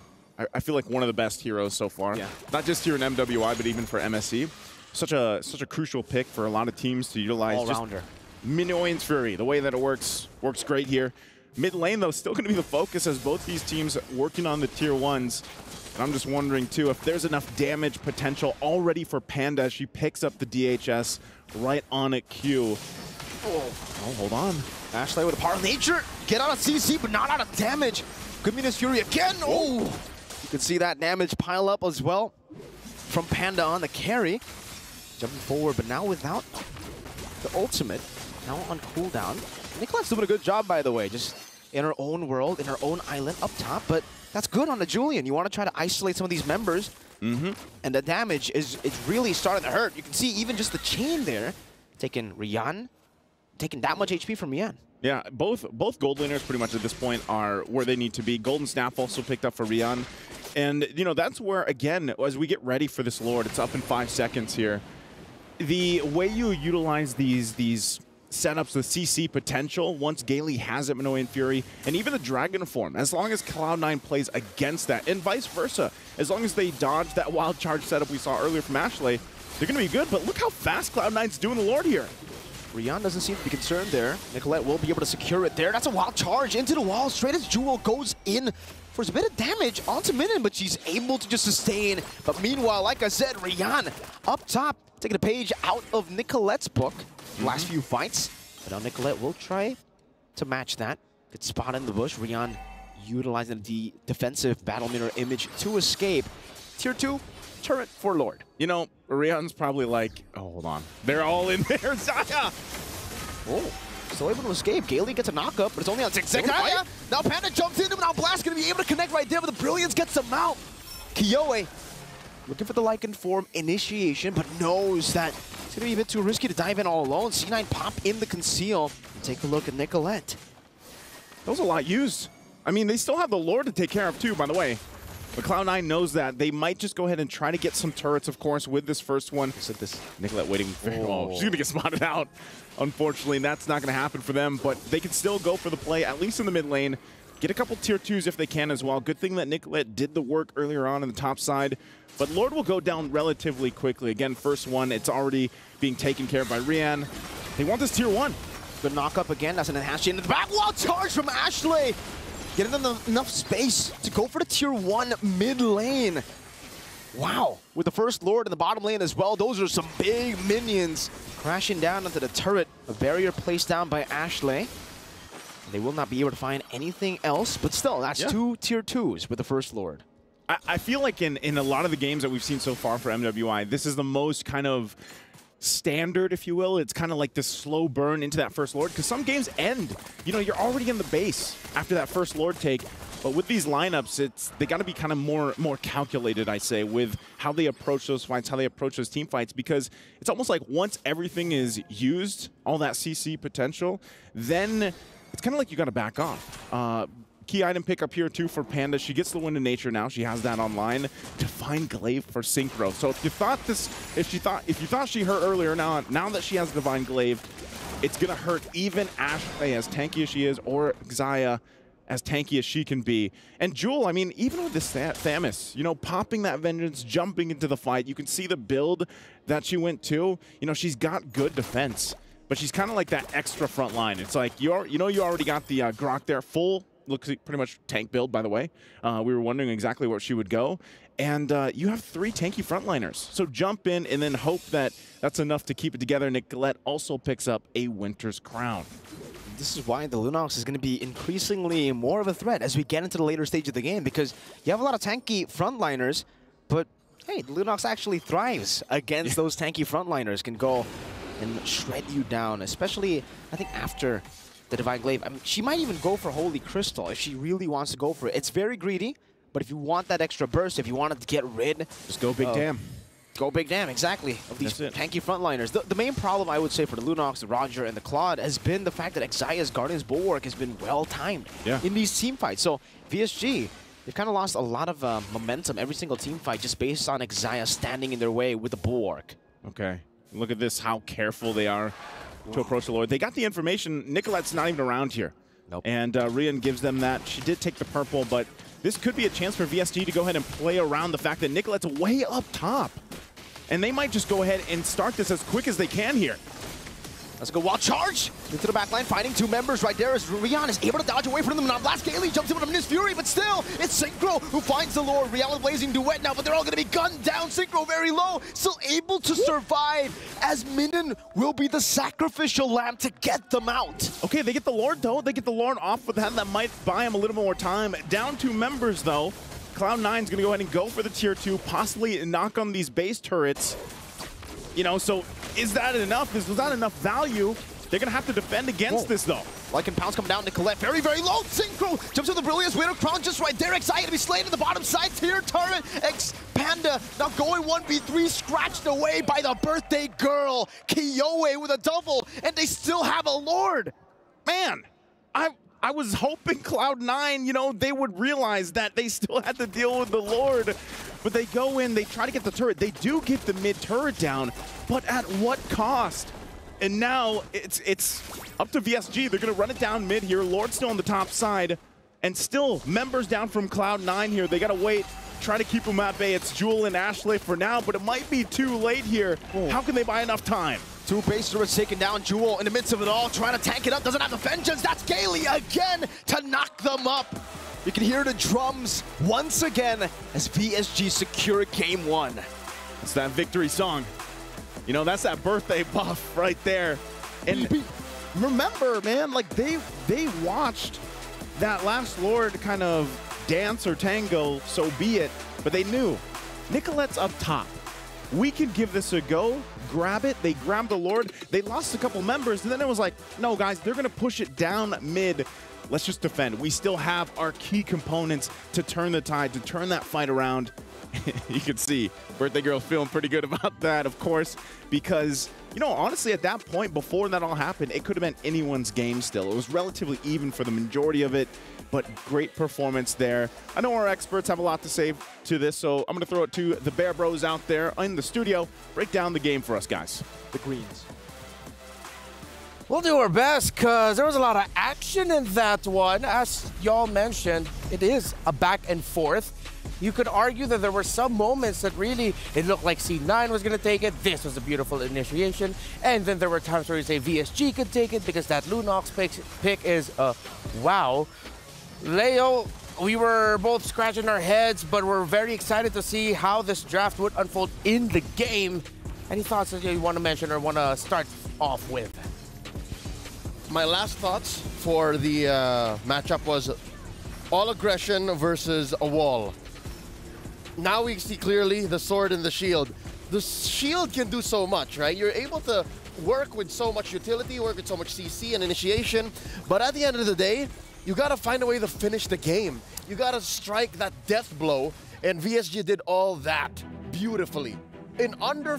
I feel like, one of the best heroes so far. Yeah. Not just here in MWI, but even for MSC. Such a crucial pick for a lot of teams to utilize. All-rounder. Minions Fury, the way that it works great here. Mid lane, though, still going to be the focus as both these teams working on the tier 1s. And I'm just wondering, too, if there's enough damage potential already for Panda as she picks up the DHS right on at Q. Oh, hold on. Ashley with a power of nature. Get out of CC, but not out of damage. Good Minas Fury again. Oh, you can see that damage pile up as well from Panda on the carry. Jumping forward, but now without the ultimate. Now on cooldown. Nicolette's doing a good job, by the way. Just in her own world, in her own island up top. But that's good on the Julian. You want to try to isolate some of these members. And the damage is really starting to hurt. You can see even just the chain there. Taking Rian. Taking that much HP from Rian. Yeah, both gold laners pretty much at this point are where they need to be. Golden Staff also picked up for Rian. And, you know, that's where, again, as we get ready for this Lord, it's up in 5 seconds here. The way you utilize these setups with CC potential, once Gailey has it, MWI and Fury, and even the Dragon form, as long as Cloud9 plays against that, and vice versa, as long as they dodge that wild charge setup we saw earlier from Ashley, they're going to be good. But look how fast Cloud9's doing the Lord here. Rian doesn't seem to be concerned there. Nicolette will be able to secure it there. That's a wild charge into the wall, straight as Jewel goes in for a bit of damage onto Minion, but she's able to just sustain. But meanwhile, like I said, Rian up top, taking a page out of Nicolette's book. Last few fights, but now Nicolette will try to match that. Good spot in the bush. Rian utilizing the defensive battle mirror image to escape. Tier 2 turret for Lord. You know, Rian's probably like, oh, hold on. They're all in there. Zaya! Oh, still able to escape. Gailey gets a knock-up, but it's only on 6 seconds. Now Panda jumps in, and now Blast going to be able to connect right there, but the Brilliance gets him out. Kyoe looking for the Lycan form initiation, but knows that it's going to be a bit too risky to dive in all alone. C9 pop in the conceal. Take a look at Nicolette. That was a lot used. I mean, they still have the Lord to take care of, too, by the way. But Cloud9 knows that. They might just go ahead and try to get some turrets, of course, with this first one. Look at this. Nicolette waiting. Oh, she's going to get spotted out. Unfortunately, that's not going to happen for them. But they can still go for the play, at least in the mid lane. Get a couple tier 2s if they can as well. Good thing that Nicolette did the work earlier on the top side. But Lord will go down relatively quickly. Again, first one, it's already being taken care of by Rian. They want this tier 1. Good knock up again. That's an enhanced chain in the back. Wall charge from Ashley. Getting them enough space to go for the tier 1 mid lane. Wow. With the first Lord in the bottom lane as well, those are some big minions crashing down into the turret. A barrier placed down by Ashley. They will not be able to find anything else, but still, that's 2 tier 2s with the first Lord. I feel like in a lot of the games that we've seen so far for MWI, this is the most kind of standard, if you will. It's kind of like this slow burn into that first Lord, because some games end. You know, you're already in the base after that first Lord take. But with these lineups, they got to be kind of more calculated, I say, with how they approach those fights, how they approach those team fights, because it's almost like once everything is used, all that CC potential, then it's kind of like you got to back off. Key item pickup here too for Panda. She gets the Wind of Nature now. She has that online. Divine Glaive for Synchro. So if you thought she hurt earlier, now that she has Divine Glaive, it's gonna hurt even Ashley, as tanky as she is, or Xayah, as tanky as she can be. And Jewel, I mean, even with this Thamus, you know, popping that Vengeance, jumping into the fight, you can see the build that she went to. You know, she's got good defense, but she's kind of like that extra front line. It's like, you already got the Grok there, full, looks like pretty much tank build, by the way. We were wondering exactly where she would go. And you have 3 tanky frontliners. So jump in and then hope that that's enough to keep it together. Nicolette also picks up a Winter's Crown. This is why the Lunox is going to be increasingly more of a threat as we get into the later stage of the game, because you have a lot of tanky frontliners, but hey, the Lunox actually thrives against those tanky frontliners, can go and shred you down, especially, I think, after the Divine Glaive. I mean, she might even go for Holy Crystal if she really wants to go for it. It's very greedy, but if you want that extra burst, if you wanted to get rid... Just go Big Damn. Go Big Damn, exactly, of these tanky frontliners. The main problem, I would say, for the Lunox, the Roger, and the Claude has been the fact that Xayah's Guardian's Bulwark has been well-timed in these team fights. So VSG, they've kind of lost a lot of momentum every single team fight just based on Xayah standing in their way with the Bulwark. Okay. Look at this, how careful they are to approach the Lord. They got the information. Nicolette's not even around here. Nope. And Rian gives them that. She did take the purple, but this could be a chance for VSG to go ahead and play around the fact that Nicolette's way up top. And they might just go ahead and start this as quick as they can here. Let's go wild charge into the back line, finding two members right there as Rian is able to dodge away from them. Now Blast Gailey jumps in with a Miss Fury, but still, it's Synchro who finds the Lord. Rian with Blazing Duet now, but they're all going to be gunned down. Synchro very low, still able to survive as Minion will be the sacrificial lamb to get them out. Okay, they get the Lord though. They get the Lord off with that. That might buy him a little more time. Down two members though. Cloud9's going to go ahead and go for the tier 2, possibly knock on these base turrets. You know, so is that enough? Was that enough value? They're going to have to defend against this, though. Like and Pounce come down to collect very, very low. Synchro jumps with the Brilliance. Widow Crown just right there. Excited to be slain to the bottom side. Tier turret. Panda now going 1v3, scratched away by the birthday girl. Kiyoe with a double, and they still have a Lord. Man, I was hoping Cloud9, you know, they would realize that they still had to deal with the Lord. But they go in, they try to get the turret. They do get the mid turret down, but at what cost? And now it's up to VSG. They're going to run it down mid here. Lord still on the top side. And still, members down from Cloud9 here. They got to wait, try to keep them at bay. It's Jewel and Ashley for now, but it might be too late here. How can they buy enough time? Two base turrets taking down. Jewel in the midst of it all, trying to tank it up. Doesn't have the vengeance. That's Gailey again to knock them up. You can hear the drums once again as VSG secure game 1. It's that victory song. You know, that's that birthday buff right there. And remember, man, like they watched that last Lord kind of dance or tango, so be it. But they knew Nicolette's up top. We can give this a go, grab it. They grabbed the Lord. They lost a couple members, and then it was like, no, guys, they're going to push it down mid. Let's just defend. We still have our key components to turn the tide, to turn that fight around. You can see Birthday Girl feeling pretty good about that, of course, because, you know, honestly, at that point, before that all happened, it could have been anyone's game still. It was relatively even for the majority of it, but great performance there. I know our experts have a lot to say to this, so I'm going to throw it to the Bear Bros out there in the studio. Break down the game for us, guys. The Greens. We'll do our best because there was a lot of action in that one. As y'all mentioned, it is a back and forth. You could argue that there were some moments that really, it looked like C9 was going to take it. This was a beautiful initiation. And then there were times where you say VSG could take it because that Lunox pick is wow. Leo, we were both scratching our heads, but we're very excited to see how this draft would unfold in the game. Any thoughts that you want to mention or want to start off with? My last thoughts for the matchup was all aggression versus a wall. Now we see clearly the sword and the shield. The shield can do so much, right? You're able to work with so much utility, work with so much CC and initiation, but at the end of the day, you gotta find a way to finish the game. You gotta strike that death blow, and VSG did all that beautifully. In under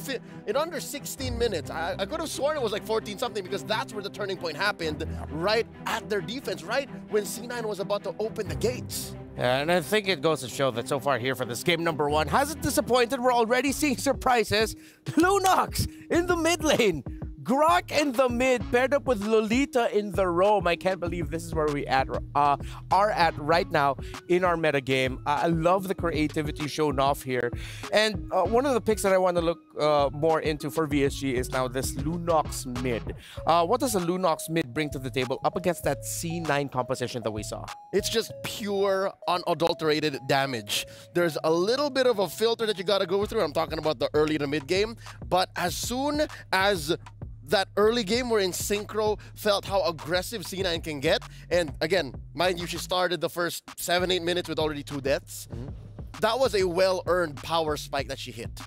16 minutes. I could have sworn it was like 14 something because that's where the turning point happened, right at their defense, right when C9 was about to open the gates. And I think it goes to show that so far here for this game number 1 hasn't disappointed. We're already seeing surprises. Lunox in the mid lane. Grok in the mid, paired up with Lolita in the roam. I can't believe this is where we are at right now in our meta game. I love the creativity shown off here. And one of the picks that I want to look more into for VSG is now this Lunox mid. What does a Lunox mid bring to the table up against that C9 composition that we saw? It's just pure, unadulterated damage. There's a little bit of a filter that you got to go through. I'm talking about the early to mid game. But as soon as that early game wherein Synchro felt how aggressive C9 can get, and again, mind you, she started the first 7-8 minutes with already 2 deaths. That was a well-earned power spike that she hit.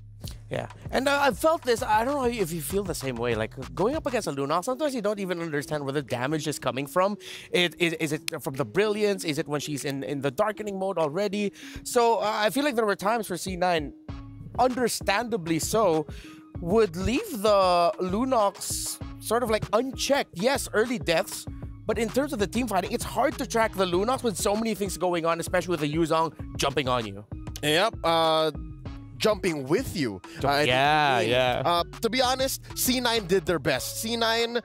Yeah, and I felt this, I don't know if you feel the same way, like going up against a Lunox, sometimes you don't even understand where the damage is coming from. Is it from the brilliance? Is it when she's in the darkening mode already? So I feel like there were times for C9, understandably so, would leave the Lunox sort of like unchecked. Yes, early deaths, but in terms of the team fighting, it's hard to track the Lunox with so many things going on, especially with the Yuzong jumping on you. Yep, jumping with you. Yeah. To be honest, C9 did their best. C9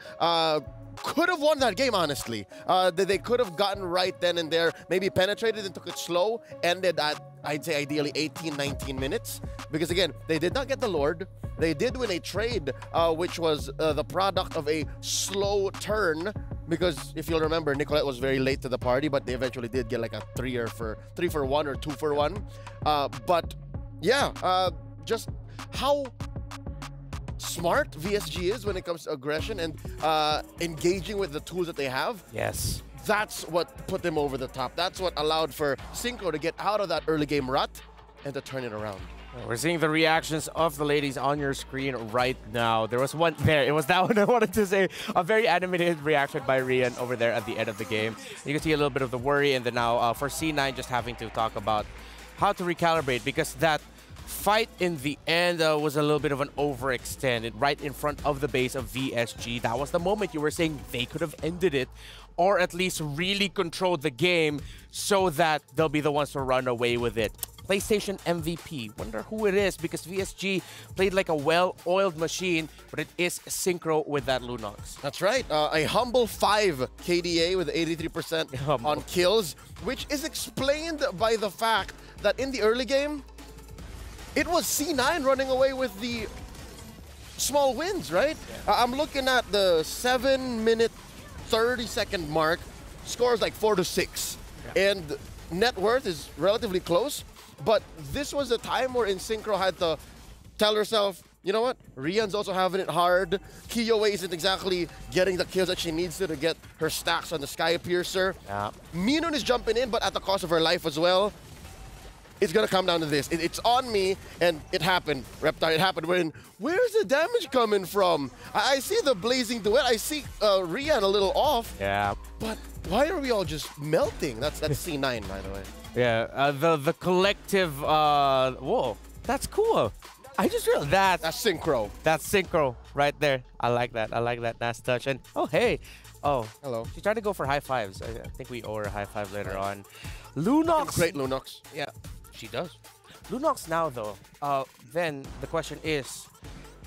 could have won that game, honestly. They could have gotten right then and there, maybe penetrated and took it slow, ended at, I'd say, ideally 18, 19 minutes. Because again, they did not get the Lord. They did win a trade, which was the product of a slow turn. Because if you'll remember, Nicolette was very late to the party, but they eventually did get like a 3 for 1 or 2 for 1. But yeah, just how smart VSG is when it comes to aggression and engaging with the tools that they have. Yes. That's what put them over the top. That's what allowed for Synchro to get out of that early game rut and to turn it around. We're seeing the reactions of the ladies on your screen right now. There was one there. It was that one I wanted to say. A very animated reaction by Rian over there at the end of the game. You can see a little bit of the worry, and then now for C9 just having to talk about how to recalibrate, because that fight in the end was a little bit of an overextend right in front of the base of VSG. That was the moment you were saying they could have ended it, or at least really controlled the game so that they'll be the ones to run away with it. PlayStation MVP. Wonder who it is, because VSG played like a well-oiled machine, but it is Synchro with that Lunox. That's right. A humble 5 KDA with 83% on kills, which is explained by the fact that in the early game, it was C9 running away with the small wins, right? Yeah. I'm looking at the 7-minute, 30-second mark. Scores like 4-6. Yeah. And net worth is relatively close. But this was a time where Synchro had to tell herself, you know what? Rian's also having it hard. Kiyoi isn't exactly getting the kills that she needs to get her stacks on the Sky Piercer. Yeah. Minun is jumping in, but at the cost of her life as well. It's going to come down to this. It's on me, and it happened. Reptar, it happened. Where's the damage coming from? I see the blazing duet. I see Rian a little off. Yeah. But why are we all just melting? That's C9, by the way. Yeah, the collective, whoa, that's cool. I just realized that's Synchro. That's Synchro right there. I like that. I like that nice touch. And oh, hey. Oh, hello. She tried to go for high fives. I think we owe her a high five later on. Lunox. Great Lunox. Yeah, she does. Lunox now, though, then the question is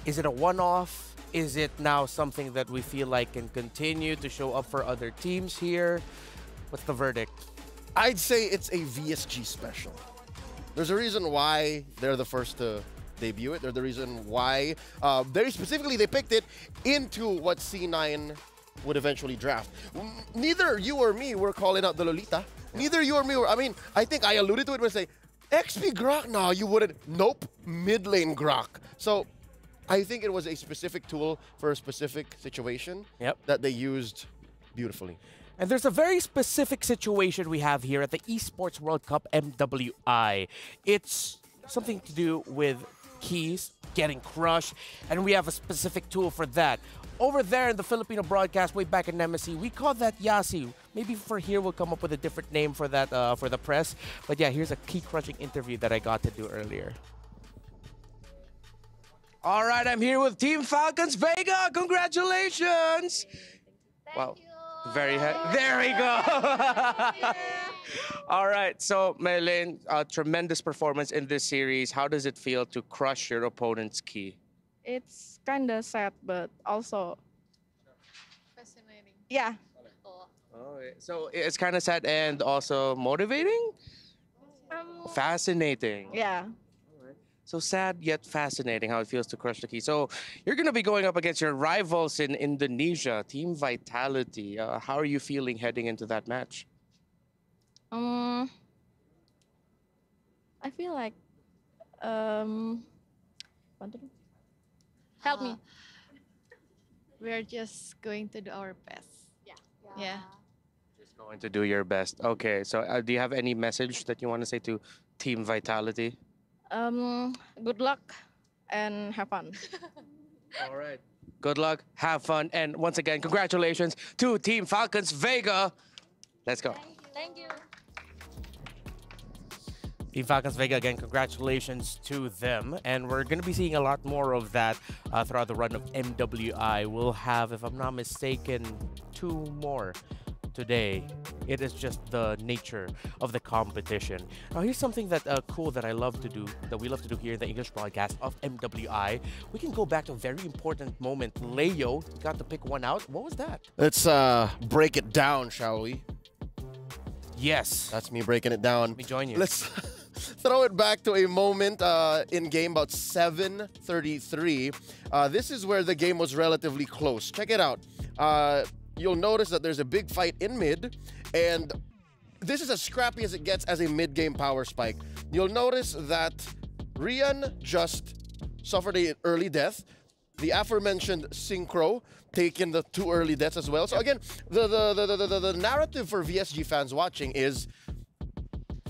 it a one-off? Is it now something that we feel like can continue to show up for other teams here? What's the verdict? I'd say it's a VSG special. There's a reason why they're the first to debut it. They're the reason why, very specifically, they picked it into what C9 would eventually draft. Neither you or me were calling out the Lolita. Neither you or me were, I mean, I think I alluded to it when I say, XP Grok? No, you wouldn't. Nope, mid lane Grok. So I think it was a specific tool for a specific situation that they used beautifully. And there's a very specific situation we have here at the Esports World Cup MWI. It's something to do with keys getting crushed, and we have a specific tool for that. Over there in the Filipino broadcast, way back in MSC, we call that Yasi. Maybe for here, we'll come up with a different name for that for the press. But yeah, here's a key-crushing interview that I got to do earlier. All right, I'm here with Team Falcons Vega. Congratulations! Wow. Very high. There we go. All right. So, Maylene, tremendous performance in this series. How does it feel to crush your opponent's key? It's kind of sad, but also fascinating. Yeah. Oh, so it's kind of sad and also motivating? Fascinating. Yeah. So sad yet fascinating how it feels to crush the key. So you're going to be going up against your rivals in Indonesia, Team Vitality. How are you feeling heading into that match? I feel like help me. We're just going to do our best. Yeah. Just going to do your best. Okay. So do you have any message that you want to say to Team Vitality? Good luck and have fun. All right. Good luck, have fun, and once again, congratulations to Team Falcons Vega. Let's go. Thank you. Team Falcons Vega, again, congratulations to them. And we're going to be seeing a lot more of that throughout the run of MWI. We'll have, if I'm not mistaken, 2 more today. It is just the nature of the competition. Now, here's something that cool that I love to do, that we love to do here in the English broadcast of MWI. We can go back to a very important moment. Leo got to pick one out. What was that? Let's break it down, shall we? Yes. That's me breaking it down. Let me join you. Let's throw it back to a moment in game about 7:33. This is where the game was relatively close. Check it out. You'll notice that there's a big fight in mid, and this is as scrappy as it gets as a mid-game power spike. You'll notice that Rian just suffered an early death. The aforementioned Synchro taking the 2 early deaths as well. So again, the narrative for VSG fans watching is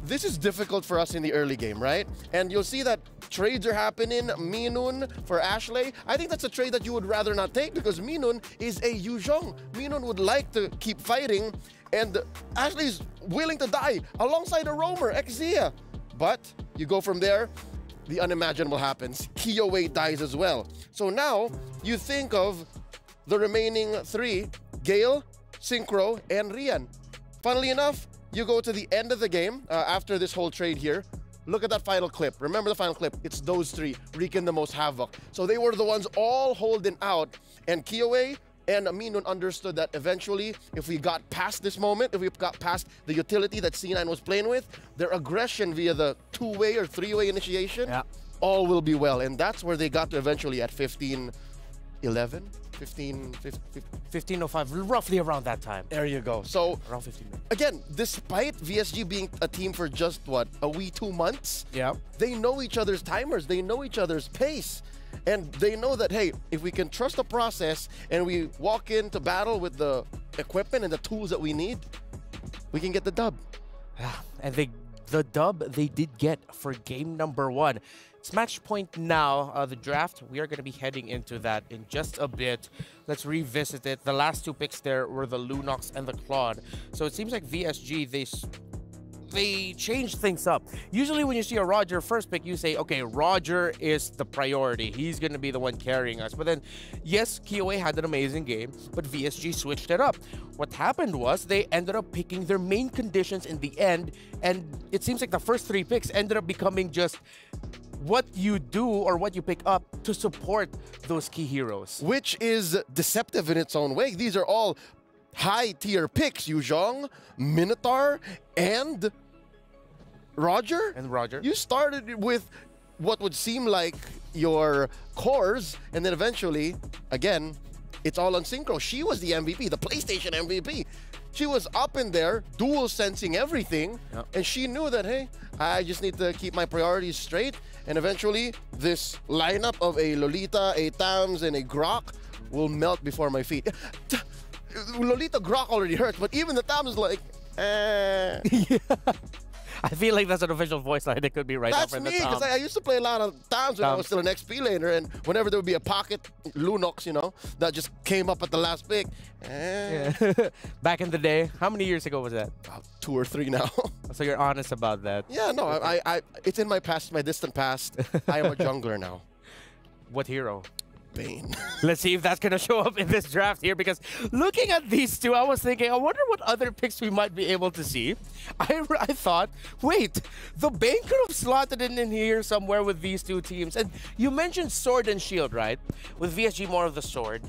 this is difficult for us in the early game, right? And you'll see that trades are happening. Minun for Ashley. I think that's a trade that you would rather not take because Minun is a Yuzhong. Minun would like to keep fighting, and Ashley's willing to die alongside a roamer, Xia. But you go from there, the unimaginable happens. Kiyowei dies as well. So now you think of the remaining 3, Gale, Synchro, and Rian. Funnily enough, you go to the end of the game after this whole trade here. Look at that final clip. Remember the final clip? It's those 3 wreaking the most havoc. So they were the ones all holding out. And Kiyowei and Minun understood that eventually, if we got past this moment, if we got past the utility that C9 was playing with, their aggression via the 2-way or 3-way initiation, all will be well. And that's where they got to eventually at 15-11? 15:05, roughly around that time. There you go. So around 15 minutes. Again, despite VSG being a team for just what, a wee 2 months, they know each other's timers, they know each other's pace, and they know that, hey, if we can trust the process and we walk into battle with the equipment and the tools that we need, we can get the dub. And the dub they did get for game number 1. It's match point now, the draft. We are going to be heading into that in just a bit. Let's revisit it. The last 2 picks there were the Lunox and the Claude. So it seems like VSG, they changed things up. Usually when you see a Roger first pick, you say, okay, Roger is the priority. He's going to be the one carrying us. But then, yes, Kiyowei had an amazing game, but VSG switched it up. What happened was they ended up picking their main conditions in the end, and it seems like the first 3 picks ended up becoming just what you do or what you pick up to support those key heroes. Which is deceptive in its own way. These are all high-tier picks. Yuzhong, Minotaur, and Roger. You started with what would seem like your cores, and then eventually, again, it's all on Synchro. She was the MVP, the PlayStation MVP. She was up in there, dual sensing everything, and she knew that, hey, I just need to keep my priorities straight, and eventually this lineup of a Lolita, a Tams, and a Grok will melt before my feet. Lolita Grok already hurts, but even the Tams is like, I feel like that's an official voice line. It could be right That's up in the me, because I used to play a lot of Tams when I was still an XP laner, and whenever there would be a pocket Lunox, you know, that just came up at the last pick. Back in the day, how many years ago was that? About 2 or 3 now. So you're honest about that. Yeah, no, I it's in my past, my distant past. I am a jungler now. What hero? Bane. Let's see if that's going to show up in this draft here, because looking at these 2, I was thinking, I wonder what other picks we might be able to see. I thought, wait, the Bane could have slotted in here somewhere with these 2 teams. And you mentioned Sword and Shield, right? With VSG more of the Sword,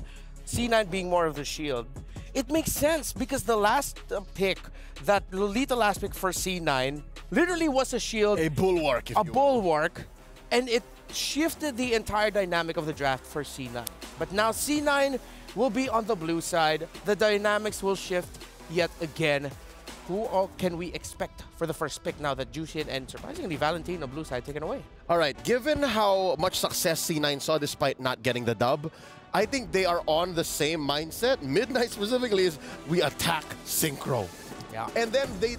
C9 being more of the Shield. It makes sense because the last pick, that Lolita last pick for C9, literally was a shield. A bulwark, if you will. A bulwark. And it shifted the entire dynamic of the draft for C9. But now C9 will be on the blue side. The dynamics will shift yet again. Who all can we expect for the first pick now that Jushin and surprisingly Valentino blue side taken away? All right, given how much success C9 saw despite not getting the dub, I think they are on the same mindset. Midnight specifically is we attack Synchro. Yeah. And then they,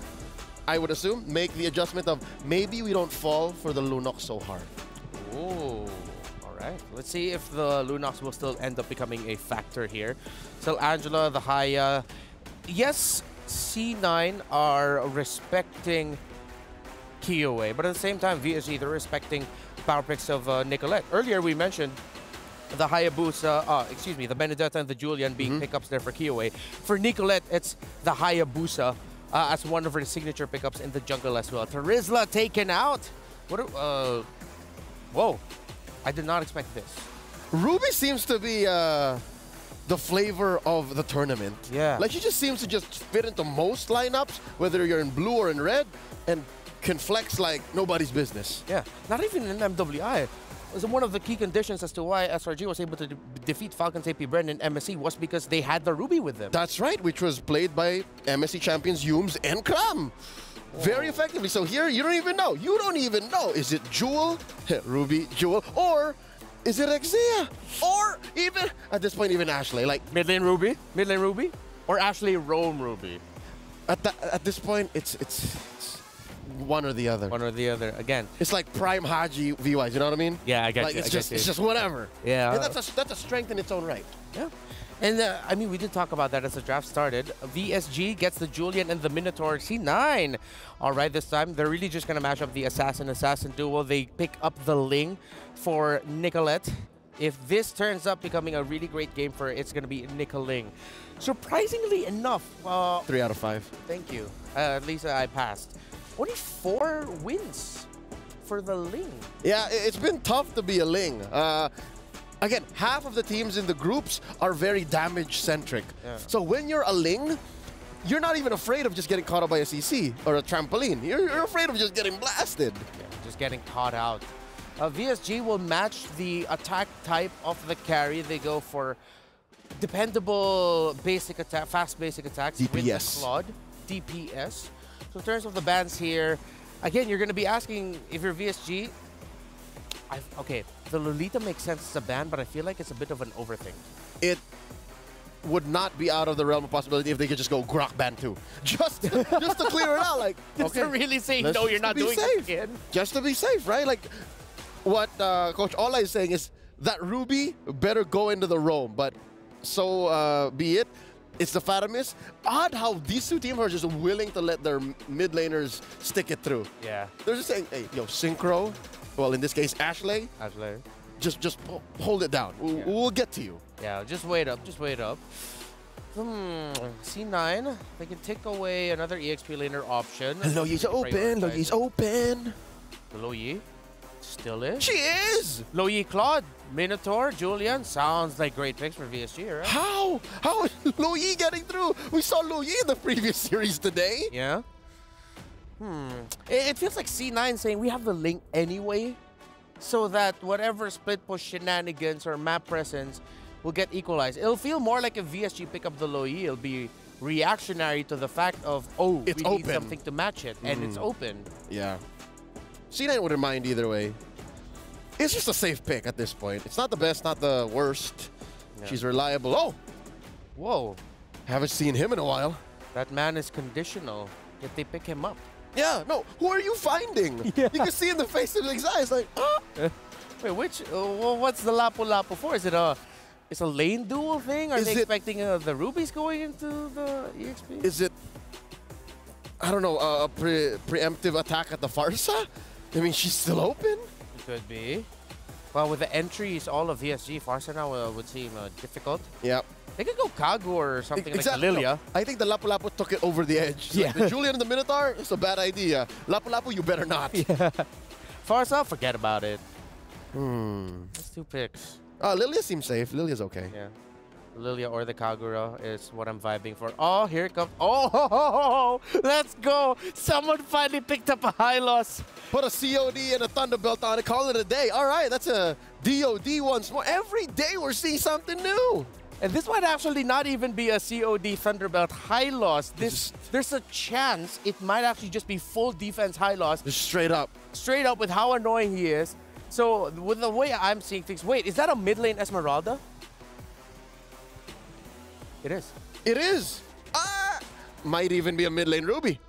I would assume, make the adjustment of maybe we don't fall for the Lunox so hard. Oh, all right. Let's see if the Lunox will still end up becoming a factor here. So Angela, the Haya. Yes, C9 are respecting Kiyowei, but at the same time, VSG, they're respecting power picks of Nicolette. Earlier, we mentioned the Hayabusa, excuse me, the Benedetta and the Julian being pickups there for Kiowa. For Nicolette, it's the Hayabusa as one of her signature pickups in the jungle as well. Terizla taken out. What? Whoa! I did not expect this. Ruby seems to be the flavor of the tournament. Yeah. Like, she just seems to just fit into most lineups, whether you're in blue or in red, and can flex like nobody's business. Yeah, not even in MWI. It was one of the key conditions as to why SRG was able to defeat Falcons AP Bren in MSC was because they had the Ruby with them. That's right, which was played by MSC champions Yums and Kram. Very effectively. So here, you don't even know. You don't even know. Is it Jewel, Ruby, Jewel, or is it Exia? Or even, at this point, even Ashley. Like mid lane Ruby, or Ashley Rome Ruby. At this point, it's one or the other. One or the other. Again, it's like Prime Haji VYs. You know what I mean? Yeah, I get like, you. It's just whatever. Yeah. And that's a strength in its own right. Yeah. And I mean, we did talk about that as the draft started. VSG gets the Julian and the Minotaur C9. All right, this time they're really just going to match up the Assassin duo. They pick up the Ling for Nicolette. If this turns up becoming a really great game for her, it's going to be Nicoling. Surprisingly enough, 3 out of 5. Thank you. At least I passed. Only 4 wins for the Ling. Yeah, it's been tough to be a Ling. Again, half of the teams in the groups are very damage-centric. Yeah. So when you're a Ling, you're not even afraid of just getting caught up by a CC or a trampoline. You're afraid of just getting blasted. Yeah, just getting caught out. VSG will match the attack type of the carry. They go for dependable basic attack, fast basic attacks. DPS. With the Claude, DPS. So in terms of the bans here, again, you're going to be asking if you're VSG. Okay, the Lolita makes sense as a ban, but I feel like it's a bit of an overthink. It would not be out of the realm of possibility if they could just go Grok ban 2. Just to clear it out. Like, just to really say, no, you're not doing it again. Just to be safe, right? Like, what Coach Ola is saying is that Ruby better go into the roam, but so be it. It's the Fatamis. Odd how these two teams are just willing to let their mid laners stick it through. Yeah. They're just saying, hey, yo, Synchro, well, in this case, Ashley. Just hold it down. We'll get to you. Yeah, just wait up. Just wait up. C9, they can take away another EXP laner option. Loyi's open. Loyi's open. Loyi still is. She is. Loyi, Claude, Minotaur, Julian. Sounds like great picks for VSG, right? How is Loyi getting through? We saw Loyi in the previous series today. Yeah. It feels like C9 saying we have the link anyway, so that whatever split push shenanigans or map presence will get equalized. It'll feel more like if VSG pick up the Loyi, it'll be reactionary to the fact of, oh, it's we need open. something to match it, and it's open. Yeah. C9 wouldn't mind either way. It's just a safe pick at this point. It's not the best, not the worst. Yeah. She's reliable. Oh! Whoa. Haven't seen him in a while. That man is conditional, yet they pick him up. Yeah, no. Who are you finding? Yeah. You can see in the face of his eyes, like, oh. Wait, which? What's the Lapu-Lapu for? Is it a lane duel thing? Are they expecting the rubies going into the EXP? Is it, I don't know, a preemptive attack at the Farsa? I mean, she's still open? It could be. Well, with the entries, all of VSG, Farsa now would seem difficult. Yeah. They could go Kagu or something exactly. like Lilia. No, I think the Lapu-Lapu took it over the edge. Yeah. Like the Julian and the Minotaur, it's a bad idea. Lapu-Lapu, you better not. Yeah. Farsa, forget about it. That's 2 picks. Lilia seems safe. Lilia's okay. Yeah. Lilia or the Kagura is what I'm vibing for. Oh, here it comes. Oh, let's go. Someone finally picked up a high loss. Put a COD and a Thunderbelt on it. Call it a day. All right, that's a DOD once more. Every day we're seeing something new. And this might actually not even be a COD Thunderbelt high loss. There's a chance it might actually just be full defense high loss. Just straight up. Straight up with how annoying he is. So with the way I'm seeing things, wait, is that a mid lane Esmeralda? It is. It is. Might even be a mid lane Ruby.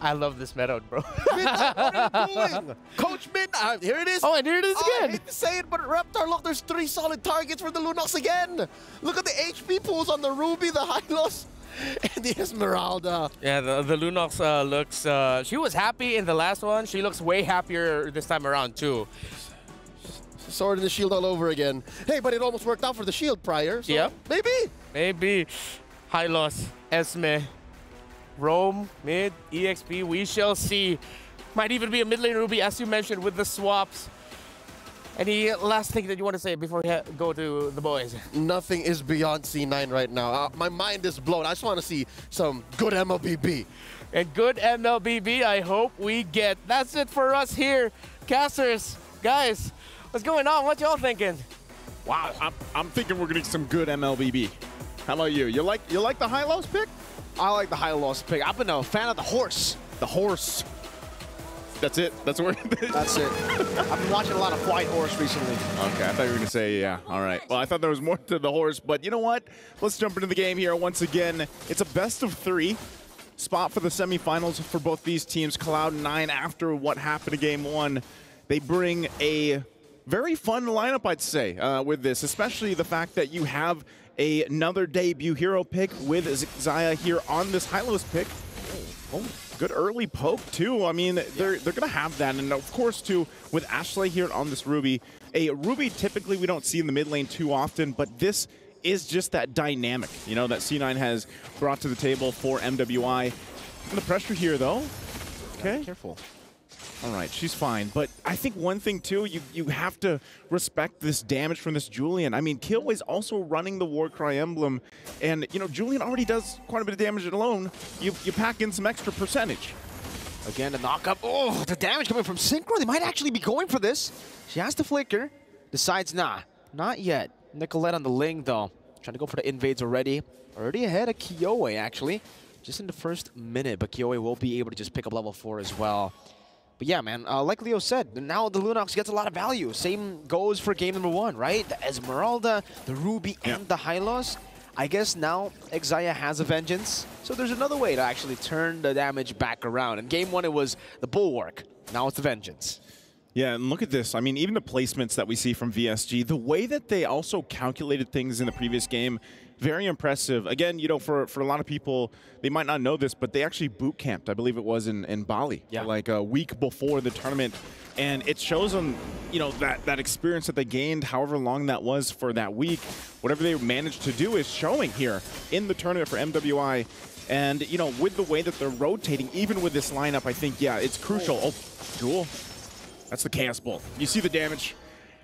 I love this meta, bro. Midnight, what are you doing? Coach Midnight, here it is. Oh, and here it is again. I hate to say it, but Reptar, look, there's 3 solid targets for the Lunox again. Look at the HP pools on the Ruby, the Hylos, and the Esmeralda. Yeah, the Lunox looks, she was happy in the last one. She looks way happier this time around, too. Sword and the shield all over again. Hey, but it almost worked out for the shield prior. So Yep. Maybe. High loss. Esme. Rome, mid, EXP, we shall see. Might even be a mid lane Ruby, as you mentioned, with the swaps. Any last thing that you want to say before we go to the boys? Nothing is beyond C9 right now. My mind is blown. I just want to see some good MLBB. And good MLBB, I hope we get. That's it for us here. Casters, guys, what's going on? What y'all thinking? Wow, I'm thinking we're getting some good MLBB. How about you? You like the high-lows pick? I like the high-lows pick. I've been a fan of the horse. The horse. That's it? That's where That's it. I've been watching a lot of White Horse recently. Okay, I thought you were going to say, yeah. All right. Well, I thought there was more to the horse, but you know what? Let's jump into the game here once again. It's a best-of-3 spot for the semifinals for both these teams. Cloud9, after what happened in Game 1, they bring a very fun lineup, I'd say, with this, especially the fact that you have another debut hero pick with Xayah here on this high-lows pick. Oh, good early poke, too. I mean, they're going to have that. And, of course, too, with Ashley here on this Ruby. A Ruby, typically, we don't see in the mid lane too often, but this is just that dynamic, you know, that C9 has brought to the table for MWI. And the pressure here, though. Okay. Careful. All right, she's fine. But I think one thing, too, you have to respect this damage from this Julian. I mean, Killway's also running the Warcry emblem. And, you know, Julian already does quite a bit of damage alone. You pack in some extra percentage. Again, the knock-up. Oh, the damage coming from Synchro. They might actually be going for this. She has to flicker. Decides, nah, not yet. Nicolette on the Ling, though. Trying to go for the invades already. Already ahead of Kiyoi, actually. Just in the first minute, but Kiyoi will be able to just pick up level 4 as well. But yeah, man, like Leo said, now the Lunox gets a lot of value. Same goes for game number 1, right? The Esmeralda, the Ruby, and the Hylos. I guess now Xayah has a Vengeance, so there's another way to actually turn the damage back around. In game 1, it was the Bulwark. Now it's the Vengeance. Yeah, and look at this. I mean, even the placements that we see from VSG, the way that they also calculated things in the previous game, very impressive. Again, you know, for a lot of people, they might not know this, but they actually boot camped, I believe it was in Bali, like a week before the tournament. And it shows them, you know, that experience that they gained, however long that was for that week, whatever they managed to do is showing here in the tournament for MWI. And, you know, with the way that they're rotating, even with this lineup, I think, yeah, it's crucial. Oh, Jewel. That's the Chaos Bolt. You see the damage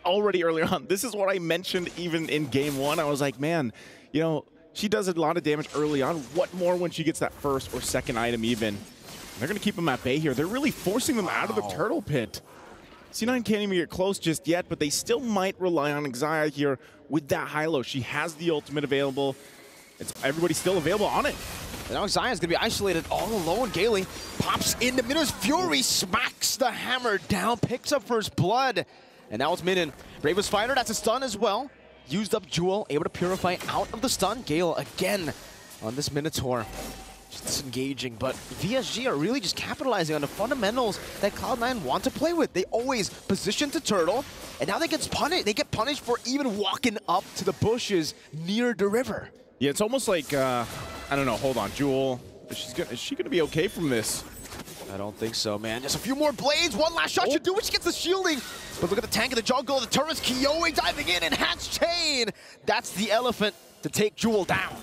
already early on. This is what I mentioned even in game 1. I was like, man, you know, she does a lot of damage early on. What more when she gets that first or second item even? They're going to keep them at bay here. They're really forcing them out of the turtle pit. C9 can't even get close just yet, but they still might rely on Xayah here with that high-low. She has the ultimate available. Everybody's still available on it. And now Xayah's going to be isolated all alone. Gaily pops in the Minnows Fury, smacks the hammer down, picks up first blood. And now it's Minion. Bravest Fighter, that's a stun as well. Used up Jewel, able to purify out of the stun. Gale again on this Minotaur. Just disengaging, but VSG are really just capitalizing on the fundamentals that Cloud9 want to play with. They always position to turtle, and now they get punished. They get punished for even walking up to the bushes near the river. Yeah, it's almost like, I don't know, hold on, Jewel, is she gonna be okay from this? I don't think so, man. Just a few more blades, one last shot should do it. She gets the shielding, but look at the tank in the jungle, the turrets, Kiyoi diving in, enhanced chain. That's the elephant to take Jewel down.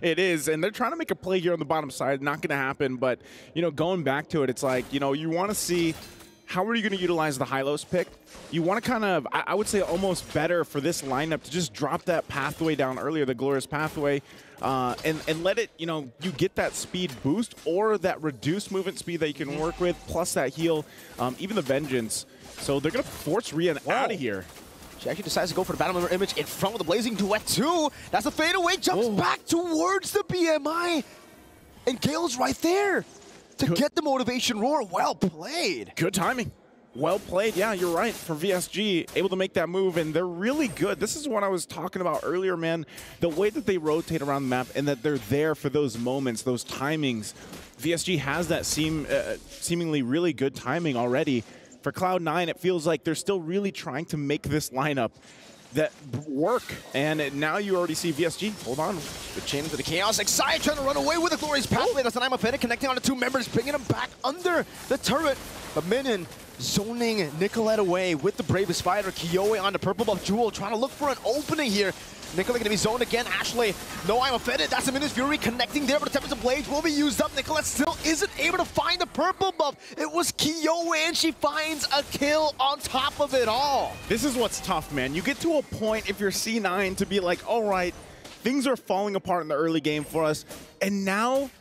It is, and they're trying to make a play here on the bottom side. Not going to happen, but, you know, going back to it, it's like, you know, you want to see how are you going to utilize the high-lows pick. You want to kind of, I would say almost better for this lineup to just drop that pathway down earlier, the Glorious Pathway, and let it, you know, you get that speed boost or that reduced movement speed that you can work with, plus that heal, even the Vengeance. So they're going to force Rian out of here. She actually decides to go for the Battle Member image in front of the Blazing Duet too. That's the fadeaway, jumps back towards the BMI. And Gale's right there to get the motivation roar. Well played. Good timing. Well played. Yeah, you're right. For VSG, able to make that move, and they're really good. This is what I was talking about earlier, man. The way that they rotate around the map and that they're there for those moments, those timings. VSG has that seemingly really good timing already. For Cloud9, it feels like they're still really trying to make this lineup that work. And now you already see VSG. Hold on. Good chain into the chaos. Xayah trying to run away with the Glorious Pathway. That's an Imafeta connecting on the two members, bringing them back under the turret. But Minion zoning Nicolette away with the Bravest Fighter. Kyoe on the purple buff Jewel trying to look for an opening here. Nicolette going to be zoned again. Ashley, no, I'm offended. That's a Minus Fury connecting there, but the Tempest of Blades will be used up. Nicolette still isn't able to find the purple buff. It was Kyoe, and she finds a kill on top of it all. This is what's tough, man. You get to a point if you're C9 to be like, all right, things are falling apart in the early game for us, and now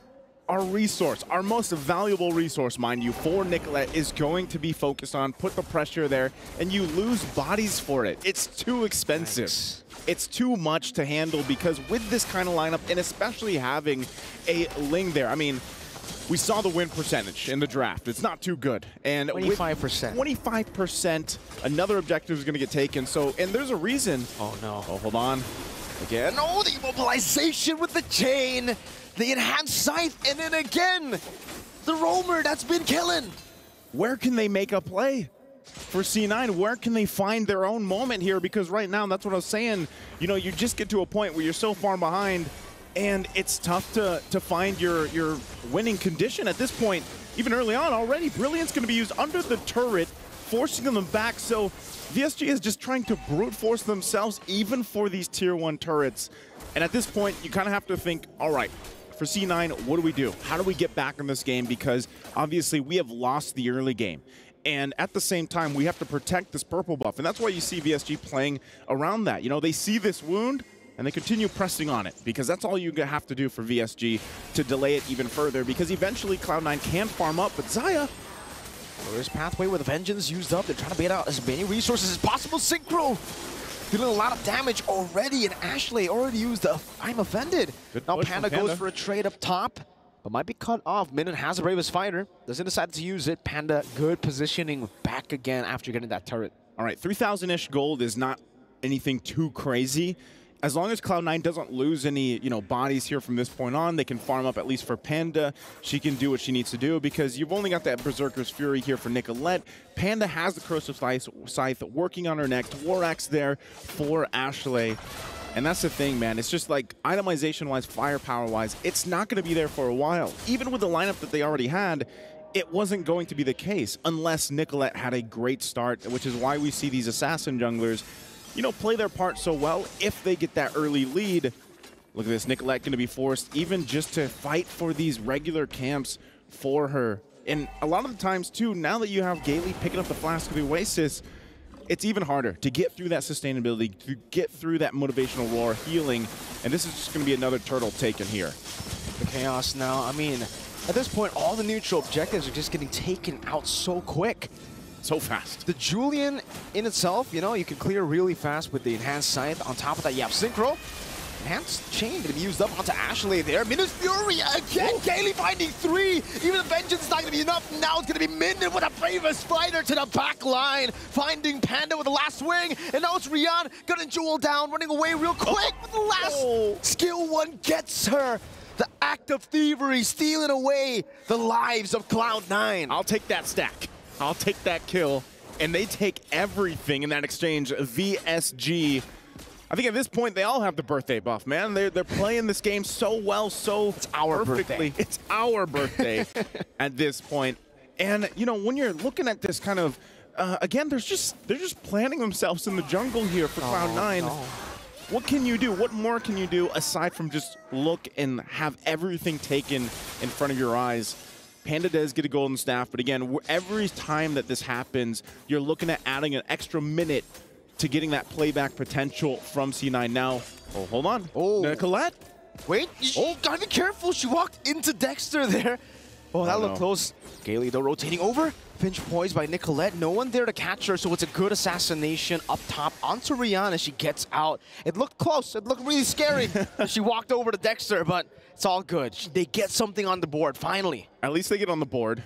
our resource, our most valuable resource, mind you, for Nicolette is going to be focused on, put the pressure there, and you lose bodies for it. It's too expensive. Thanks. It's too much to handle because with this kind of lineup, and especially having a Ling there, I mean, we saw the win percentage in the draft. It's not too good. And 25%. 25%, another objective is going to get taken. So, and there's a reason. Oh, no. Oh, hold on. Again, oh, the immobilization with the chain, the enhanced scythe, and then again, the roamer that's been killing. Where can they make a play for C9? Where can they find their own moment here? Because right now, that's what I was saying, you know, you just get to a point where you're so far behind, and it's tough to find your winning condition at this point. Even early on already, Brilliant's going to be used under the turret, forcing them back. So VSG is just trying to brute force themselves even for these tier 1 turrets. And at this point, you kind of have to think, all right, for C9, what do we do? How do we get back in this game? Because obviously we have lost the early game. And at the same time, we have to protect this purple buff. And that's why you see VSG playing around that. You know, they see this wound and they continue pressing on it because that's all you have to do for VSG to delay it even further because eventually Cloud9 can farm up, but Xayah, there's Pathway with Vengeance used up. They're trying to bait out as many resources as possible. Synchro dealing a lot of damage already, and Ashley already used the I'm Offended. Now Panda goes for a trade up top, but might be cut off. Minute has the Bravest Fighter. Doesn't decide to use it. Panda, good positioning back again after getting that turret. All right, 3,000-ish gold is not anything too crazy. As long as Cloud9 doesn't lose any, you know, bodies here from this point on, they can farm up at least for Panda. She can do what she needs to do because you've only got that Berserker's Fury here for Nicolette. Panda has the Corrosive Scythe working on her next. War Axe there for Ashley. And that's the thing, man. It's just like itemization-wise, firepower-wise, it's not going to be there for a while. Even with the lineup that they already had, it wasn't going to be the case unless Nicolette had a great start, which is why we see these assassin junglers, you know, play their part so well if they get that early lead. Look at this, Nicolette going to be forced even just to fight for these regular camps for her. And a lot of the times, too, now that you have Gailey picking up the Flask of the Oasis, it's even harder to get through that sustainability, to get through that motivational roar, healing, and this is just going to be another turtle taken here. The Chaos now, I mean, at this point, all the neutral objectives are just getting taken out so quick. So fast. The Julian in itself, you know, you can clear really fast with the Enhanced Scythe. On top of that, you have Synchro. Enhanced Chain going to be used up onto Ashley there. Minus Fury again. Gailey finding 3. Even the Vengeance is not going to be enough. Now it's going to be Minden with a Bravest Fighter to the back line. Finding Panda with the last swing. And now it's Rian. Gunning Jewel down. Running away real quick with the last skill one. Gets her. The act of thievery. Stealing away the lives of Cloud9. I'll take that stack. I'll take that kill. And they take everything in that exchange. VSG. I think at this point, they all have the birthday buff, man. They're playing this game so well, so it's our perfectly. Birthday. It's our birthday at this point. And, you know, when you're looking at this kind of, again, they're just planting themselves in the jungle here for Cloud9. No. What can you do? What more can you do aside from just look and have everything taken in front of your eyes? Panda does get a golden staff, but again, every time that this happens, you're looking at adding an extra minute to getting that playback potential from C9 now. Oh, hold on. Oh. Nicolette? Wait. Oh, gotta be careful. She walked into Dexter there. Oh, that looked close. Gailey, though, rotating over. Pinch poised by Nicolette. No one there to catch her, so it's a good assassination up top onto Rihanna as she gets out. It looked close. It looked really scary. She walked over to Dexter, but it's all good. They get something on the board, finally. At least they get on the board.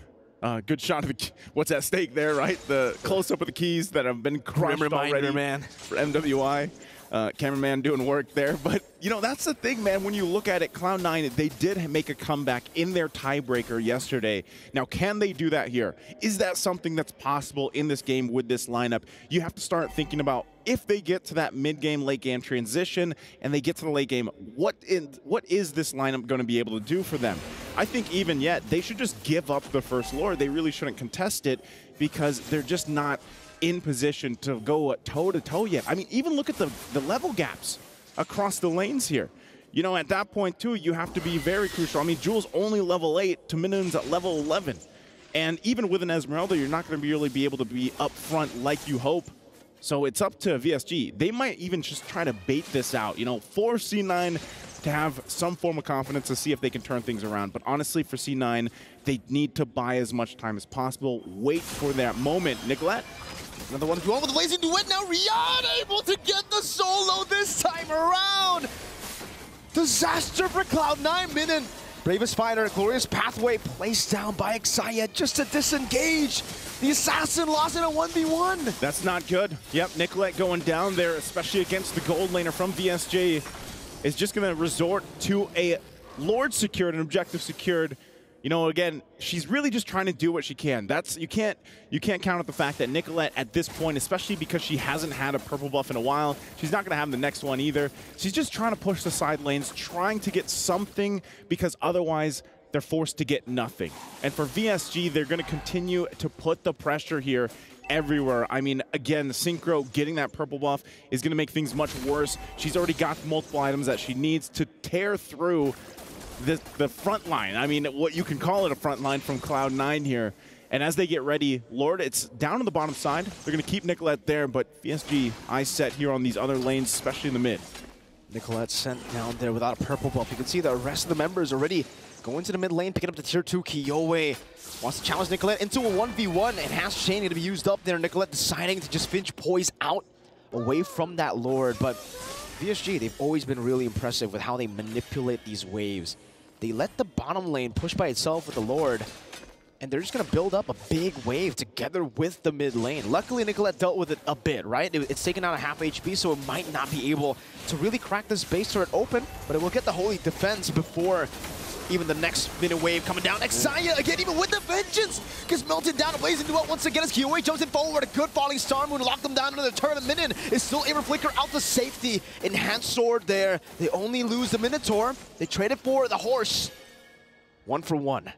Good shot of what's at stake there, right? The close-up of the keys that have been crushed already, man. For MWI. Cameraman doing work there. But, you know, that's the thing, man. When you look at it, Cloud9, they did make a comeback in their tiebreaker yesterday. Now, can they do that here? Is that something that's possible in this game with this lineup? You have to start thinking about if they get to that mid-game, late-game transition and they get to the late game, what is this lineup going to be able to do for them? I think even yet, they should just give up the first Lord. They really shouldn't contest it because they're just not in position to go toe-to-toe yet. I mean, even look at the level gaps across the lanes here. You know, at that point, too, you have to be very crucial. I mean, Jules only level 8 to Minun's at level 11. And even with an Esmeralda, you're not going to really be able to be up front like you hope. So it's up to VSG. They might even just try to bait this out, you know, for C9 to have some form of confidence to see if they can turn things around. But honestly, for C9, they need to buy as much time as possible. Wait for that moment. Nicolette? Another one with the blazing duet now. Rian able to get the solo this time around. Disaster for Cloud9. Minun, bravest fighter, glorious pathway placed down by Xayah just to disengage. The assassin lost in a 1v1. That's not good. Yep, Nicolette going down there, especially against the gold laner from VSG, is just going to resort to a Lord secured, an objective secured. You know, again, she's really just trying to do what she can. That's you can't count out the fact that Nicolette at this point, especially because she hasn't had a purple buff in a while, she's not going to have the next one either. She's just trying to push the side lanes, trying to get something because otherwise they're forced to get nothing. And for VSG, they're going to continue to put the pressure here everywhere. I mean, again, Synchro getting that purple buff is going to make things much worse. She's already got multiple items that she needs to tear through the front line. I mean, what you can call it a front line from Cloud9 here. And as they get ready, Lord, it's down on the bottom side. They're going to keep Nicolette there, but VSG eyes set here on these other lanes, especially in the mid. Nicolette sent down there without a purple buff. You can see the rest of the members already going to the mid lane, picking up the tier 2. Kiyoe wants to challenge Nicolette into a 1v1. Enhanced chain going to be used up there. Nicolette deciding to just finch poise out away from that Lord. But VSG, they've always been really impressive with how they manipulate these waves. They let the bottom lane push by itself with the Lord, and they're just going to build up a big wave together with the mid lane. Luckily, Nicolette dealt with it a bit, right? It's taken out a half HP, so it might not be able to really crack this base turret open, but it will get the holy defense before even the next minute wave coming down. Xayah again, even with the vengeance, gets melted down. A blazing duet once again as Kiyoe jumps in forward. A good falling star moon locked them down into the turret. Minun is still able to flicker out the safety. Enhanced sword there. They only lose the Minotaur. They traded for the horse. 1 for 1.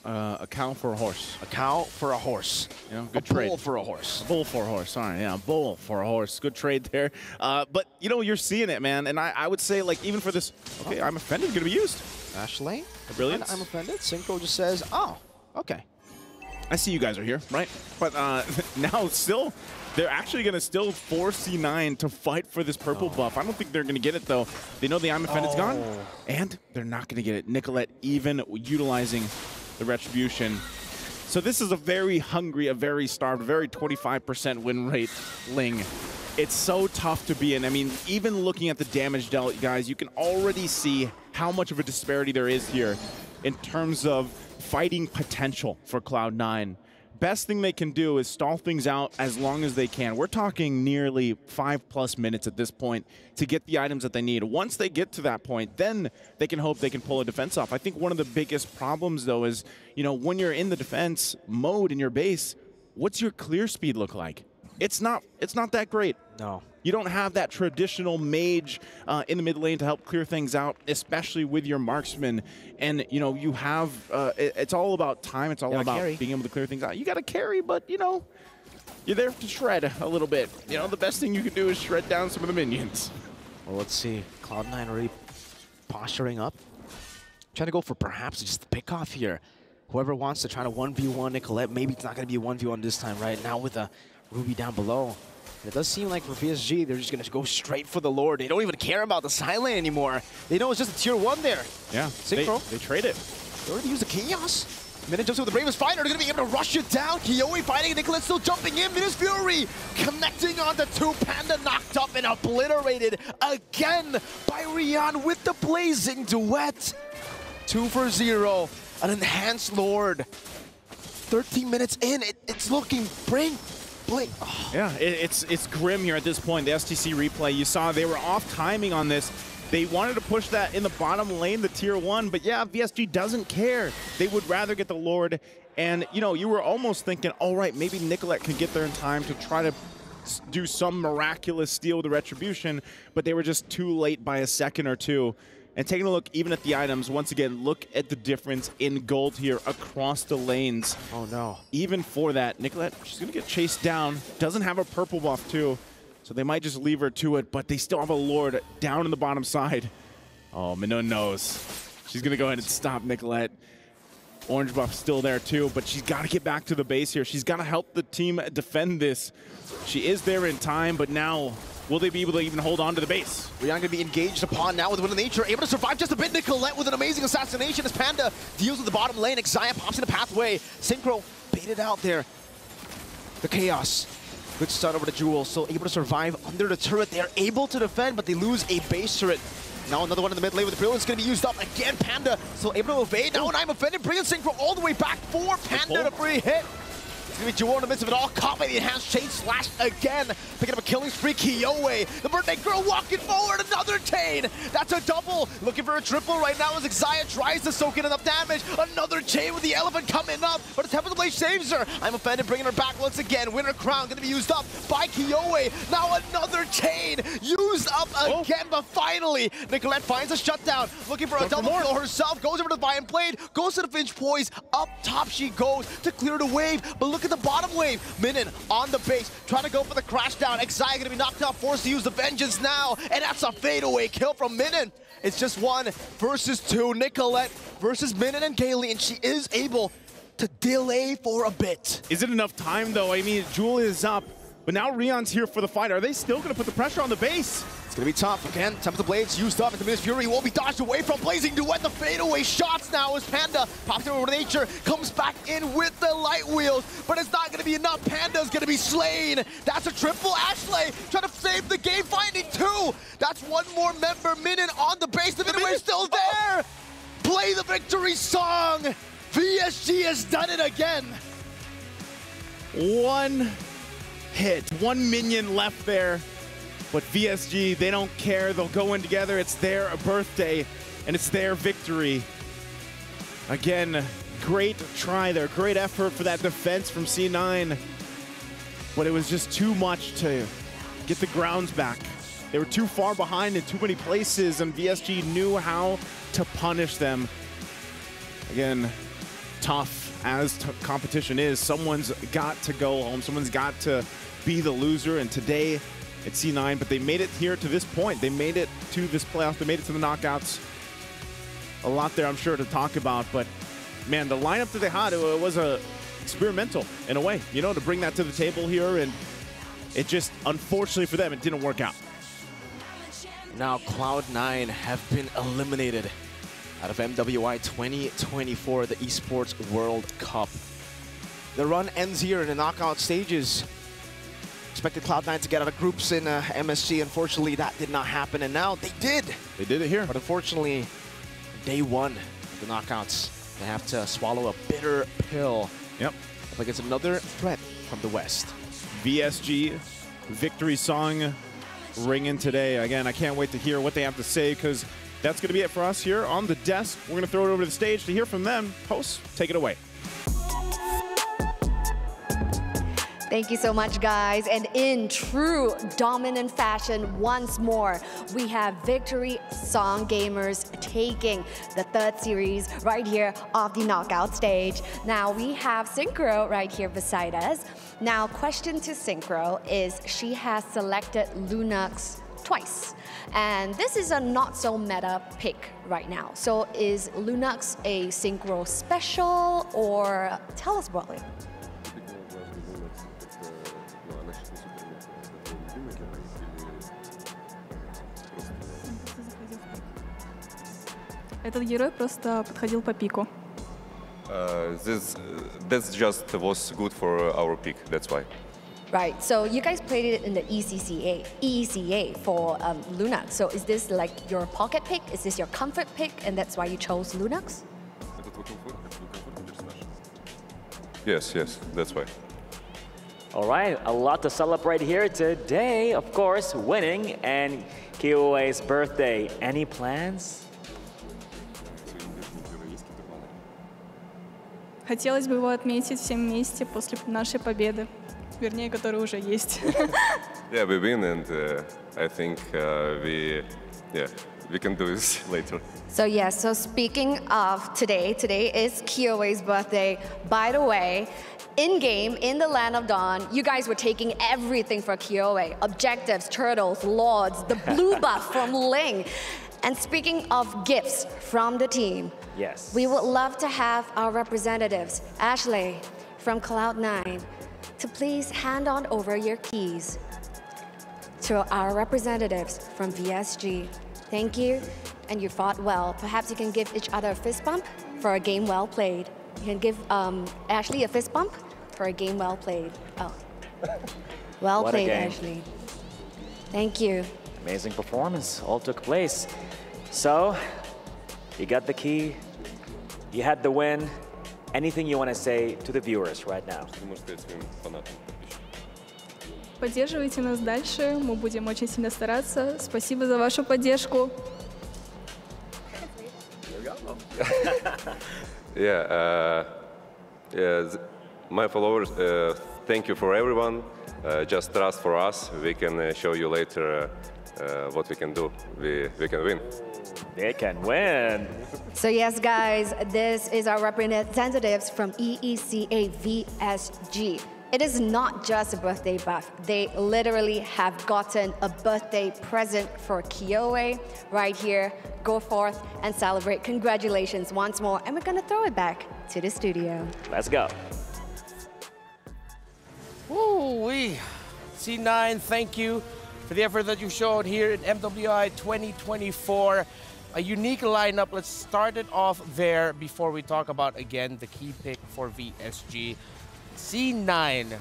A cow for a horse. A cow for a horse. You know, good trade. A bull for a horse. A bull for a horse. Sorry, yeah, a bull for a horse. Good trade there. But, you know, you're seeing it, man. And I would say, like, even for this, okay, I'm offended, going to be used. Dash lane. Brilliant. I'm offended. Synchro just says, oh, okay. I see you guys are here, right? But now still, they're actually going to still force C9 to fight for this purple buff. I don't think they're going to get it, though. They know the I'm offended's gone, and they're not going to get it. Nicolette even utilizing the retribution. So this is a very hungry, a very starved, very 25% win rate Ling. It's so tough to be in. I mean, even looking at the damage dealt, guys, you can already see how much of a disparity there is here in terms of fighting potential for Cloud9. Best thing they can do is stall things out as long as they can. We're talking nearly 5+ minutes at this point to get the items that they need. Once they get to that point, then they can hope they can pull a defense off. I think one of the biggest problems, though, is, you know, when you're in the defense mode in your base, what's your clear speed look like? It's not that great. No. You don't have that traditional mage in the mid lane to help clear things out, especially with your marksman. And, you know, you have, it's all about time. It's all about being able to clear things out. You got to carry, but, you know, you're there to shred a little bit. You know, the best thing you can do is shred down some of the minions. Well, let's see. Cloud9 already posturing up. Trying to go for perhaps just the pick off here. Whoever wants to try to 1v1 Nicolette, maybe it's not going to be a 1v1 this time, right? Now with a Ruby down below. It does seem like for PSG, they're just going to go straight for the Lord. They don't even care about the side lane anymore. They know it's just a tier 1 there. Yeah, Synchro. They trade it. They already used the Chaos. Minun jumps in with the bravest fighter. They're going to be able to rush it down. Kiyoe fighting. Nicolette still jumping in. Minun's Fury connecting on the 2. Panda knocked up and obliterated again by Rian with the blazing duet. 2 for 0. An enhanced Lord. 13 minutes in. It's looking blink. Yeah, it's grim here at this point. The STC replay, you saw they were off timing on this. They wanted to push that in the bottom lane, the tier 1, but yeah, VSG doesn't care. They would rather get the Lord, and you know, you were almost thinking, all right, maybe Nicolette could get there in time to try to do some miraculous steal with the Retribution, but they were just too late by a second or two. And taking a look even at the items, once again, look at the difference in gold here across the lanes. Oh no. Even for that, Nicolette, she's gonna get chased down, doesn't have a purple buff too. So they might just leave her to it, but they still have a Lord down in the bottom side. Oh, Minun knows. She's going to go ahead and stop Nicolette. Orange buff still there too, but she's got to get back to the base here. She's got to help the team defend this. She is there in time, but now will they be able to even hold on to the base? Rian going to be engaged upon now with Wind of Nature, able to survive just a bit. Nicolette with an amazing assassination as Panda deals with the bottom lane. Xayah pops in the pathway. Synchro baited out there. The Chaos. Good start over the Jewel, so able to survive under the turret. They're able to defend, but they lose a base turret. Now another one in the mid lane with the Brilliance going to be used up. Again, Panda still able to evade. Now an I'm offended. Bringing Synchro all the way back for Panda to free hit. It's going to be Jewel in the midst of it all. Caught by the enhanced chain slash again. Picking up a killing spree. Kiowe, the birthday girl walking forward. Another chain. That's a double. Looking for a triple right now as Xayah tries to soak in enough damage. Another chain with the elephant coming up. But the Temple of the Blade saves her. I'm offended, bringing her back once again. Winter Crown going to be used up by Kiowe. Now another chain used up again. But finally, Nicolette finds a shutdown. Looking for a double kill herself. Goes over to the Vine Blade. Goes to the Finch Poise. Up top she goes to clear the wave. But look at the bottom wave. Minun on the base, trying to go for the crash down. Xayah going to be knocked out, forced to use the Vengeance now, and that's a fadeaway kill from Minun. It's just 1 versus 2. Nicolette versus Minun and Kaylee, and she is able to delay for a bit. Is it enough time though? I mean, Jewel is up, but now Rion's here for the fight. Are they still going to put the pressure on the base? It's going to be tough. Again, Temple of the Blades used up, and the Miss Fury will be dodged away from Blazing Duet. The fadeaway shots now as Panda pops over to Nature, comes back in with the light wheels, but it's not going to be enough. Panda's going to be slain. That's a triple. Ashley trying to save the game, finding 2. That's 1 more member. Minun on the base. The Minun Wave's still there. Play the victory song. VSG has done it again. 1 hit, 1 minion left there. But VSG, they don't care. They'll go in together. It's their birthday, and it's their victory. Again, great try there. Great effort for that defense from C9. But it was just too much to get the grounds back. They were too far behind in too many places, and VSG knew how to punish them. Again, tough as competition is. Someone's got to go home. Someone's got to be the loser, and today, it's C9, but they made it here to this point. They made it to this playoff. They made it to the knockouts. A lot there, I'm sure, to talk about, but man, the lineup that they had, it was experimental in a way, you know, to bring that to the table here, and it just, unfortunately for them, it didn't work out. Now Cloud9 have been eliminated out of MWI 2024, the Esports World Cup. The run ends here in the knockout stages. Expected Cloud9 to get out of groups in MSC. Unfortunately, that did not happen, and now they did. They did it here. But unfortunately, day 1 of the knockouts, they have to swallow a bitter pill. Yep. Up against another threat from the West. VSG victory song ringing today. Again, I can't wait to hear what they have to say, because that's going to be it for us here on the desk. We're going to throw it over to the stage to hear from them. Hosts, take it away. Thank you so much, guys. And in true dominant fashion, once more, we have Victory Song Gamers taking the 3rd series right here off the knockout stage. Now, we have Synchro right here beside us. Now, question to Synchro is she has selected Lunox twice. And this is a not so meta pick right now. So is Lunox a Synchro special, or tell us broadly? Этот герой просто подходил по пику. That's just was good for our pick. That's why. Right. So you guys played it in the EECA for Lunox. So is this like your pocket pick? Is this your comfort pick, and that's why you chose Lunox? Yes, that's why. All right, a lot to celebrate here today. Of course, winning and KOA's birthday. Any plans? Хотелось бы его отметить всем вместе после нашей победы, вернее, которая уже есть. Yeah, we win, and I think we can do this later. So yes, so speaking of today is KOA's birthday. By the way, in-game, in the Land of Dawn, you guys were taking everything for KOA. Objectives, turtles, lords, the blue buff from Ling. And speaking of gifts from the team, yes, we would love to have our representatives, Ashley from Cloud9, to please hand on over your keys to our representatives from VSG. Thank you, and you fought well. Perhaps you can give each other a fist bump for a game well played. You can give Ashley a fist bump for a game well played. Oh, well What a played, game. Ashley. Thank you. Amazing performance all took place. So, you got the key, you had the win. Anything you want to say to the viewers right now? Поддерживайте нас дальше, мы будем очень сильно стараться. Спасибо за вашу поддержку. My followers, thank you for everyone. Just trust for us. We can show you later what we can do. We can win. They can win. So yes, guys, this is our representatives from EECA VSG. It is not just a birthday buff. They literally have gotten a birthday present for KOA right here. Go forth and celebrate. Congratulations once more. And we're going to throw it back to the studio. Let's go. Woo-wee. C9, thank you for the effort that you showed here in MWI 2024. A unique lineup. Let's start it off there before we talk about, again, the key pick for VSG. C9,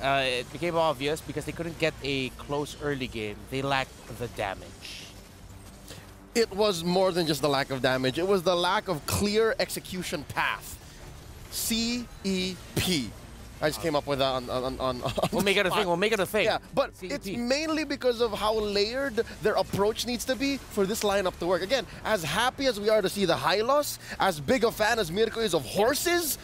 it became obvious because they couldn't get a close early game. They lacked the damage. It was more than just the lack of damage. It was the lack of clear execution path. CEP. I just came up with that on We'll make it a thing. We'll make it a thing. Yeah, but CEP. it's mainly because of how layered their approach needs to be for this lineup to work. Again, as happy as we are to see the Hylos, as big a fan as Mirko is of horses,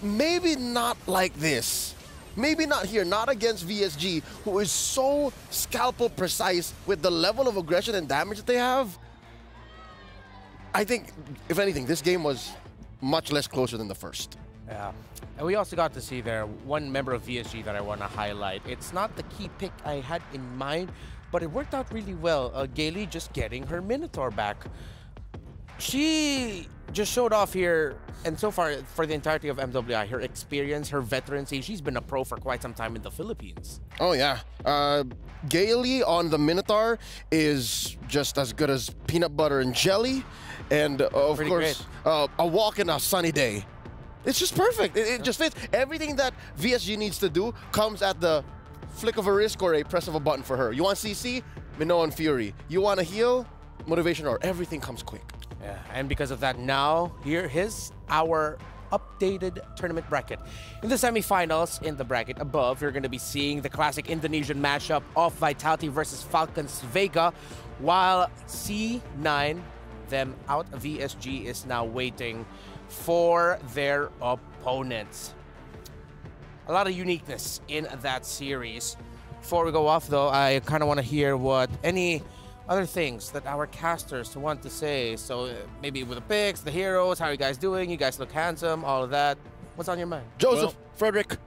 maybe not like this. Maybe not here, not against VSG, who is so scalpel precise with the level of aggression and damage that they have. I think, if anything, this game was much less closer than the first. Yeah. And we also got to see there one member of VSG that I want to highlight. It's not the key pick I had in mind, but it worked out really well. Gailey just getting her Minotaur back. She just showed off here, and so far for the entirety of MWI, her experience, her veterancy. She's been a pro for quite some time in the Philippines. Oh, yeah. Gailey on the Minotaur is just as good as peanut butter and jelly. And, of course, a walk in a sunny day. It's just perfect. It just fits. Everything that VSG needs to do comes at the flick of a wrist or a press of a button for her. You want CC? Minoan and Fury. You want to heal? Motivation or everything comes quick. Yeah, and because of that, now here is our updated tournament bracket. In the semifinals, in the bracket above, you're going to be seeing the classic Indonesian matchup of Vitality versus Falcons Vega, while C9, them out of VSG, is now waiting for their opponents. A lot of uniqueness in that series. Before we go off, though, I kind of want to hear what any other things that our casters want to say. So maybe with the picks, the heroes, how are you guys doing? You guys look handsome, all of that. What's on your mind? Joseph, Frederick.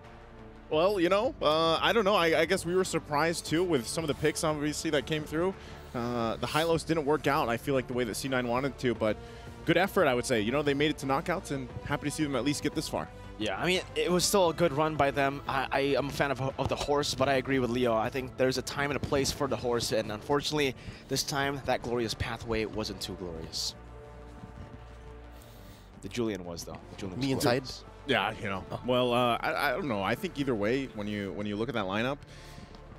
Well, you know, I don't know. I guess we were surprised, too, with some of the picks, obviously, that came through. The Hylos didn't work out, I feel like, the way that C9 wanted to, but good effort, I would say. You know, they made it to knockouts, and happy to see them at least get this far. Yeah, I mean, it was still a good run by them. I am a fan of the horse, but I agree with Leo. I think there's a time and a place for the horse, and unfortunately, this time, that glorious pathway wasn't too glorious. The Julian was, though. The Julian was inside? Yeah, you know. Well, I don't know. I think either way, when you look at that lineup,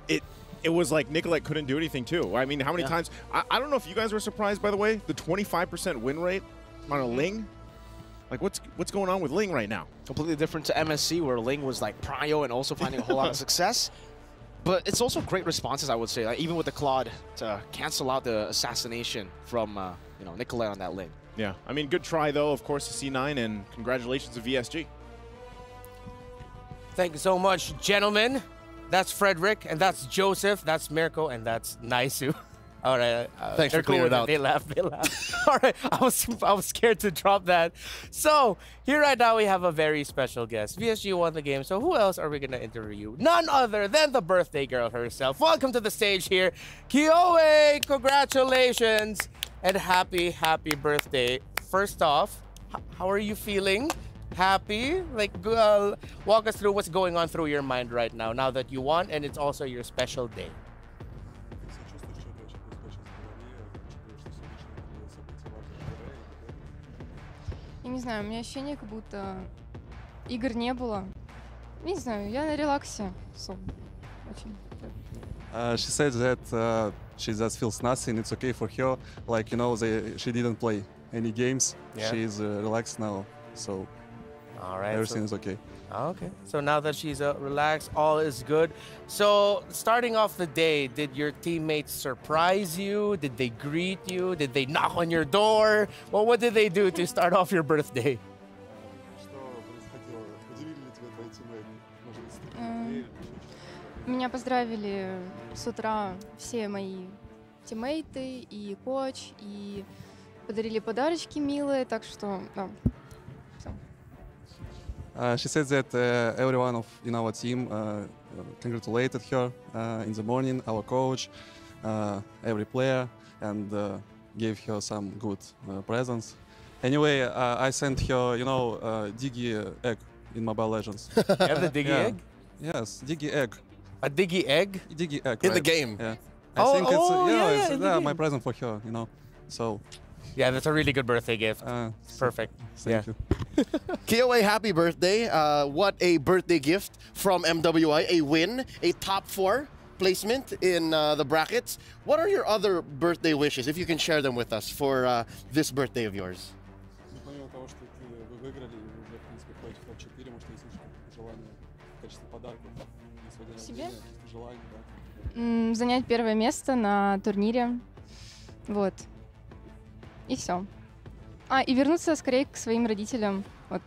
it was like Nicolette couldn't do anything, too. I mean, how many times? I don't know if you guys were surprised, by the way, the 25% win rate on a Ling. Like, what's going on with Ling right now? Completely different to MSC, where Ling was like prio and also finding a whole lot of success. But it's also great responses, I would say, like, even with the Claude to cancel out the assassination from Nicolette on that Ling. Yeah, I mean, good try though, of course, to C9, and congratulations to VSG. Thank you so much, gentlemen. That's Frederick, and that's Joseph, that's Mirko, and that's Naisu. All right. Thanks for clearing it out. They laughed. All right. I was scared to drop that. So here right now we have a very special guest. VSG won the game. So who else are we gonna interview? None other than the birthday girl herself. Welcome to the stage here, Kioe. Congratulations and happy birthday. First off, how are you feeling? Happy? Like, walk us through what's going on through your mind right now that you won and it's also your special day. Я не знаю, у меня ощущение, как будто игр не было. Не знаю, я на релаксе. Очень. She said that she just feels nothing. It's okay for her. Like, you know, she didn't play any games. Yeah. She's relaxed now, so all right, everything is okay. Okay, so now that she's relaxed, all is good. So starting off the day, did your teammates surprise you? Did they greet you? Did they knock on your door? Well, what did they do to start off your birthday? Меня поздравили с утра все мои тиммейты и коуч, и подарили подарочки милые, так что, да. She said that everyone in our team congratulated her in the morning, our coach, every player, and gave her some good presents. Anyway, I sent her, you know, Diggy egg in Mobile Legends. You have the Diggy egg? Yes, Diggy egg. A Diggy egg? Diggy egg, in right. the game? Yeah. I think it's my game. present for her, you know, so. Yeah, that's a really good birthday gift. Perfect. Thank you. Kioe, happy birthday. What a birthday gift from MWI. A win, a top 4 placement in the brackets. What are your other birthday wishes, if you can share them with us for this birthday of yours? Себе? Занять первое место на турнире. Вот. И все. И вернуться скорее к своим родителям. Вот.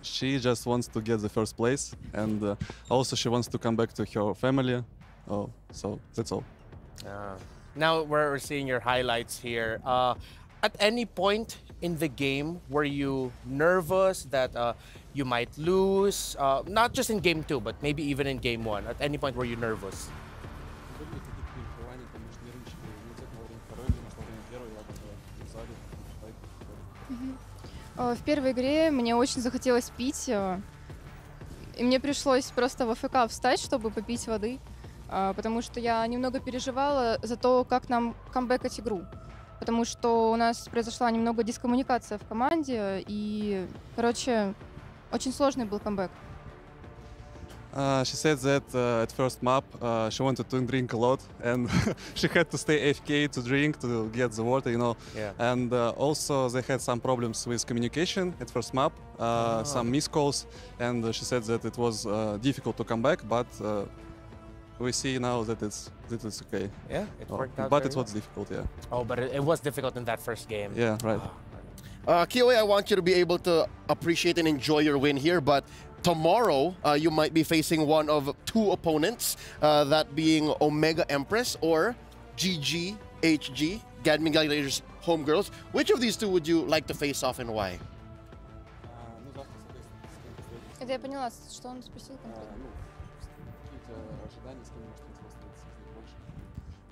She just wants to get the first place, and also she wants to come back to her family. Oh, so that's all. Now we're seeing your highlights here. At any point in the game, were you nervous that you might lose? Not just in game 2, but maybe even in game 1. At any point, were you nervous? В первой игре мне очень захотелось пить, и мне пришлось просто в АФК встать, чтобы попить воды, потому что я немного переживала за то, как нам камбэкать игру, потому что у нас произошла немного дискоммуникация в команде, и, короче, очень сложный был камбэк. She said that at first map she wanted to drink a lot, and she had to stay AFK to drink, to get the water, you know. Yeah. And also they had some problems with communication at first map, some missed calls, and she said that it was difficult to come back, but we see now that it's okay. Yeah, it worked out But very it was difficult, yeah. Oh, but it was difficult in that first game. Yeah, right. Kioe, I want you to be able to appreciate and enjoy your win here, but tomorrow you might be facing one of 2 opponents, that being Omega Empress or GGHG, Gadmin Gladiators Homegirls. Which of these 2 would you like to face off and why? Это я поняла, что он спросил конкретно.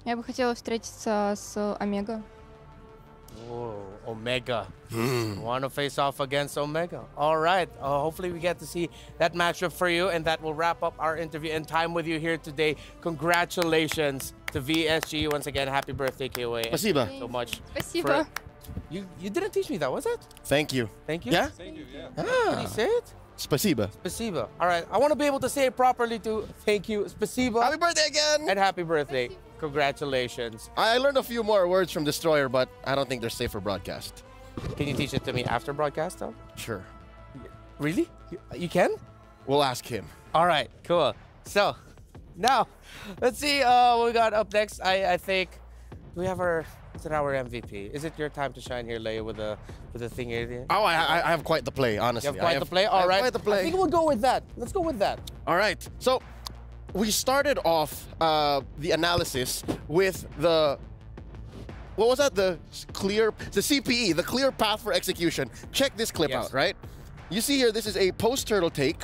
Я бы хотела встретиться с Омега. Oh, Omega. Want to face off against Omega. All right. Hopefully we get to see that matchup for you, and that will wrap up our interview and time with you here today. Congratulations to VSG. Once again, happy birthday, Kioe. Спасибо. So much. Спасибо. You didn't teach me that, was it? Thank you. Thank you? Yeah? Thank you, yeah. Can you say it? Spasiba. Spasiba. All right. I want to be able to say it properly too. Thank you. Spasiba. Happy birthday again. And happy birthday. Congratulations. I learned a few more words from Destroyer, but I don't think they're safe for broadcast. Can you teach it to me after broadcast, though? Sure. Really? You can? We'll ask him. All right, cool. So, now, let's see what we got up next. I think, do we have is it our MVP? Is it your time to shine here, Leia, with the thing here? Oh, I have quite the play, honestly. You have quite the play? All right. Quite the play. I think we'll go with that. Let's go with that. All right. So, we started off the analysis with the... What was that? The CPE, the clear path for execution. Check this clip out, right? You see here, this is a post-turtle take,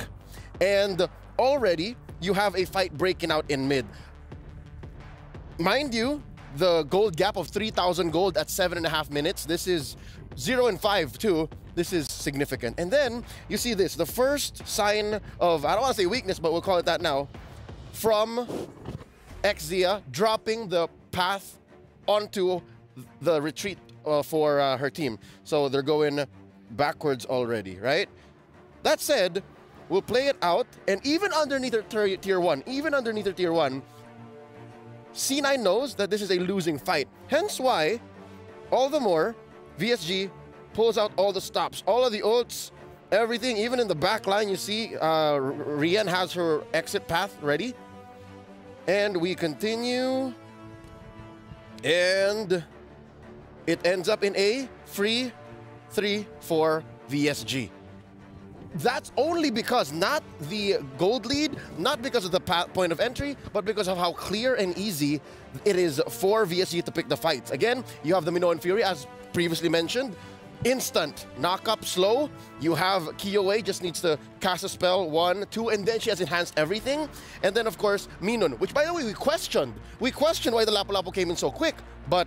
and already you have a fight breaking out in mid. Mind you, the gold gap of 3,000 gold at 7.5 minutes. This is 0 and 5 too. This is significant. And then you see this, the first sign of, I don't want to say weakness, but we'll call it that now, from Xia dropping the path onto the retreat for her team. So they're going backwards already, right? That said, we'll play it out, and even underneath their tier 1, C9 knows that this is a losing fight. Hence why, all the more, VSG pulls out all the stops, all of the ults, everything. Even in the back line, you see Rian has her exit path ready. And we continue. And it ends up in a free 3 for VSG. That's only because, not the gold lead, not because of the point of entry, but because of how clear and easy it is for VSG to pick the fights. Again, you have the Minoan Fury, as previously mentioned. Instant knock-up slow. You have Kiyue, just needs to cast a spell, 1, 2, and then she has enhanced everything. And then, of course, Minun, which, by the way, we questioned. We questioned why the Lapu-Lapu came in so quick, but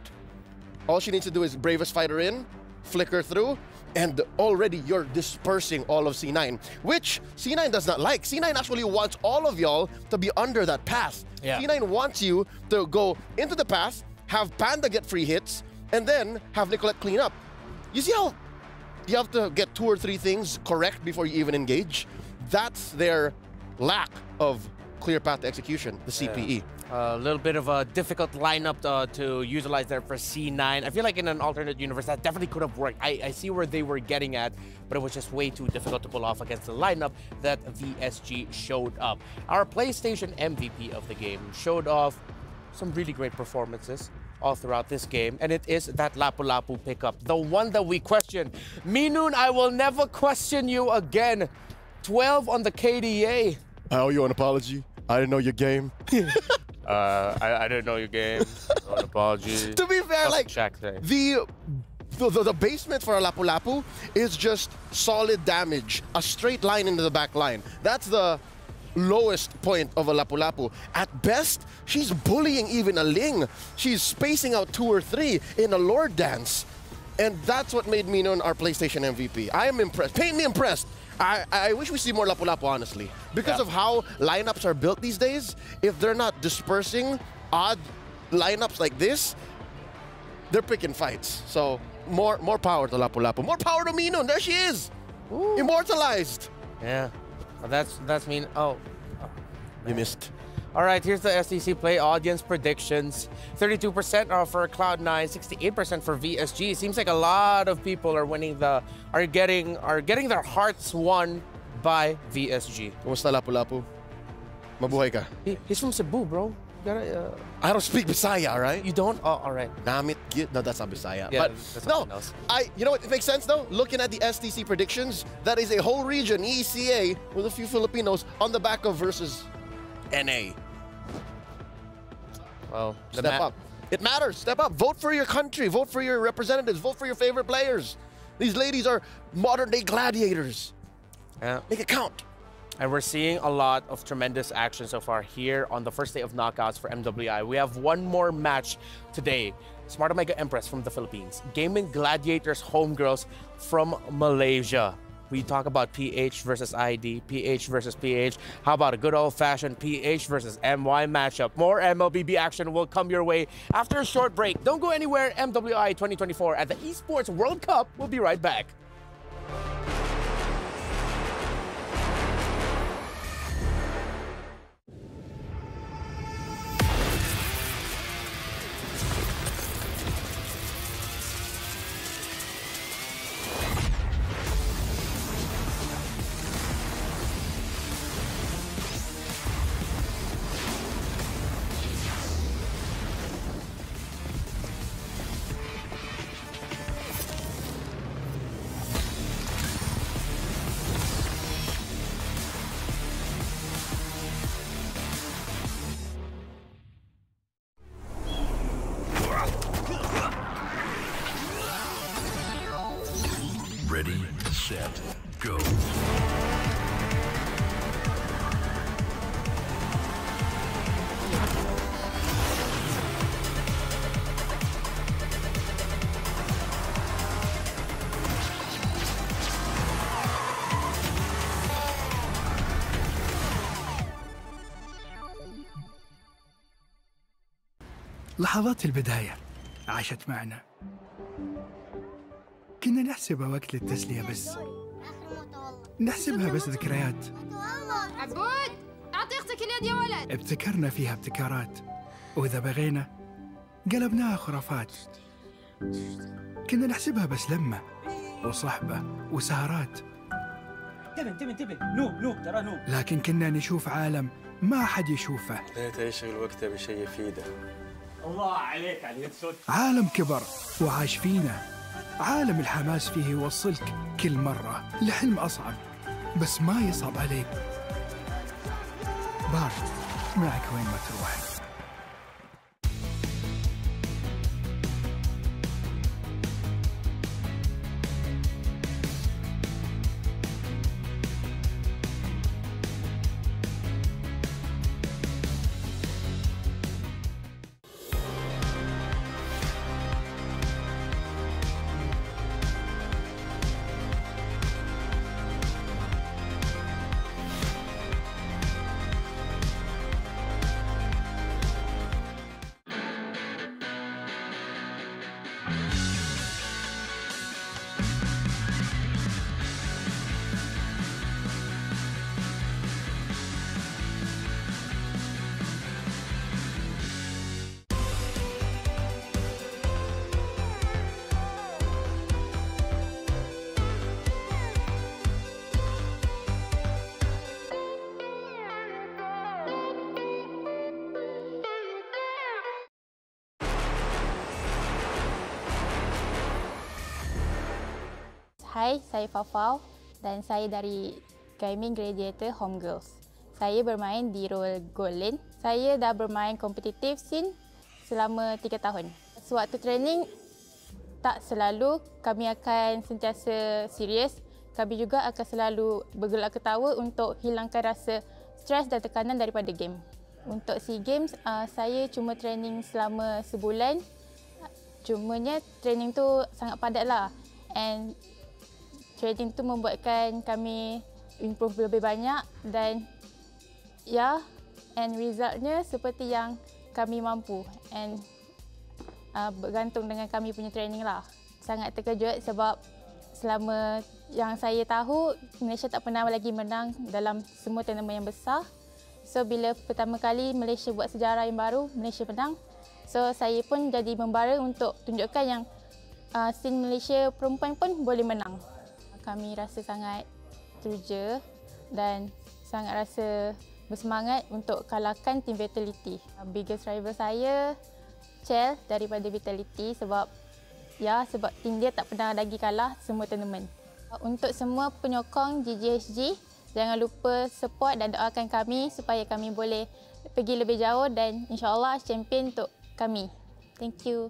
all she needs to do is Bravest Fighter in, flicker through, and already you're dispersing all of C9, which C9 does not like. C9 actually wants all of y'all to be under that path. Yeah. C9 wants you to go into the path, have Panda get free hits, and then have Nicolette clean up. You see how you have to get 2 or 3 things correct before you even engage? That's their lack of clear path to execution, the CPE. A little bit of a difficult lineup to utilize there for C9. I feel like in an alternate universe, that definitely could have worked. I see where they were getting at, but it was just way too difficult to pull off against the lineup that VSG showed up. Our PlayStation MVP of the game showed off some really great performances all throughout this game, and it is that Lapu-Lapu pickup, the one that we questioned. Minun, I will never question you again. 12 on the KDA. I owe you an apology. I didn't know your game. I didn't know your game. An apology. To be fair, like, the basement for a Lapu-Lapu is just solid damage, a straight line into the back line. That's the lowest point of a Lapu-Lapu. At best, she's bullying even a Ling. She's spacing out 2 or 3 in a Lord Dance. And that's what made Minun our PlayStation MVP. I am impressed. Paint me impressed. I wish we see more Lapu-Lapu, honestly. Because of how lineups are built these days, if they're not dispersing odd lineups like this, they're picking fights. So more power to Lapu-Lapu. More power to Minun. There she is. Ooh. Immortalized. Yeah. Well, that's mean. Oh. You missed. All right, here's the STC Play audience predictions. 32% are for Cloud9, 68% for VSG. Seems like a lot of people are winning are getting their hearts won by VSG. Kumusta Lapu-Lapu? Mabuhay ka? He's from Cebu, bro. I don't speak Bisaya, right? You don't? Oh, all right. Namit, no, that's not Bisaya. Yeah, but no, you know what? It makes sense though. Looking at the STC predictions, that is a whole region, ECA, with a few Filipinos on the back of versus NA. Well, step up. It matters. Step up. Vote for your country. Vote for your representatives. Vote for your favorite players. These ladies are modern-day gladiators. Yeah. Make it count. And we're seeing a lot of tremendous action so far here on the first day of knockouts for MWI. We have one more match today. Smart Omega Empress from the Philippines. Gaming Gladiators Homegirls from Malaysia. We talk about PH versus ID, PH versus PH. How about a good old-fashioned PH versus MY matchup? More MLBB action will come your way after a short break. Don't go anywhere. MWI 2024 at the Esports World Cup. We'll be right back. Ready, set, go. لحظات البداية عاشت معنا. كنا نحسبها وقت للتسلية بس. نحسبها بس ذكريات. عبود أعطي أختك اليد يا ولد. ابتكرنا فيها ابتكارات، وإذا بغينا قلبناها خرافات. كنا نحسبها بس لمة وصحبة وسهرات. انتبه نوب ترى نوب. لكن كنا نشوف عالم ما حد يشوفه. ليت يشغل وقته بشيء يفيده. الله عليك على اليد صوت. عالم كبر وعاش فينا. عالم الحماس فيه يوصلك كل مرة لحلم أصعب، بس ما يصعب عليك. بارد معك وين ما تروح. Hai, saya Fafau dan saya dari Gaming Gladiator Homegirls. Saya bermain di role Gold Lane. Saya dah bermain kompetitif scene selama 3 tahun. Sewaktu training, tak selalu kami akan sentiasa serius. Kami juga akan selalu bergelak ketawa untuk hilangkan rasa stres dan tekanan daripada game. Untuk SEA Games, saya cuma training selama sebulan. Cumanya training tu sangat padat lah. And training tu membuatkan kami improve lebih banyak dan and resultnya seperti yang kami mampu and bergantung dengan kami punya training lah. Sangat terkejut sebab selama yang saya tahu Malaysia tak pernah lagi menang dalam semua tournament yang besar. So bila pertama kali Malaysia buat sejarah yang baru, Malaysia menang. So saya pun jadi membara untuk tunjukkan yang scene Malaysia perempuan pun boleh menang. Kami rasa sangat teruja dan sangat rasa bersemangat untuk kalahkan tim Vitality. Biggest rival saya, Chell daripada Vitality sebab tim dia tak pernah lagi kalah semua tournament. Untuk semua penyokong GGHG, jangan lupa support dan doakan kami supaya kami boleh pergi lebih jauh dan insyaAllah champion untuk kami. Thank you.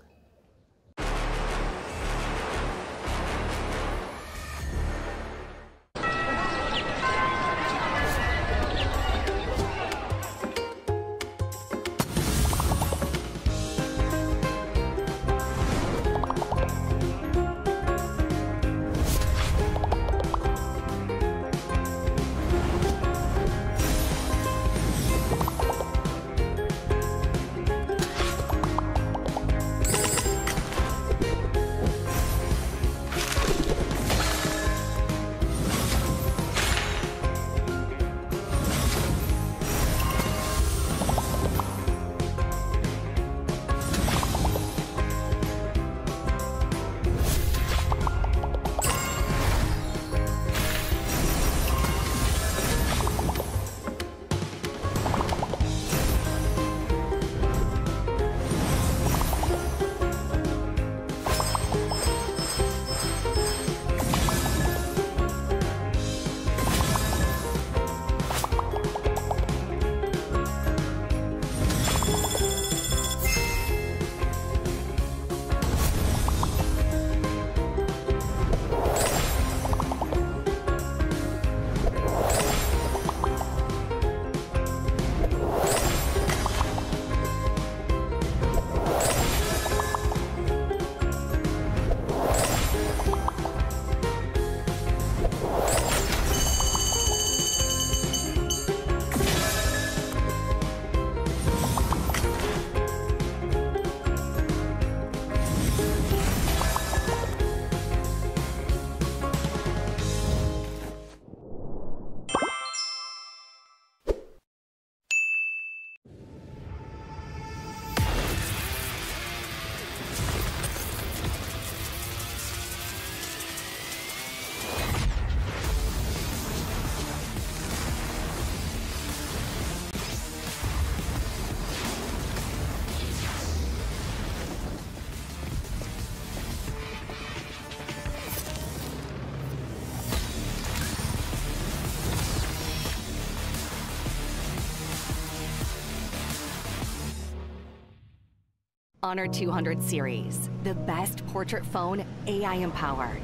Honor 200 series, the best portrait phone AI-empowered.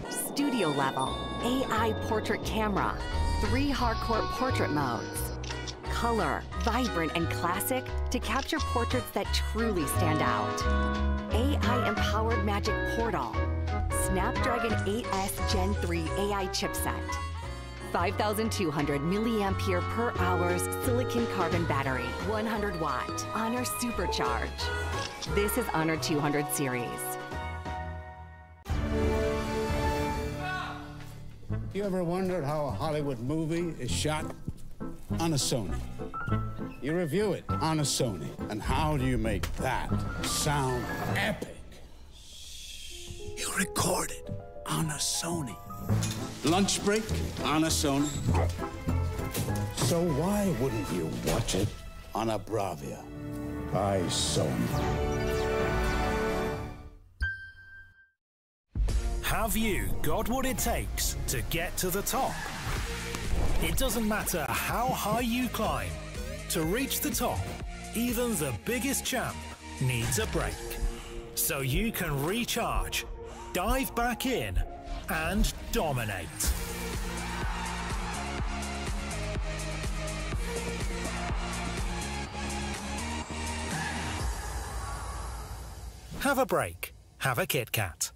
Studio level, AI portrait camera, 3 hardcore portrait modes. Color, vibrant and classic to capture portraits that truly stand out. AI-empowered Magic Portal. Snapdragon 8S Gen 3 AI chipset. 5,200 milliampere per hours silicon carbon battery. 100 watt. Honor Supercharge. This is Honor 200 series. You ever wondered how a Hollywood movie is shot? On a Sony. You review it on a Sony. And how do you make that sound epic? You record it on a Sony. Lunch break on a Sony. So why wouldn't you watch it on a Bravia by Sony? Have you got what it takes to get to the top? It doesn't matter how high you climb. To reach the top, even the biggest champ needs a break. So you can recharge, dive back in, and dominate. Have a break. Have a Kit Kat.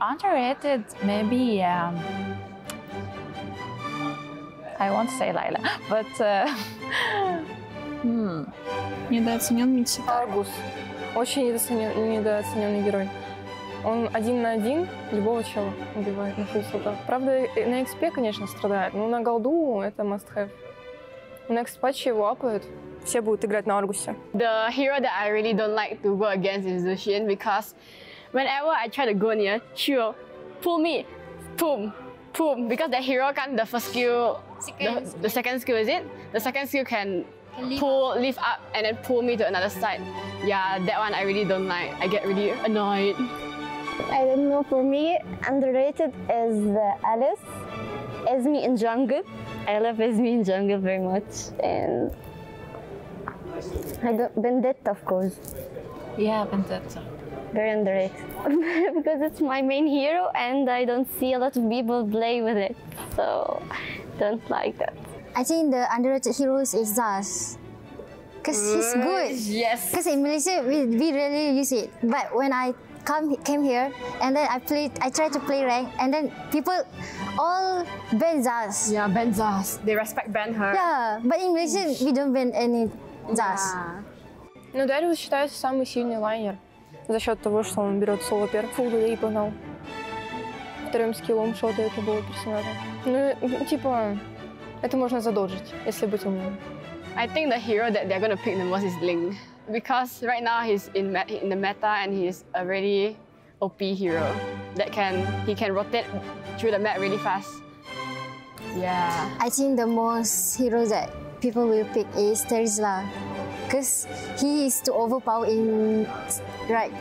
Underrated, maybe, I won't say Layla, but Недооцененный Аргус. Очень недооцененный герой. Он 1 на 1 любого чела убивает на фулсотах. Правда, на XP, конечно, страдает, но на голду это must-have. На next патче его апают. Все будут играть на Аргусе. The hero that I really don't like to go against is Lucian because whenever I try to go near, she will pull me, boom, boom. Because that hero can the first skill, the second skill is it? The second skill can lift up and then pull me to another side. Yeah, that one I really don't like. I get really annoyed. I don't know, for me, underrated is Alice, Esme in jungle. I love Esme in jungle very much. And Vendetta, of course. Yeah, Vendetta. Very underrated. Because it's my main hero and I don't see a lot of people play with it. So, don't like that. I think the underrated heroes is Zaz. Because he's good. Yes. Because in Malaysia, we really use it. But when I came here and then I tried to play rank and then people all ban Zaz. Yeah, ban Zaz. They respect ban her. Yeah, but in Malaysia, we don't ban any Zaz. Yeah. Но Дариус считается самый сильный лайнер за счет того, что он берет соло первый фул и погнал. Вторым скиллом шотает любого персонажа. Ну, типа, это можно задоджить, если быть умным. I think the hero that they're gonna pick the most is Ling. Because right now he's in the meta and he's already OP hero that he can rotate through the map really fast. Yeah. I think the most hero that people will pick is Tesla, because he is too overpowered in right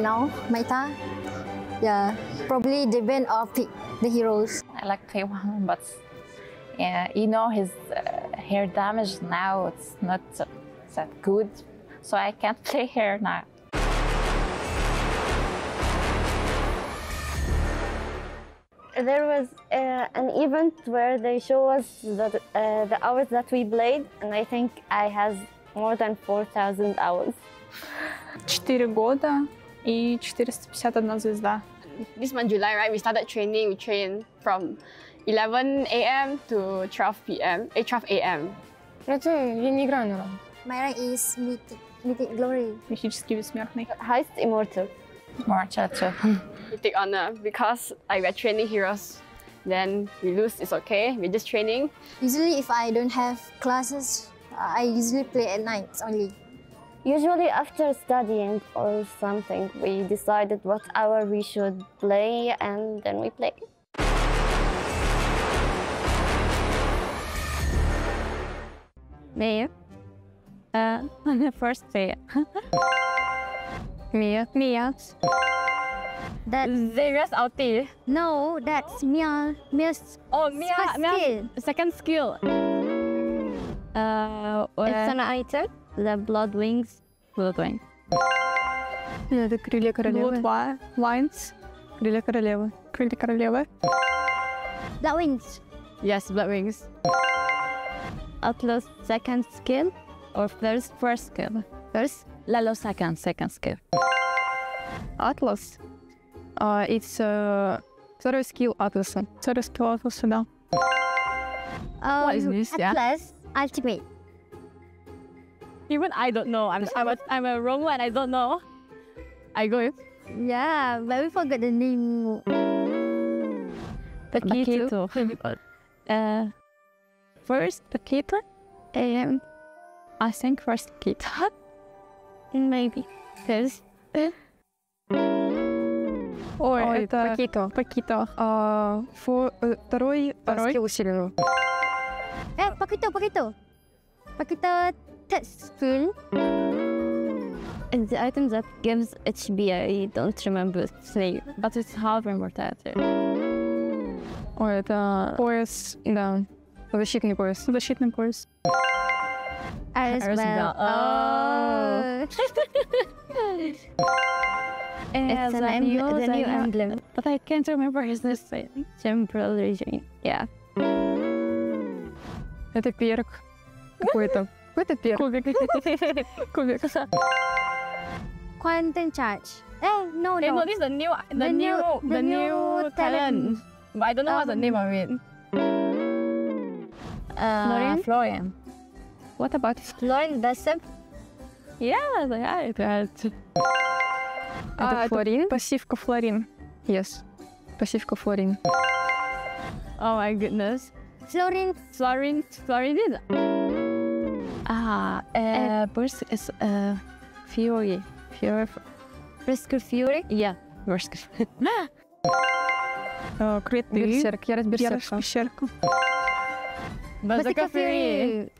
now meta. Yeah, probably they ban or pick the heroes. I like K1, but yeah, you know his hair damage now. It's not that good, so I can't play hair now. There was an event where they show us the hours that we played, and I think I has more than 4,000 hours. 4 года и 451 звезда. This month, July, right? We started training. We trained from 11 a.m. to 12 p.m. 12 a.m. Я не играю на ранг. My rank is Mythic Glory. Мифический бессмертный. Highest Immortal. Immortal too. Mythic Honor, because we're training heroes. Then we lose, it's okay. We're just training. Usually, if I don't have classes, I usually play at night only. Usually after studying or something, we decided what hour we should play, and then we play. Mia. On the first day. Mia. That's Xavier's ulti. No, that's Mia's Mia's second skill. It's an item. The Blood Wings. Это крылья королевы. Blood Wings. Крылья королевы. Крылья королевы. Blood Wings. Yes, Blood Wings. Atlas second skill or first skill? First? Lalo second skill. Atlas. It's второй скилл Атласа. Второй скилл Атласа, да. What is this? Atlas ultimate. Even I don't know. I'm a wrong one. I don't know. I go with. Yeah, but we forgot the name. Paquito. First Paquito. I think first Paquito. Maybe. There's. Ой, это Paquito. Второй скилл усиленного. Paquito. Paquito third skill. And the item that gives HP, I don't remember its name, but it's half immortality. Ой, это пояс, да. Защитный пояс. Защитный пояс. Arizbell. Oh. It's the new emblem. But I can't remember his name. Temporal region. Yeah. Это перк. Какой-то перк. Кубик. Quantum charge. No. This is the new talent. But I don't know what's the name of it. Florian. What about Florian Bessep? Yeah, это Флорин? Пассивка Флорин. Yes. Пассивка Флорин. Oh my goodness. Florin. Burst is Fury. Brisker Fury? Yeah, Brisker. Крит Берсерк. Я Берсерка. Bazooka Fury.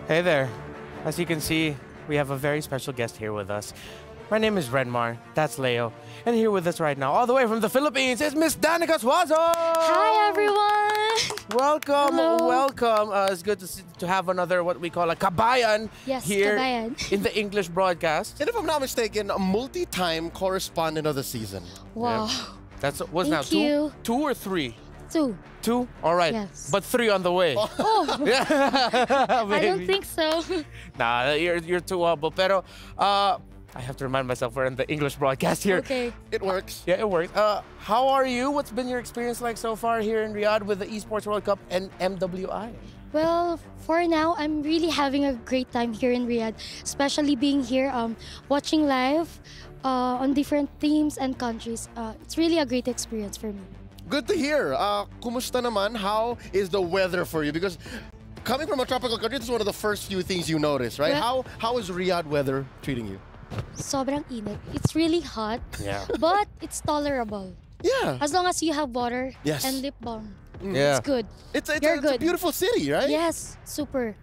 Hey there. As you can see, we have a very special guest here with us. My name is Renmar, that's Leo, and here with us right now, all the way from the Philippines, is Miss Danica Suazo! Hi, everyone! Welcome, Hello. welcome. It's good to have another, what we call a kabayan here in the English broadcast. And if I'm not mistaken, a multi-time correspondent of the season. Wow. Yeah. That's what's now Thank you. two or three? Two. All right. Yes. But 3 on the way. Oh. Yeah. I don't think so. Nah, you're too humble. Pero I have to remind myself we're in the English broadcast here. Okay. It works. Yeah, it works. How are you? What's been your experience like so far here in Riyadh with the Esports World Cup and MWI? Well, for now, I'm really having a great time here in Riyadh, especially being here, watching live on different teams and countries. It's really a great experience for me. Good to hear. Kumusta naman? How is the weather for you? Because coming from a tropical country, this is one of the first few things you notice, right? Well, How is Riyadh weather treating you? Sobrang init. It's really hot, Yeah. but it's tolerable. Yeah. As long as you have water Yes. and lip balm. Yeah. It's good. It's You're a good. beautiful city, right? Yes, super.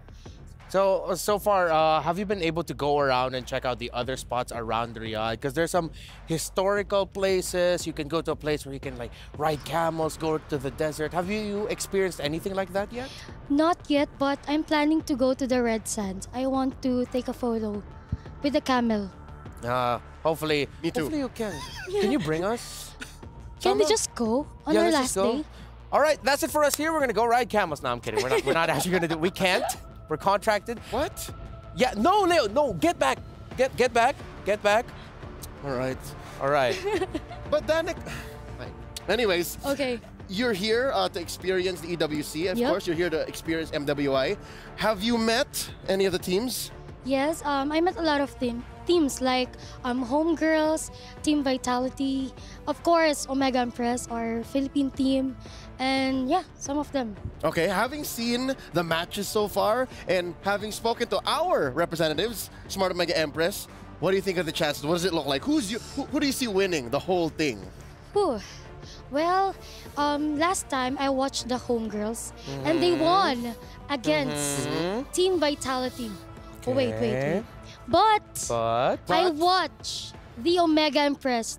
So far, have you been able to go around and check out the other spots around Riyadh? Because there's some historical places. You can go to a place where you can like ride camels, go to the desert. Have you experienced anything like that yet? Not yet, but I'm planning to go to the Red Sands. I want to take a photo with the camel. Hopefully. Me too. Hopefully you can. Can you bring us? Can we Sama? just go on Yeah, our let's just last go. day? All right, that's it for us here. We're gonna go ride camels. No, I'm kidding. We're not actually gonna do. We can't. We're contracted. What? Yeah. No, Leo. No. Get back. Get back. Get back. All right. All right. But then, anyways. Okay. You're here to experience the EWC. Of Yep. course, you're here to experience MWI. Have you met any of the teams? Yes, I met a lot of teams like Homegirls, Team Vitality, of course, Omega Empress, our Philippine team, and yeah, some of them. Okay, having seen the matches so far and having spoken to our representatives, Smart Omega Empress, what do you think of the chances? What does it look like? Who do you see winning the whole thing? Whew. Well, last time I watched the Homegirls and they won against Team Vitality. Oh, wait. But I watched the Omega Empress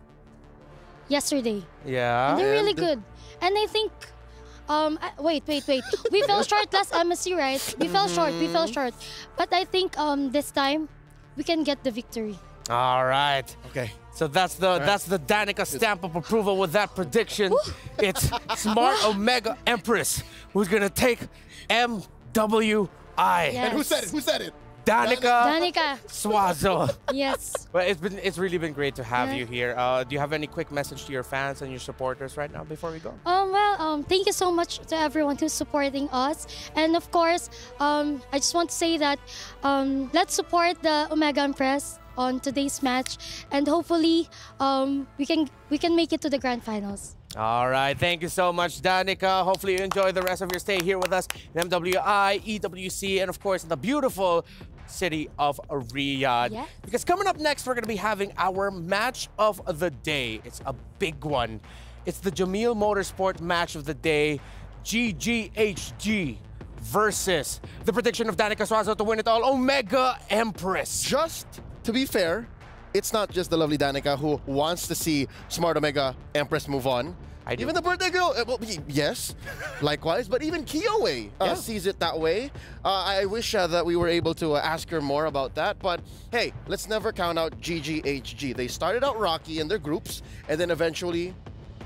yesterday. Yeah. And they're really good. And I think, wait. We fell short last MSC, right? We fell short. But I think this time we can get the victory. All right. Okay. So that's the Danica stamp of approval with that prediction. It's Smart Omega Empress who's gonna take MWI. Yes. And who said it? Danica Swazo. Yes. Well, it's really been great to have you here. Do you have any quick message to your fans and your supporters right now before we go? Thank you so much to everyone who's supporting us, and of course, I just want to say that let's support the Omega Empress on today's match, and hopefully, we can make it to the grand finals. All right, thank you so much, Danica. Hopefully you enjoy the rest of your stay here with us in MWI, EWC, and of course in the beautiful city of Riyadh. Yes. Because coming up next, we're going to be having our match of the day. It's a big one. It's the Jamil Motorsport match of the day, GGHG versus the prediction of Danica Suazo to win it all, Omega Empress. Just to be fair, it's not just the lovely Danica who wants to see Smart Omega Empress move on. Even the birthday girl, yes, likewise. But even Kiowe sees it that way. I wish that we were able to ask her more about that. But hey, let's never count out GGHG. They started out rocky in their groups and then eventually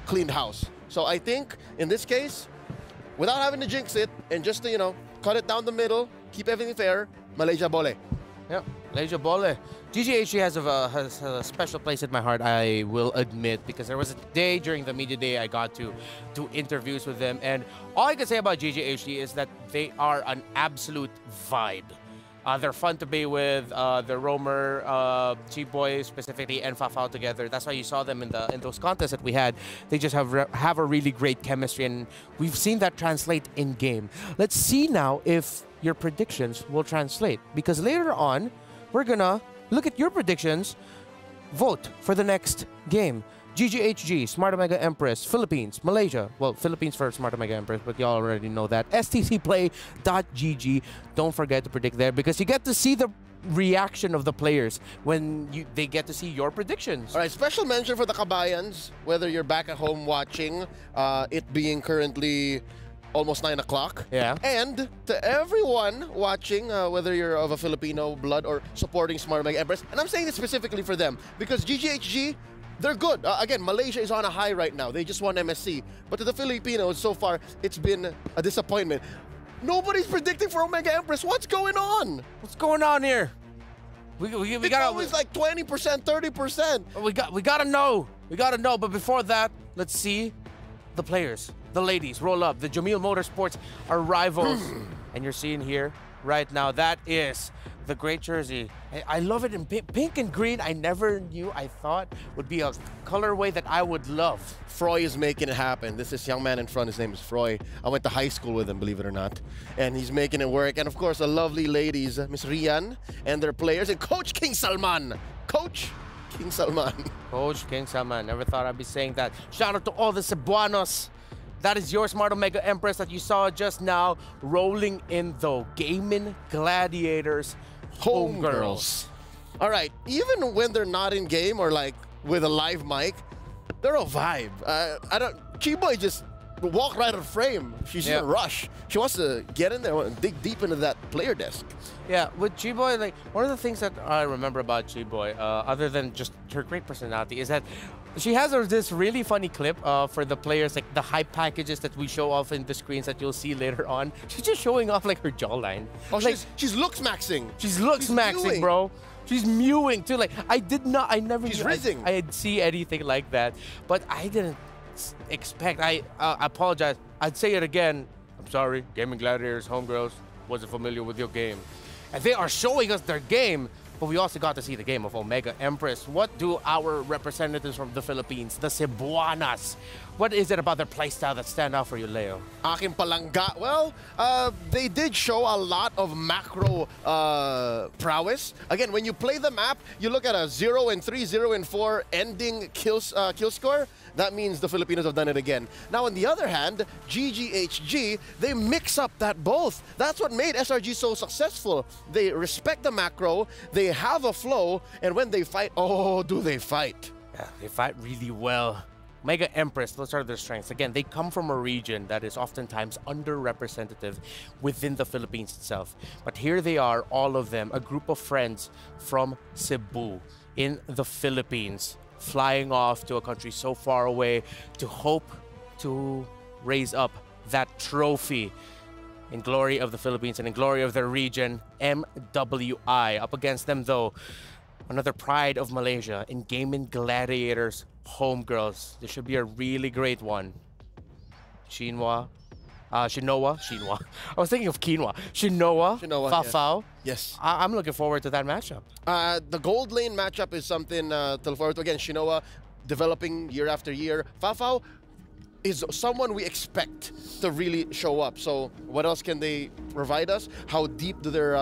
cleaned house. So I think in this case, without having to jinx it and just to, cut it down the middle, keep everything fair, Malaysia Bole. Yeah, Malaysia Bole. GGHG has a special place in my heart, I will admit, because there was a day during the media day I got to do interviews with them, and all I can say about GGHG is that they are an absolute vibe. They're fun to be with. The Romer, G-Boy specifically, and Fafao together. That's why you saw them in those contests that we had. They just have a really great chemistry, and we've seen that translate in game. Let's see now if your predictions will translate, because later on we're gonna look at your predictions, vote for the next game. GGHG, Smart Omega Empress, Philippines, Malaysia. Well, Philippines for Smart Omega Empress, but y'all already know that. stcplay.gg. Don't forget to predict there, because you get to see the reaction of the players when they get to see your predictions. All right, special mention for the Kabayans, whether you're back at home watching, it being currently almost 9 o'clock. Yeah. And to everyone watching, whether you're of a Filipino blood or supporting Smart Omega Empress, and I'm saying this specifically for them, because GGHG, they're good. Again, Malaysia is on a high right now. They just won MSC. But to the Filipinos, so far, it's been a disappointment. Nobody's predicting for Omega Empress. What's going on? What's going on here? We it's gotta, always like 20%, 30%. We gotta know. We gotta know. But before that, let's see the players, the ladies roll up. The Jamil Motorsports are rivals, and you're seeing here right now. That is the great jersey. I love it in pink and green. I never knew, I thought would be a colorway that I would love. Froy is making it happen. This young man in front, his name is Froy. I went to high school with him, believe it or not. And he's making it work. And of course, the lovely ladies, Miss Rian and their players, and Coach King Salman. Coach King Salman. Coach King Salman. Never thought I'd be saying that. Shout out to all the Cebuanos. That is your Smart Omega Empress that you saw just now rolling in the Gaming Gladiators Homegirls. All right, even when they're not in game or like with a live mic, they're a vibe. Chiboy just walk right out of frame. She's in a rush. She wants to get in there and dig deep into that player desk. Yeah, with Chiboy, like one of the things that I remember about Chiboy, other than just her great personality, is that she has this really funny clip for the players, like the hype packages that we show off in the screens that you'll see later on. She's just showing off like her jawline. Oh, like, she's looks maxing. She's looks maxing, bro. She's mewing too. Like I never She's knew rizzing. I'd see anything like that, but I didn't expect. I apologize. I'd say it again. I'm sorry. Gaming Gladiators Homegirls wasn't familiar with your game, and they are showing us their game. But we also got to see the game of Omega Empress. What do our representatives from the Philippines, the Cebuanas, what is it about their playstyle that stand out for you, Leo? Aking palangga. Well, they did show a lot of macro prowess. Again, when you play the map, you look at a 0 and 3, 0 and 4 ending kill score. That means the Filipinos have done it again. Now, on the other hand, GGHG, they mix up that both. That's what made SRG so successful. They respect the macro, they have a flow, and when they fight, oh, do they fight. Yeah, they fight really well. Omega Empress, those are their strengths. Again, they come from a region that is oftentimes underrepresented within the Philippines itself. But here they are, all of them, a group of friends from Cebu in the Philippines, flying off to a country so far away to hope to raise up that trophy in glory of the Philippines and in glory of their region. MWI up against them, though, another pride of Malaysia in Gaming Gladiators Homegirls. This should be a really great one. Shinoa. I was thinking of quinoa. Shinoa, Fafao. Yes. I'm looking forward to that matchup. The gold lane matchup is something to look forward to. Again, Shinoa developing year after year. Fafao is someone we expect to really show up. So what else can they provide us? How deep do their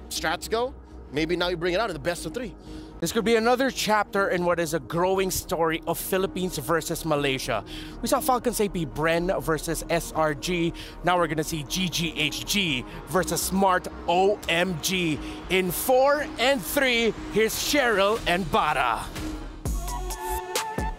strats go? Maybe now you bring it out in the best of 3. This could be another chapter in what is a growing story of Philippines versus Malaysia. We saw Falcon Sapi Bren versus SRG. Now we're going to see GGHG versus Smart OMG. In 4 and 3, here's Cheryl and Bara.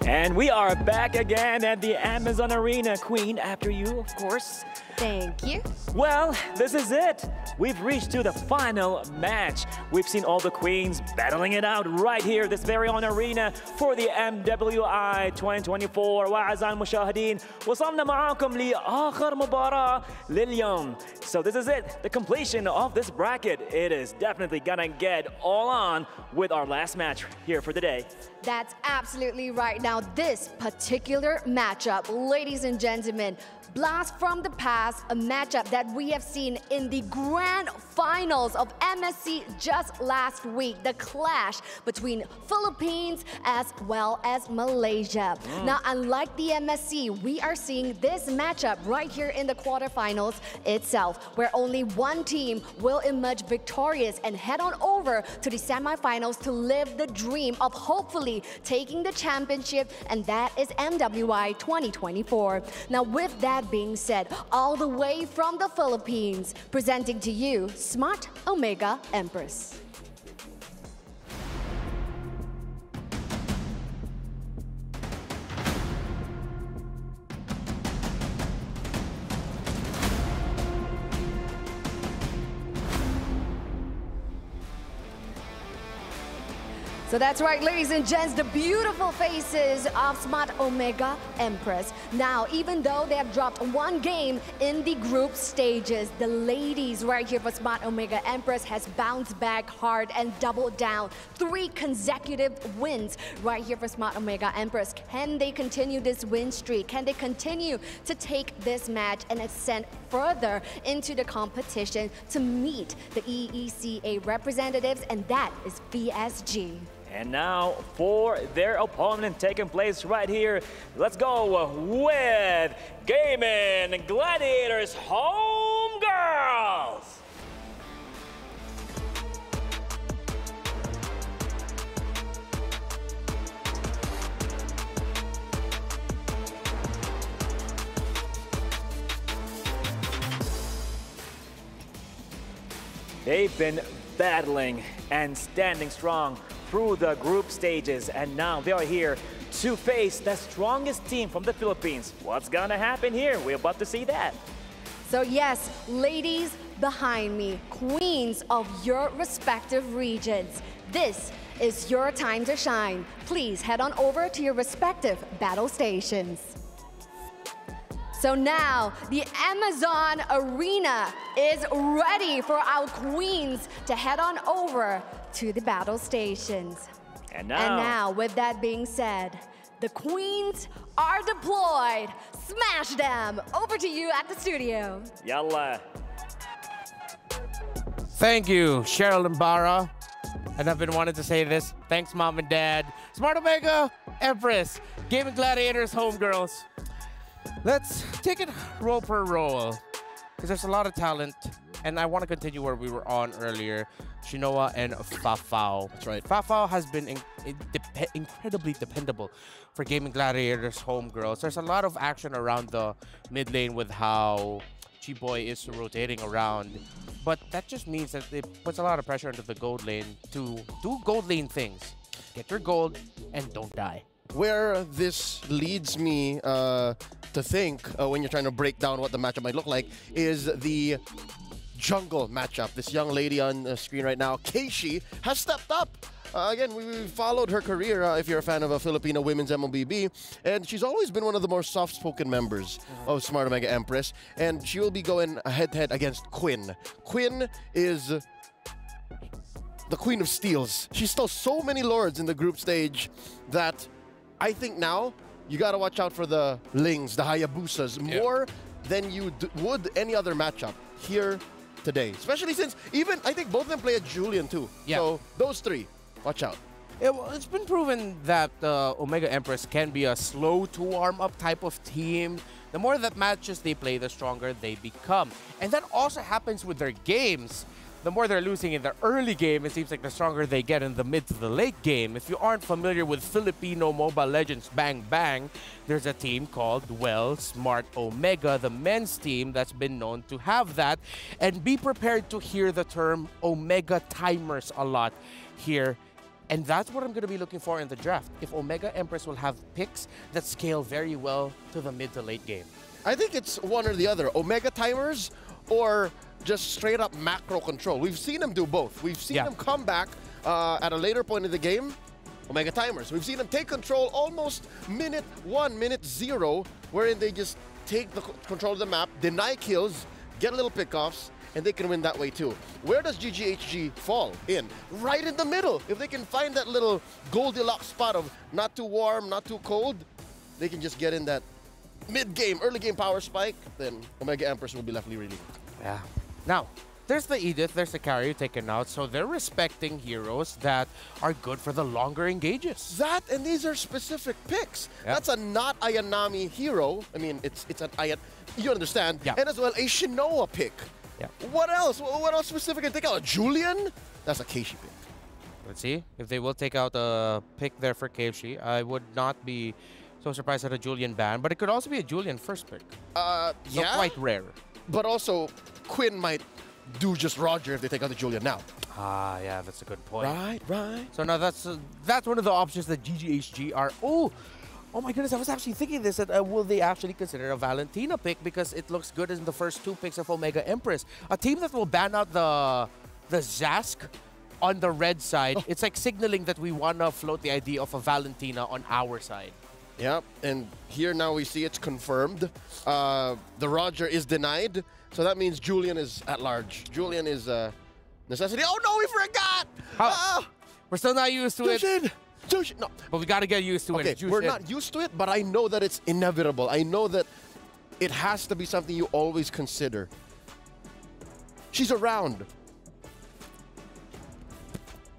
And we are back again at the Amazon Arena. Queen, after you, of course. Thank you. Well, this is it. We've reached to the final match. We've seen all the queens battling it out right here, this very own arena for the MWI 2024. وأعزائي المشاهدين وصلنا معاكم لآخر مباراة لليوم. So this is it, the completion of this bracket. It is definitely gonna get all on with our last match here for the day. That's absolutely right. Now, this particular matchup, ladies and gentlemen, blast from the past, a matchup that we have seen in the grand finals of MSC just last week, the clash between Philippines as well as Malaysia. Now, unlike the MSC, we are seeing this matchup right here in the quarterfinals itself, where only one team will emerge victorious and head on over to the semifinals to live the dream of hopefully taking the championship, and that is MWI 2024. Now, with that being said, all the way from the Philippines, presenting to you Smart Omega Empress. So that's right, ladies and gents, the beautiful faces of Smart Omega Empress. Now, even though they have dropped one game in the group stages, the ladies right here for Smart Omega Empress has bounced back hard and doubled down. 3 consecutive wins right here for Smart Omega Empress. Can they continue this win streak? Can they continue to take this match and ascend further into the competition to meet the EECA representatives, and that is VSG. And now for their opponent taking place right here, let's go with Gaming Gladiators Homegirls. They've been battling and standing strong through the group stages, and now they are here to face the strongest team from the Philippines. What's gonna happen here? We're about to see that. So yes, ladies behind me, queens of your respective regions, this is your time to shine. Please head on over to your respective battle stations. So now, the Amazon Arena is ready for our queens to head on over to the battle stations. And now, with that being said, the queens are deployed. Smash them! Over to you at the studio. Yalla. Thank you, Cheryl and Bara. And I've been wanting to say this. Thanks, Mom and Dad. Smart Omega, Empress, Gaming Gladiators, Homegirls. Let's take it roll per roll, because there's a lot of talent, and I want to continue where we were on earlier. Shinoa and Fafao. That's right. Fafao has been incredibly dependable for Gaming Gladiators Homegirls. There's a lot of action around the mid lane with how Chiboy is rotating around, but that just means that it puts a lot of pressure into the gold lane to do gold lane things. Get your gold and don't die. Where this leads me to think, when you're trying to break down what the matchup might look like, is the jungle matchup. This young lady on the screen right now, Keishi, has stepped up. Again, we followed her career, if you're a fan of a Filipino women's MLBB, and she's always been one of the more soft-spoken members of Smart Omega Empress, and she will be going head-to-head against Quinn. Quinn is the Queen of Steals. She stole so many lords in the group stage that I think now you got to watch out for the Lings, the Hayabusas, more than you would any other matchup here today. Especially since even, I think both of them play a Julian too. Yeah. So those three, watch out. It's been proven that Omega Empress can be a slow to warm up type of team. The more that matches they play, the stronger they become. And that also happens with their games. The more they're losing in the early game, it seems like the stronger they get in the mid to the late game. If you aren't familiar with Filipino Mobile Legends Bang Bang, there's a team called, well, Smart Omega, the men's team that's been known to have that. And be prepared to hear the term Omega timers a lot here. And that's what I'm going to be looking for in the draft. If Omega Empress will have picks that scale very well to the mid to late game. I think it's one or the other. Omega timers or just straight up macro control. We've seen them do both. We've seen them come back at a later point in the game, Omega timers. We've seen them take control almost minute 1, minute 0, wherein they just take the control of the map, deny kills, get little pickoffs, and they can win that way too. Where does GGHG fall in? Right in the middle. If they can find that little Goldilocks spot of not too warm, not too cold, they can just get in that mid-game, early-game power spike, then Omega Empress will be left really. Yeah. Now, there's the Edith, there's the carrier taken out, so they're respecting heroes that are good for the longer engages. That, and these are specific picks. That's a not Ayanami hero. I mean, it's an Ayan, you understand. And as well, a Shinoa pick. What else? What else specific can take out? A Julian? That's a Keishi pick. Let's see if they will take out a pick there for Keishi. I would not be so surprised at a Julian ban, but it could also be a Julian first pick. So quite rare. But also, Quinn might do just Roger if they take out the Julian now. Ah, yeah, that's a good point. Right. So now that's one of the options that GGHG are. Oh my goodness, I was actually thinking this, that will they actually consider a Valentina pick, because it looks good in the first 2 picks of Omega Empress. A team that will ban out the Zask on the red side. It's like signaling that we want to float the idea of a Valentina on our side. Yeah, and here now we see it's confirmed. The Roger is denied, so that means Julian is at large. Julian is a necessity. Oh no, we forgot! We're still not used to it. No. But we got to get used to it. We're not used to it, but I know that it's inevitable. I know that it has to be something you always consider. She's around.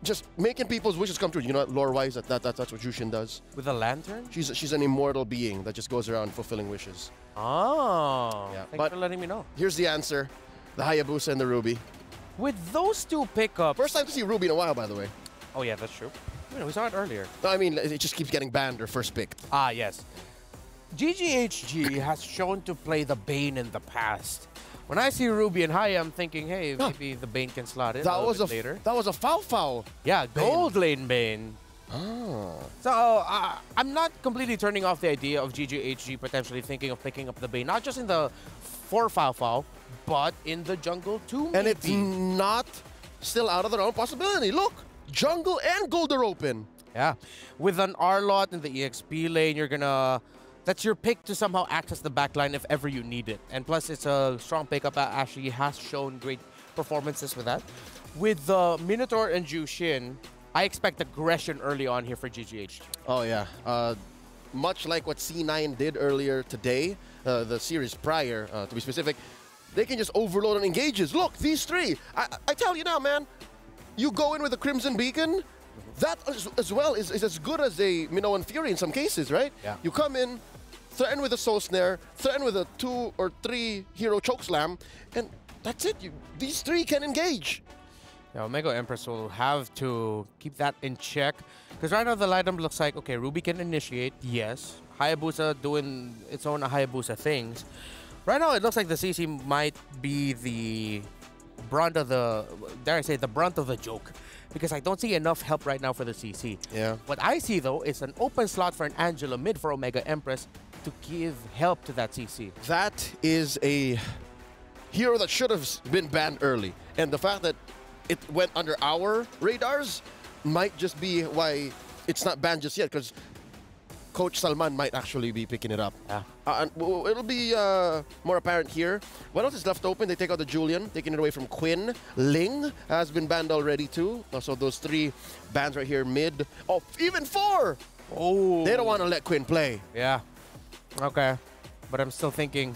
Just making people's wishes come true. You know, lore-wise, that's what Jushin does. With a lantern? She's an immortal being that just goes around fulfilling wishes. Oh, yeah. Thanks for letting me know. Here's the answer. The Hayabusa and the Ruby. With those two pickups... First time to see Ruby in a while, by the way. Oh, yeah, that's true. We saw it earlier. No, I mean, it just keeps getting banned or first picked. Ah, yes. GGHG has shown to play the Bane in the past. When I see Ruby and Haya, I'm thinking, hey, maybe the Bane can slot in later. That was a foul. Yeah, gold lane Bane. Oh. So, I'm not completely turning off the idea of GGHG potentially thinking of picking up the Bane, not just in the 4 foul, but in the jungle too, maybe. And it's not still out of the realm of possibility. Look, jungle and gold are open. Yeah. With an R-Lot in the EXP lane, you're gonna... That's your pick to somehow access the backline if ever you need it. And plus, it's a strong pickup. Ashley has shown great performances with that. With the Minotaur and Jushin, I expect aggression early on here for GGHG. Oh, yeah. Much like what C9 did earlier today, the series prior, to be specific, they can just overload on engages. Look, these three. I tell you now, man, you go in with a Crimson Beacon, that as well is as good as a Minoan Fury in some cases, right? Yeah. You come in, threaten with a Soul Snare, threaten with a 2 or 3 hero Chokeslam, and that's it. These three can engage. Yeah, Omega Empress will have to keep that in check. Because right now the lineup looks like, okay, Ruby can initiate, yes. Hayabusa doing its own Hayabusa things. Right now it looks like the CC might be the brunt of the, dare I say, the brunt of the joke. Because I don't see enough help right now for the CC. Yeah. What I see, though, is an open slot for an Angela mid for Omega Empress to give help to that CC. That is a hero that should have been banned early. And the fact that it went under our radars might just be why it's not banned just yet, because Coach Salman might actually be picking it up. Yeah. And it'll be more apparent here. What else is left open? They take out the Julian, taking it away from Quinn. Ling has been banned already too. So those 3 bans right here mid. Oh, even 4! Oh. They don't want to let Quinn play. Yeah. Okay. But I'm still thinking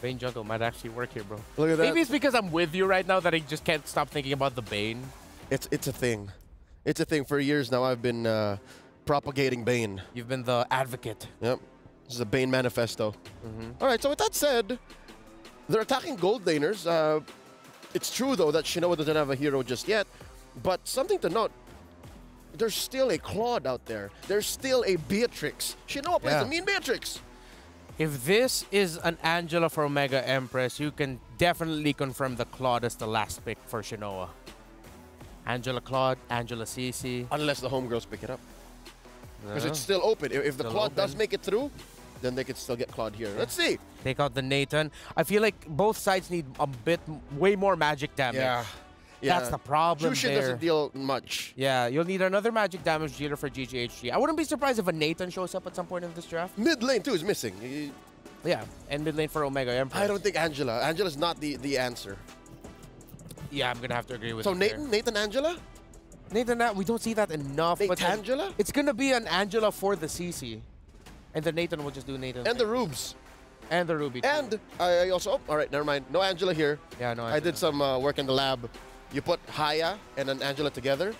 Bane jungle might actually work here, bro. Look at that. Maybe it's because I'm with you right now that I just can't stop thinking about the Bane. It's a thing. It's a thing. For years now, I've been propagating Bane. You've been the advocate. Yep. This is a Bane manifesto. All right, so with that said, they're attacking gold laners. It's true, though, that Shinoa doesn't have a hero just yet. But something to note, there's still a Claude out there. There's still a Beatrix. Shinoa plays the mean Beatrix. If this is an Angela for Omega Empress, you can definitely confirm the Claude as the last pick for Shinoa. Angela Claude, Angela CC. Unless the homegirls pick it up. Because it's still open. If the Claude does make it through, then they could still get Claude here. Let's see. Take out the Nathan. I feel like both sides need way more magic damage. Yeah. That's the problem Jushin there. doesn't deal much. Yeah, you'll need another magic damage dealer for GGHG. I wouldn't be surprised if a Nathan shows up at some point in this draft. Mid lane, too, is missing. Yeah, and mid lane for Omega Empress. I don't think Angela. Angela's not the answer. Yeah, I'm going to have to agree with you. So Nathan Angela? Nathan, we don't see that enough. Nathan Angela? It's going to be an Angela for the CC. And the Nathan will just do Nathan. And the Rubes. And the Ruby, too. And I also... Oh, all right, never mind. No Angela here. Yeah, no Angela. I did some work in the lab. You put Haya and an Angela together,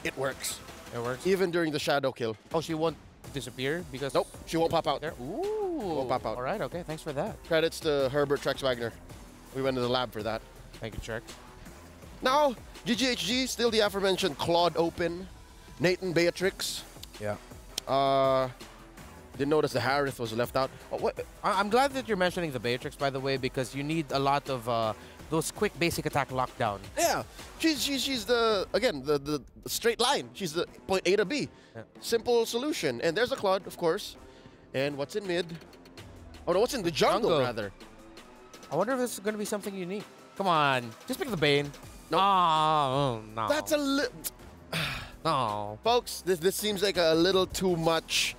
it works. It works? Even during the shadow kill. Oh, she won't disappear? Because nope, she won't pop out. There? Ooh. Won't pop out. All right, okay, thanks for that. Credits to Herbert Trex Wagner. We went to the lab for that. Thank you, Trex. Now, GGHG, still the aforementioned Claude open. Nathan Beatrix. Yeah. Didn't notice the Harith was left out. Oh, what? I'm glad that you're mentioning the Beatrix, by the way, because you need a lot of those quick basic attack lockdown. Yeah, she's the, again, the straight line. She's the point A to B. Yeah. Simple solution. And there's a Claude, of course. And what's in mid? Oh no, what's in the jungle, rather? I wonder if this is going to be something unique. Come on, just pick the Bane. No. Oh, no. That's a little... No. Folks, this seems like a little too much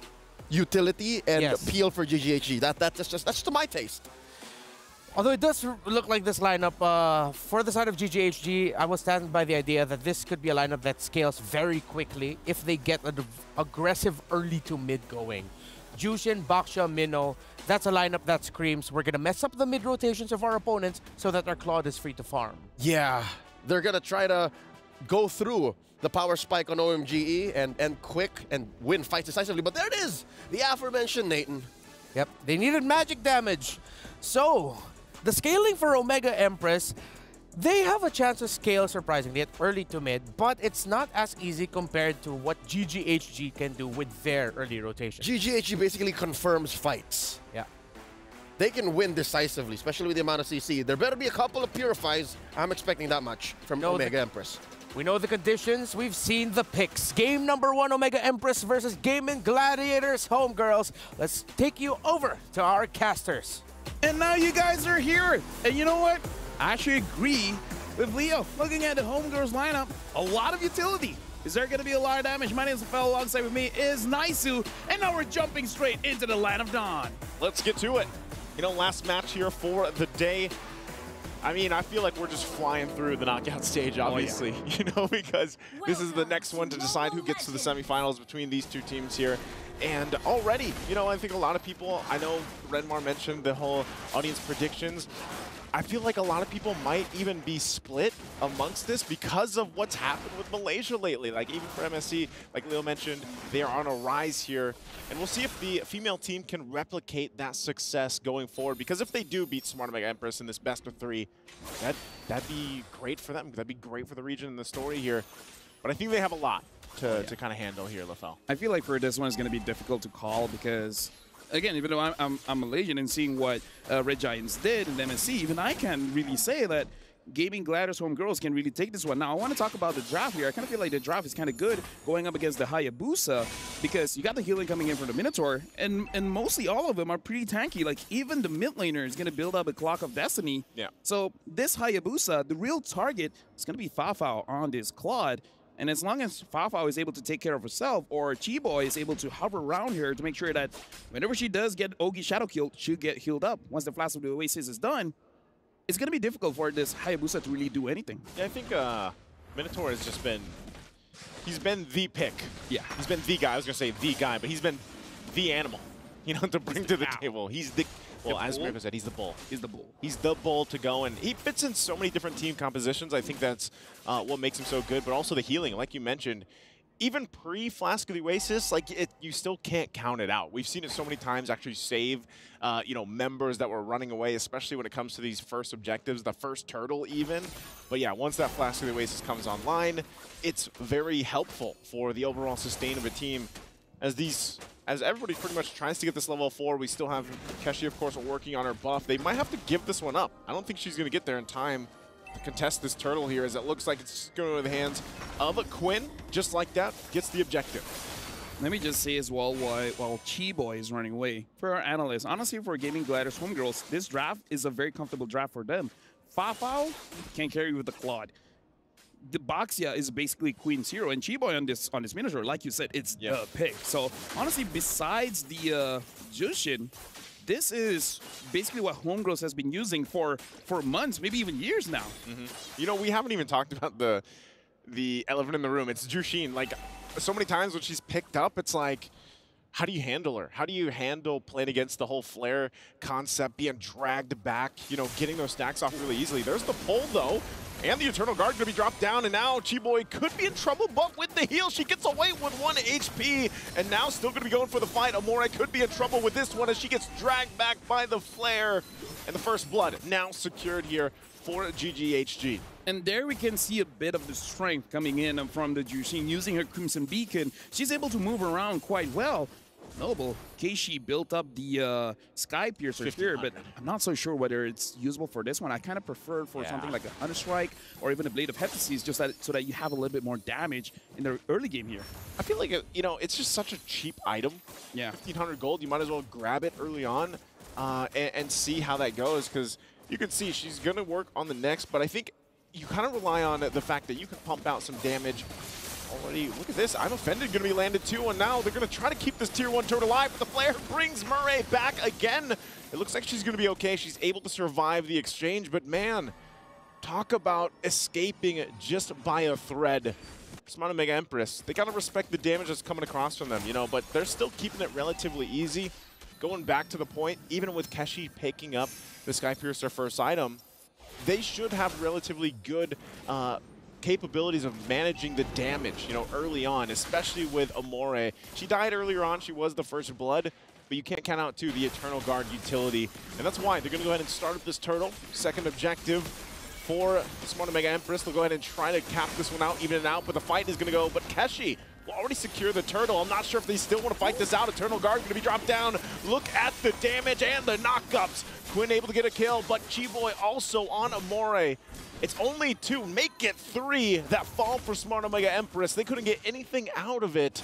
utility and appeal for GGHG. That's to my taste. Although it does look like this lineup, for the side of GGHG, I will stand by the idea that this could be a lineup that scales very quickly if they get an aggressive early to mid going. Jushin, Baksha, Minnow. That's a lineup that screams, we're gonna mess up the mid-rotations of our opponents so that our Claude is free to farm. Yeah, they're gonna try to go through the power spike on OMGE and quick and win fights decisively. But there it is, the aforementioned Nathan. Yep, they needed magic damage. So, the scaling for Omega Empress, they have a chance to scale surprisingly at early to mid, but it's not as easy compared to what GGHG can do with their early rotation. GGHG basically confirms fights. Yeah. They can win decisively, especially with the amount of CC. There better be a couple of purifies. I'm expecting that much from Omega Empress. We know the conditions. We've seen the picks. Game number 1, Omega Empress versus Gaming Gladiators. Homegirls, let's take you over to our casters. And now you guys are here. And you know what? I actually agree with Leo. Looking at the Homegirls lineup, a lot of utility. Is there going to be a lot of damage? My name is Rafael. Alongside with me is Naisu. And now we're jumping straight into the Land of Dawn. Let's get to it. You know, last match here for the day. I mean, I feel like we're just flying through the knockout stage, obviously, you know, because this is the next one to decide who gets to the semifinals between these two teams here. And already, you know, I think a lot of people, I know Redmar mentioned the whole audience predictions. I feel like a lot of people might even be split amongst this because of what's happened with Malaysia lately. Like, even for MSC, like Leo mentioned, they are on a rise here. And we'll see if the female team can replicate that success going forward. Because if they do beat Smart Omega Empress in this best of 3, that'd be great for them. That'd be great for the region and the story here. But I think they have a lot to kind of handle here, Lafel. I feel like for this one, it's going to be difficult to call because, again, even though I'm Malaysian and seeing what Red Giants did in MSC, even I can really say that Gaming Gladiators Homegirls can really take this one. Now, I want to talk about the draft here. I kind of feel like the draft is kind of good going up against the Hayabusa because you got the healing coming in from the Minotaur, and mostly all of them are pretty tanky. Like, even the mid laner is going to build up a Clock of Destiny. Yeah. So this Hayabusa, the real target is going to be Fafao on this Claude. And as long as Fafao is able to take care of herself, or Chiboy is able to hover around here to make sure that whenever she does get Ogi Shadow killed, she'll get healed up. Once the Flash of the Oasis is done, it's going to be difficult for this Hayabusa to really do anything. Yeah, I think Minotaur has just been, he's been the pick. Yeah. He's been the guy. I was going to say the guy, but he's been the animal, you know, to bring to the table. He's the, well, as Mirko said, he's the bull. He's the bull. He's the bull to go, and he fits in so many different team compositions. I think that's what makes him so good, but also the healing. Like you mentioned, even pre-Flask of the Oasis, like you still can't count it out. We've seen it so many times actually save, you know, members that were running away, especially when it comes to these first objectives, the first turtle even. But yeah, once that Flask of the Oasis comes online, it's very helpful for the overall sustain of a team. As everybody pretty much tries to get this level 4, we still have Keshi, of course, working on her buff. They might have to give this one up. I don't think she's going to get there in time to contest this turtle here, as it looks like it's going to the hands of Quinn. Just like that, gets the objective. Let me just say as well, while Chiboy is running away, for our analysts, honestly, for Gaming Gladiators Homegirls, this draft is a very comfortable draft for them. Fafao can carry with the Claude. The Baxia is basically Queen's hero, and Chiboy on this Minotaur, like you said, it's the pick. So honestly, besides the Jushin, this is basically what Homegirls has been using for months, maybe even years now. You know, we haven't even talked about the elephant in the room. It's Jushin. Like, so many times when she's picked up, it's like, how do you handle her? How do you handle playing against the whole flare concept, being dragged back, you know, getting those stacks off really easily? There's the pull, though. And the Eternal Guard going to be dropped down, and now Chiboy could be in trouble, but with the heal, she gets away with 1 HP, and now still going to be going for the fight. Amore could be in trouble with this one as she gets dragged back by the flare, and the first blood now secured here for GGHG. And there we can see a bit of the strength coming in from the Jushin. Using her Crimson Beacon, she's able to move around quite well. Noble, Keishi built up the Sky Piercer here, but I'm not so sure whether it's usable for this one. I kind of prefer it for something like a Hunter Strike or even a Blade of Hephaestus, just so that you have a little bit more damage in the early game here. I feel like, you know, it's just such a cheap item. Yeah. 1,500 gold, you might as well grab it early on and see how that goes, because you can see she's going to work on the next, but I think you kind of rely on the fact that you can pump out some damage. Already, look at this. I'm Offended going to be landed too, and now they're going to try to keep this tier 1 turtle alive, but the flare brings Murray back again. It looks like she's going to be okay. She's able to survive the exchange, but man, talk about escaping just by a thread Smart Omega Empress, they gotta respect the damage that's coming across from them, you know, but they're still keeping it relatively easy. Going back to the point, even with Keshi picking up the Sky Piercer first item, they should have relatively good capabilities of managing the damage, you know, early on, especially with Amore. She died earlier on, she was the first blood, but you can't count out, too, the Eternal Guard utility. And that's why they're going to go ahead and start up this turtle. Second objective for Smart Omega Empress. They'll go ahead and try to cap this one out, even it out, but the fight is going to go. But Keshi will already secure the turtle. I'm not sure if they still want to fight this out. Eternal Guard going to be dropped down. Look at the damage and the knockups. Quinn able to get a kill, but Chiboy also on Amore. It's only 2, make it 3 that fall for Smart Omega Empress. They couldn't get anything out of it.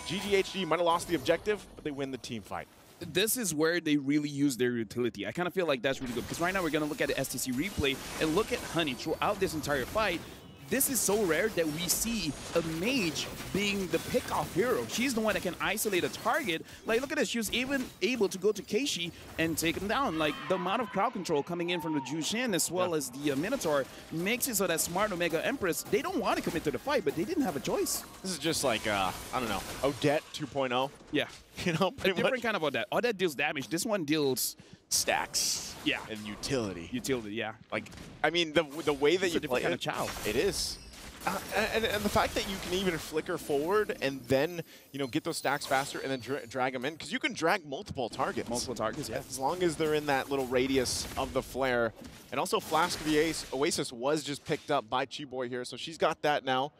GGHG might have lost the objective, but they win the team fight. This is where they really use their utility. I kind of feel like that's really good because right now we're going to look at the STC replay and look at Honey throughout this entire fight. This is so rare that we see a mage being the pick-off hero. She's the one that can isolate a target. Like, look at this. She was even able to go to Keishi and take him down. Like, the amount of crowd control coming in from the Jushin as well as the Minotaur makes it so that Smart Omega Empress, they don't want to commit to the fight, but they didn't have a choice. This is just like, I don't know, Odette 2.0. Yeah. You know, a different kind of Odette. Odette deals damage. This one deals stacks. Yeah. And utility. Utility, yeah. Like, I mean, the way that you play kind of Chow. It is. And the fact that you can even flicker forward and then, you know, get those stacks faster and then drag them in. Because you can drag multiple targets. Multiple targets, yeah. As long as they're in that little radius of the flare. And also Flask of the Oasis was just picked up by Chiboy here. So she's got that now.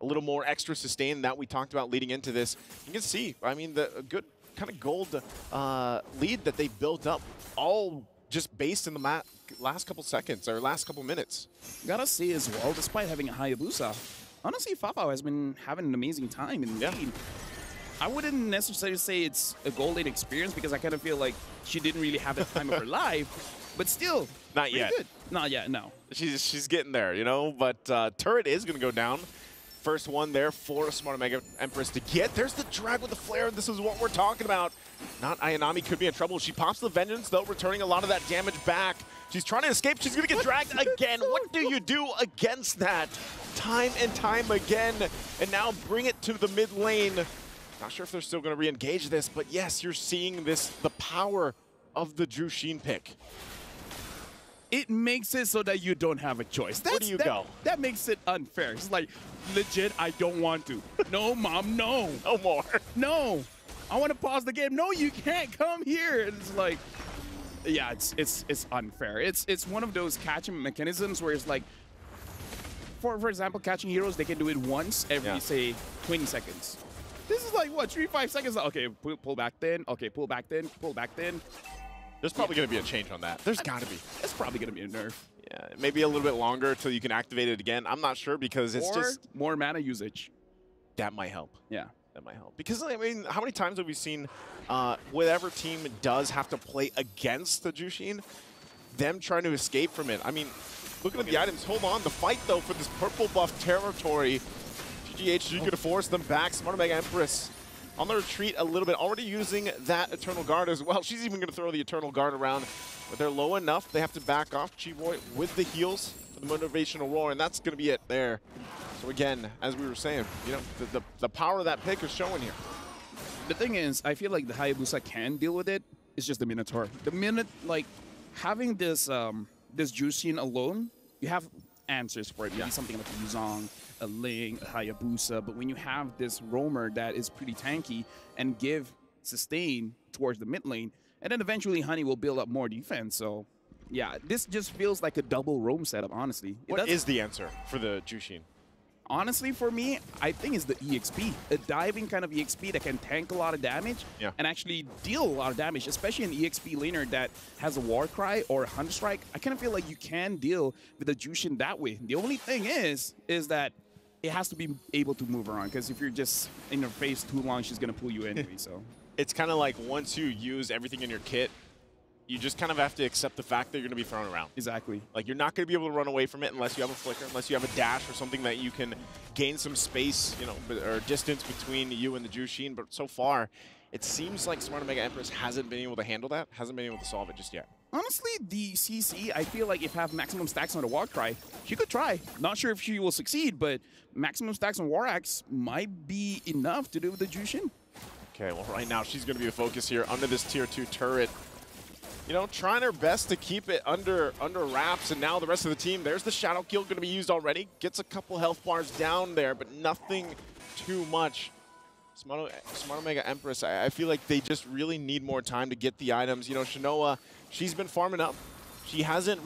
A little more extra sustain that we talked about leading into this. You can see, I mean, the good kind of gold lead that they built up all just based in the last couple seconds or last couple minutes. Gotta say as well, despite having a Hayabusa, honestly, Fafao has been having an amazing time in the lead. I wouldn't necessarily say it's a gold lane experience because I kind of feel like she didn't really have the time of her life, but still, not yet. Good. Not yet, no. She's getting there, you know, but turret is going to go down. First one there for Smart Omega Empress to get. There's the drag with the flare. This is what we're talking about. Not Ayanami could be in trouble. She pops the Vengeance, though, returning a lot of that damage back. She's trying to escape. She's going to get dragged again. What do you do against that? Time and time again. And now bring it to the mid lane. Not sure if they're still going to re-engage this, but yes, you're seeing this, the power of the Jushin pick. It makes it so that you don't have a choice. Where do you go? That makes it unfair. It's like, legit, I don't want to. No, Mom, no. No more. No. I want to pause the game. No, you can't come here. It's like, yeah, it's unfair. It's one of those catching mechanisms where it's like, for example, catching heroes, they can do it once every, say, 20 seconds. This is like, what, 3-5 seconds? Okay, pull back then. Okay, pull back then. Pull back then. There's probably going to be a change on that. There's got to be. It's probably going to be a nerf. Yeah, maybe a little bit longer until you can activate it again. I'm not sure because it's just more mana usage. That might help. Yeah, that might help. Because I mean, how many times have we seen whatever team does have to play against the Jushin, them trying to escape from it? I mean, looking at the items. Hold on, the fight though for this purple buff territory. GGHG could have forced them back. Smart Omega Empress on the retreat a little bit, already using that Eternal Guard as well. She's even going to throw the Eternal Guard around, but they're low enough. They have to back off Chiboy with the heals for the motivational roar, and that's going to be it there. So again, as we were saying, you know, the power of that pick is showing here. The thing is, I feel like the Hayabusa can deal with it. It's just the Minotaur. The minute, like, having this this Jushin alone, you have answers for it. Maybe something like a Yuzong, a Ling, a Hayabusa, but when you have this roamer that is pretty tanky and give sustain towards the mid lane, and then eventually Honey will build up more defense. So yeah, this just feels like a double roam setup, honestly. What is the answer for the Jushin? Honestly, for me, I think it's the EXP. A diving kind of EXP that can tank a lot of damage and actually deal a lot of damage, especially an EXP laner that has a War Cry or a Hunter Strike. I kind of feel like you can deal with the Jushin that way. The only thing is that it has to be able to move around, because if you're just in her face too long, she's going to pull you anyway. So it's kind of like once you use everything in your kit, you just kind of have to accept the fact that you're going to be thrown around. Exactly. Like, you're not going to be able to run away from it unless you have a flicker, unless you have a dash or something that you can gain some space, you know, or distance between you and the Jushin. But so far, it seems like Smart Omega Empress hasn't been able to handle that, hasn't been able to solve it just yet. Honestly, the CC, I feel like if have maximum stacks on the Warcry, she could try. Not sure if she will succeed, but maximum stacks on War Axe might be enough to do with the Jushin. Okay, well, right now she's going to be the focus here under this tier 2 turret. You know, trying her best to keep it under wraps, and now the rest of the team, there's the Shadow Kill going to be used already. Gets a couple health bars down there, but nothing too much. Smart Omega Empress, I feel like they just really need more time to get the items. You know, Shinoa, she's been farming up. She hasn't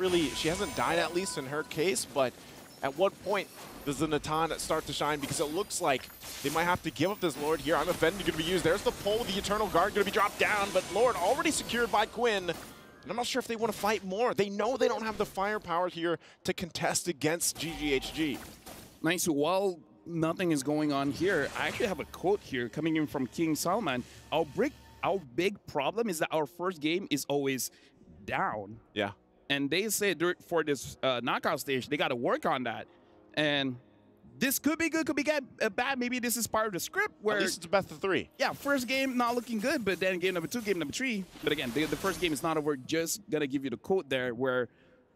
died, at least in her case, but at what point does the Natan start to shine? Because it looks like they might have to give up this Lord here. I'm offended going to be used. There's the pull, the Eternal Guard going to be dropped down, but Lord already secured by Quinn. And I'm not sure if they want to fight more. They know they don't have the firepower here to contest against GGHG. Nice. While nothing is going on here, I actually have a quote here coming in from King Salman. Our big problem is that our first game is always down. Yeah. And they said for this knockout stage, they got to work on that. And this could be good, could be bad. Maybe this is part of the script where... At least it's a best of 3. Yeah, first game not looking good, but then game number 2, game number 3. But again, the first game is not over. Just going to give you the quote there where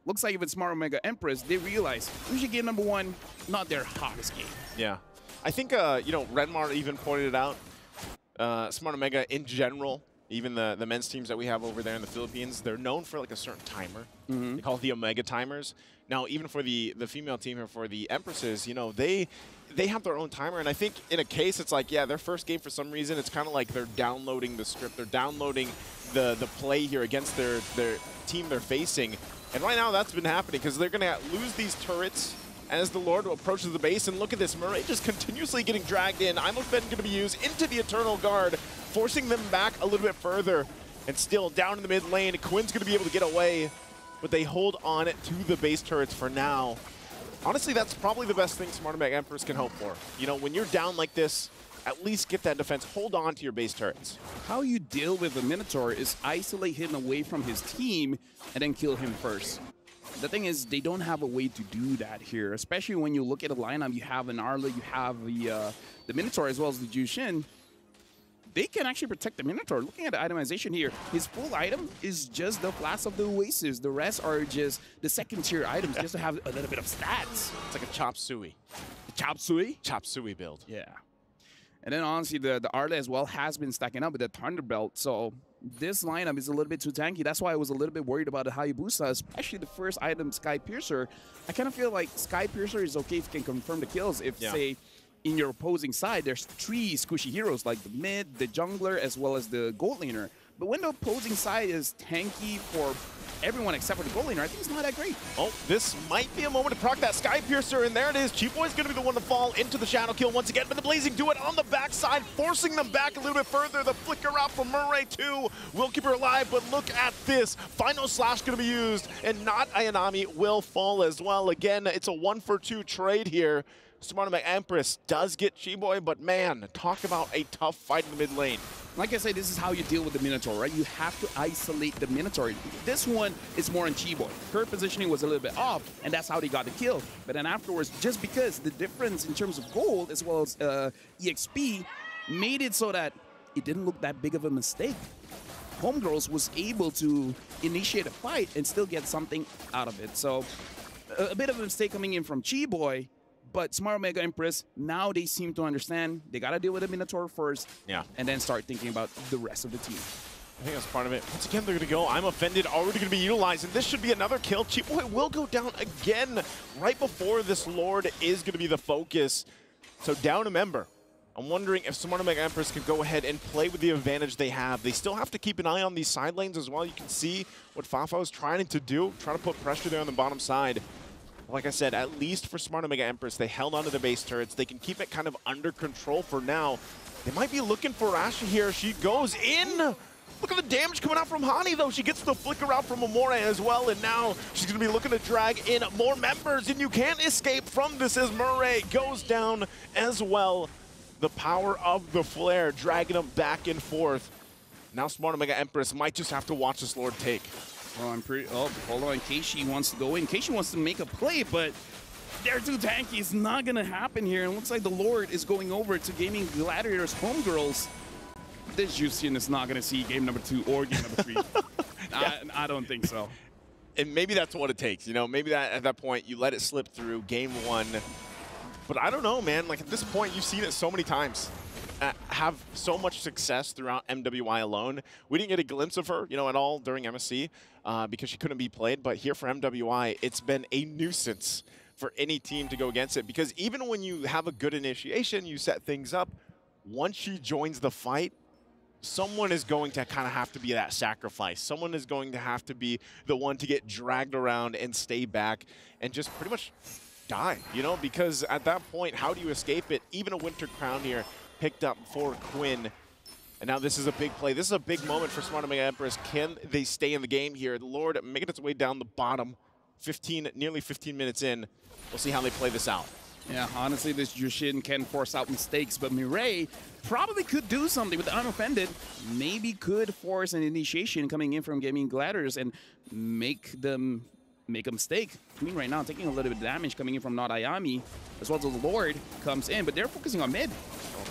looks like even Smart Omega Empress, they realize usually game number 1, not their hottest game. Yeah. I think, you know, Renmar even pointed it out. Smart Omega in general, even the men's teams that we have over there in the Philippines, they're known for like a certain timer. They call it the Omega timers. Now, even for the female team here, for the Empresses, you know, they have their own timer. And I think in a case, it's like, yeah, their first game for some reason, it's kind of like they're downloading the script. They're downloading the play here against their team they're facing. And right now, that's been happening because they're going to lose these turrets as the Lord approaches the base. And look at this, Murray just continuously getting dragged in. I'm going to be used into the Eternal Guard, forcing them back a little bit further. And still down in the mid lane, Quinn's going to be able to get away. But they hold on to the base turrets for now. Honestly, that's probably the best thing Smart Omega Empress can hope for. You know, when you're down like this, at least get that defense. Hold on to your base turrets. How you deal with the Minotaur is isolate him away from his team and then kill him first. The thing is, they don't have a way to do that here, especially when you look at the lineup. You have an Arla, you have the Minotaur as well as the Jushin. They can actually protect the Minotaur. Looking at the itemization here, his full item is just the Flask of the Oasis. The rest are just the second tier items just to have a little bit of stats. It's like a Chop Suey. Chop Suey? Chop Suey build. Yeah. And then honestly, the Arla as well has been stacking up with the Thunderbelt. So this lineup is a little bit too tanky. That's why I was a little bit worried about the Hayabusa, especially the first item, Sky Piercer. I kind of feel like Sky Piercer is okay if you can confirm the kills. If, say, in your opposing side, there's 3 squishy heroes, like the mid, the jungler, as well as the gold laner. But when the opposing side is tanky for everyone except for the gold laner, I think it's not that great. Oh, this might be a moment to proc that Sky Piercer, and there it is. Cheapboy's going to be the one to fall into the Shadow Kill once again, but the Blazing do it on the backside, forcing them back a little bit further. The flicker out from Murray, too, will keep her alive, but look at this. Final Slash going to be used, and not Ayanami will fall as well. Again, it's a 1-for-2 trade here. Smart Omega Empress does get Chiboy, but man, talk about a tough fight in the mid lane. Like I said, this is how you deal with the Minotaur, right? You have to isolate the Minotaur. This one is more on Chiboy. Her positioning was a little bit off, and that's how they got the kill. But then afterwards, just because the difference in terms of gold as well as EXP made it so that it didn't look that big of a mistake. Homegirls was able to initiate a fight and still get something out of it. So a bit of a mistake coming in from Chiboy. But Smart Omega Empress, now they seem to understand they got to deal with the Minotaur first, and then start thinking about the rest of the team. I think that's part of it. Once again, they're going to go. I'm offended, already going to be utilized, and this should be another kill. Cheapboy will go down again right before this Lord is going to be the focus. So down a member. I'm wondering if Smart Omega Empress can go ahead and play with the advantage they have. They still have to keep an eye on these side lanes as well. You can see what Fafa is trying to do, trying to put pressure there on the bottom side. Like I said, at least for Smart Omega Empress, they held onto the base turrets. They can keep it kind of under control for now. They might be looking for Asha here. She goes in. Look at the damage coming out from Hani, though. She gets the flicker out from Amore as well, and now she's going to be looking to drag in more members, and you can't escape from this as Murray goes down as well. The power of the flare, dragging them back and forth. Now Smart Omega Empress might just have to watch this Lord take. Oh, hold on. Keishi wants to go in. Keishi wants to make a play, but they're too tanky. It's not going to happen here. And it looks like the Lord is going over to Gaming Gladiators Homegirls. This Justin is not going to see game number 2 or game number 3. I don't think so. And maybe that's what it takes. You know, maybe that at that point you let it slip through game 1. But I don't know, man. Like at this point, you've seen it so many times. Have so much success throughout MWI alone. We didn't get a glimpse of her, you know, at all during MSC because she couldn't be played. But here for MWI, it's been a nuisance for any team to go against it, because even when you have a good initiation, you set things up, once she joins the fight, someone is going to kind of have to be that sacrifice. Someone is going to have to be the one to get dragged around and stay back and just pretty much die, you know, because at that point, how do you escape it? Even a Winter Crown here picked up for Quinn. And now this is a big play. This is a big moment for Smart Omega Empress. Can they stay in the game here? The Lord making its way down the bottom, nearly 15 minutes in. We'll see how they play this out. Yeah, honestly, this Jushin can force out mistakes, but Mireille probably could do something with the Unoffended. Maybe could force an initiation coming in from Gaming Gladiators and make them make a mistake. I mean, right now, taking a little bit of damage coming in from Not Ayami, as well as the Lord comes in, but they're focusing on mid.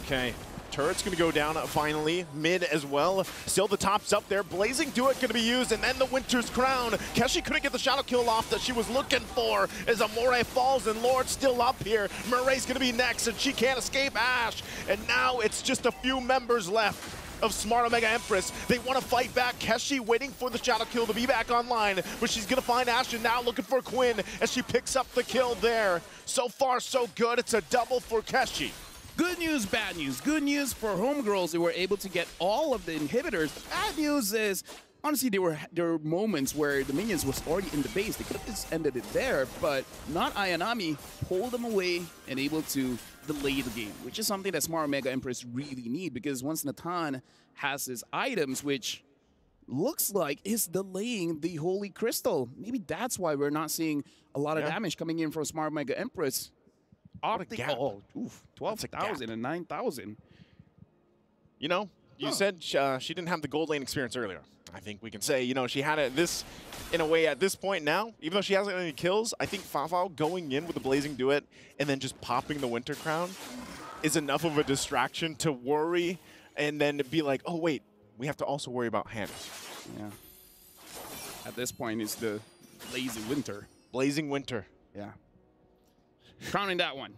Okay. Turret's going to go down finally. Mid as well. Still the top's up there. Blazing Duet going to be used, and then the Winter's Crown. Keshi couldn't get the shadow kill off that she was looking for as Amore falls, and Lord's still up here. Murray's going to be next, and she can't escape Ash. And now it's just a few members left of Smart Omega Empress. They want to fight back. Keshi waiting for the shadow kill to be back online, but she's going to find Ash, and now looking for Quinn as she picks up the kill there. So far, so good. It's a double for Keshi. Good news, bad news. Good news for Homegirls, they were able to get all of the inhibitors. Bad news is, honestly, there were moments where the minions was already in the base. They could have just ended it there, but not Ayanami pulled them away and able to delay the game, which is something that Smart Omega Empress really need, because once Natan has his items, which looks like is delaying the Holy Crystal, maybe that's why we're not seeing a lot of damage coming in from Smart Omega Empress. Oh, 12,000 and 9,000. You know, you said she didn't have the gold lane experience earlier. I think we can say, you know, she had it in a way at this point now, even though she hasn't any kills, I think Fafao going in with the Blazing Duet and then just popping the Winter Crown is enough of a distraction to worry and then be like, oh, wait, we have to also worry about Hannah. Yeah. At this point, it's the Blazing Winter. Blazing Winter. Yeah. Crowning that one.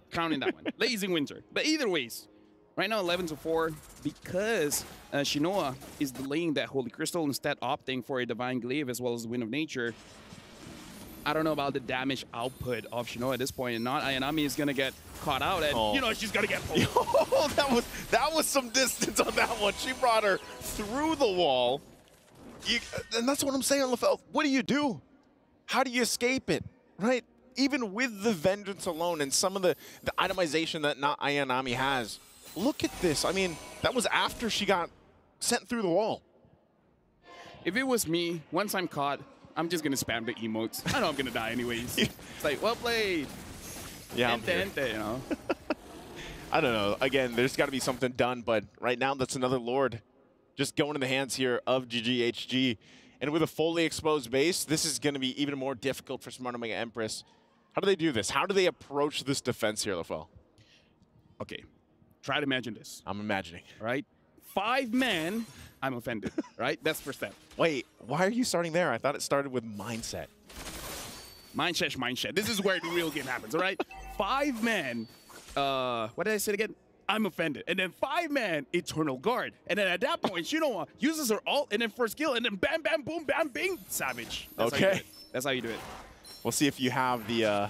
Blazing Winter. But either ways, right now 11-4, because Shinoa is delaying that Holy Crystal, instead opting for a Divine Glaive as well as the Wind of Nature. I don't know about the damage output of Shinoa at this point, and not Ayanami is going to get caught out, and you know she's going to get pulled. Oh, that was some distance on that one. She brought her through the wall. And that's what I'm saying, LaFell. What do? How do you escape it, right? Even with the Vengeance alone and some of the itemization that not Ayanami has, look at this. I mean, that was after she got sent through the wall. If it was me, once I'm caught, I'm just going to spam the emotes. I know I'm going to die anyways. It's like, well played. Yeah. You know. I don't know. Again, there's got to be something done, but right now that's another Lord just going in the hands here of GGHG. And with a fully exposed base, this is going to be even more difficult for Smart Omega Empress. How do they do this? How do they approach this defense here, LaFell? Okay, try to imagine this. I'm imagining. Right? 5 men, I'm offended, right? That's first step. Wait, why are you starting there? I thought it started with mindset. Mindset. This is where the real game happens, all right? 5 men, what did I say again? I'm offended. And then 5 men, Eternal Guard. And then at that point, Shinoa uses her ult, and then first kill, and then bam, bam, boom, bam, bing, Savage. That's how you do it. We'll see if you have the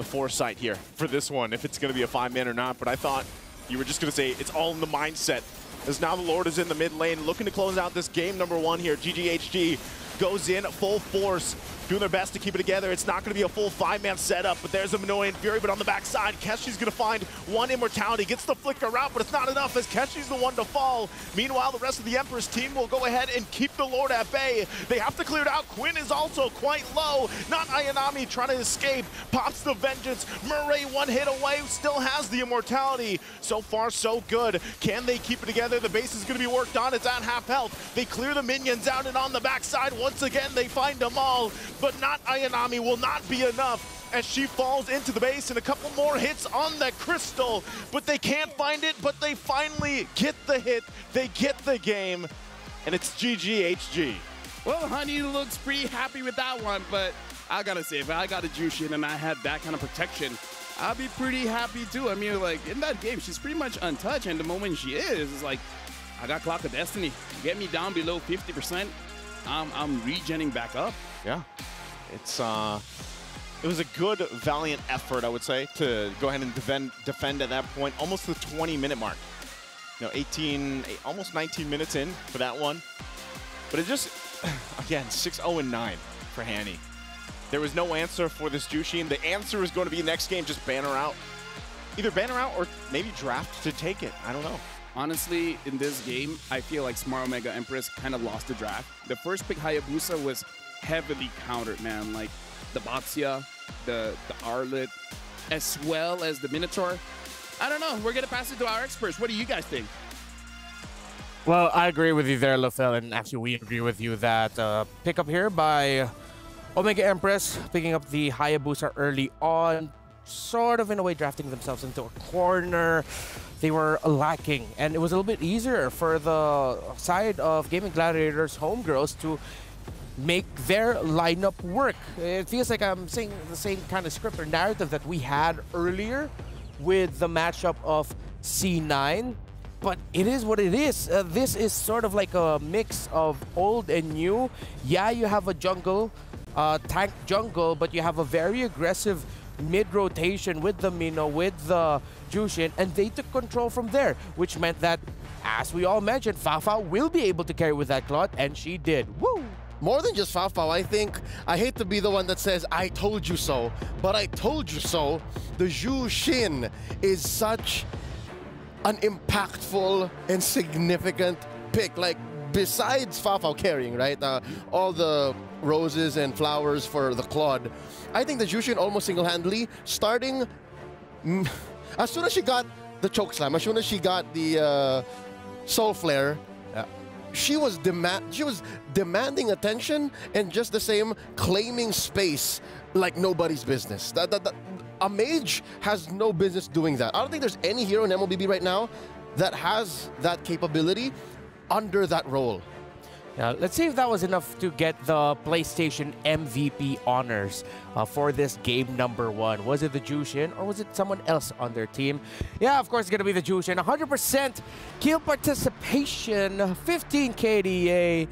foresight here for this one, if it's going to be a 5-man or not. But I thought you were just going to say it's all in the mindset, as now the Lord is in the mid lane, looking to close out this game number 1 here. GGHG goes in full force doing their best to keep it together. It's not going to be a full 5-man setup, but there's a Minoan Fury, but on the backside, Keshi's going to find one Immortality, gets the flicker out, but it's not enough as Keshi's the one to fall. Meanwhile, the rest of the Empress team will go ahead and keep the Lord at bay. They have to clear it out. Quinn is also quite low. Not Ayanami trying to escape. Pops the Vengeance. Murray one hit away, still has the Immortality. So far, so good. Can they keep it together? The base is going to be worked on. It's at half health. They clear the minions out, and on the backside, once again, they find them all. But not Ayanami will not be enough as she falls into the base, and a couple more hits on the crystal. But they can't find it, but they finally get the hit. They get the game, and it's GGHG. Well, Honey looks pretty happy with that one, but I gotta say, if I got a Jushin and I had that kind of protection, I'd be pretty happy too. I mean, like, in that game, she's pretty much untouched, and the moment she is, it's like, I got Clock of Destiny. Get me down below 50%, I'm regenning back up. Yeah, it's it was a good, valiant effort, I would say, to go ahead and defend at that point, almost the 20-minute mark. You know, almost 19 minutes in for that one. But it just, again, 6-0-9 for Hanny. There was no answer for this Jushin. The answer is going to be next game, just ban her out. Either ban her out or maybe draft to take it. I don't know. Honestly, in this game, I feel like Smart Omega Empress kind of lost the draft. The first pick, Hayabusa, was heavily countered, man. Like the Batsia, the Arlet, as well as the Minotaur. I don't know. We're going to pass it to our experts. What do you guys think? Well, I agree with you there, Lofel, and actually we agree with you that pickup here by Omega Empress, picking up the Hayabusa early on, sort of in a way drafting themselves into a corner. They were lacking, and it was a little bit easier for the side of Gaming Gladiators homegirls to make their lineup work. It feels like I'm saying the same kind of script or narrative that we had earlier with the matchup of C9, but it is what it is. This is sort of like a mix of old and new. Yeah, you have a jungle, tank jungle, but you have a very aggressive mid-rotation with the Mino, with the Jushin, and they took control from there, which meant that, as we all mentioned, Fafa will be able to carry with that cloth, and she did. Woo! More than just Fafa, I think, I hate to be the one that says, I told you so, but I told you so. The Jushin is such an impactful and significant pick. Like, besides Fafa carrying, right? All the roses and flowers for the Claude. I think the Jushin almost single-handedly, starting as soon as she got the choke slam, as soon as she got the soul flare, she was demanding attention and just the same claiming space like nobody's business. A mage has no business doing that. I don't think there's any hero in MLBB right now that has that capability under that role. Now, let's see if that was enough to get the PlayStation MVP honors for this game number 1. Was it the Jushin or was it someone else on their team? Yeah, of course, it's going to be the Jushin. 100% kill participation, 15 KDA.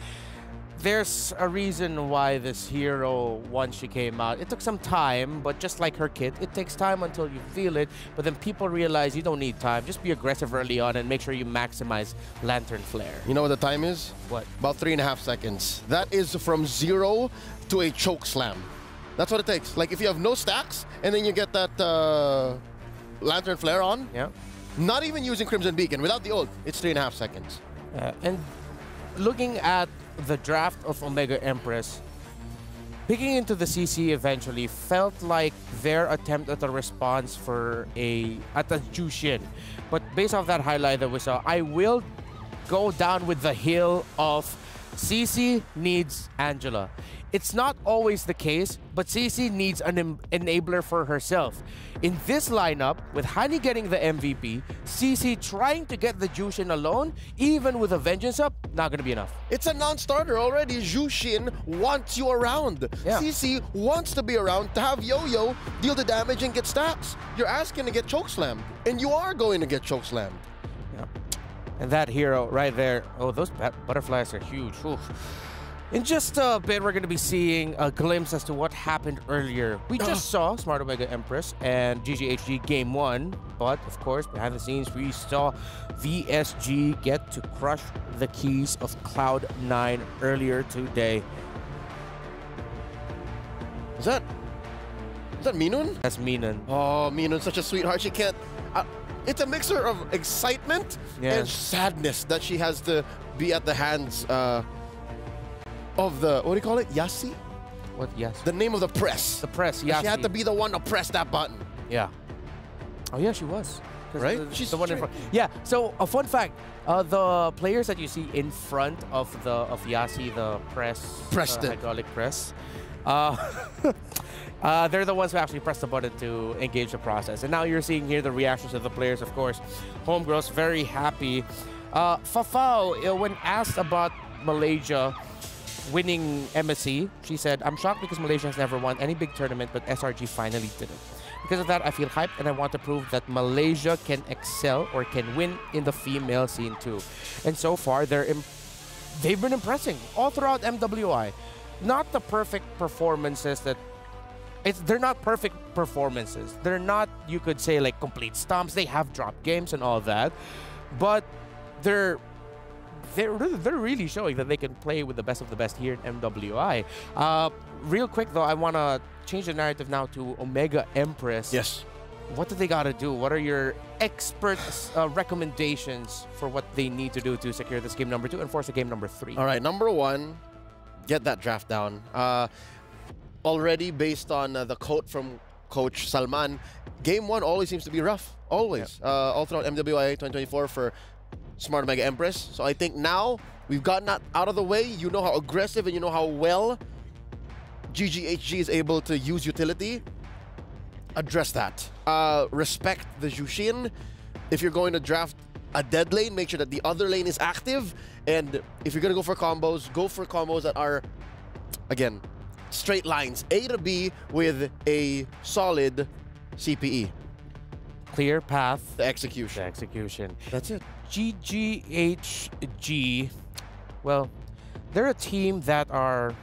There's a reason why this hero, once she came out, it took some time, but just like her kit, it takes time until you feel it, but then people realize you don't need time. Just be aggressive early on and make sure you maximize Lantern Flare. You know what the time is? What? About 3.5 seconds. That is from 0 to a choke slam. That's what it takes. Like, if you have no stacks, and then you get that Lantern Flare on, yeah, not even using Crimson Beacon, without the ult, it's 3.5 seconds. And looking at the draft of Omega Empress, picking into the CC eventually felt like their attempt at a response at the Jushin. But based off that highlight that we saw, I will go down with the hill of CC needs Angela. It's not always the case, but CC needs an enabler for herself. In this lineup, with Hani getting the MVP, CC trying to get the Jushin alone, even with a Vengeance up, not going to be enough. It's a non-starter already. Jushin wants you around. Yeah. CC wants to be around to have Yo-Yo deal the damage and get stacks. You're asking to get chokeslammed, and you are going to get chokeslammed. Yeah. And that hero right there, oh, those butterflies are huge. Oof. In just a bit, we're going to be seeing a glimpse as to what happened earlier. We just saw Smart Omega Empress and GGHG Game 1, but of course, behind the scenes, we saw VSG get to crush the keys of Cloud9 earlier today. Is that Minun? That's Minun. Oh, Minun, such a sweetheart. She can't... it's a mixture of excitement and sadness that she has to be at the hands of the... What do you call it? Yasi? What, yes? The name of the press. The press, Yasi. She had to be the one to press that button. Yeah. Oh, yeah, she was. Right? She's the one in front. Yeah, so a fun fact, the players that you see in front of Yasi, the Preston. hydraulic press, they're the ones who actually press the button to engage the process. And now you're seeing here the reactions of the players, of course. Homegirls very happy. Fafao, when asked about Malaysia winning MSC, she said, "I'm shocked because Malaysia has never won any big tournament, but SRG finally did it. Because of that, I feel hyped and I want to prove that Malaysia can excel or can win in the female scene too." And so far, they've been impressing all throughout MWI. Not the perfect performances that... They're not perfect performances. They're not, you could say, like complete stomps. They have drop games and all that. But they're really showing that they can play with the best of the best here in MWI. Real quick though, I want to change the narrative now to Omega Empress. Yes. What do they got to do? What are your expert recommendations for what they need to do to secure this game number 2 and force a game number 3? All right, number 1, get that draft down. Already based on the quote from Coach Salman, game 1 always seems to be rough. Always. All throughout MWI 2024 for Smart Omega Empress. So I think now we've gotten that out of the way. You know how aggressive and you know how well GGHG is able to use utility. Address that. Respect the Jushin. If you're going to draft a dead lane, make sure that the other lane is active. And if you're going to go for combos that are, again, straight lines. A to B with a solid CPE. Clear path. The execution. The execution. That's it. GGHG, well, they're a team that are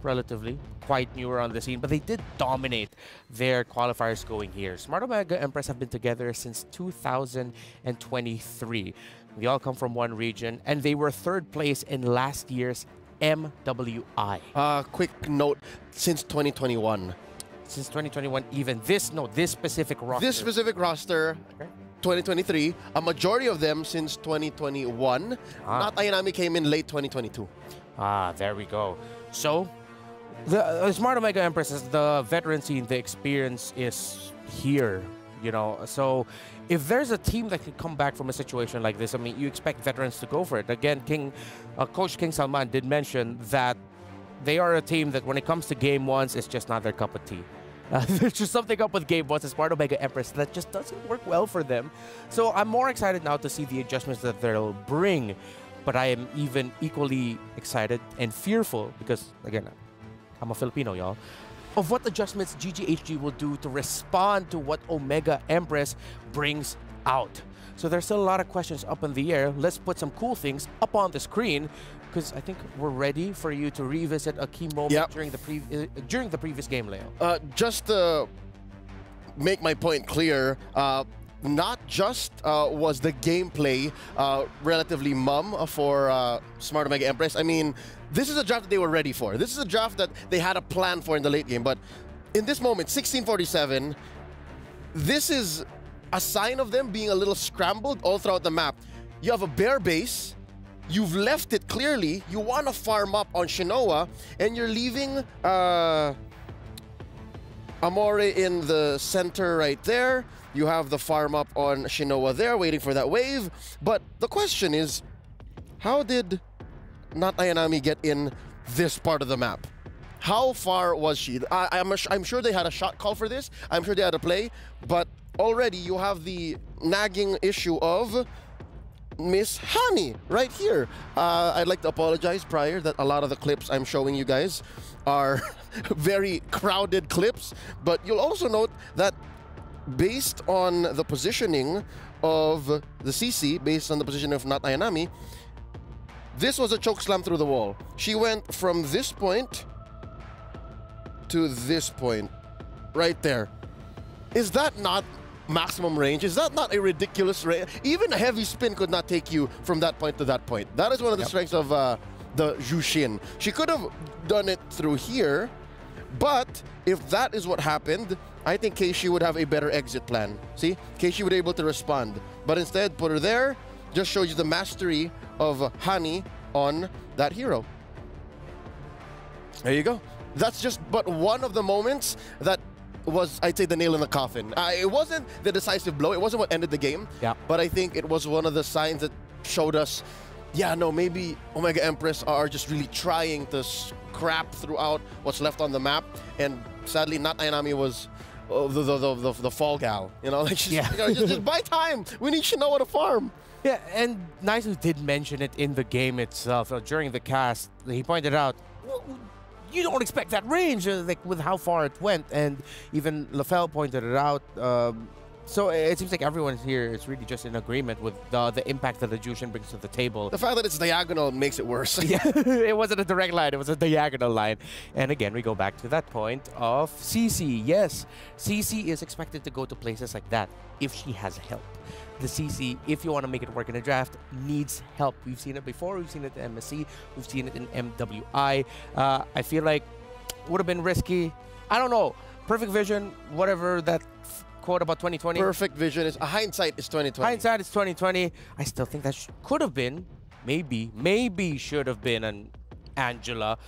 relatively quite newer on the scene, but they did dominate their qualifiers going here. Smart Omega Empress have been together since 2023. They all come from one region, and they were 3rd place in last year's MWI. Quick note, since 2021. Since 2021, even this specific roster. This specific roster, 2023, a majority of them since 2021. Not Ayanami came in late 2022. There we go. So, the Smart Omega Empress is the veteran scene, the experience is here, you know. So, if there's a team that can come back from a situation like this, I mean, you expect veterans to go for it. Again, Coach King Salman did mention that they are a team that when it comes to game 1s, it's just not their cup of tea. There's just something up with game 1s as Smart Omega Empress that just doesn't work well for them. So I'm more excited now to see the adjustments that they'll bring. But I am even equally excited and fearful because, again, I'm a Filipino, y'all, of what adjustments GGHG will do to respond to what Omega Empress brings out. So there's still a lot of questions up in the air. Let's put some cool things up on the screen because I think we're ready for you to revisit a key moment during the previous game, Leo. Just to make my point clear, not just was the gameplay relatively mum for Smart Omega Empress. I mean, this is a draft that they were ready for. This is a draft that they had a plan for in the late game. But in this moment, 1647, this is a sign of them being a little scrambled all throughout the map. You have a bare base. You've left it clearly. You want to farm up on Shinoa, and you're leaving Amore in the center right there. You have the farm up on Shinoa there, waiting for that wave. But the question is, how did not Ayanami get in this part of the map? How far was she? I'm sure they had a shot call for this. I'm sure they had a play. But already you have the nagging issue of Miss Hani right here. I'd like to apologize prior that a lot of the clips I'm showing you guys are very crowded clips. But you'll also note that based on the positioning of the CC, based on the position of Not Ayanami, this was a choke slam through the wall. She went from this point to this point, right there. Is that not maximum range? Is that not a ridiculous range? Even a heavy spin could not take you from that point to that point. That is one of the strengths of the Jushin. She could have done it through here, But if that is what happened, I think Keishi would have a better exit plan. See? Keishi would be able to respond. But instead, put her there, just shows you the mastery of Hani on that hero. There you go. That's just but one of the moments that was, I'd say, the nail in the coffin. It wasn't the decisive blow. It wasn't what ended the game. Yeah. But I think it was one of the signs that showed us, yeah, no, maybe Omega Empress are just really trying to scrap throughout what's left on the map. And sadly, not Ainami was the fall gal. You know, like she's, you know, just buy time. We need Shinoa to farm. Yeah, and Naisu did mention it in the game itself. During the cast, he pointed out, well, you don't expect that range, like with how far it went. And even LaFell pointed it out. So it seems like everyone here is really just in agreement with the impact that the Jushin brings to the table. The fact that it's diagonal makes it worse. Yeah, it wasn't a direct line, it was a diagonal line. And again, we go back to that point of CC. Yes, CC is expected to go to places like that if she has help. The CC, if you want to make it work in a draft, needs help. We've seen it before, we've seen it in MSC, we've seen it in MWI. I feel like it would have been risky. I don't know. Perfect Vision, whatever that quote about 2020. Perfect Vision is hindsight is 2020. Hindsight is 2020. I still think that could have been, maybe should have been an Angela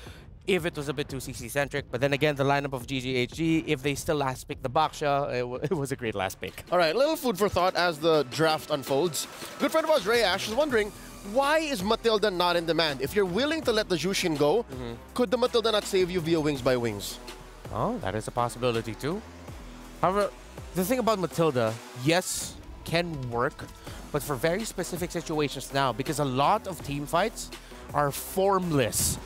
if it was a bit too CC-centric. But then again, the lineup of GGHG, if they still last pick the Baksha, it was a great last pick. All right, little food for thought as the draft unfolds. Good friend of ours, Ray Ash, is wondering, why is Matilda not in demand? If you're willing to let the Jushin go, could the Matilda not save you via Wings by Wings? Oh, that is a possibility too. However, the thing about Matilda, yes, can work, but for very specific situations now, because a lot of team fights are formless.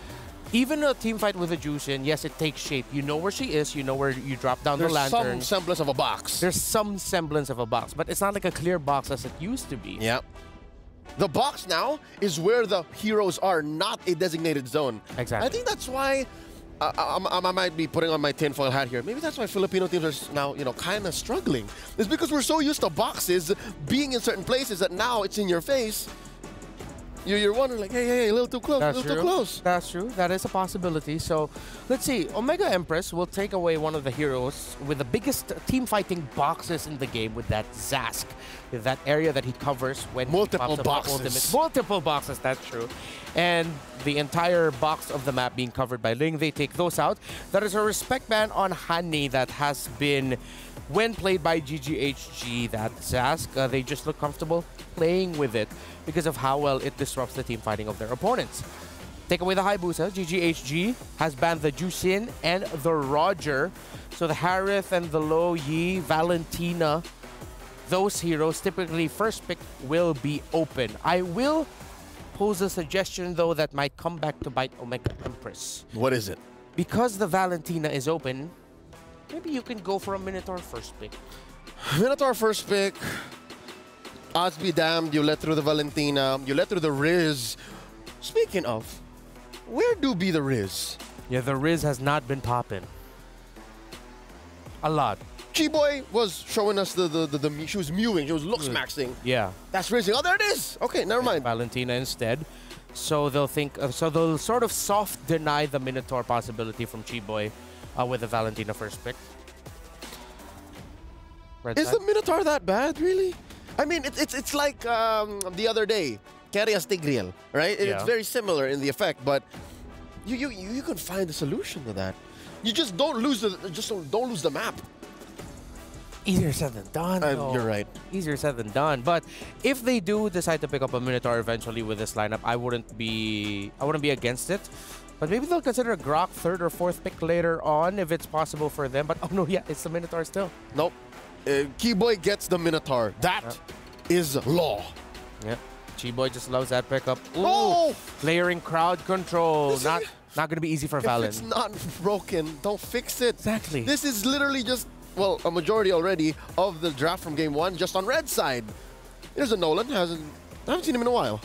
Even a team fight with a Jushin, yes, it takes shape. You know where she is, you know where you drop down the lantern. There's some semblance of a box. There's some semblance of a box, but it's not like a clear box as it used to be. Yeah. The box now is where the heroes are, not a designated zone. Exactly. I think that's why I might be putting on my tinfoil hat here. Maybe that's why Filipino teams are now, you know, kind of struggling. It's because we're so used to boxes being in certain places that now it's in your face. You're wondering, like, hey, a little too close, That's a little true. too close. That's true. That is a possibility. So, let's see. Omega Empress will take away one of the heroes with the biggest team fighting boxes in the game with that Zask. With that area that he covers when multiple he pops boxes. Ultimate. Multiple boxes, that's true. And the entire box of the map being covered by Ling, they take those out. That is a respect ban on Hani that has been, when played by GGHG, that Zask, they just look comfortable playing with it because of how well it disrupts the team fighting of their opponents. Take away the Hayabusa, GGHG has banned the Jushin and the Roger. So the Harith and the Lo Yi, Valentina, those heroes, typically first pick will be open. I will pose a suggestion, though, that might come back to bite Omega Empress. What is it? Because the Valentina is open, maybe you can go for a Minotaur first pick. Minotaur first pick. Odds be damned, you let through the Valentina, you let through the Riz. Speaking of, where do be the Riz? Yeah, the Riz has not been popping. A lot. G-Boy was showing us she was mewing, she was looks-maxing. Yeah. That's Rizzing. Oh, there it is! Okay, never mind. Valentina instead. So they'll think, so they'll sort of soft deny the Minotaur possibility from G-Boy with the Valentina first pick. Is the Minotaur that bad, really? I mean, it's like the other day, Kerias Tigreal, right? Yeah. It's very similar in the effect, but you can find a solution to that. You just don't lose don't lose the map. Easier said than done. You're right. Easier said than done. But if they do decide to pick up a Minotaur eventually with this lineup, I wouldn't be against it. But maybe they'll consider a Grok third or fourth pick later on if it's possible for them. But oh no, yeah, it's the Minotaur still. Nope. Keyboy gets the Minotaur. That is law. Yeah. G-Boy just loves that pickup. Ooh, oh! Layering crowd control. Not going to be easy for Valen. If it's not broken, don't fix it. Exactly. This is literally just, well, a majority already of the draft from game one just on red side. There's a Nolan. I haven't seen him in a while.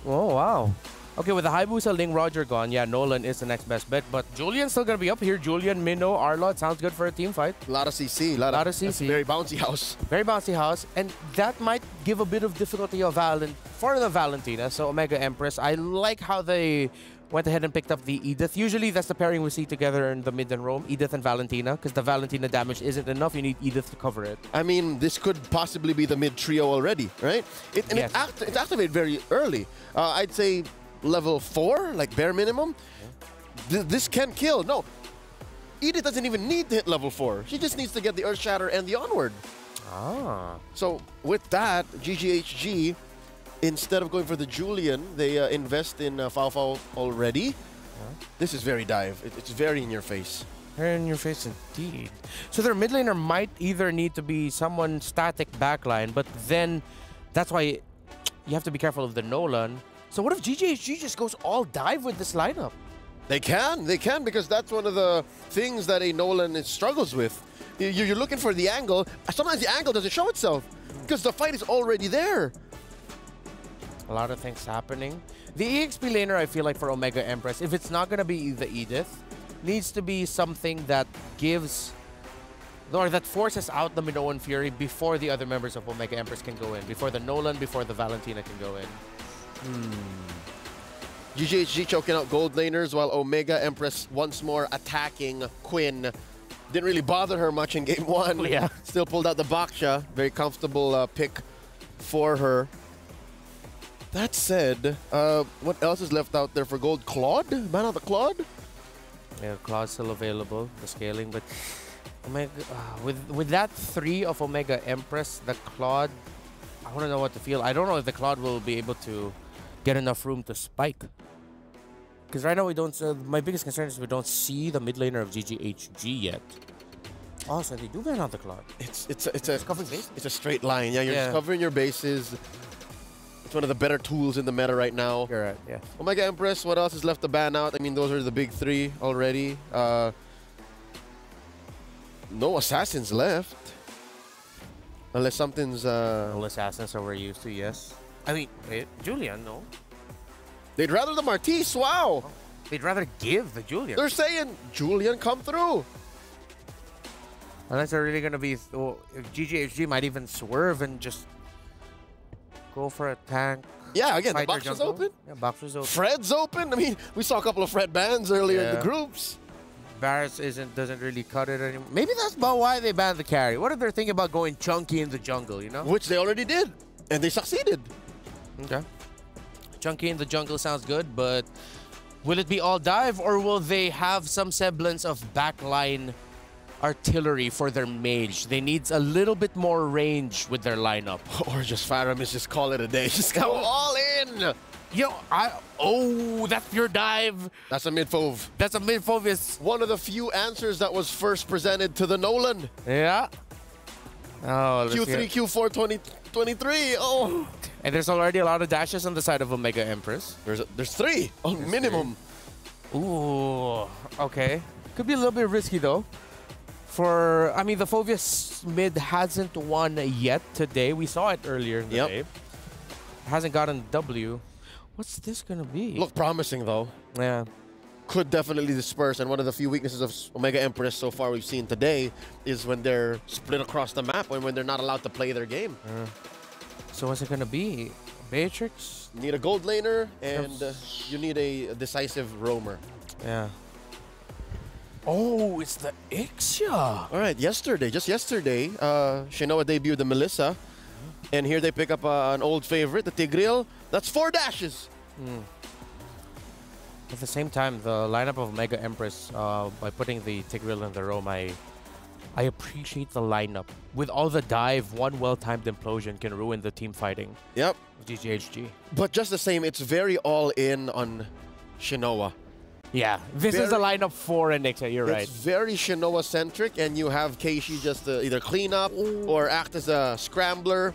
Oh, wow. Okay, with the Hayabusa, Ling, Roger gone, yeah, Nolan is the next best bet. But Julian's still going to be up here. Julian, Minnow, Arlot. Sounds good for a team fight. A lot of CC. A lot of CC. Very bouncy house. Very bouncy house. And that might give a bit of difficulty for the Valentina. So Omega Empress, I like how they went ahead and picked up the Edith. Usually that's the pairing we see together in the mid and roam, Edith and Valentina, because the Valentina damage isn't enough. You need Edith to cover it. I mean, this could possibly be the mid trio already, right? It's activated very early. I'd say level 4, like bare minimum. This can kill. No, Edith doesn't even need to hit level 4. She just needs to get the Earth Shatter and the Onward. So with that, GGHG, instead of going for the Julian, they invest in Fao already. This is very dive. It's very in your face. Very in your face indeed. So their mid laner might either need to be someone static backline, but then that's why you have to be careful of the Nolan. So what if GGHG just goes all dive with this lineup? They can, because that's one of the things that a Nolan struggles with. You're looking for the angle. Sometimes the angle doesn't show itself because the fight is already there. A lot of things happening. The EXP laner, I feel like for Omega Empress, if it's not going to be the Edith, needs to be something that gives, or that forces out the Minoan Fury before the other members of Omega Empress can go in, before the Nolan, before the Valentina can go in. GGHG choking out gold laners while Omega Empress once more attacking Quinn. Didn't really bother her much in game 1. Yeah. Still pulled out the Baksha. Very comfortable pick for her. That said, what else is left out there for gold? Claude? Ban out the Claude? Yeah, Claude's still available, the scaling, but Omega, with that 3 of Omega Empress, the Claude, I want to know what to feel. I don't know if the Claude will be able to get enough room to spike. Because right now we don't, my biggest concern is we don't see the mid laner of GGHG yet. Oh, so they do ban out the Claude. It's a straight line. Yeah, you're just covering your bases. It's one of the better tools in the meta right now. You're right, yeah. Omega Empress, what else is left to ban out? I mean, those are the big 3 already. No assassins left. Unless something's... No assassins are we're used to, yes. I mean, wait, Julian, no. They'd rather the Martis, wow. Oh, they'd rather give the Julian. They're saying, Julian, come through. Unless they're really going to be... Oh, GGHG might even swerve and just go for a tank. Yeah, again, the box was open. Yeah, box was open. Fred's open. I mean, we saw a couple of Fred bans earlier in the groups. Varus doesn't really cut it anymore. Maybe that's about why they banned the carry. What if they're thinking about going chunky in the jungle, you know? Which they already did, and they succeeded. Okay. Chunky in the jungle sounds good, but will it be all dive, or will they have some semblance of backline artillery for their mage? They need a little bit more range with their lineup. Or just Faramis, just call it a day. Just go all in. Yo, that's your dive. That's a mid-fove. That's a mid-fove. Is one of the few answers that was first presented to the Nolan. Yeah. Oh, Q3, Q4, 2023. Oh. And there's already a lot of dashes on the side of Omega Empress. There's 3 on minimum. 3. Ooh, okay. Could be a little bit risky though. I mean, the Phoveus mid hasn't won yet today. We saw it earlier in the day. Hasn't gotten W. What's this gonna be? Look promising though. Yeah. Could definitely disperse, and one of the few weaknesses of Omega Empress so far we've seen today is when they're split across the map, when they're not allowed to play their game. So what's it gonna be? Matrix? You need a gold laner, and you need a decisive roamer. Yeah. Oh, it's the Ixia. All right, just yesterday, Shinoa debuted the Melissa, and here they pick up an old favorite, the Tigreal. That's 4 dashes. At the same time, the lineup of Omega Empress, by putting the Tigreal in the roam, I appreciate the lineup. With all the dive, one well-timed implosion can ruin the team fighting. Yep. GGHG. But just the same, it's very all-in on Shinoa. Yeah, this is a lineup for Ixia, you're right. It's very Shinoa-centric, and you have Keishi just to either clean up or act as a scrambler.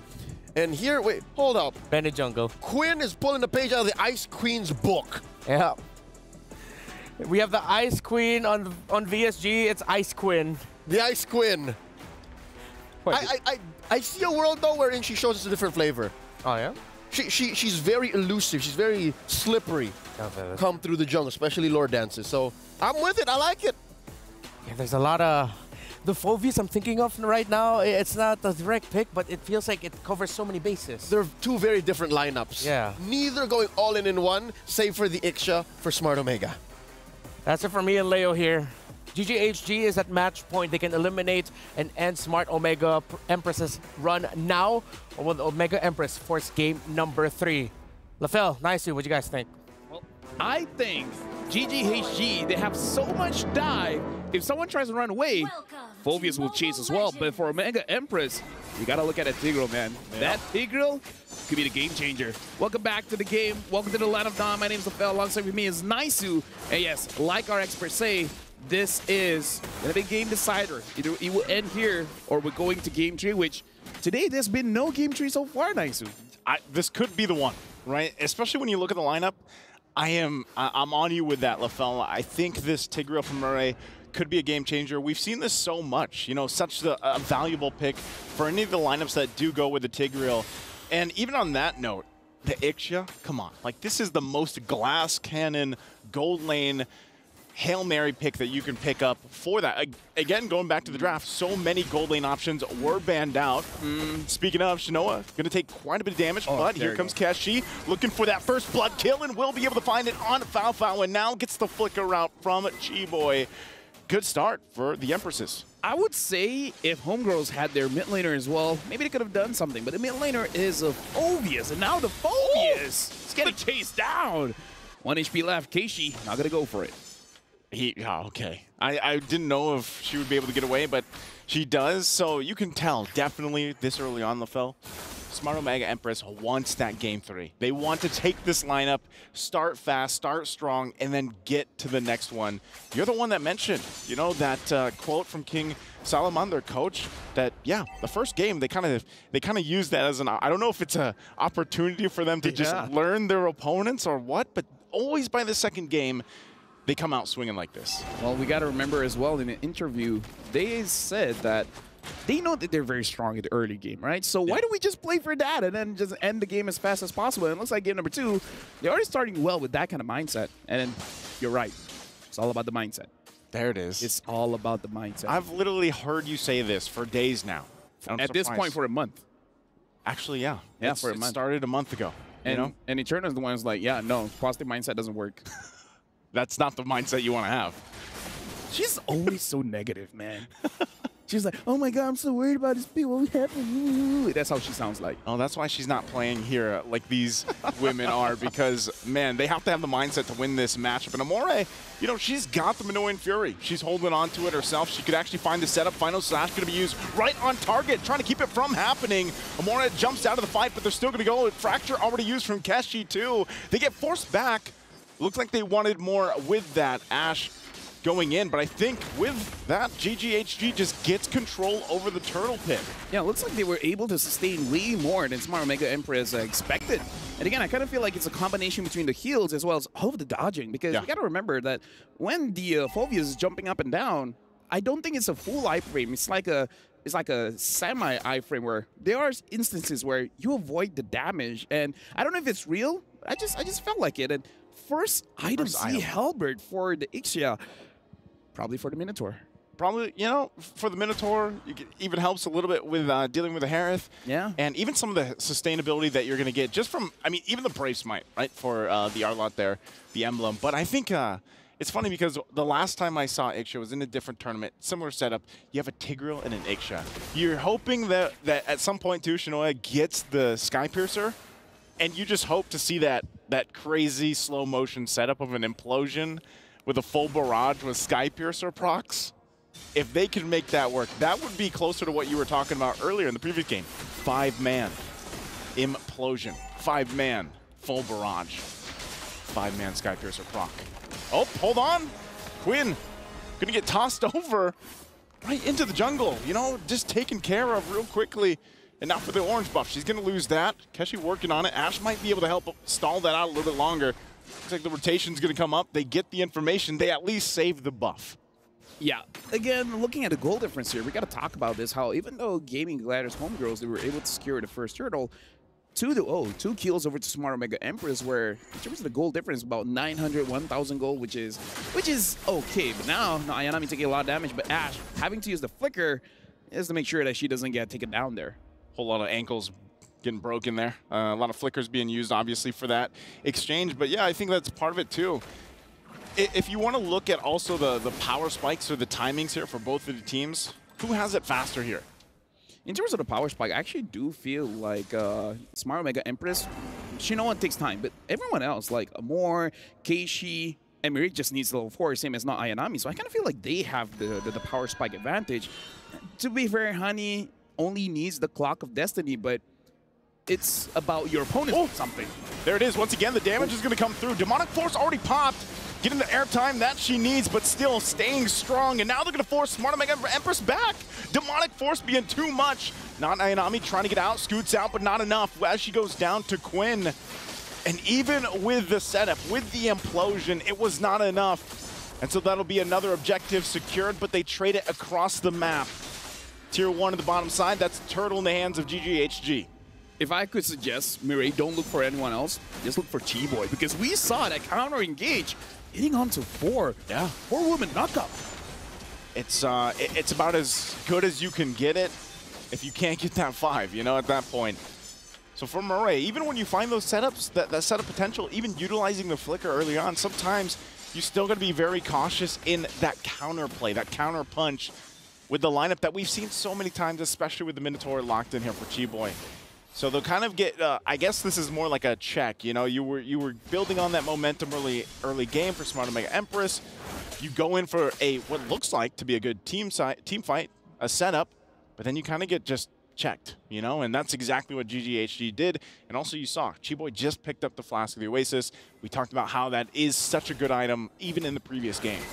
And here, wait, hold up. Bennett jungle. Quinn is pulling the page out of the Ice Queen's book. Yeah. We have the Ice Queen on VSG. It's Ice Quinn. The Ice Quinn. I see a world though wherein she shows us a different flavor. Oh yeah. She's very elusive. She's very slippery. Okay, come through the jungle, especially lore dances. So I'm with it. I like it. Yeah, there's a lot of The Phobius I'm thinking of right now, it's not a direct pick, but it feels like it covers so many bases. They're two very different lineups. Yeah. Neither going all in one, save for the Ixia for Smart Omega. That's it for me and Leo here. GGHG is at match point. They can eliminate and end Smart Omega Empress's run now, or will the Omega Empress force game number 3? LaFell, nice. What do you guys think? Well, I think GGHG, they have so much dive. If someone tries to run away, Phobius will chase as well. But for Omega Empress, you got to look at a Tigreal, man. Yeah. That Tigreal could be the game changer. Welcome back to the game. Welcome to the Land of Dawn. My name is LaFell. Alongside with me is Naisu. And yes, like our experts say, this is going to be game decider. Either it will end here or we're going to game 3, which today there's been no game 3 so far, Naisu. This could be the one, right? Especially when you look at the lineup. I'm on you with that, LaFell. I think this Tigreal from Murray could be a game changer. We've seen this so much, you know, such a valuable pick for any of the lineups that do go with the Tigreal. And even on that note, the Ixia, come on. Like, this is the most glass cannon, gold lane, Hail Mary pick that you can pick up for that. Again, going back to the draft, so many gold lane options were banned out. Speaking of, Shinoa going to take quite a bit of damage, but here comes Kashi looking for that first blood kill and will be able to find it on Fao and now gets the flicker out from Chiboy. Good start for the Empresses. I would say if Homegirls had their mid laner as well, maybe they could have done something, but the mid laner is a Phobius, and now the Phobius is getting chased down. 1 HP left, Keishi not going to go for it. Okay. I didn't know if she would be able to get away, but she does. So you can tell, definitely this early on, LaFell, Smart Omega Empress wants that game 3. They want to take this lineup, start fast, start strong, and then get to the next one. You're the one that mentioned, you know, that quote from King Solomon, their coach, that, yeah, the first game, they kind of use that as I don't know if it's an opportunity for them to just learn their opponents or what, but always by the second game, they come out swinging like this. Well, we got to remember as well in an interview, they said that they know that they're very strong in the early game, right? So why don't we just play for that and then just end the game as fast as possible? And it looks like game number 2, they're already starting well with that kind of mindset. And then you're right. It's all about the mindset. There it is. It's all about the mindset. I've literally heard you say this for days now. At this point, for a month. Actually, yeah. Yeah, for a month. It started a month ago. And, you know? And Eterna's the one who's like, yeah, no, positive mindset doesn't work. That's not the mindset you want to have. She's always so negative, man. She's like, oh my God, I'm so worried about these people. That's how she sounds like. Oh, that's why she's not playing here like these women are, because, man, they have to have the mindset to win this matchup. And Amore, you know, she's got the Minoan Fury. She's holding on to it herself. She could actually find the setup. Final Slash going to be used right on target, trying to keep it from happening. Amore jumps out of the fight, but they're still going to go. Fracture already used from Keshi, too. They get forced back. Looks like they wanted more with that Ashe going in, but I think with that, GGHG just gets control over the turtle pit. Yeah, it looks like they were able to sustain way more than Smart Omega Empress expected. And again, I kind of feel like it's a combination between the heals as well as all of the dodging, because you got to remember that when the Phobius is jumping up and down, I don't think it's a full iframe. It's like a semi iframe where there are instances where you avoid the damage, and I don't know if it's real. I just felt like it. And first item C Halberd for the Ixia. Probably for the Minotaur. Probably, you know, for the Minotaur, it even helps a little bit with dealing with the Harith. Yeah. And even some of the sustainability that you're going to get just from, I mean, even the Brave Smite, right, for the Arlott there, the emblem. But I think it's funny because the last time I saw Ixia was in a different tournament, similar setup. You have a Tigreal and an Ixia. You're hoping that at some point, too, Shinoa gets the Sky Piercer, and you just hope to see that crazy slow motion setup of an implosion with a full barrage with Sky Piercer procs. If they can make that work, that would be closer to what you were talking about earlier in the previous game. 5-man implosion, 5-man full barrage, 5-man Sky Piercer proc. Oh, hold on. Quinn gonna get tossed over right into the jungle, you know, just taken care of real quickly. And now for the orange buff, she's gonna lose that. Keshi working on it. Ashe might be able to help stall that out a little bit longer. Looks like the rotation's going to come up. They get the information. They at least save the buff. Yeah. Again, looking at the goal difference here, we got to talk about this, how even though Gaming Gladiators Homegirls, they were able to secure the first turtle, 2 kills over to Smart Omega Empress, where in terms of the goal difference, about 900, 1,000 gold, which is okay. But now Ayanami taking a lot of damage, but Ash having to use the flicker is to make sure that she doesn't get taken down there. Whole lot of ankles getting broken there. A lot of flickers being used, obviously, for that exchange. But yeah, I think that's part of it too. If you want to look at also the power spikes or the timings here for both of the teams, who has it faster here? In terms of the power spike, I actually do feel like Smart Omega Empress, Shinoa takes time, but everyone else, like Amor, Keishi, and Mirik just needs level 4, same as not Ayanami. So I kind of feel like they have the power spike advantage. To be fair, Honey only needs the Clock of Destiny, but it's about your opponent something. There it is. Once again, the damage is going to come through. Demonic Force already popped. Getting the airtime that she needs, but still staying strong. And now they're going to force Smart Omega Empress back. Demonic Force being too much. Not Ayanami trying to get out, scoots out, but not enough as she goes down to Quinn. And even with the setup, with the implosion, it was not enough. And so that'll be another objective secured, but they trade it across the map. Tier 1 at the bottom side, that's Turtle in the hands of GGHG. If I could suggest, Mirai, don't look for anyone else. Just look for T-Boy, because we saw that counter-engage hitting on to 4. Yeah. 4 woman knockup. It's about as good as you can get it if you can't get that 5, you know, at that point. So for Murray, even when you find those setups, that setup potential, even utilizing the flicker early on, sometimes you still got to be very cautious in that counter play, that counter punch with the lineup that we've seen so many times, especially with the Minotaur locked in here for Chi-Boy. So they'll kind of get, I guess this is more like a check, you know, you were building on that momentum early game for Smart Omega Empress. You go in for what looks like to be a good team fight, a setup, but then you kind of get just checked, you know, and that's exactly what GGHG did. And also you saw, Chi-Boy just picked up the Flask of the Oasis. We talked about how that is such a good item, even in the previous game.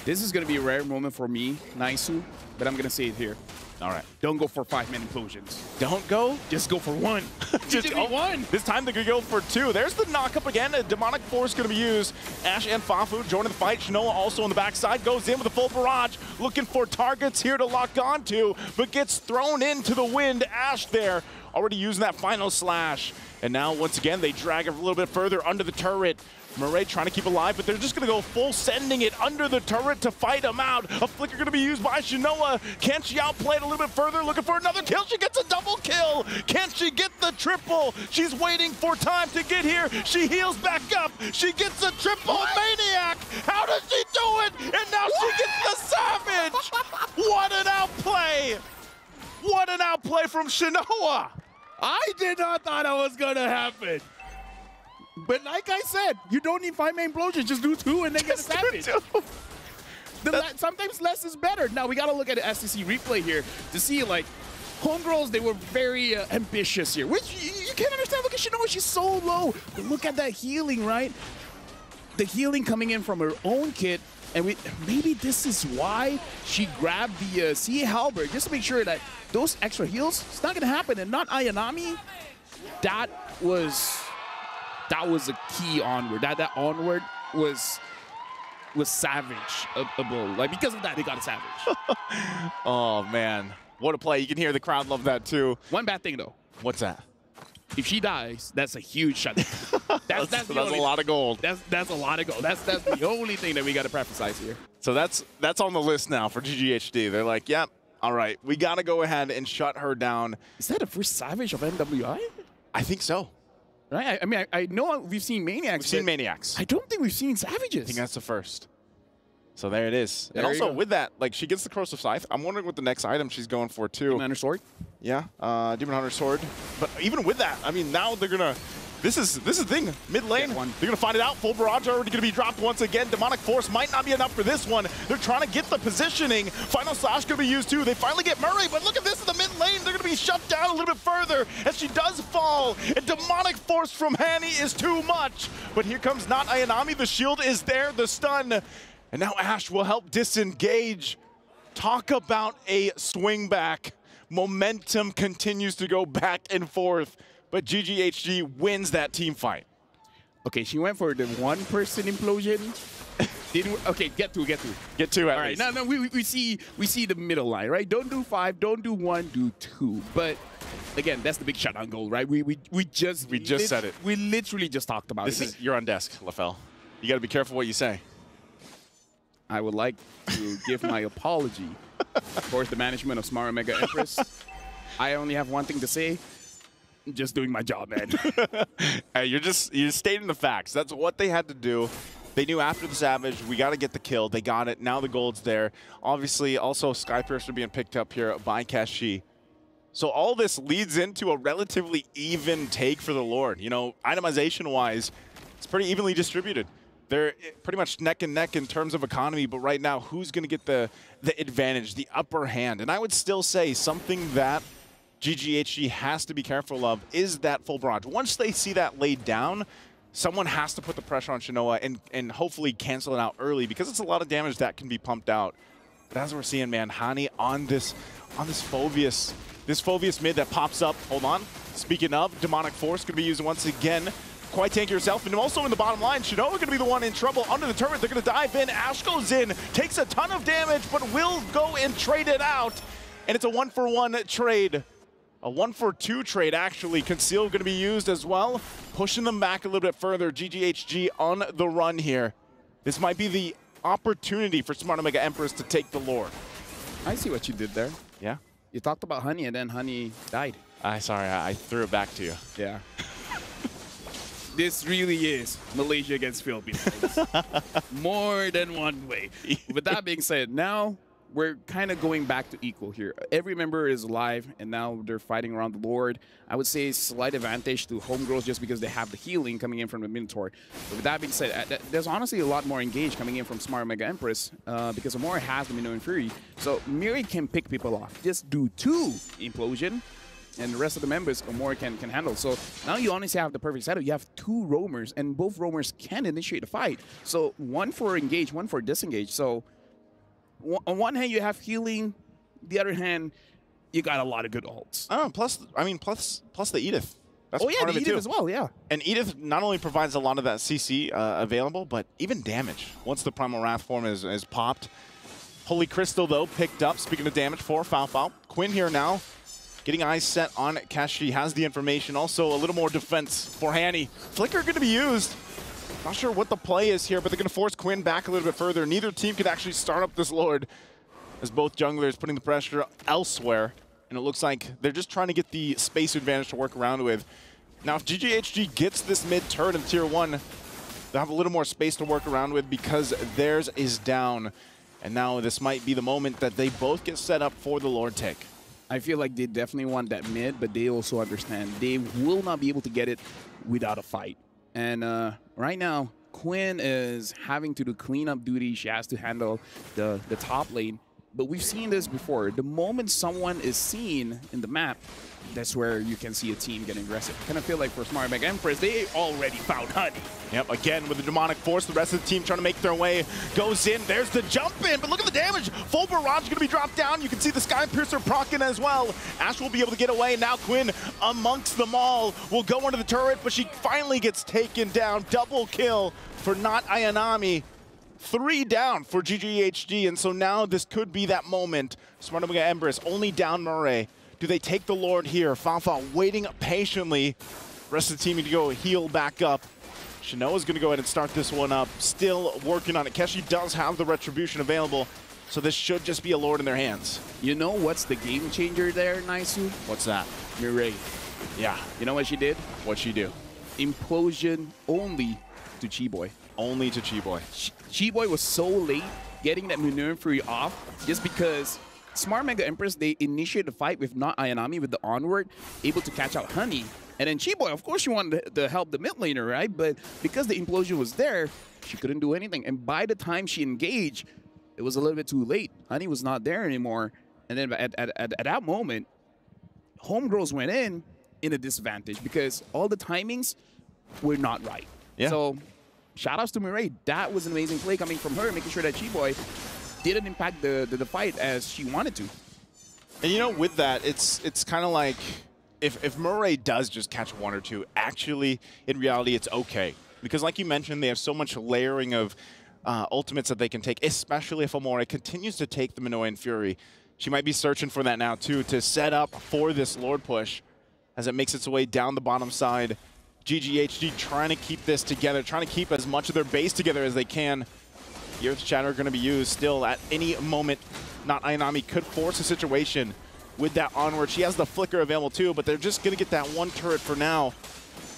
This is going to be a rare moment for me, Naisu, but I'm going to say it here. All right. Don't go for 5-man implosions. Don't go? Just go for 1. Just one. This time they're going to go for 2. There's the knock-up again. A Demonic Force going to be used. Ash and Fafu joining the fight. Shinoa also on the backside. Goes in with a full barrage. Looking for targets here to lock onto, but gets thrown into the wind. Ash there already using that final slash. And now, once again, they drag it a little bit further under the turret. Murray trying to keep alive, but they're just going to go full sending it under the turret to fight him out. A flicker going to be used by Shinoa. Can she outplay it a little bit further? Looking for another kill. She gets a double kill. Can she get the triple? She's waiting for time to get here. She heals back up. She gets a triple. Maniac. How does she do it? And now she gets the Savage. What an outplay. What an outplay from Shinoa. I did not thought that was going to happen. But like I said, you don't need 5-man implosions. Just do 2 and then get a Savage. Sometimes less is better. Now, we got to look at the STC replay here to see, like, homegirls, they were very ambitious here, which you can't understand. Look at Shinoa. She's so low. But look at that healing, right? The healing coming in from her own kit. And maybe this is why she grabbed the CA Halberd, just to make sure that those extra heals, it's not going to happen. And not Ayanami, that was a key onward. That onward was savage-able. Like, because of that, they got a Savage. Oh, man. What a play. You can hear the crowd love that, too. One bad thing, though. What's that? If she dies, that's a huge shutdown. That's a lot of gold. That's a lot of gold. That's the only thing that we got to preface here. So that's on the list now for GGHD. They're like, yep, all right, we got to go ahead and shut her down. Is that the first Savage of MWI? I think so. Right? I mean, I know we've seen Maniacs. We've seen Maniacs. I don't think we've seen Savages. I think that's the first. So there it is. And also with that, like, she gets the Corrosive Scythe. I'm wondering what the next item she's going for, too. Demon Hunter Sword? Yeah, Demon Hunter Sword. But even with that, I mean, now they're going to... This is the thing. Mid lane, they're going to find it out. Full barrage already going to be dropped once again. Demonic Force might not be enough for this one. They're trying to get the positioning. Final Slash going to be used, too. They finally get Murray, but look at this in the mid lane. They're going to be shut down a little bit further as she does fall. And Demonic Force from Hanny is too much. But here comes not Ayanami. The shield is there, the stun. And now Ash will help disengage. Talk about a swing back. Momentum continues to go back and forth, but GGHG wins that team fight. Okay, she went for the 1-person implosion. Okay, get two. Get two. All right, no, we see the middle line, right? Don't do 5, don't do 1, do 2. But again, that's the big shutdown goal, right? We just said it. We literally just talked about it. You're on desk, LaFell. You got to be careful what you say. I would like to give my apology towards the management of Smart Omega Empress. I only have one thing to say. I'm just doing my job, man. Hey, you're stating the facts. That's what they had to do. They knew after the Savage, we got to get the kill. They got it. Now the gold's there. Obviously, also Skypiercer being picked up here by Kashi. So all this leads into a relatively even take for the Lord. You know, itemization-wise, it's pretty evenly distributed. They're pretty much neck and neck in terms of economy, but right now, who's going to get the advantage, the upper hand? And I would still say something that GGHG has to be careful of is that full barrage. Once they see that laid down, someone has to put the pressure on Shinoa and hopefully cancel it out early because it's a lot of damage that can be pumped out. But as we're seeing, man, Hani on this Phoveus. This Phoveus mid that pops up. Hold on. Speaking of, Demonic Force could be used once again. Quite tanky herself, and also in the bottom line, Shinoa going to be the one in trouble under the turret. They're going to dive in. Ash goes in, takes a ton of damage, but will go and trade it out. And it's a 1-for-1 trade. A 1-for-2 trade, actually. Conceal going to be used as well, pushing them back a little bit further. GGHG on the run here. This might be the opportunity for Smart Omega Empress to take the Lord. I see what you did there. Yeah? You talked about Honey, and then Honey died. Sorry, I threw it back to you. Yeah. This really is Malaysia against Philippines. More than one way. With that being said, now we're kind of going back to equal here. Every member is alive, and now they're fighting around the Lord. I would say slight advantage to Homegirls just because they have the healing coming in from the Minotaur. But with that being said, there's honestly a lot more engaged coming in from Smart Omega Empress because Amora has the Minotaur Fury. So Miri can pick people off. Just do 2 Implosion, and the rest of the members Amora can handle. So now you honestly have the perfect setup. You have 2 roamers, and both roamers can initiate the fight. So 1 for engage, 1 for disengage. So on one hand, you have healing. The other hand, you got a lot of good ults. Oh, plus the Edith. That's part of the it Edith too. As well, yeah. And Edith not only provides a lot of that CC available, but even damage once the Primal Wrath form is popped. Holy Crystal, though, picked up. Speaking of damage for Foul. Quinn here now, getting eyes set on Kashi, has the information. Also, a little more defense for Hanny. Flicker going to be used. Not sure what the play is here, but they're going to force Quinn back a little bit further. Neither team could actually start up this Lord as both junglers putting the pressure elsewhere. And it looks like they're just trying to get the space advantage to work around with. Now, if GGHG gets this mid turret in Tier 1, they'll have a little more space to work around with because theirs is down. And now this might be the moment that they both get set up for the Lord take. I feel like they definitely want that mid, but they also understand they will not be able to get it without a fight. And right now, Quinn is having to do cleanup duty. She has to handle the top lane. But we've seen this before. The moment someone is seen in the map, that's where you can see a team getting aggressive. Kind of feel like for Smart Omega Empress, they already found Honey. Yep, again with the Demonic Force, the rest of the team trying to make their way. Goes in, there's the jump in, but look at the damage. Full barrage going to be dropped down. You can see the Skypiercer proccing as well. Ash will be able to get away. Now Quinn amongst them all will go under the turret, but she finally gets taken down. Double kill for not Ayanami. 3 down for GGHG, and so now this could be that moment. Smart Omega Empress only down Murray. Do they take the Lord here? Fafa waiting patiently. Rest of the team need to go heal back up. Shinoa's going to go ahead and start this one up. Still working on it. Keshi does have the Retribution available, so this should just be a Lord in their hands. You know what's the game changer there, Naisu? What's that? Mireille. Yeah. You know what she did? What'd she do? Implosion only to Chi-Boy. Only to Chi-Boy. Chi-Boy was so late getting that Minotaur Fury off just because Smart Mega Empress, they initiated the fight with not Ayanami with the onward, able to catch out Honey. And then Chi-Boy, of course, she wanted to help the mid laner, right? But because the implosion was there, she couldn't do anything. And by the time she engaged, it was a little bit too late. Honey was not there anymore. And then at that moment, Homegirls went in a disadvantage because all the timings were not right. Yeah. So shout outs to Mireille. That was an amazing play coming from her, making sure that Chi-Boy didn't impact the fight as she wanted to. And you know, with that, it's kind of like if Murray does just catch 1 or 2, actually, in reality, it's okay. Because like you mentioned, they have so much layering of ultimates that they can take, especially if Amore continues to take the Minoan Fury. She might be searching for that now, too, to set up for this Lord push as it makes its way down the bottom side. GGHG trying to keep this together, trying to keep as much of their base together as they can. The Earth Shatter are going to be used still at any moment. Not Ayanami could force a situation with that onward. She has the flicker available too, but they're just going to get that one turret for now.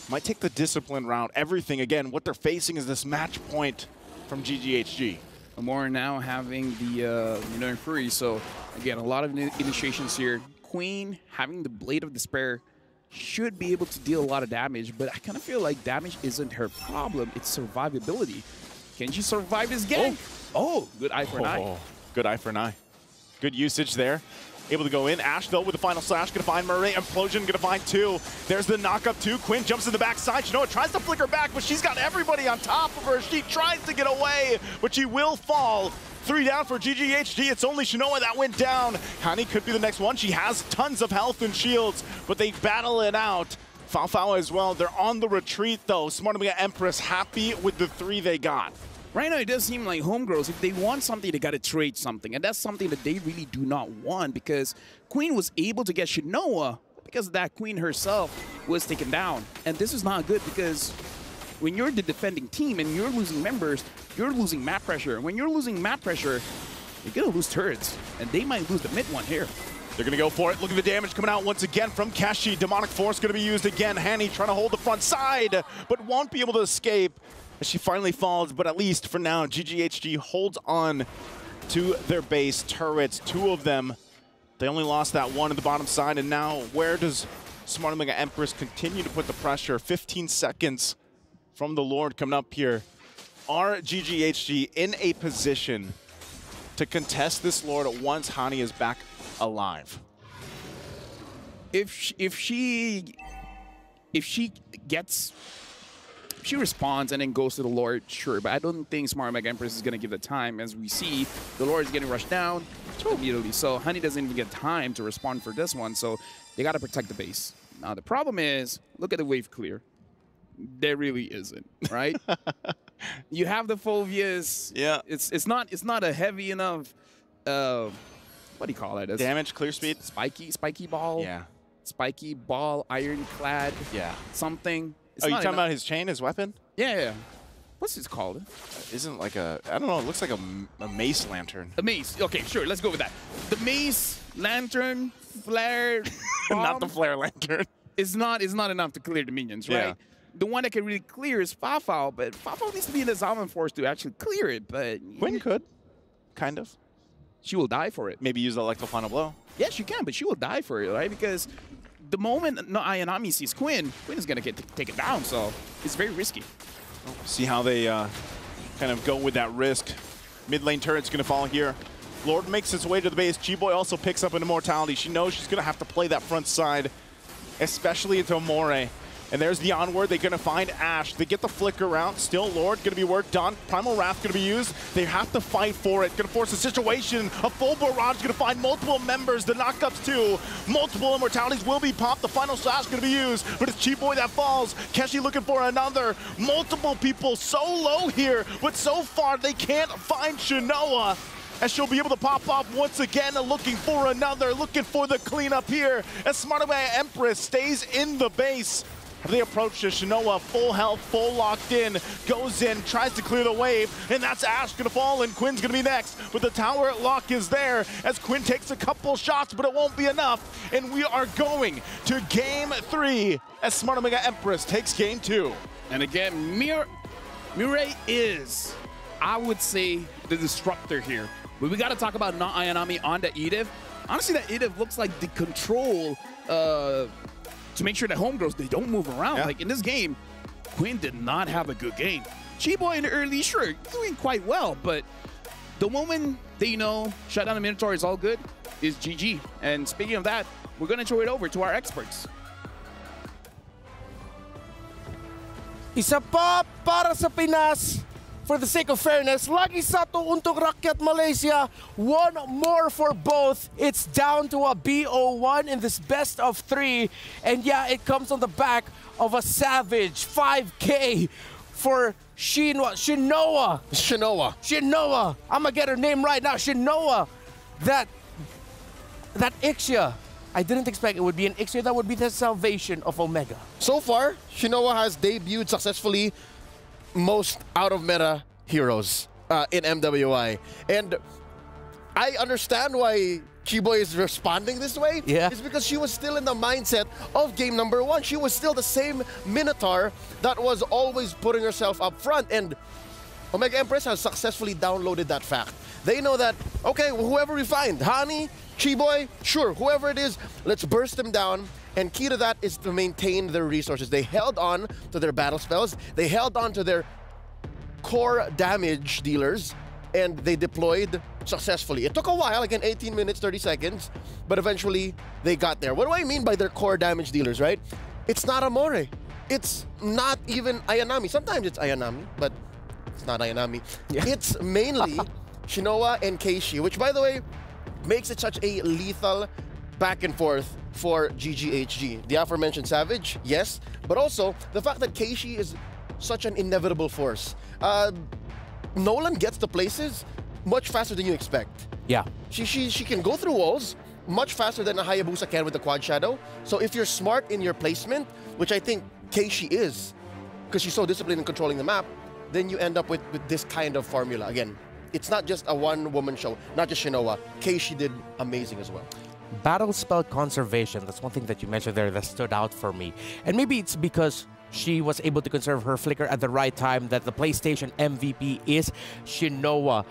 Might take the discipline route. Everything, again, what they're facing is this match point from GGHG. Amore now having the Minoan Fury, so again, a lot of initiations here. Queen having the Blade of Despair should be able to deal a lot of damage, but I kind of feel like damage isn't her problem, it's survivability. Can she survive this game? Oh, good eye for an eye. Good eye for an eye. Good usage there. Able to go in. Ash, though, with the final slash. Going to find Murray. Implosion going to find 2. There's the knock-up 2. Quinn jumps to the backside. Shinoa tries to flicker back, but she's got everybody on top of her. She tries to get away, but she will fall. 3 down for GGHG. It's only Shinoa that went down. Hani could be the next one. She has tons of health and shields, but they battle it out. Fao as well. They're on the retreat, though. Smart Omega Empress happy with the 3 they got. Right now, it does seem like Homegirls, if they want something, they got to trade something. And that's something that they really do not want, because Queen was able to get Shinoa because that Queen herself was taken down. And this is not good, because when you're the defending team and you're losing members, you're losing map pressure. And when you're losing map pressure, you're going to lose turrets. And they might lose the mid one here. They're going to go for it. Look at the damage coming out once again from Keshi. Demonic Force going to be used again. Hani trying to hold the front side, but won't be able to escape as she finally falls. But at least for now, GGHG holds on to their base turrets. 2 of them. They only lost that one at the bottom side. And now where does Smart Omega Empress continue to put the pressure? 15 seconds from the Lord coming up here. Are GGHG in a position to contest this Lord once Hani is back alive? If she responds and then goes to the Lord, sure, but I don't think Smart Omega Empress is going to give the time. As we see, the Lord is getting rushed down immediately, so Hani doesn't even get time to respond for this one, so they got to protect the base. Now the problem is, look at the wave clear. There really isn't, right? You have the Phobias. Yeah. It's not a heavy enough. What do you call it? Damage, clear speed, spiky ball. Yeah. Spiky ball, ironclad. Yeah. Something. Oh, you talking about his chain, his weapon? Yeah. What's it called? Isn't like a, I don't know, it looks like a mace lantern. A mace. Okay, sure, let's go with that. The mace, lantern, flare, bomb. Not the flare lantern. It's not enough to clear the minions, right? Yeah. The one that can really clear is Fafao, but Fafao needs to be in the Zalman Force to actually clear it, but... Quinn could, kind of. She will die for it. Maybe use the Electro Final Blow. Yes, she can, but she will die for it, right? Because the moment Ayanami sees Quinn is going to get taken down, so it's very risky. See how they kind of go with that risk. Mid lane turret's going to fall here. Lord makes his way to the base. G-Boy also picks up an Immortality. She knows she's going to have to play that front side, especially into Amore. And there's the onward. They're going to find Ash. They get the flicker out. Still Lord going to be worked on. Primal Wrath going to be used. They have to fight for it. Going to force a situation. A full barrage going to find multiple members. The knockups too. Multiple Immortalities will be popped. The final slash going to be used. But it's Chi-Boy that falls. Keshi looking for another. Multiple people so low here. But so far they can't find Shinoa. And she'll be able to pop off once again, looking for another, looking for the cleanup here. As Smart Omega Empress stays in the base. They approach to Shinoa, full health, full locked in, goes in, tries to clear the wave, and that's Ash gonna fall, and Quinn's gonna be next. But the tower lock is there as Quinn takes a couple shots, but it won't be enough. And we are going to game 3 as Smart Omega Empress takes game 2. And again, Mirai is, I would say, the disruptor here. But we gotta talk about not Ayanami on the Edith. Honestly, that Edith looks like the control to make sure that homegirls, they don't move around. Yeah. Like in this game, Quinn did not have a good game. Chi-Boy in the early, sure, doing quite well, but the moment they shut down the Minotaur is all good, is GG. And speaking of that, we're gonna throw it over to our experts. Isa pa para sa Pinas. For the sake of fairness, lagi satu untuk rakyat Malaysia. One more for both. It's down to a BO1 in this best of 3. And yeah, it comes on the back of a savage 5K for Shinoa. I'm gonna get her name right now. Shinoa. That Ixia. I didn't expect it would be an Ixia that would be the salvation of Omega. So far, Shinoa has debuted successfully most out-of-meta heroes in MWI. And I understand why Chiboy is responding this way. Yeah. It's because she was still in the mindset of game number 1. She was still the same Minotaur that was always putting herself up front. And Omega Empress has successfully downloaded that fact. They know that, okay, whoever we find, Hani, Chiboy, sure, whoever it is, let's burst them down. And key to that is to maintain their resources. They held on to their battle spells. They held on to their core damage dealers. And they deployed successfully. It took a while, again, 18 minutes, 30 seconds, but eventually they got there. What do I mean by their core damage dealers, right? It's not Amore. It's not even Ayanami. Sometimes it's Ayanami, but it's not Ayanami. Yeah. It's mainly Shinoa and Keishi, which, by the way, makes it such a lethal back and forth for GGHG. The aforementioned Savage, yes, but also the fact that Keishi is such an inevitable force. Nolan gets to places much faster than you expect. Yeah. She can go through walls much faster than a Hayabusa can with the Quad Shadow. So if you're smart in your placement, which I think Keishi is, because she's so disciplined in controlling the map, then you end up with this kind of formula. Again, it's not just a one-woman show, not just Shinoa. Keishi did amazing as well. Battle spell conservation, that's one thing that you mentioned there that stood out for me. And maybe it's because she was able to conserve her flicker at the right time that the PlayStation MVP is Shinoa.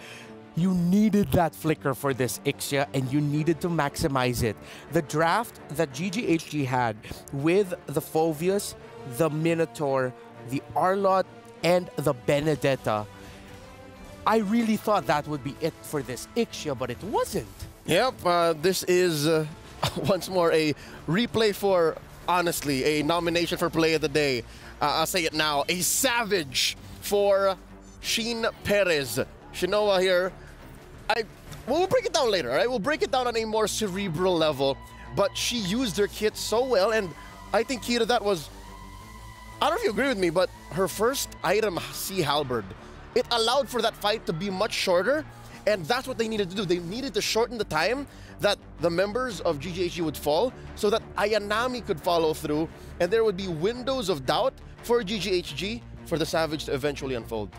You needed that flicker for this Ixia, and you needed to maximize it. The draft that GGHG had with the Phoveus, the Minotaur, the Arlott, and the Benedetta, I really thought that would be it for this Ixia, but it wasn't. Yep, this is once more a replay for, honestly, a nomination for Play of the Day. I'll say it now, a savage for Sheen Perez. Shinoa here. We'll break it down later, all right? We'll break it down on a more cerebral level, but she used her kit so well, and I think key to that was, I don't know if you agree with me, but her first item, Sea Halberd, it allowed for that fight to be much shorter, and that's what they needed to do. They needed to shorten the time that the members of GGHG would fall so that Ayanami could follow through, and there would be windows of doubt for GGHG for the Savage to eventually unfold.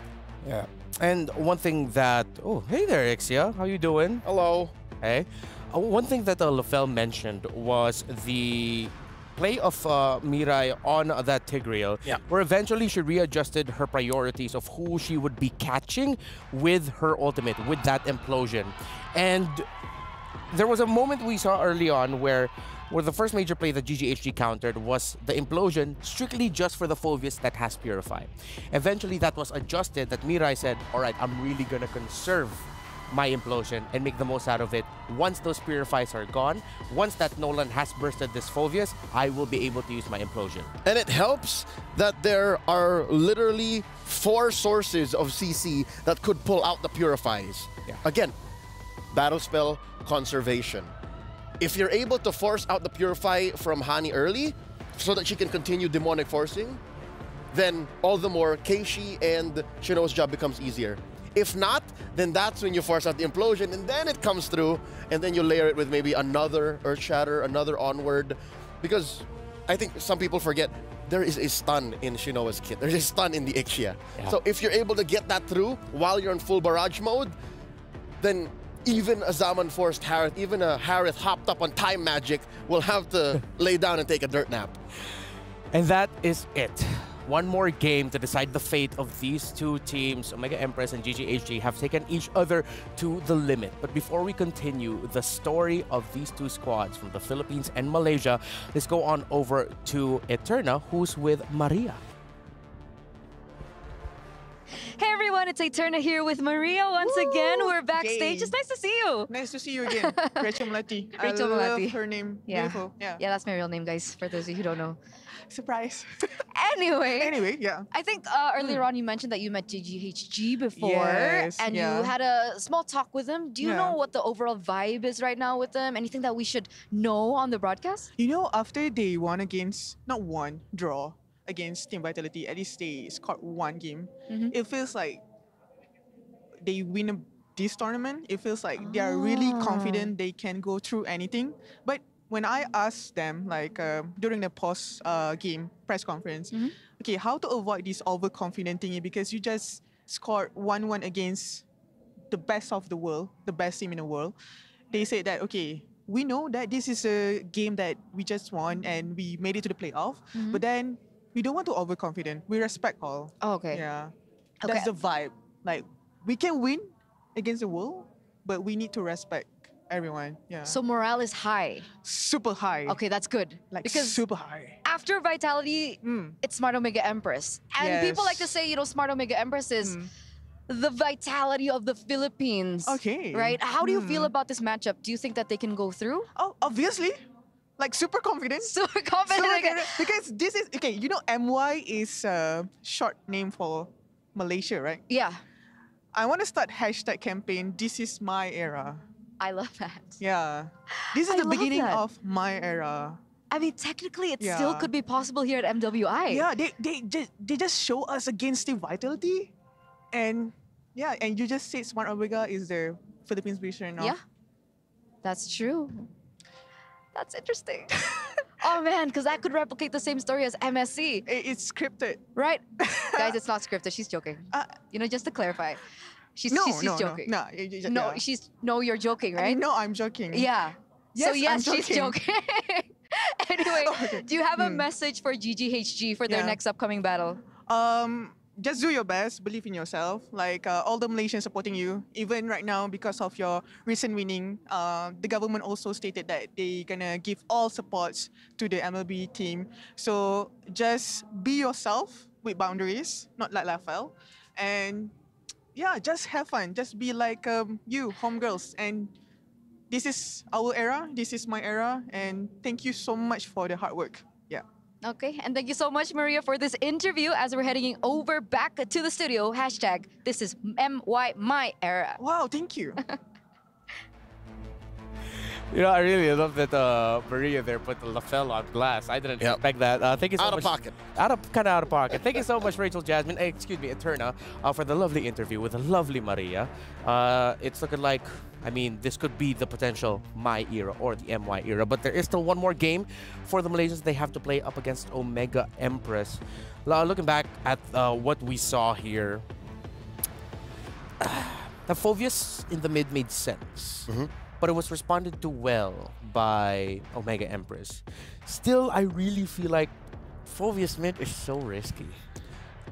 Yeah. And one thing that... Oh, hey there, Ixia. How you doing? Hello. Hey. One thing that Lafel mentioned was the play of Mirai on that Tigreal, where eventually she readjusted her priorities of who she would be catching with her ultimate, with that implosion. And there was a moment we saw early on where the first major play that GGHG countered was the implosion strictly just for the Phoveus that has Purify. Eventually that was adjusted, that Mirai said, all right, I'm really gonna conserve my implosion and make the most out of it. Once those Purifies are gone, once that Nolan has bursted this Phoveus, I will be able to use my implosion. And it helps that there are literally 4 sources of CC that could pull out the Purifies. Yeah. Again, battle spell conservation. If you're able to force out the Purify from Hani early so that she can continue demonic forcing, then all the more Keishi and Shinoa's job becomes easier. If not, then that's when you force out the implosion, and then it comes through, and then you layer it with maybe another Earth Shatter, another Onward, because I think some people forget there is a stun in Shinoa's kit. There's a stun in the Ixia. Yeah. So if you're able to get that through while you're in full barrage mode, then even a Zaman-forced Harith, even a Harith hopped up on time magic will have to lay down and take a dirt nap. And that is it. One more game to decide the fate of these two teams. Omega Empress and GGHG have taken each other to the limit. But before we continue the story of these two squads from the Philippines and Malaysia, let's go on over to Eterna, who's with Maria. Hey everyone, it's Eterna here with Maria once again. We're backstage. It's nice to see you. Nice to see you again. Rachel Malati. Rachel I Malati. love her name. Yeah. Beautiful. Yeah. Yeah, that's my real name, guys, for those of you who don't know. Surprise. Anyway, yeah. I think earlier on you mentioned that you met GGHG before, Yes, and yeah. you had a small talk with them. Do you know what the overall vibe is right now with them? Anything that we should know on the broadcast? You know, after they won against, not one, draw, against Team Vitality, at least they scored one game. Mhm. It feels like they win this tournament. It feels like they are really confident they can go through anything. But when I asked them, like during the post game press conference, okay, how to avoid this overconfident thingy, because you just scored 1-1 against the best of the world, the best team in the world. They said that, okay, we know that this is a game that we just won and we made it to the playoff, but then we don't want to overconfident. We respect all. Oh, okay. Yeah. Okay. That's the vibe. Like, we can win against the world, but we need to respect everyone. Yeah. So morale is high. Super high. Okay, that's good. Like because super high. after Vitality, it's Smart Omega Empress. And people like to say, Smart Omega Empress is the vitality of the Philippines. Okay. Right? How do you feel about this matchup? Do you think that they can go through? Oh, obviously. Like super confident. Super confident. Because this is, okay, MY is a short name for Malaysia, right? Yeah. I want to start hashtag campaign, this is my era. I love that. Yeah. This is I the love beginning that. of my era. I mean, technically, it still could be possible here at MWI. Yeah, they just show us against the Vitality. And yeah, and you just said Smart Omega is the Philippines version of... Yeah. That's true. That's interesting. Oh man, because that could replicate the same story as MSC. It's scripted. Right? Guys, it's not scripted. She's joking. Just to clarify. She's joking. No, you're joking, right? No, I'm joking. Yeah. Yes, So yes, I'm she's joking. Anyway, do you have a Hmm. message for GGHG for their Yeah. next upcoming battle? Just do your best, believe in yourself. Like all the Malaysians supporting you, even right now because of your recent winning. The government also stated that they're gonna give all supports to the MLB team. So just be yourself with boundaries, not like Lafel, and yeah, just have fun. Just be like you, homegirls, and this is our era. This is my era, and thank you so much for the hard work. Yeah. Okay, and thank you so much, Maria, for this interview as we're heading over back to the studio. Hashtag, this is MY my era. Wow, thank you. I really love that Maria there put the Lafell on glass. I didn't expect that. Thank you so much. Out of pocket. Kind of out of pocket. Thank you so much, Rachel Jasmine, excuse me, Eterna, for the lovely interview with the lovely Maria. It's looking like, this could be the potential my era or the MY era, but there is still one more game for the Malaysians. They have to play up against Omega Empress. Looking back at what we saw here, the Phovius in the mid made sense. But it was responded to well by Omega Empress. Still, I really feel like Phovius mid is so risky.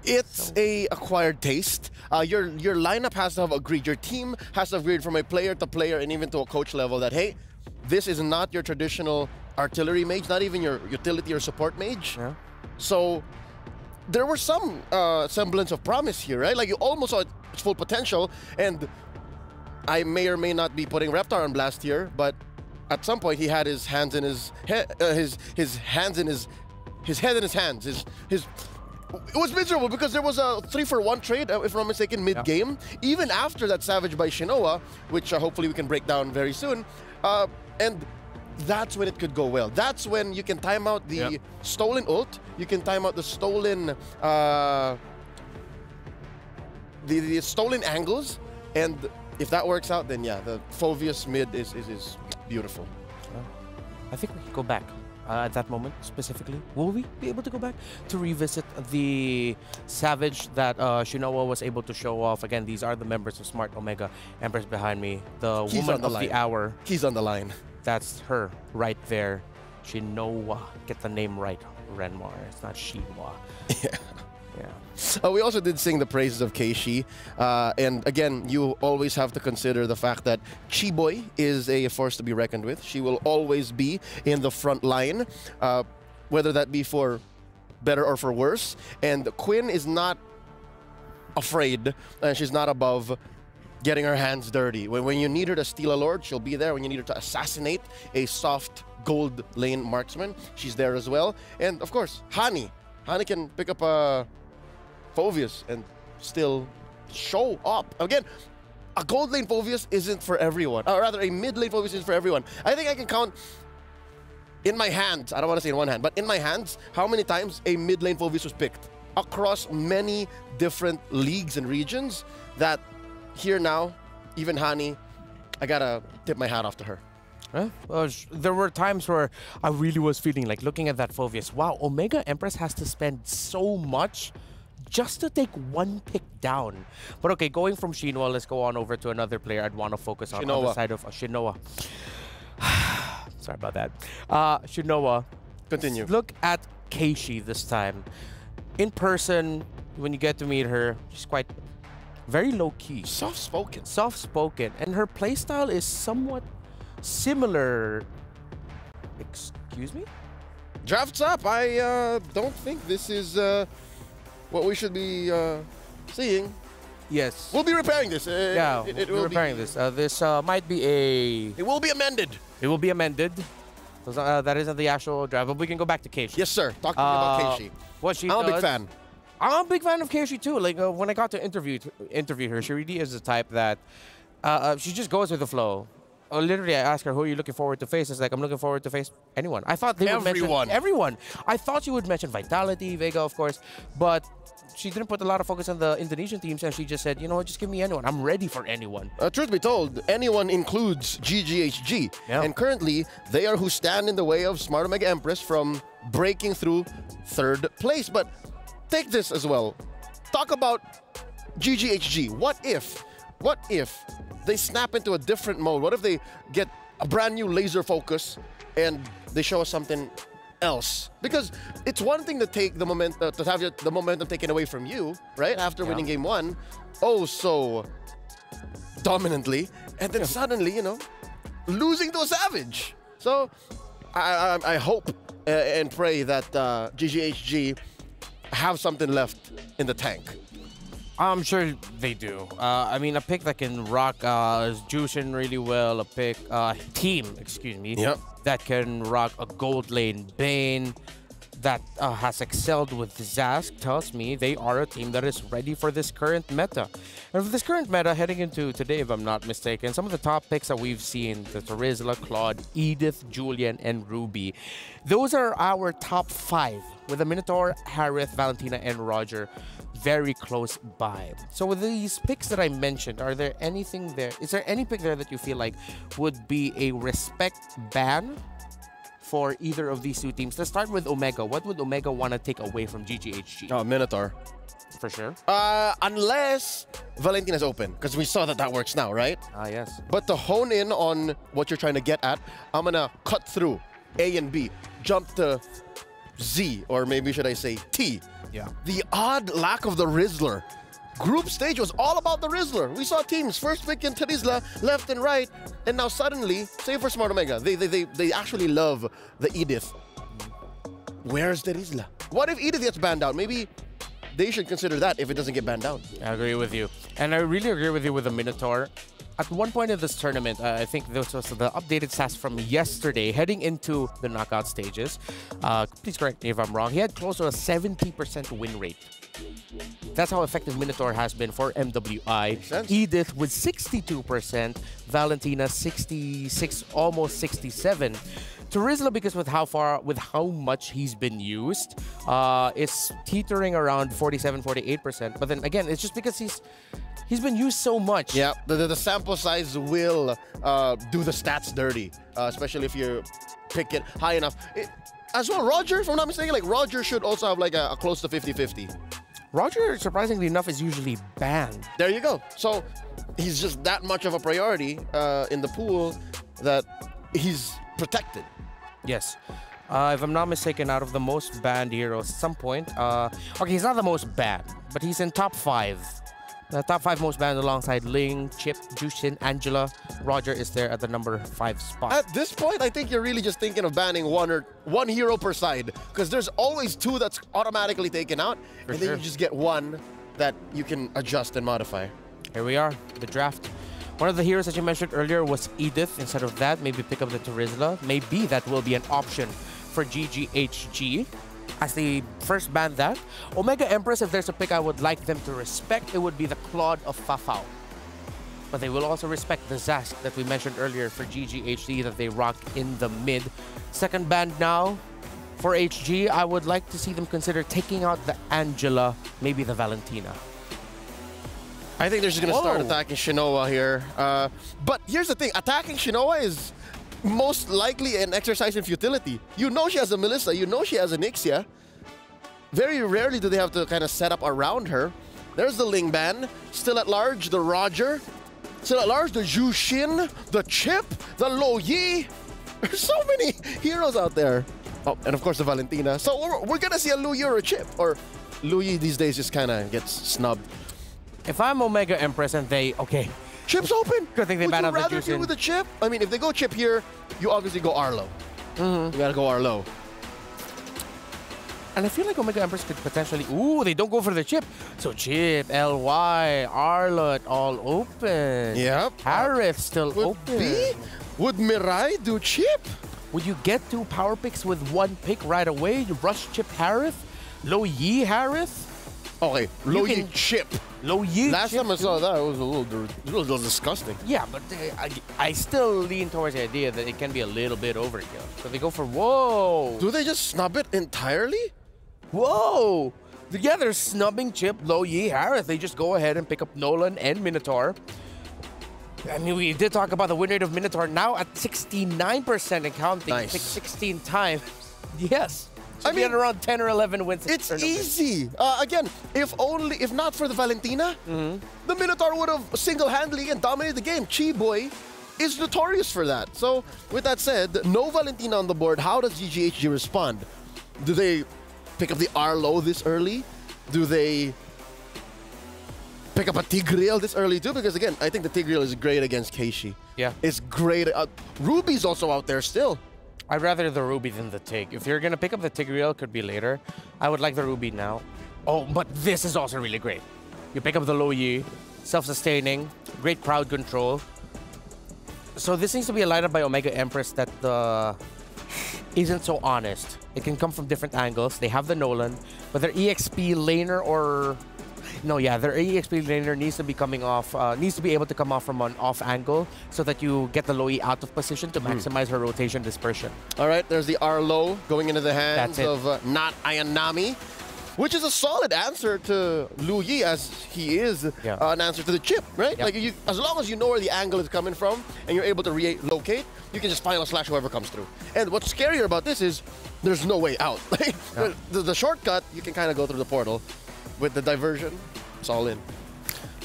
It's a acquired taste. Your lineup has to have agreed. Your team has to have agreed from a player to player and even to a coach level that, hey, this is not your traditional artillery mage, not even your utility or support mage. Yeah. So there was some semblance of promise here, right? Like you almost saw its full potential, and I may or may not be putting Reptar on blast here, but at some point he had his hands in his head, his hands in his head in his hands. It was miserable because there was a 3-for-1 trade, if I'm not mistaken, mid-game. Even after that Savage by Shinoa, which hopefully we can break down very soon, and that's when it could go well. That's when you can time out the stolen ult, you can time out the stolen the stolen angles, and if that works out, then yeah, the Phovius mid is beautiful. I think we can go back at that moment specifically. Will we be able to go back to revisit the Savage that Shinoa was able to show off? Again, these are the members of Smart Omega Empress behind me. The woman of the hour. He's on the line. That's her right there. Shinoa. Get the name right, Renmar. It's not Shinwa. Yeah. We also did sing the praises of Keishi. And again, you always have to consider the fact that Chiboy is a force to be reckoned with. She will always be in the front line, whether that be for better or for worse. And Quinn is not afraid, and she's not above getting her hands dirty. When you need her to steal a lord, she'll be there. When you need her to assassinate a soft gold lane marksman, she's there as well. And of course, Hani. Hani can pick up a Phovius and still show up. Again, a gold lane Phovius isn't for everyone. Or rather, a mid lane Phovius isn't for everyone. I think I can count in my hands, I don't want to say in one hand, but in my hands, how many times a mid lane Phoveus was picked across many different leagues and regions that here now, even Hani, I gotta tip my hat off to her. Well, there were times where I really was feeling like looking at that Phoveus, wow, Omega Empress has to spend so much just to take one pick down. But okay, going from Shinwa, let's go on over to another player I'd want to focus on the side of Shinoa. Sorry about that. Shinoa. Continue. Look at Keishi this time. In person, when you get to meet her, she's quite very low-key. Soft-spoken. Soft-spoken. And her playstyle is somewhat similar. Excuse me? Drafts up. I don't think this is what we should be seeing. Yes. We'll be repairing this. Yeah, we'll be repairing this. This might be a... It will be amended. It will be amended. That isn't the actual draft, but we can go back to Keishi. Yes, sir. Talk to me about Keishi. What she I'm does, a big fan. I'm a big fan of Keishi too. Like when I got to interview her, she really is the type that she just goes with the flow. Literally, I asked her, who are you looking forward to face? It's like, I'm looking forward to face anyone. I thought they would mention everyone. I thought she would mention Vitality, Vega, of course, but she didn't put a lot of focus on the Indonesian teams, and she just said, you know what, just give me anyone. I'm ready for anyone. Truth be told, anyone includes GGHG. Yeah. And currently, they are who stand in the way of Smart Omega Empress from breaking through 3rd place. But take this as well. Talk about GGHG. What if they snap into a different mode? What if they get a brand new laser focus and they show us something else? Because it's one thing to take the to have the momentum taken away from you, right? After winning game 1, oh so dominantly, and then suddenly, you know, losing to a Savage. So I hope and pray that GGHG have something left in the tank. I'm sure they do. I mean, a pick that can rock Jushin really well, a pick, team, excuse me, that can rock a gold lane Bane, that has excelled with Zask, tells me they are a team that is ready for this current meta. And for this current meta, heading into today, if I'm not mistaken, some of the top picks that we've seen, the Terizla, Claude, Edith, Julian, and Ruby, those are our top 5, with the Minotaur, Harith, Valentina, and Roger very close by. So with these picks that I mentioned, are there anything there? Is there any pick there that you feel like would be a respect ban for either of these two teams? Let's start with Omega. What would Omega want to take away from GGHG? Oh, Minotaur. For sure. Unless Valentina's open, because we saw that works now, right? Yes. But to hone in on what you're trying to get at, I'm gonna cut through A and B, jump to Z, or maybe should I say T. Yeah. The odd lack of the Rizzler. Group stage was all about the Rizzler. We saw teams first pick in Terizla, left and right, and now suddenly, save for Smart Omega, they actually love the Edith. Where's the Terizla? What if Edith gets banned out? Maybe they should consider that if it doesn't get banned out. I agree with you. And I really agree with you with the Minotaur. At one point in this tournament, I think this was the updated stats from yesterday, heading into the knockout stages. Please correct me if I'm wrong. He had close to a 70% win rate. That's how effective Minotaur has been for MWI. Edith with 62%, Valentina 66, almost 67. Terizla, because with how much he's been used, is teetering around 47-48%. But then again, it's just because he's been used so much. Yeah, the sample size will do the stats dirty, especially if you pick it high enough. As well, Roger, if I'm not mistaken, like Roger should also have like a close to 50-50. Roger, surprisingly enough, is usually banned. There you go. So he's just that much of a priority in the pool that he's protected. Yes. If I'm not mistaken, out of the most banned heroes at some point, okay, he's not the most banned, but he's in top 5. The top 5 most banned alongside Ling, Chip, Jushin, Angela. Roger is there at the number 5 spot. At this point, I think you're really just thinking of banning one hero per side, because there's always 2 that's automatically taken out, and then you just get 1 that you can adjust and modify. Here we are, the draft. One of the heroes that you mentioned earlier was Edith. Instead of that, maybe pick up the Terizla. Maybe that will be an option for GGHG as they first ban that. Omega Empress, if there's a pick I would like them to respect, it would be the Claude of Fafao. but they will also respect the Zask that we mentioned earlier for GGHD that they rock in the mid. Second band now for HG, I would like to see them consider taking out the Angela, maybe the Valentina. I think they're just going to start attacking Shinoa here. But here's the thing, attacking Shinoa is most likely an exercise in futility. You know she has a Melissa, you know she has an Ixia. Very rarely do they have to kind of set up around her. There's the Lingban, still at large, the Roger, still at large, the Jushin, the Chip, the Lo Yi. There's so many heroes out there. Oh, and of course the Valentina. So we're gonna see a Lu Yi or a Chip, or Lu Yi these days just kind of gets snubbed. If I'm Omega Empress and they, okay. Chip's open! Good thing they Would you banned out the rather deal Jushin. with a Chip? I mean, if they go Chip here, you obviously go Arlo. You gotta go Arlo. And I feel like Omega Empress could potentially... Ooh, they don't go for the Chip. So Chip, LY, Arlot, all open. Yep. Harith still open. Would Mirai do Chip? Would you get two power picks with one pick right away? You rush Chip Harith? Lo Yi Harith? Okay, Lo Yi Chip. Lo Yi Last Chip time I saw that, it was a little disgusting. Yeah, but I still lean towards the idea that it can be a little bit overkill. So they go for... Whoa! Do they just snub it entirely? Whoa! Yeah, they're snubbing Chip, Lo Yi, Harith. They just go ahead and pick up Nolan and Minotaur. I mean, we did talk about the win rate of Minotaur now at 69% and counting. Nice. Pick 16 times. Yes. I mean, around 10 or 11 wins. It's easy. Again, if not for the Valentina, the Minotaur would have single-handedly and dominated the game. Chi Boy is notorious for that. So, with that said, no Valentina on the board. How does GGHG respond? Do they pick up the Arlo this early? Do they pick up a Tigreal this early too? Because again, I think the Tigreal is great against Keishi. Yeah. It's great. Ruby's also out there still. I'd rather the Ruby than the Tig. If you're going to pick up the Tigreal, it could be later. I would like the Ruby now. Oh, but this is also really great. You pick up the Lo Yi, self-sustaining, great crowd control. So this needs to be a lineup by Omega Empress that isn't so honest. It can come from different angles. They have the Nolan, but their EXP laner or... No, yeah, their EXP laner needs to be coming off, needs to be able to come off from an off angle so that you get the Lo Yi out of position to maximize her rotation dispersion. All right, there's the Arlo going into the hands of not Ayanami, which is a solid answer to Lu Yi as he is an answer to the Chip, right? Yep. Like, as long as you know where the angle is coming from and you're able to relocate, you can just final slash whoever comes through. And what's scarier about this is there's no way out. The shortcut, you can kind of go through the portal. With the diversion, it's all in.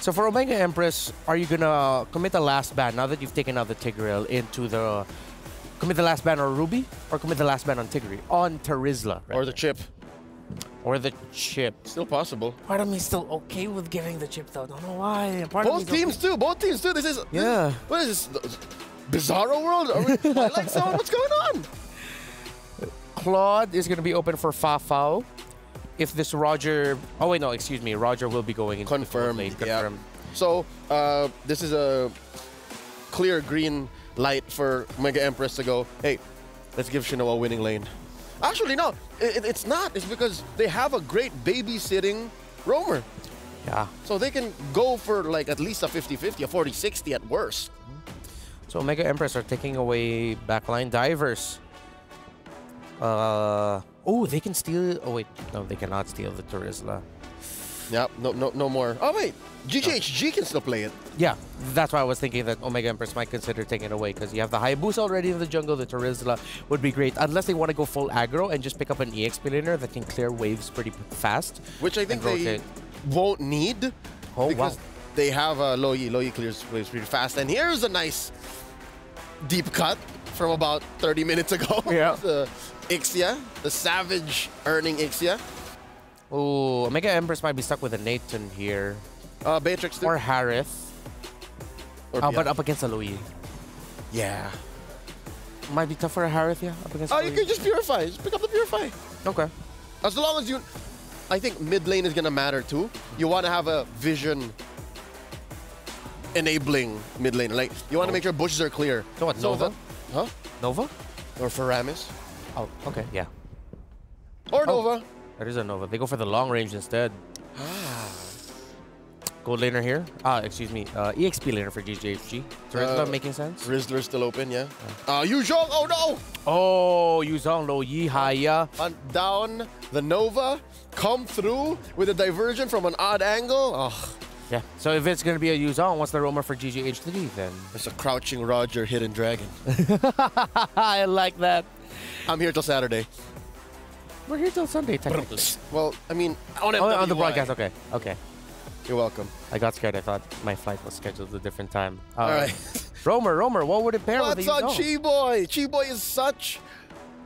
So for Omega Empress, are you gonna commit the last ban now that you've taken out the Tigreal into the... Commit the last ban on Ruby or commit the last ban on Tigreal? On Terizla. Or the Chip. Or the Chip. Still possible. Part of me is still okay with giving the Chip though. Don't know why. Both teams too. Both teams too. This is... Yeah. What is this? Bizarro world? Are we Twilight Zone? What's going on? Claude is gonna be open for Fafao. If this Roger... Oh, wait, no, excuse me. Roger will be going into Confirmed. lane. Confirmed. So, this is a clear green light for Omega Empress to go, hey, let's give Shinoa a winning lane. Actually, no. It's not. It's because they have a great babysitting roamer. Yeah. So they can go for like at least a 50-50, a 40-60 at worst. So Omega Empress are taking away backline divers. Oh, they can steal... Oh, wait. No, they cannot steal the Terizla. Yep, no more. Oh, wait. GGHG can still play it. Yeah, that's why I was thinking that Omega Empress might consider taking it away because you have the Hayabusa already in the jungle. The Terizla would be great unless they want to go full aggro and just pick up an EXP laner that can clear waves pretty fast. Which I think they won't need because they have Lo Yi. Lo Yi clears waves pretty fast. And here's a nice deep cut from about 30 minutes ago. Yeah. The Ixia, the Savage earning Ixia. Oh, Omega Empress might be stuck with a Nathan here. Beatrix or Harith. But up against a Lo Yi. Yeah. Might be tough for a Harith, yeah? Up against you can just Purify. Just pick up the Purify. Okay. As long as you... I think mid lane is going to matter too. You want to have a vision enabling mid lane. Like, you want to make sure bushes are clear. So what, Nova? Huh? Nova? Or Faramis. Oh, okay, yeah. Or Nova. There is a Nova. They go for the long range instead. Gold laner here. Excuse me. EXP laner for GGHG. Is Rizzler making sense? Rizzler's still open, yeah. Yuzhong, oh no! Oh, Yuzhong, Lo Yi, Haya. Hunt down the Nova. Come through with a diversion from an odd angle. Oh. Yeah. So if it's going to be a Yuzhong, what's the roamer for GGH3 then? It's a Crouching Roger Hidden Dragon. I like that. I'm here till Saturday. We're here till Sunday, technically. Well, I mean, on the broadcast. Okay. Okay. You're welcome. I got scared. I thought my flight was scheduled a different time. All right. Roamer, what would it pair with? What's on Chi-Boy? Chi-Boy is such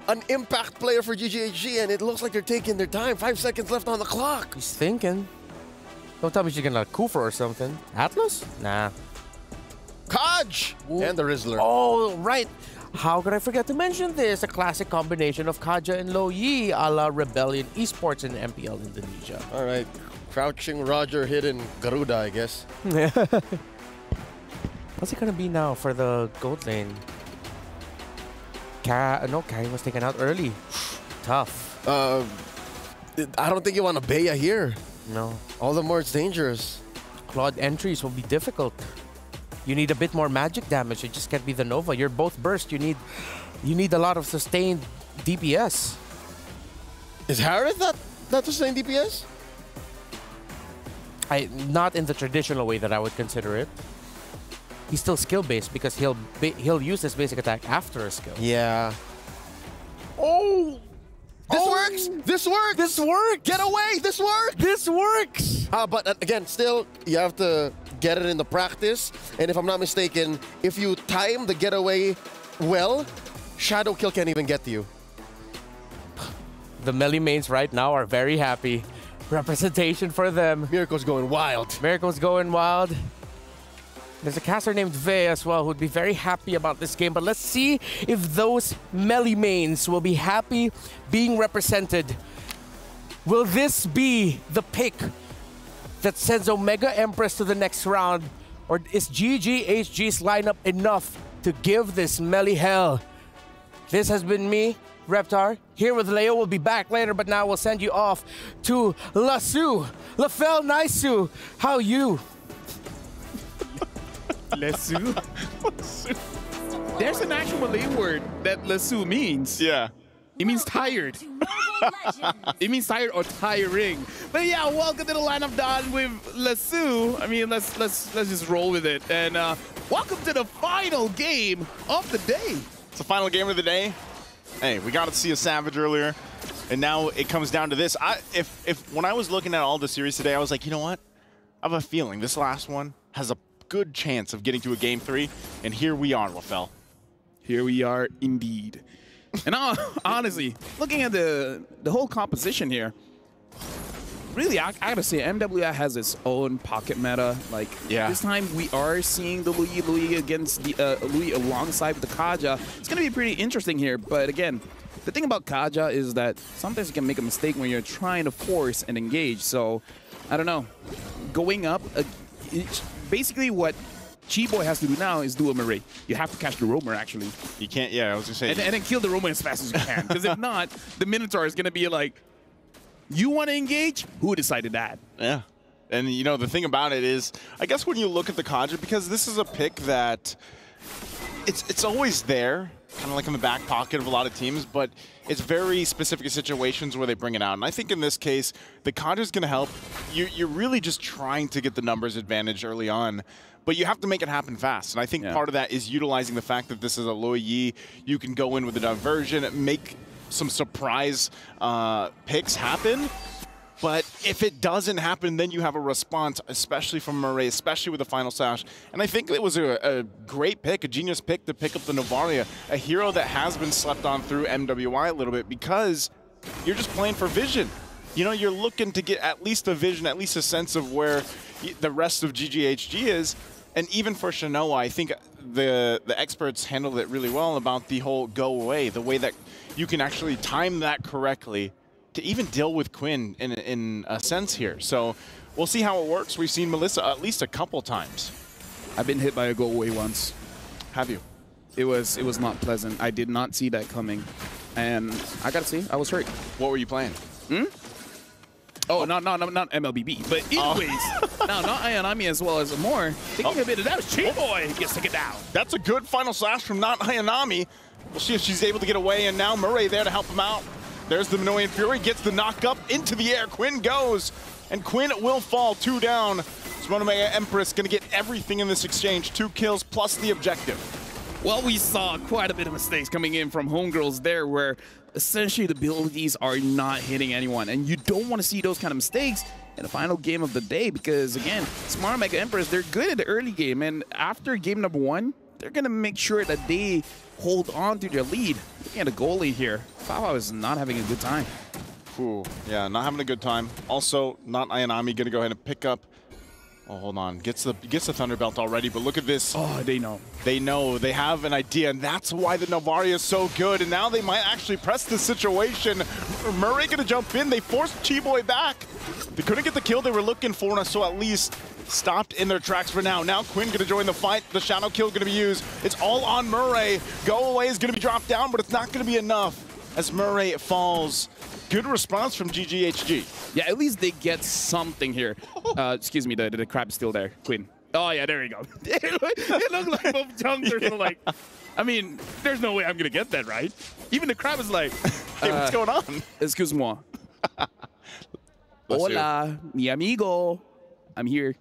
an impact player for GGHG, and it looks like they're taking their time. 5 seconds left on the clock. He's thinking. Don't tell me she's gonna Kufa or something. Atlas? Nah. Kaj! And the Rizzler. Oh, right. How could I forget to mention this? A classic combination of Kaja and Lo Yi a la Rebellion Esports in MPL Indonesia. All right. Crouching Roger Hidden Garuda, I guess. What's it gonna be now for the gold lane? No, Kai was taken out early. Tough. I don't think you want a Bea here. No. All the more it's dangerous. Claude entries will be difficult. You need a bit more magic damage. It just can't be the Nova. You're both burst. You need a lot of sustained DPS. Is Harith that sustained DPS? Not in the traditional way that I would consider it. He's still skill-based because he'll use his basic attack after a skill. Yeah. Oh! This works! This works! This works! Get away! This works! This works! But again, still, you have to get it in the practice. And if I'm not mistaken, if you time the getaway well, Shadow Kill can't even get to you. The melee mains right now are very happy. Representation for them. Miracle's going wild. Miracle's going wild. There's a caster named Vey as well who'd be very happy about this game. But let's see if those melee mains will be happy being represented. Will this be the pick that sends Omega Empress to the next round? Or is GGHG's lineup enough to give this melee hell? This has been me, Reptar, here with Leo. We'll be back later, but now we'll send you off to Lasu. Lafel Naisu, how you? Lesu? There's an actual Malay word that Lesu means. Yeah. It means tired. It means tired or tiring. But yeah, welcome to the lineup done with Lesu. I mean, let's just roll with it. And welcome to the final game of the day. It's the final game of the day. Hey, we got to see a Savage earlier, and now it comes down to this. When I was looking at all the series today, I was like, you know what? I have a feeling this last one has a good chance of getting to a Game 3, and here we are, Lafel. Here we are indeed. And honestly, looking at the whole composition here, really, I gotta say, MWI has its own pocket meta. Like, this time we are seeing the Louis against the Louis alongside with the Kaja. It's gonna be pretty interesting here. But again, the thing about Kaja is that sometimes you can make a mistake when you're trying to force and engage. So, I don't know. Going up, basically what Chi-Boy has to do now is do a Marais. You have to catch the roamer, actually. You can't, yeah, I was gonna say. And then kill the roamer as fast as you can. Because if not, the Minotaur is gonna be like, you want to engage? Who decided that? Yeah. And, you know, the thing about it is, I guess when you look at the Kaja, because this is a pick that it's always there, kind of like in the back pocket of a lot of teams, but it's very specific situations where they bring it out. And I think in this case, the Kaja is going to help. You're really just trying to get the numbers advantage early on, but you have to make it happen fast. And I think part of that is utilizing the fact that this is a Lo Yi. You can go in with a diversion, make some surprise picks happen. But if it doesn't happen, then you have a response, especially from Marais, especially with the final sash. And I think it was a great pick, a genius pick to pick up the Novaria, a hero that has been slept on through MWI a little bit because you're just playing for vision. You know, you're looking to get at least a vision, at least a sense of where the rest of GGHG is. And even for Shinoa, I think the experts handled it really well about the whole go away, the way that you can actually time that correctly to even deal with Quinn in a sense here. So we'll see how it works. We've seen Melissa at least a couple times. I've been hit by a go away once. Have you? It was not pleasant. I did not see that coming. And I gotta say, I was hurt. What were you playing? Oh, not MLBB. But anyways, Now, not Ayanami as well as Amor. Taking a bit of damage. Chiboy gets taken down. That's a good final slash from not Ayanami. We'll see if she's able to get away, and now Murray there to help him out. There's the Minoan Fury, gets the knock up into the air. Quinn goes, and Quinn will fall 2 down. Smart Omega Empress gonna get everything in this exchange. 2 kills plus the objective. Well, we saw quite a bit of mistakes coming in from Homegirls there, where essentially the abilities are not hitting anyone. And you don't want to see those kind of mistakes in the final game of the day because, again, Smart Omega Empress, they're good at the early game. And after game number 1, they're going to make sure that they hold on to their lead. Looking at the goalie here, Fawa is not having a good time. Ooh, yeah, not having a good time. Also, not Ayanami going to go ahead and pick up. Oh, hold on. Gets the Thunder Belt already, but look at this. Oh, they know. They know. They have an idea, and that's why the Novaria is so good. And now they might actually press the situation. Murray going to jump in. They forced Chiboy back. They couldn't get the kill they were looking for, so at least stopped in their tracks for now. Now Quinn going to join the fight. The shadow kill going to be used. It's all on Murray. Go away is going to be dropped down, but it's not going to be enough as Murray falls. Good response from GGHG. Yeah, at least they get something here. Excuse me, the crab is still there. Quinn. Oh, yeah, there you go. It looked like both junkers were like, I mean, there's no way I'm going to get that, right? Even the crab is like, hey, what's going on? Excuse-moi. Hola, mi amigo. I'm here.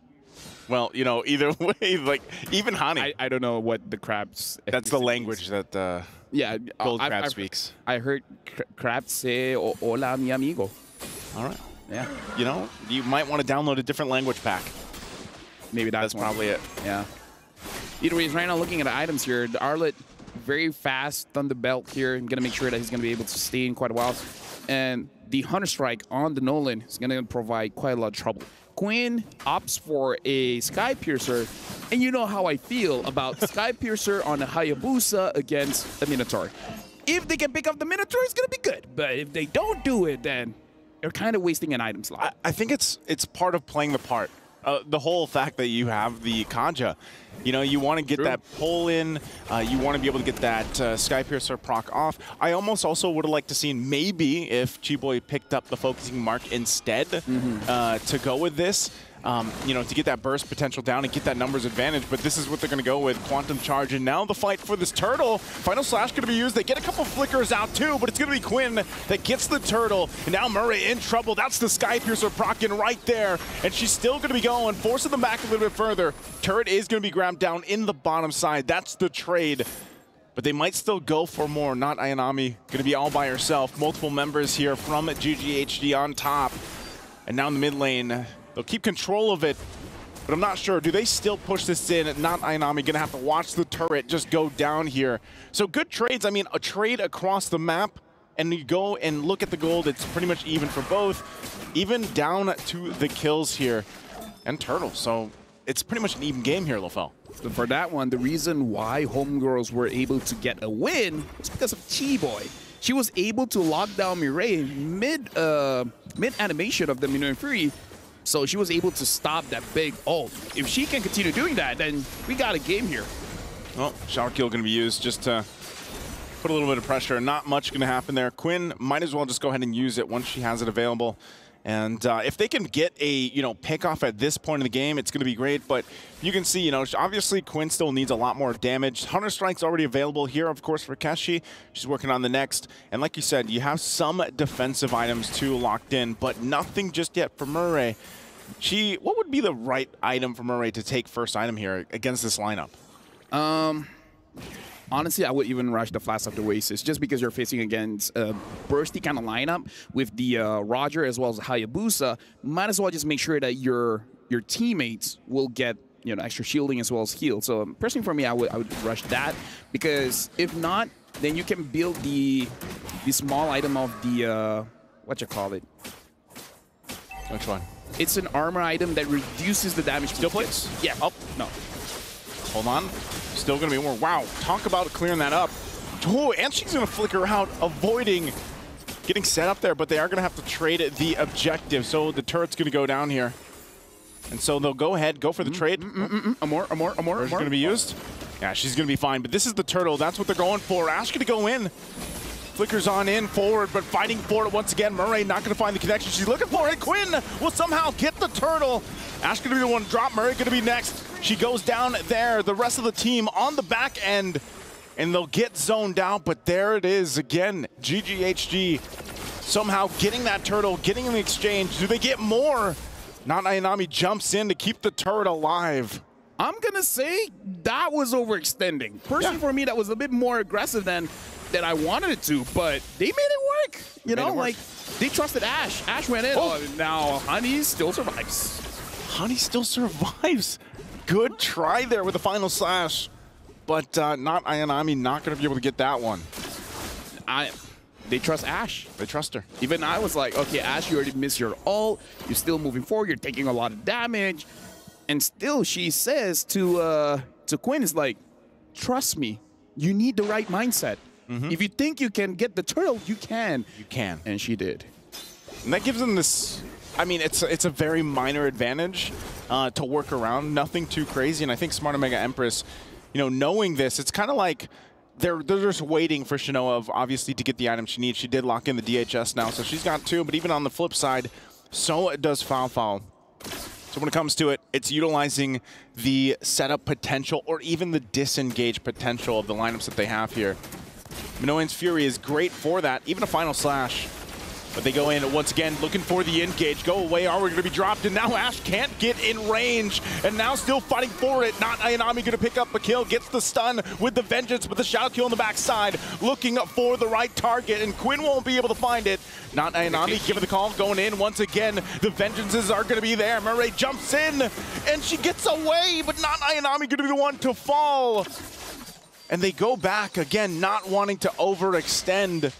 Well, you know, either way, like, even Hani. I don't know what the crab's... That's the language that yeah, Gold Crab speaks. I heard crab say, hola, mi amigo. All right. Yeah. You know, you might want to download a different language pack. Maybe that's probably it. Yeah. Either way, right now looking at the items here, the Arlet, very fast Thunder Belt here, and going to make sure that he's going to be able to sustain quite a while. And the Hunter Strike on the Nolan is going to provide quite a lot of trouble. Quinn opts for a Sky Piercer, and you know how I feel about Sky Piercer on a Hayabusa against the Minotaur. If they can pick up the Minotaur, it's going to be good. But if they don't do it, then they're kind of wasting an item slot. I think it's part of playing the part. The whole fact that you have the Kanja. You know, you want to get that pull in. You want to be able to get that Sky Piercer proc off. I almost also would have liked to see maybe if Chiboy picked up the focusing mark instead to go with this. You know, to get that burst potential down and get that numbers advantage, but this is what they're going to go with, Quantum Charge, and now the fight for this turtle. Final Slash going to be used. They get a couple flickers out too, but it's going to be Quinn that gets the turtle, and now Murray in trouble. That's the Sky Piercer procking right there, and she's still going to be going, forcing them back a little bit further. Turret is going to be grabbed down in the bottom side. That's the trade. But they might still go for more. Not Ayanami, going to be all by herself. Multiple members here from GGHD on top. And now in the mid lane, they'll keep control of it, but I'm not sure. Do they still push this in? Not Ayanami, gonna have to watch the turret just go down here. So good trades. I mean, a trade across the map, and you go and look at the gold, it's pretty much even for both. Even down to the kills here. And turtle, so it's pretty much an even game here, Lofel. For that one, the reason why Homegirls were able to get a win was because of Chiboy. She was able to lock down Mireille mid-animation of the Minoan Fury. So she was able to stop that big ult. If she can continue doing that, then we got a game here. Well, shower kill going to be used just to put a little bit of pressure. Not much going to happen there. Quinn might as well just go ahead and use it once she has it available. And if they can get a, pick off at this point in the game, it's going to be great. But you can see, obviously Quinn still needs a lot more damage. Hunter Strike's already available here, of course, for Keshi. She's working on the next. And like you said, you have some defensive items too locked in, but nothing just yet for Murray. What would be the right item for Murray to take first item here against this lineup? Honestly, I would even rush the Flash of the Oasis just because you're facing against a bursty kind of lineup with the Roger as well as Hayabusa. Might as well just make sure that your teammates will get extra shielding as well as heal. So personally for me, I would rush that because if not, then you can build the small item of the what you call it? Which one? It's an armor item that reduces the damage. Steel plates? Yeah. Oh no. Hold on. Still going to be more. Wow. Talk about clearing that up. Oh, and she's going to flicker out, avoiding getting set up there, but they are going to have to trade the objective. So the turret's going to go down here. And so they'll go ahead, go for the trade. More. Is going to be used? Yeah, she's going to be fine. But this is the turtle. That's what they're going for. Ash going to go in. Flickers on in, forward, but fighting for it once again. Murray not going to find the connection she's looking for. And Quinn will somehow get the turtle. Ash going to be the one to drop. Murray going to be next. She goes down there. The rest of the team on the back end, and they'll get zoned out, but there it is again. GGHG somehow getting that turtle, getting in the exchange. Do they get more? Not Ayanami jumps in to keep the turret alive. I'm going to say that was overextending. Personally, for me, that was a bit more aggressive than I wanted it to, but they made it work. You know, like, they trusted Ash. Ash went in. Oh, now Honey still survives. Honey still survives. Good try there with the final slash, but not Ayanami, not going to be able to get that one. They trust Ash. They trust her. Even I was like, okay, Ash, you already missed your ult. You're still moving forward. You're taking a lot of damage. And still, she says to Quinn, is like, trust me. You need the right mindset. If you think you can get the turtle, you can. You can. And she did. And that gives them this, I mean, it's a very minor advantage to work around. Nothing too crazy. And I think Smart Omega Empress, you know, knowing this, it's kind of like they're just waiting for Shinoa, obviously, to get the item she needs. She did lock in the DHS now, so she's got 2. But even on the flip side, so does Foul. So when it comes to it, it's utilizing the setup potential or even the disengage potential of the lineups that they have here. Minoan's Fury is great for that, even a final slash. But they go in once again, looking for the engage. Go away, are we going to be dropped? And now Ash can't get in range. And now still fighting for it. Not Ayanami going to pick up a kill. Gets the stun with the Vengeance, with the shadow kill on the backside. Looking for the right target, and Quinn won't be able to find it. Not Ayanami giving the call, going in once again. The Vengeances are going to be there. Murray jumps in, and she gets away, but not Ayanami going to be the one to fall. And they go back again, not wanting to overextend.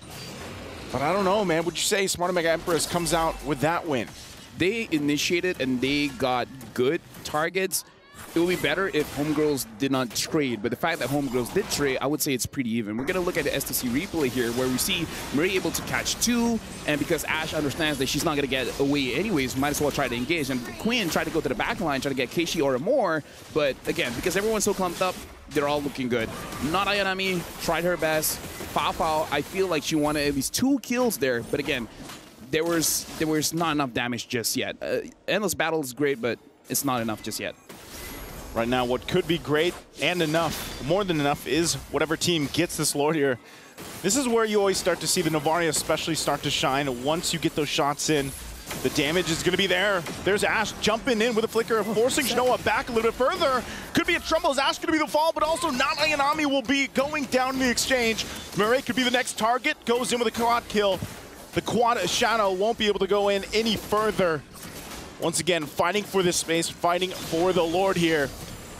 But I don't know, man. Would you say Smart Omega Empress comes out with that win? They initiated and they got good targets. It would be better if Homegirls did not trade, but the fact that Homegirls did trade, I would say it's pretty even. We're going to look at the STC replay here where we see Marie able to catch 2, and because Ash understands that she's not going to get away anyways, might as well try to engage. And Quinn tried to go to the back line, try to get Keishi or more, but again, because everyone's so clumped up, they're all looking good. Not Ayanami tried her best. Foul, I feel like she wanted at least 2 kills there, but again, there was not enough damage just yet. Endless Battle is great, but it's not enough just yet. Right now, what could be great and enough, more than enough, is whatever team gets this Lord here. This is where you always start to see the Novaria especially start to shine. Once you get those shots in, the damage is going to be there. There's Ash jumping in with a flicker, forcing Shinoa back a little bit further. Could be a trouble as Ash going to be the fall, but also not Ayanami will be going down in the exchange. Murray could be the next target, goes in with a quad kill. The quad shadow won't be able to go in any further. Once again, fighting for this space, fighting for the Lord here.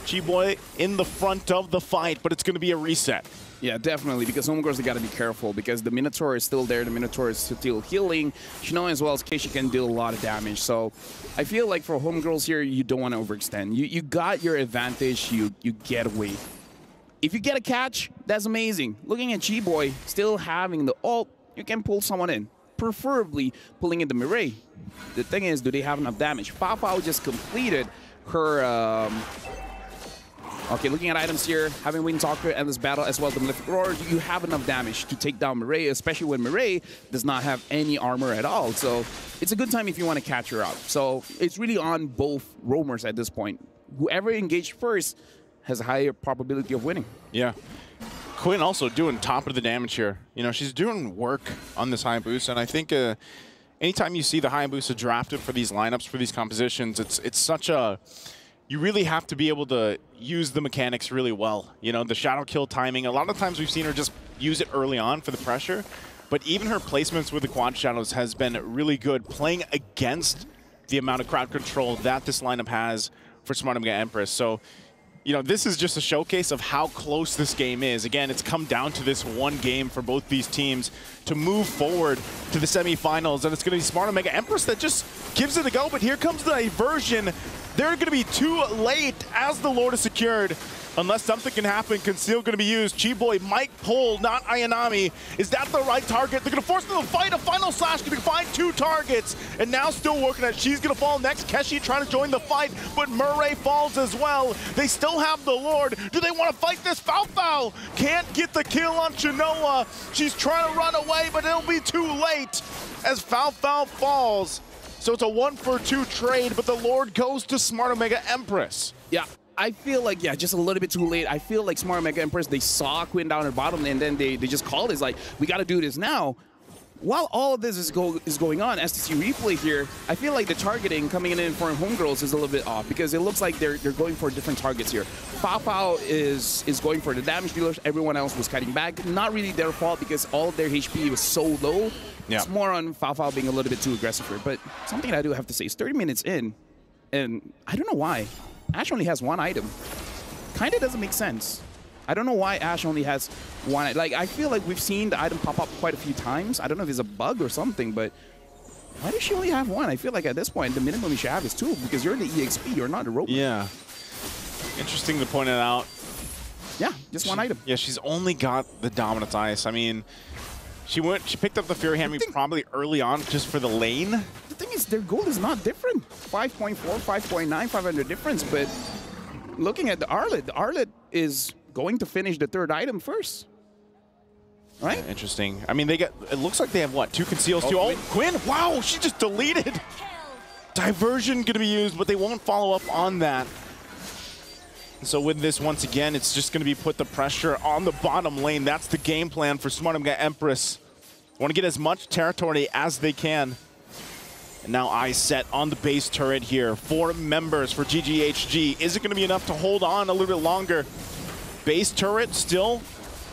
Chi-Boy in the front of the fight, but it's going to be a reset. Yeah, definitely, because Homegirls, they got to be careful because the Minotaur is still there. The Minotaur is still healing. Shinoa as well as Keishi can deal a lot of damage. So I feel like for Homegirls here, you don't want to overextend. You got your advantage. You get away. If you get a catch, that's amazing. Looking at Chi-Boy still having the ult, you can pull someone in, preferably pulling in the Mireille. The thing is, do they have enough damage? Fafao just completed her... Okay, looking at items here, having Wind Talker, Endless Battle, as well as the Malefic Roar, you have enough damage to take down Mireille, especially when Mireille does not have any armor at all. So it's a good time if you want to catch her out. So it's really on both roamers at this point. Whoever engaged first has a higher probability of winning. Yeah. Quinn also doing top of the damage here. You know, she's doing work on this Hayabusa, and I think anytime you see the Hayabusa drafted for these lineups, for these compositions, it's such a... You really have to be able to use the mechanics really well. You know, the shadow kill timing, a lot of times we've seen her just use it early on for the pressure, but even her placements with the quad shadows has been really good, playing against the amount of crowd control that this lineup has for Smart Omega Empress. So, you know, this is just a showcase of how close this game is. Again, it's come down to this one game for both these teams to move forward to the semifinals, and it's going to be Smart Omega Empress that just gives it a go, but here comes the diversion. They're going to be too late as the Lord is secured. Unless something can happen, Conceal going to be used. Chi-Boy might pull, not Ayanami. Is that the right target? They're going to force them to fight. A final slash going to find 2 targets. And now still working at she's going to fall next. Keshi trying to join the fight, but Murray falls as well. They still have the Lord. Do they want to fight this? Foul can't get the kill on Shinoa. She's trying to run away, but it'll be too late as Foul falls. So it's a 1-for-2 trade, but the Lord goes to Smart Omega Empress. Yeah. I feel like, yeah, just a little bit too late. I feel like Smart Omega Empress, they saw Quinn down at bottom, and then they just called it. It's like, we got to do this now. While all of this is going on, STC replay here, I feel like the targeting coming in for Homegirls is a little bit off because it looks like they're going for different targets here. Fafao is going for the damage dealers. Everyone else was cutting back. Not really their fault because all of their HP was so low. Yeah. It's more on Fafao being a little bit too aggressive here. But something I do have to say is 30 minutes in, and I don't know why. Ash only has one item. Kind of doesn't make sense. I don't know why Ash only has one. Like, I feel like we've seen the item pop up quite a few times. I don't know if it's a bug or something, but why does she only have one? I feel like at this point, the minimum you should have is two because you're the EXP, you're not a robot. Yeah. Interesting to point it out. Yeah, just one item. Yeah, she's only got the Dominance Ice. I mean, she picked up the Fury Hammy probably early on just for the lane. The thing is, their gold is not different. 5.4, 5.9, 500 difference, but looking at the Arlet is going to finish the third item first. Right? Yeah, interesting. I mean, it looks like they have, what, 2 conceals, too? Oh, Quinn, wow, she just deleted. Diversion going to be used, but they won't follow up on that. So with this, once again, it's just going to be put the pressure on the bottom lane. That's the game plan for Smart Omega Empress. Want to get as much territory as they can. And now eyes set on the base turret here. 4 members for GGHG. Is it going to be enough to hold on a little bit longer? Base turret still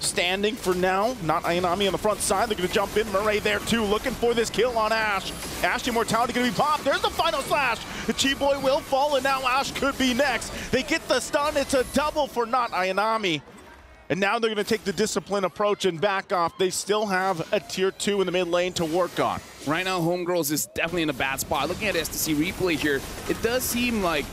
standing for now. Not Ayanami on the front side. They're going to jump in. Murray there too, looking for this kill on Ash. Ash Immortality going to be popped. There's the final slash. The Chi-Boy will fall, and now Ash could be next. They get the stun. It's a double for not Ayanami. And now they're going to take the discipline approach and back off. They still have a tier 2 in the mid lane to work on. Right now, Homegirls is definitely in a bad spot. Looking at STC replay here, it does seem like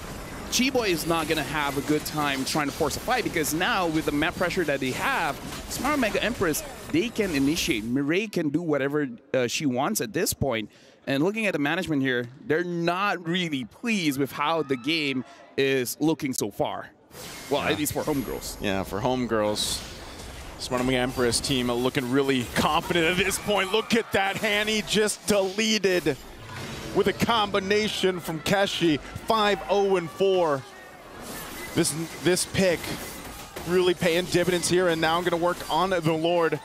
Chi-Boy is not going to have a good time trying to force a fight because now with the map pressure that they have, Smart Omega Empress, they can initiate. Mireille can do whatever she wants at this point. And looking at the management here, they're not really pleased with how the game is looking so far. Well, at least for Homegirls. Yeah, for Homegirls. Smart Omega Empress team looking really confident at this point. Look at that, Hanny just deleted with a combination from Keshi. 5-0-4. This pick really paying dividends here, and now I'm going to work on the Lord.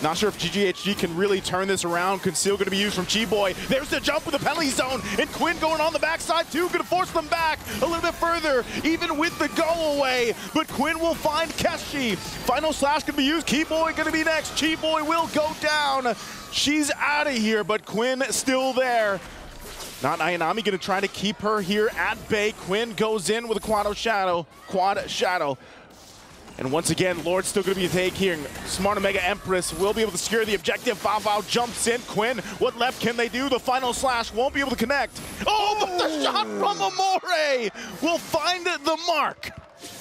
Not sure if GGHG can really turn this around. Conceal going to be used from Chi-Boy. There's the jump with the penalty zone, and Quinn going on the backside too, going to force them back a little bit further, even with the go away. But Quinn will find Keshi. Final slash going to be used. Chi-Boy going to be next. Chi-Boy will go down. She's out of here, but Quinn still there. Not Ayanami going to try to keep her here at bay. Quinn goes in with a quad shadow. And once again, Lord's still going to be taking. Smart Omega Empress will be able to secure the objective. Fafao jumps in. Quinn, what left can they do? The final slash won't be able to connect. Oh, but the shot from Amore will find the mark.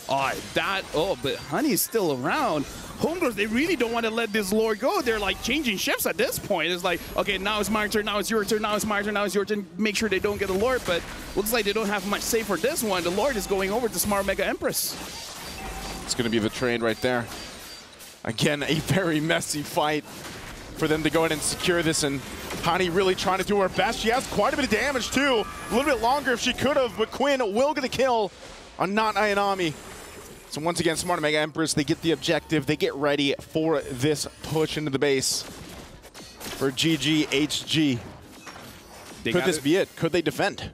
But Honey's still around. Homegirls, they really don't want to let this Lord go. They're like changing shifts at this point. It's like, okay, now it's my turn, now it's your turn, now it's my turn, now it's your turn. Make sure they don't get the Lord, but looks like they don't have much say for this one. The Lord is going over to Smart Omega Empress. It's going to be the trade right there. Again, a very messy fight for them to go ahead and secure this, and Hani really trying to do her best. She has quite a bit of damage too. A little bit longer if she could have, but Quinn will get a kill on not Ayanami. So once again, Smart Omega Empress, they get the objective. They get ready for this push into the base for GGHG. Could this be it? Could they defend?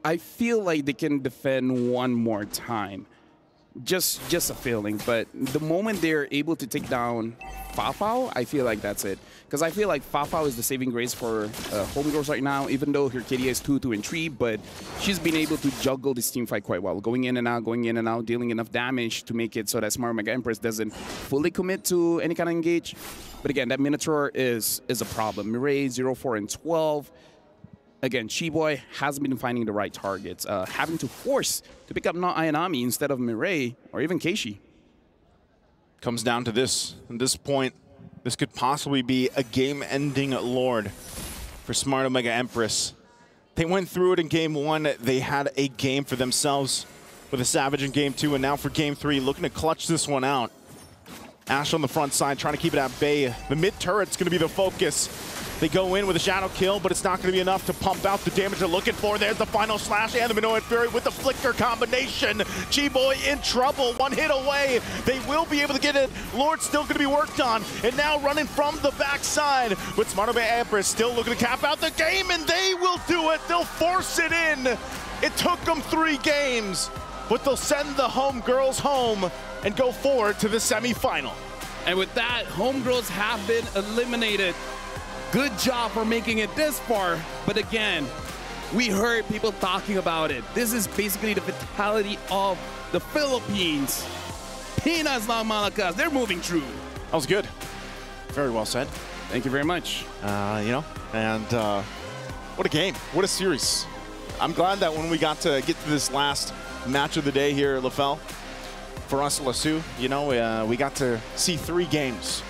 I feel like they can defend one more time. Just a feeling, but the moment they're able to take down Fafao, I feel like that's it. Because I feel like Fafao is the saving grace for Homegirls right now, even though her KD is 2, 2, and 3, but she's been able to juggle this team fight quite well. Going in and out, dealing enough damage to make it so that Smart Omega Empress doesn't fully commit to any kind of engage. But again, that Minotaur is a problem. Mireille, 0, 4, and 12. Again, Chi-Boy hasn't been finding the right targets, having to force to pick up not Ayanami instead of Mireille or even Keishi. Comes down to this. At this point, this could possibly be a game-ending Lord for Smart Omega Empress. They went through it in Game 1. They had a game for themselves with a Savage in Game 2, and now for Game 3, looking to clutch this one out. Ash on the front side, trying to keep it at bay. The mid turret's going to be the focus. They go in with a shadow kill, but it's not going to be enough to pump out the damage they're looking for. There's the final slash and the Minoan Fury with the flicker combination. G-Boy in trouble, one hit away. They will be able to get it. Lord's still going to be worked on. And now running from the backside with SmartOmega Empress still looking to cap out the game, and they will do it. They'll force it in. It took them 3 games, but they'll send the homegirls home and go forward to the semifinal. And with that, homegirls have been eliminated. Good job for making it this far. But again, we heard people talking about it. This is basically the vitality of the Philippines. Pinas lang Malakas, they're moving through. That was good. Very well said. Thank you very much. What a game. What a series. I'm glad that when we got to get to this last match of the day here at LaFell, for us, LeSue, we got to see 3 games.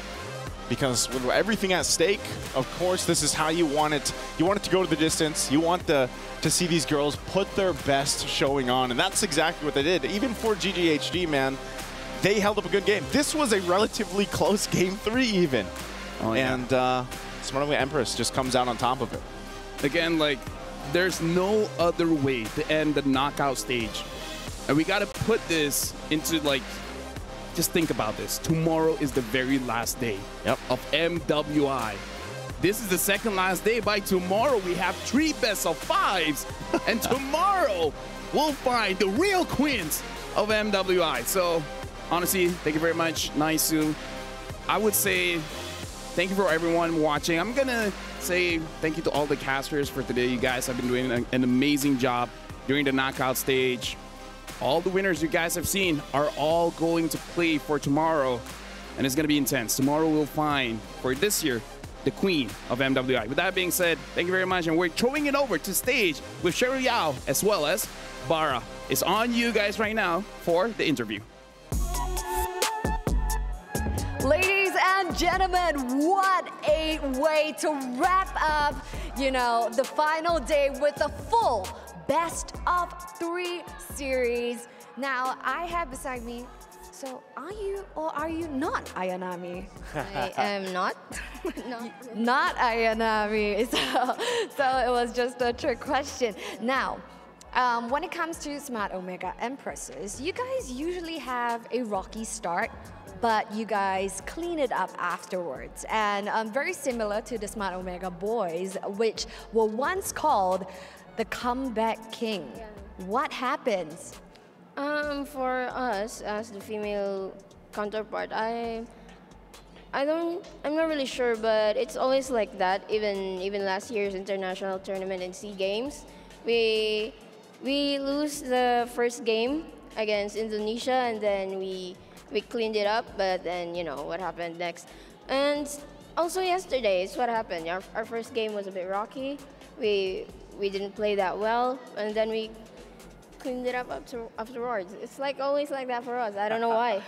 Because with everything at stake, of course, this is how you want it. You want it to go to the distance. You want to see these girls put their best showing on, and that's exactly what they did. Even for GGHG, man, they held up a good game. This was a relatively close game 3 even. Oh, yeah. And SmartOmega Empress just comes out on top of it. Again, there's no other way to end the knockout stage. And we got to put this into, just think about this. Tomorrow is the very last day of MWI. This is the second last day. By tomorrow, we have 3 best-of-5s. And tomorrow, we'll find the real queens of MWI. So, honestly, thank you very much, Naisu. I would say thank you for everyone watching. I'm going to say thank you to all the casters for today. You guys have been doing an amazing job during the knockout stage. All the winners you guys have seen are all going to play for tomorrow, and it's going to be intense. Tomorrow we'll find, for this year, the queen of MWI. With that being said, thank you very much, and we're throwing it over to stage with Cheryl Yao as well as Bara. It's on you guys right now for the interview. Ladies and gentlemen, what a way to wrap up, the final day with a full best-of-3 series. Now, I have beside me, so are you or are you not Ayanami? I am not. Not Ayanami. So it was just a trick question. Now, when it comes to SmartOmega Empresses, you guys usually have a rocky start, but you guys clean it up afterwards. And very similar to the SmartOmega boys, which were once called the comeback king. What happens? For us as the female counterpart, I'm not really sure, but it's always like that. Even last year's international tournament and SEA Games, we lose the first game against Indonesia, and then we cleaned it up. But then what happened next, and also yesterday is what happened. Our first game was a bit rocky. We didn't play that well, and then we cleaned it up afterwards. It's always like that for us. I don't know why.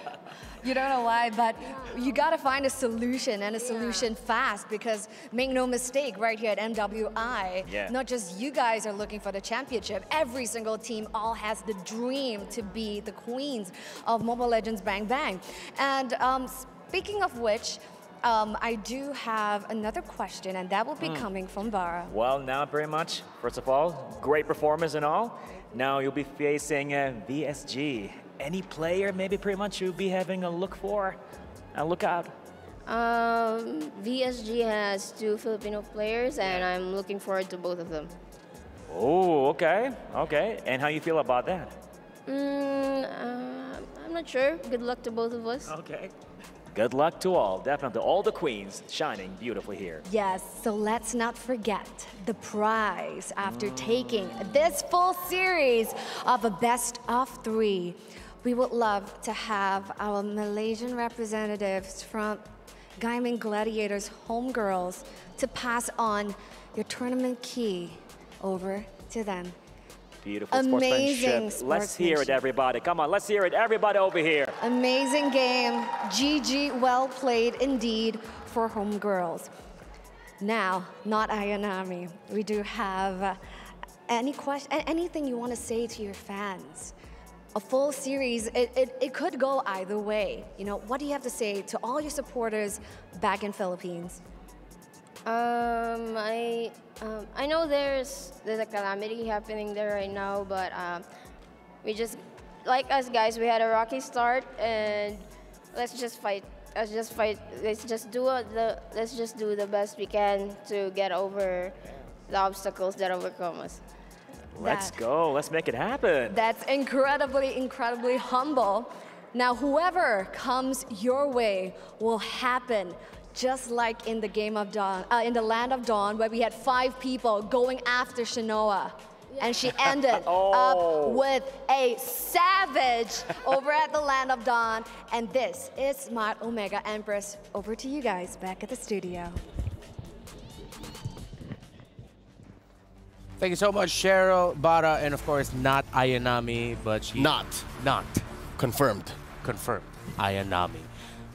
You don't know why, but you got to find a solution, and a solution fast, because make no mistake, right here at MWI, not just you guys are looking for the championship. Every single team all has the dream to be the queens of Mobile Legends Bang Bang. And speaking of which, I do have another question, and that will be coming from Bara. Well, now pretty much, first of all, great performance and all. Now you'll be facing VSG. Any player maybe pretty much you'll be having a look out? VSG has 2 Filipino players, and I'm looking forward to both of them. Oh, okay. And how you feel about that? I'm not sure. Good luck to both of us. Okay. Good luck to all, definitely. All the queens shining beautifully here. Yes, so let's not forget the prize after taking this full series of a best-of-3. We would love to have our Malaysian representatives from Gaimin Gladiators homegirls to pass on your tournament key over to them. Beautiful sportsmanship. Let's hear it, everybody. Come on, let's hear it, everybody over here. Amazing game. GG, well played indeed for homegirls. Now, not Ayanami. We do have anything you want to say to your fans a full series, it could go either way. You know, what do you have to say to all your supporters back in Philippines? I know there's a calamity happening there right now, but we just, like us guys, we had a rocky start, and let's just fight. Let's just fight. Let's just do the best we can to get over the obstacles that overcome us. Let's go. Let's make it happen. That's incredibly humble. Now, whoever comes your way will happen. Just like in the game of Dawn, in the Land of Dawn, where we had 5 people going after Shinoa. And she ended up with a savage over at the Land of Dawn. And this is Smart Omega Empress. Over to you guys back at the studio. Thank you so much, Cheryl, Bara, and of course, not Ayanami, but she... Not. Confirmed. Ayanami.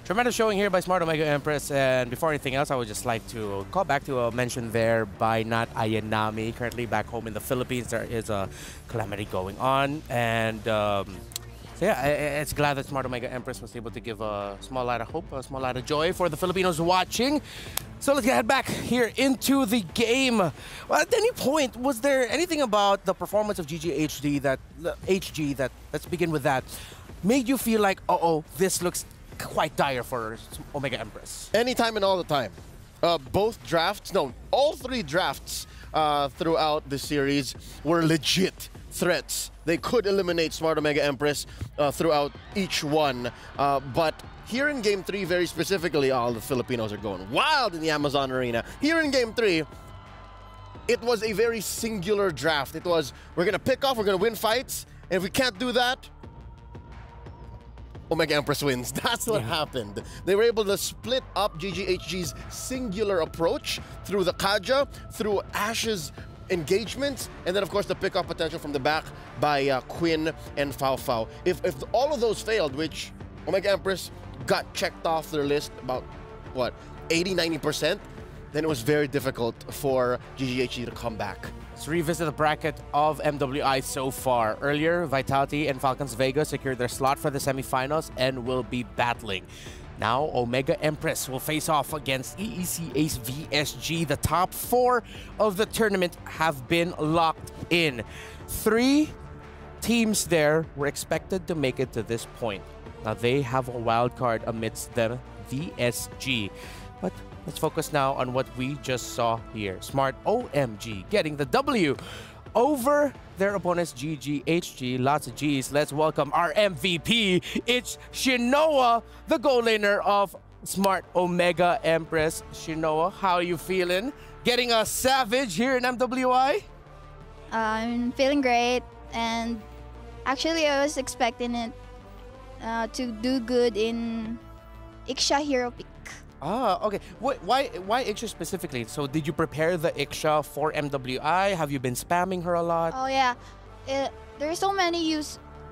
Tremendous showing here by Smart Omega Empress, and before anything else, I would just like to call back to a mention there by Not Ayanami. Currently back home in the Philippines, there is a calamity going on, and so yeah, it's glad that Smart Omega Empress was able to give a small light of hope, a small light of joy for the Filipinos watching. So let's head back here into the game. Well, at any point, was there anything about the performance of HG that, let's begin with that, made you feel like, this looks quite dire for Omega Empress? Anytime and all the time. All 3 drafts throughout the series were legit threats. They could eliminate Smart Omega Empress throughout each one. But here in Game 3, very specifically, all the Filipinos are going wild in the Amazon Arena. Here in Game 3, it was a very singular draft. It was, we're going to pick off, we're going to win fights, and if we can't do that, Omega Empress wins. That's what happened. They were able to split up GGHG's singular approach through the Kaja, through Ash's engagement, and then of course the pick-off potential from the back by Quinn and Fao Fao. If all of those failed, which Omega Empress got checked off their list about, what, 80-90%, then it was very difficult for GGHG to come back. Let's revisit the bracket of MWI so far. Earlier, Vitality and Falcons Vega secured their slot for the semifinals and will be battling. Now, Omega Empress will face off against EEC Ace VSG. The top 4 of the tournament have been locked in. 3 teams there were expected to make it to this point. Now, they have a wild card amidst them, VSG. But let's focus now on what we just saw here. Smart OMG getting the W over their opponents, GGHG. Lots of G's. Let's welcome our MVP. It's Shinoa, the goal laner of Smart Omega Empress. Shinoa, how are you feeling? Getting a savage here in MWI? I'm feeling great, and actually I was expecting it to do good in Iksha Hero Pick. Ah, okay. Why Iksha specifically? So did you prepare the Iksha for MWI? Have you been spamming her a lot? Oh yeah, there's so many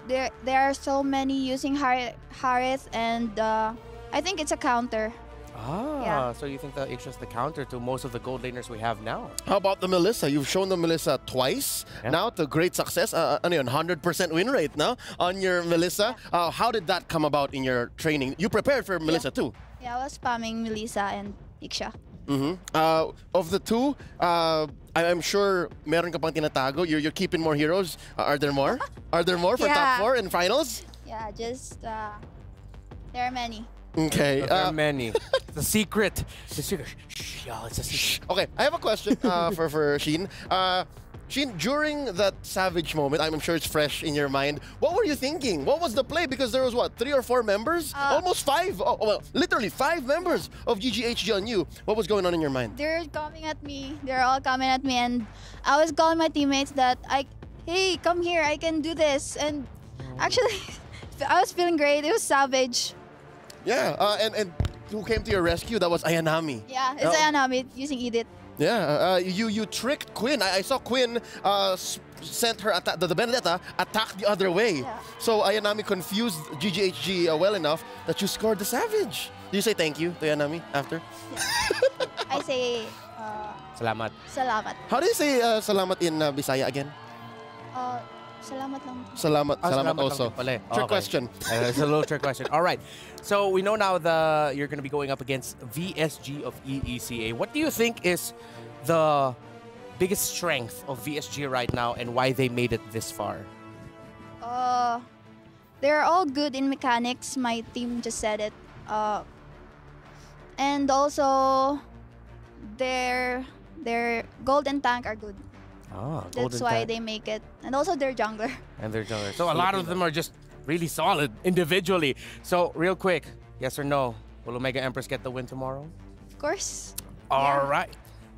there are so many using Harith, and I think it's a counter. Ah, yeah. So you think that Iksha's the counter to most of the gold laners we have now? How about the Melissa? You've shown the Melissa twice now to great success. 100% win rate now on your Melissa. How did that come about in your training? You prepared for Melissa too? Yeah, I was spamming Melissa and Iksha. Of the 2, I'm sure meron ka pang tinatago. You're keeping more heroes. Are there more? Are there more for top 4 in finals? Yeah, just there are many. Okay. There are many. The secret. The secret. Shh, y'all, it's a secret. Okay, I have a question for Sheen. Sheen, during that savage moment, I'm sure it's fresh in your mind. What were you thinking? What was the play? Because there was, what, 3 or 4 members? Almost 5. Oh, well, literally 5 members of GGHG on you. What was going on in your mind? They're coming at me. They're all coming at me, and I was calling my teammates that hey, come here, I can do this. And actually, I was feeling great. It was savage. Yeah, and who came to your rescue? That was Ayanami. Yeah, it's Ayanami using Edith. Yeah, you tricked Quinn. I saw Quinn sent her the Benedetta attack the other way. Yeah. So Ayanami confused GGHG well enough that you scored the savage. Do you say thank you to Ayanami after? Yeah. I say salamat. Salamat. How do you say salamat in Bisaya again? Salamat lang. Salamat also. lang pala. Trick question. It's a little trick question. All right. So we know now you're going to be going up against VSG of EECA. What do you think is the biggest strength of VSG right now and why they made it this far? They're all good in mechanics. My team just said it. And also, their gold and tank are good. That's why they make it. And also their jungler. And their jungler. So a lot of them are just really solid individually. So real quick, yes or no, will Omega Empress get the win tomorrow? Of course. All right.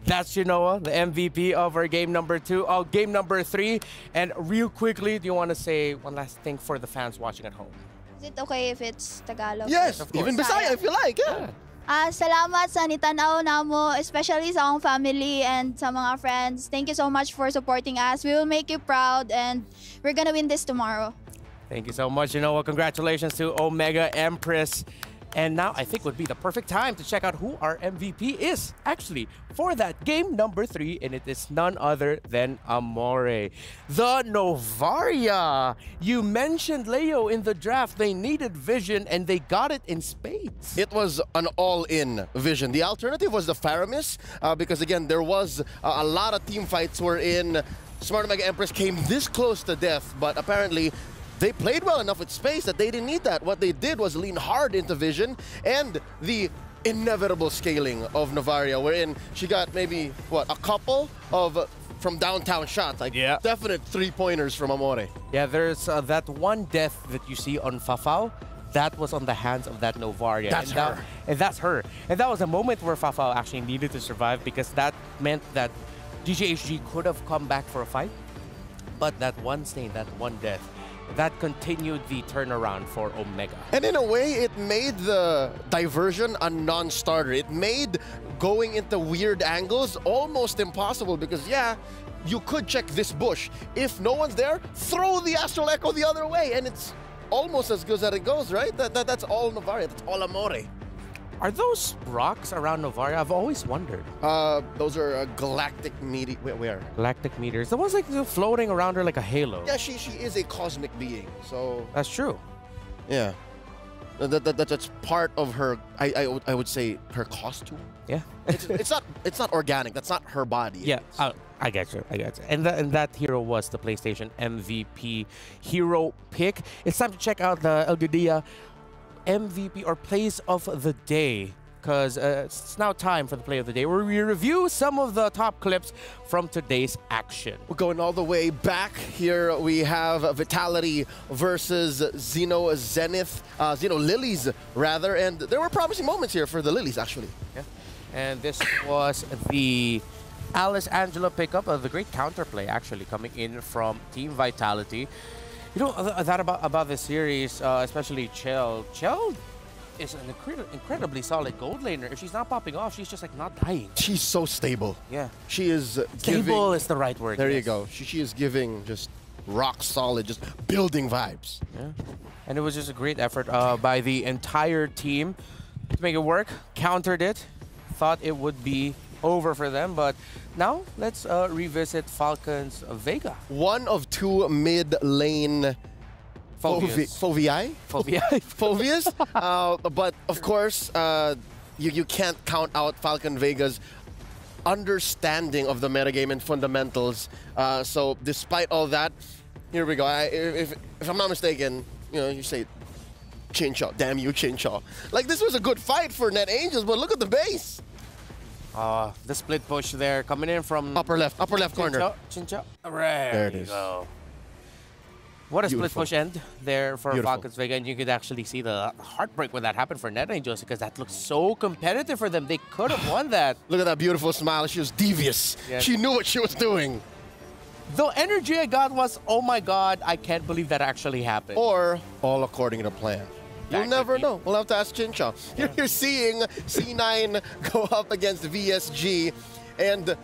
That's Chinoa, the MVP of our game number 3. And real quickly, do you want to say one last thing for the fans watching at home? Is it okay if it's Tagalog? Yes, of course. Even Bisaya if you like. Yeah. Salamat sa nitanaw namo, especially sa akong family and sa mga friends. Thank you so much for supporting us. We will make you proud and we're gonna win this tomorrow. Thank you so much, Chinoa. Congratulations to Omega Empress. And now I think would be the perfect time to check out who our MVP is actually for that game number 3, and it is none other than Amore. The Novaria. You mentioned, Leo, in the draft, they needed vision and they got it in spades. It was an all-in vision. The alternative was the Faramis, because again, there was a lot of team fights wherein Smart Omega Empress came this close to death, but apparently they played well enough with space that they didn't need that. What they did was lean hard into vision and the inevitable scaling of Novaria, wherein she got maybe, what, a couple of from downtown shots. Like, definite 3-pointers from Amore. Yeah, there's that one death that you see on Fafao. That was on the hands of that Novaria. That's her. And that's her. And that was a moment where Fafao actually needed to survive because that meant that DJHG could have come back for a fight. But that one stain, that one death, that continued the turnaround for Omega. And in a way, it made the diversion a non-starter. It made going into weird angles almost impossible because, yeah, you could check this bush. If no one's there, throw the Astral Echo the other way, and it's almost as good as it goes, right? That's all Novaria. That's all Amore. Are those rocks around Novaria? I've always wondered. Those are galactic meteors. Where? Galactic meteors. The ones like floating around her like a halo. Yeah, she is a cosmic being, so... That's true. Yeah. That's part of her, I would say, her costume. Yeah. it's not organic. That's not her body. Yeah, I get you. And that hero was the PlayStation MVP hero pick. It's time to check out the El Gudia MVP or plays of the day, because it's now time for the play of the day where we review some of the top clips from today's action. We're going all the way back. Here we have Vitality versus Xeno Zenith, Xeno Lilies rather, and there were promising moments here for the Lilies actually. Yeah, and this was the Alice Angela pickup of the great counterplay actually coming in from Team Vitality. You know, that about this series, especially Chell. Chell is an incredibly solid gold laner. If she's not popping off, she's just like not dying. She's so stable. Yeah. She is stable is the right word. There you go. She is giving just rock solid, just building vibes. Yeah. And it was just a great effort by the entire team to make it work. Countered it. Thought it would be over for them, but now let's revisit Falcon's Vega. One of 2 mid-lane Foviai? Fovias. But of course, you can't count out Falcon Vega's understanding of the metagame and fundamentals. So despite all that, here we go. If I'm not mistaken, you know, you say Chinchaw, damn you Chinchaw. Like, this was a good fight for Net Angels, but look at the base. The split push there coming in from upper left corner. Chincha. There it is. Go. What a split push end there for Falcons Vega, and you could actually see the heartbreak when that happened for Net Angels because that looked so competitive for them. They could have won that. Look at that beautiful smile. She was devious. Yes. She knew what she was doing. The energy I got was, oh my god, I can't believe that actually happened. Or all according to plan. You'll never know. We'll have to ask Chincha. Yeah. You're seeing C9 go up against VSG, and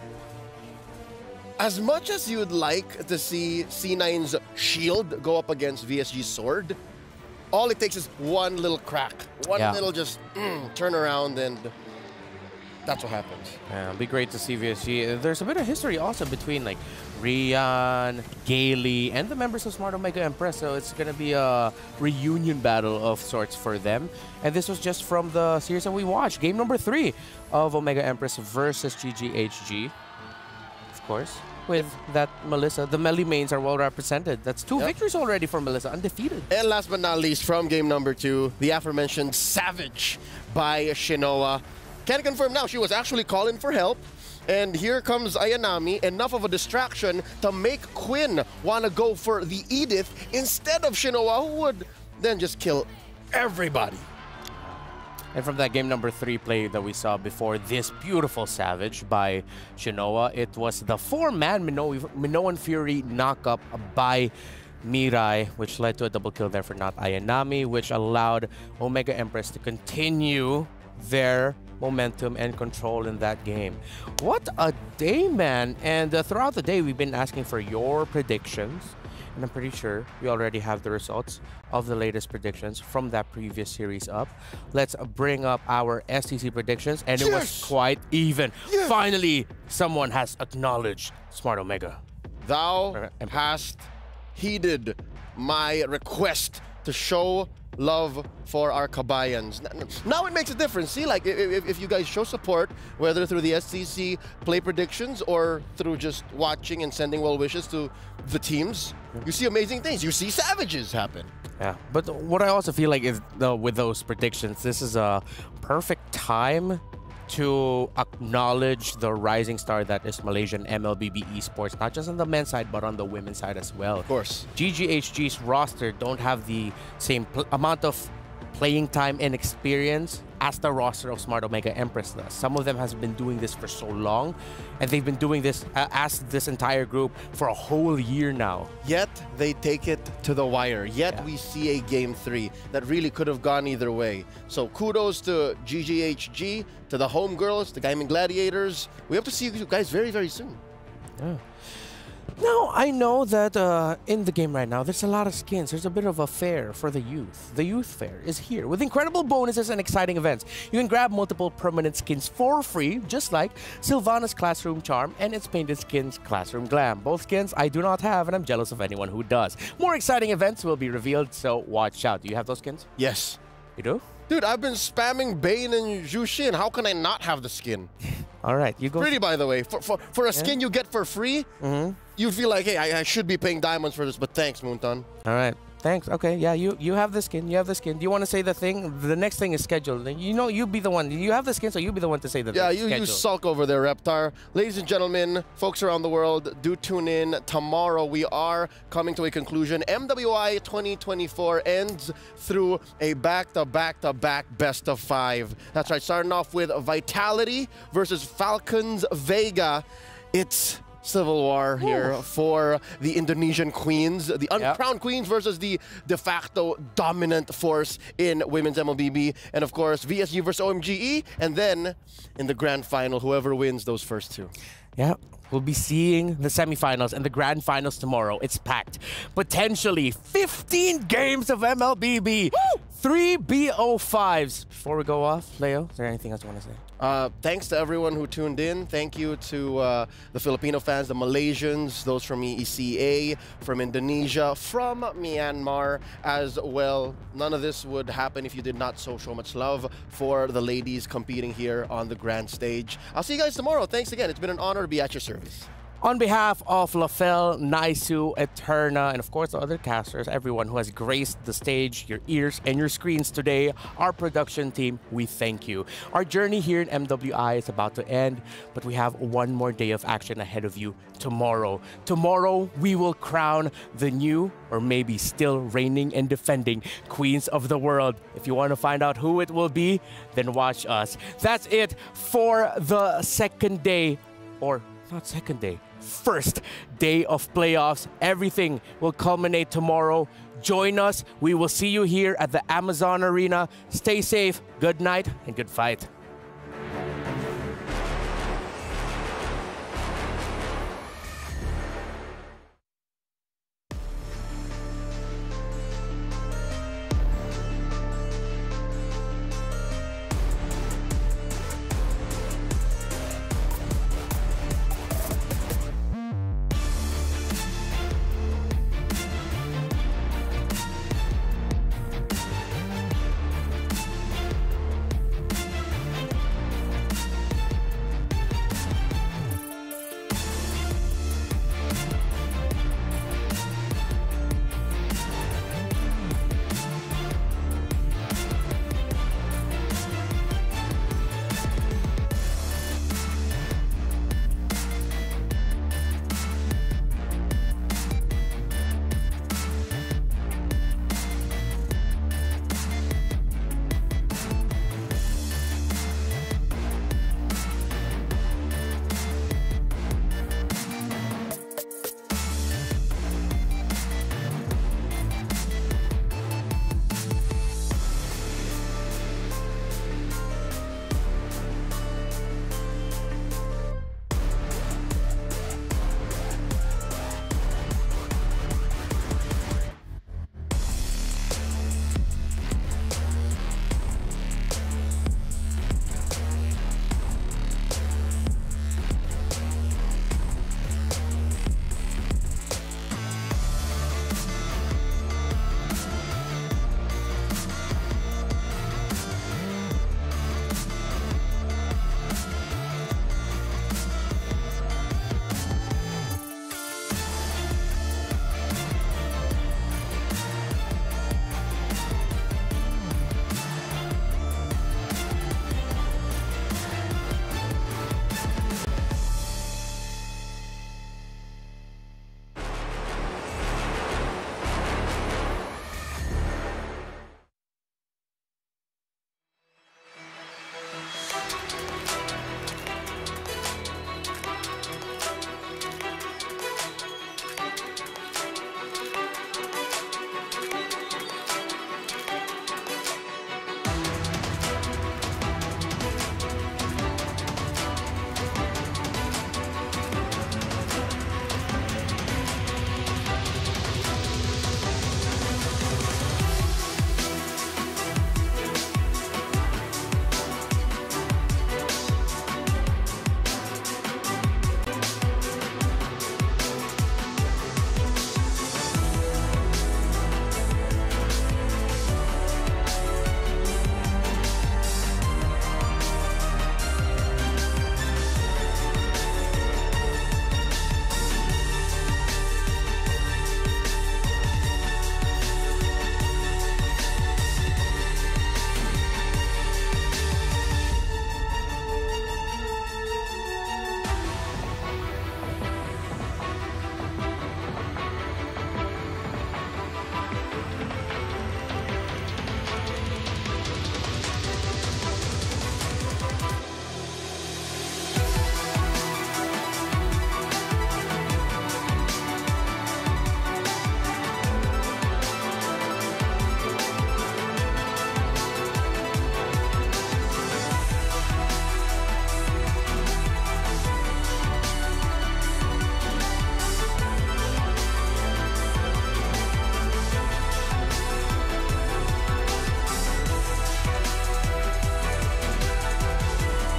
as much as you'd like to see C9's shield go up against VSG's sword, all it takes is one little crack, one little just turn around, and that's what happens. Yeah, it'll be great to see VSG. There's a bit of history also between like Rian, Gailey, and the members of Smart Omega Empress. So it's going to be a reunion battle of sorts for them. And this was just from the series that we watched. Game number 3 of Omega Empress versus GGHG. Of course, with that Melissa. The Melly mains are well represented. That's 2 victories already for Melissa, undefeated. And last but not least, from game number 2, the aforementioned Savage by Shinoa. Can confirm now, she was actually calling for help. And here comes Ayanami, enough of a distraction to make Quinn want to go for the Edith instead of Shinoa, who would then just kill everybody. And from that game number 3 play that we saw before, this beautiful Savage by Shinoa, it was the 4-man Minoan Fury knockup by Mirai, which led to a double kill there for not Ayanami, which allowed Omega Empress to continue their momentum and control in that game. What a day, man. And throughout the day, we've been asking for your predictions. And I'm pretty sure we already have the results of the latest predictions from that previous series up. Let's bring up our STC predictions. And it was quite even. Finally, someone has acknowledged Smart Omega. Thou hast heeded my request to show love for our kabayans. Now it makes a difference. See, like, if you guys show support, whether through the STC play predictions or through just watching and sending well wishes to the teams, you see amazing things. You see Savages happen. Yeah, but what I also feel like is, with those predictions, this is a perfect time to acknowledge the rising star that is Malaysian MLBB esports, not just on the men's side, but on the women's side as well. Of course. GGHG's roster don't have the same amount of playing time and experience as the roster of Smart Omega Empress does. Some of them has been doing this for so long, and they've been doing this as this entire group for a whole year now. Yet they take it to the wire. Yet we see a game 3 that really could have gone either way. So kudos to GGHG, to the homegirls, the Gaming Gladiators. We hope to see you guys very, very soon. Yeah. Now, I know that in the game right now, there's a lot of skins. There's a bit of a fair for the youth. The youth fair is here with incredible bonuses and exciting events. You can grab multiple permanent skins for free, just like Sylvana's Classroom Charm and its painted skins Classroom Glam. Both skins I do not have, and I'm jealous of anyone who does. More exciting events will be revealed, so watch out. Do you have those skins? Yes. You do? Dude, I've been spamming Bane and Jushin. How can I not have the skin? All right, you go. Pretty, by the way. For a skin you get for free, you feel like, hey, I should be paying diamonds for this, but thanks, Moonton. All right. Thanks. Okay, yeah, you have the skin. You have the skin. Do you want to say the thing? The next thing is scheduled. You know, you be the one. You have the skin, so you be the one to say the Yeah, you sulk over there, Reptar. Ladies and gentlemen, folks around the world, do tune in. Tomorrow we are coming to a conclusion. MWI 2024 ends through a back-to-back-to-back best of 5. That's right, starting off with Vitality versus Falcons Vega. It's civil war here for the Indonesian queens, the uncrowned queens versus the de facto dominant force in women's MLBB, and of course VSU versus OMGE, and then in the grand final, whoever wins those first 2. Yeah, we'll be seeing the semifinals and the grand finals tomorrow. It's packed. Potentially 15 games of MLBB. 3 BO5s. Before we go off, Leo, is there anything else you want to say? Thanks to everyone who tuned in. Thank you to the Filipino fans, the Malaysians, those from ECA, from Indonesia, from Myanmar as well. None of this would happen if you did not show much love for the ladies competing here on the grand stage. I'll see you guys tomorrow. Thanks again. It's been an honor to be at your service. On behalf of Lafel, Naisu, Eterna, and of course the other casters, everyone who has graced the stage, your ears, and your screens today, our production team, we thank you. Our journey here in MWI is about to end, but we have one more day of action ahead of you tomorrow. Tomorrow, we will crown the new, or maybe still reigning and defending, Queens of the World. If you want to find out who it will be, then watch us. That's it for the second day, or not second day, first day of playoffs. Everything will culminate tomorrow. Join us. We will see you here at the Amazon Arena. Stay safe, good night, and good fight.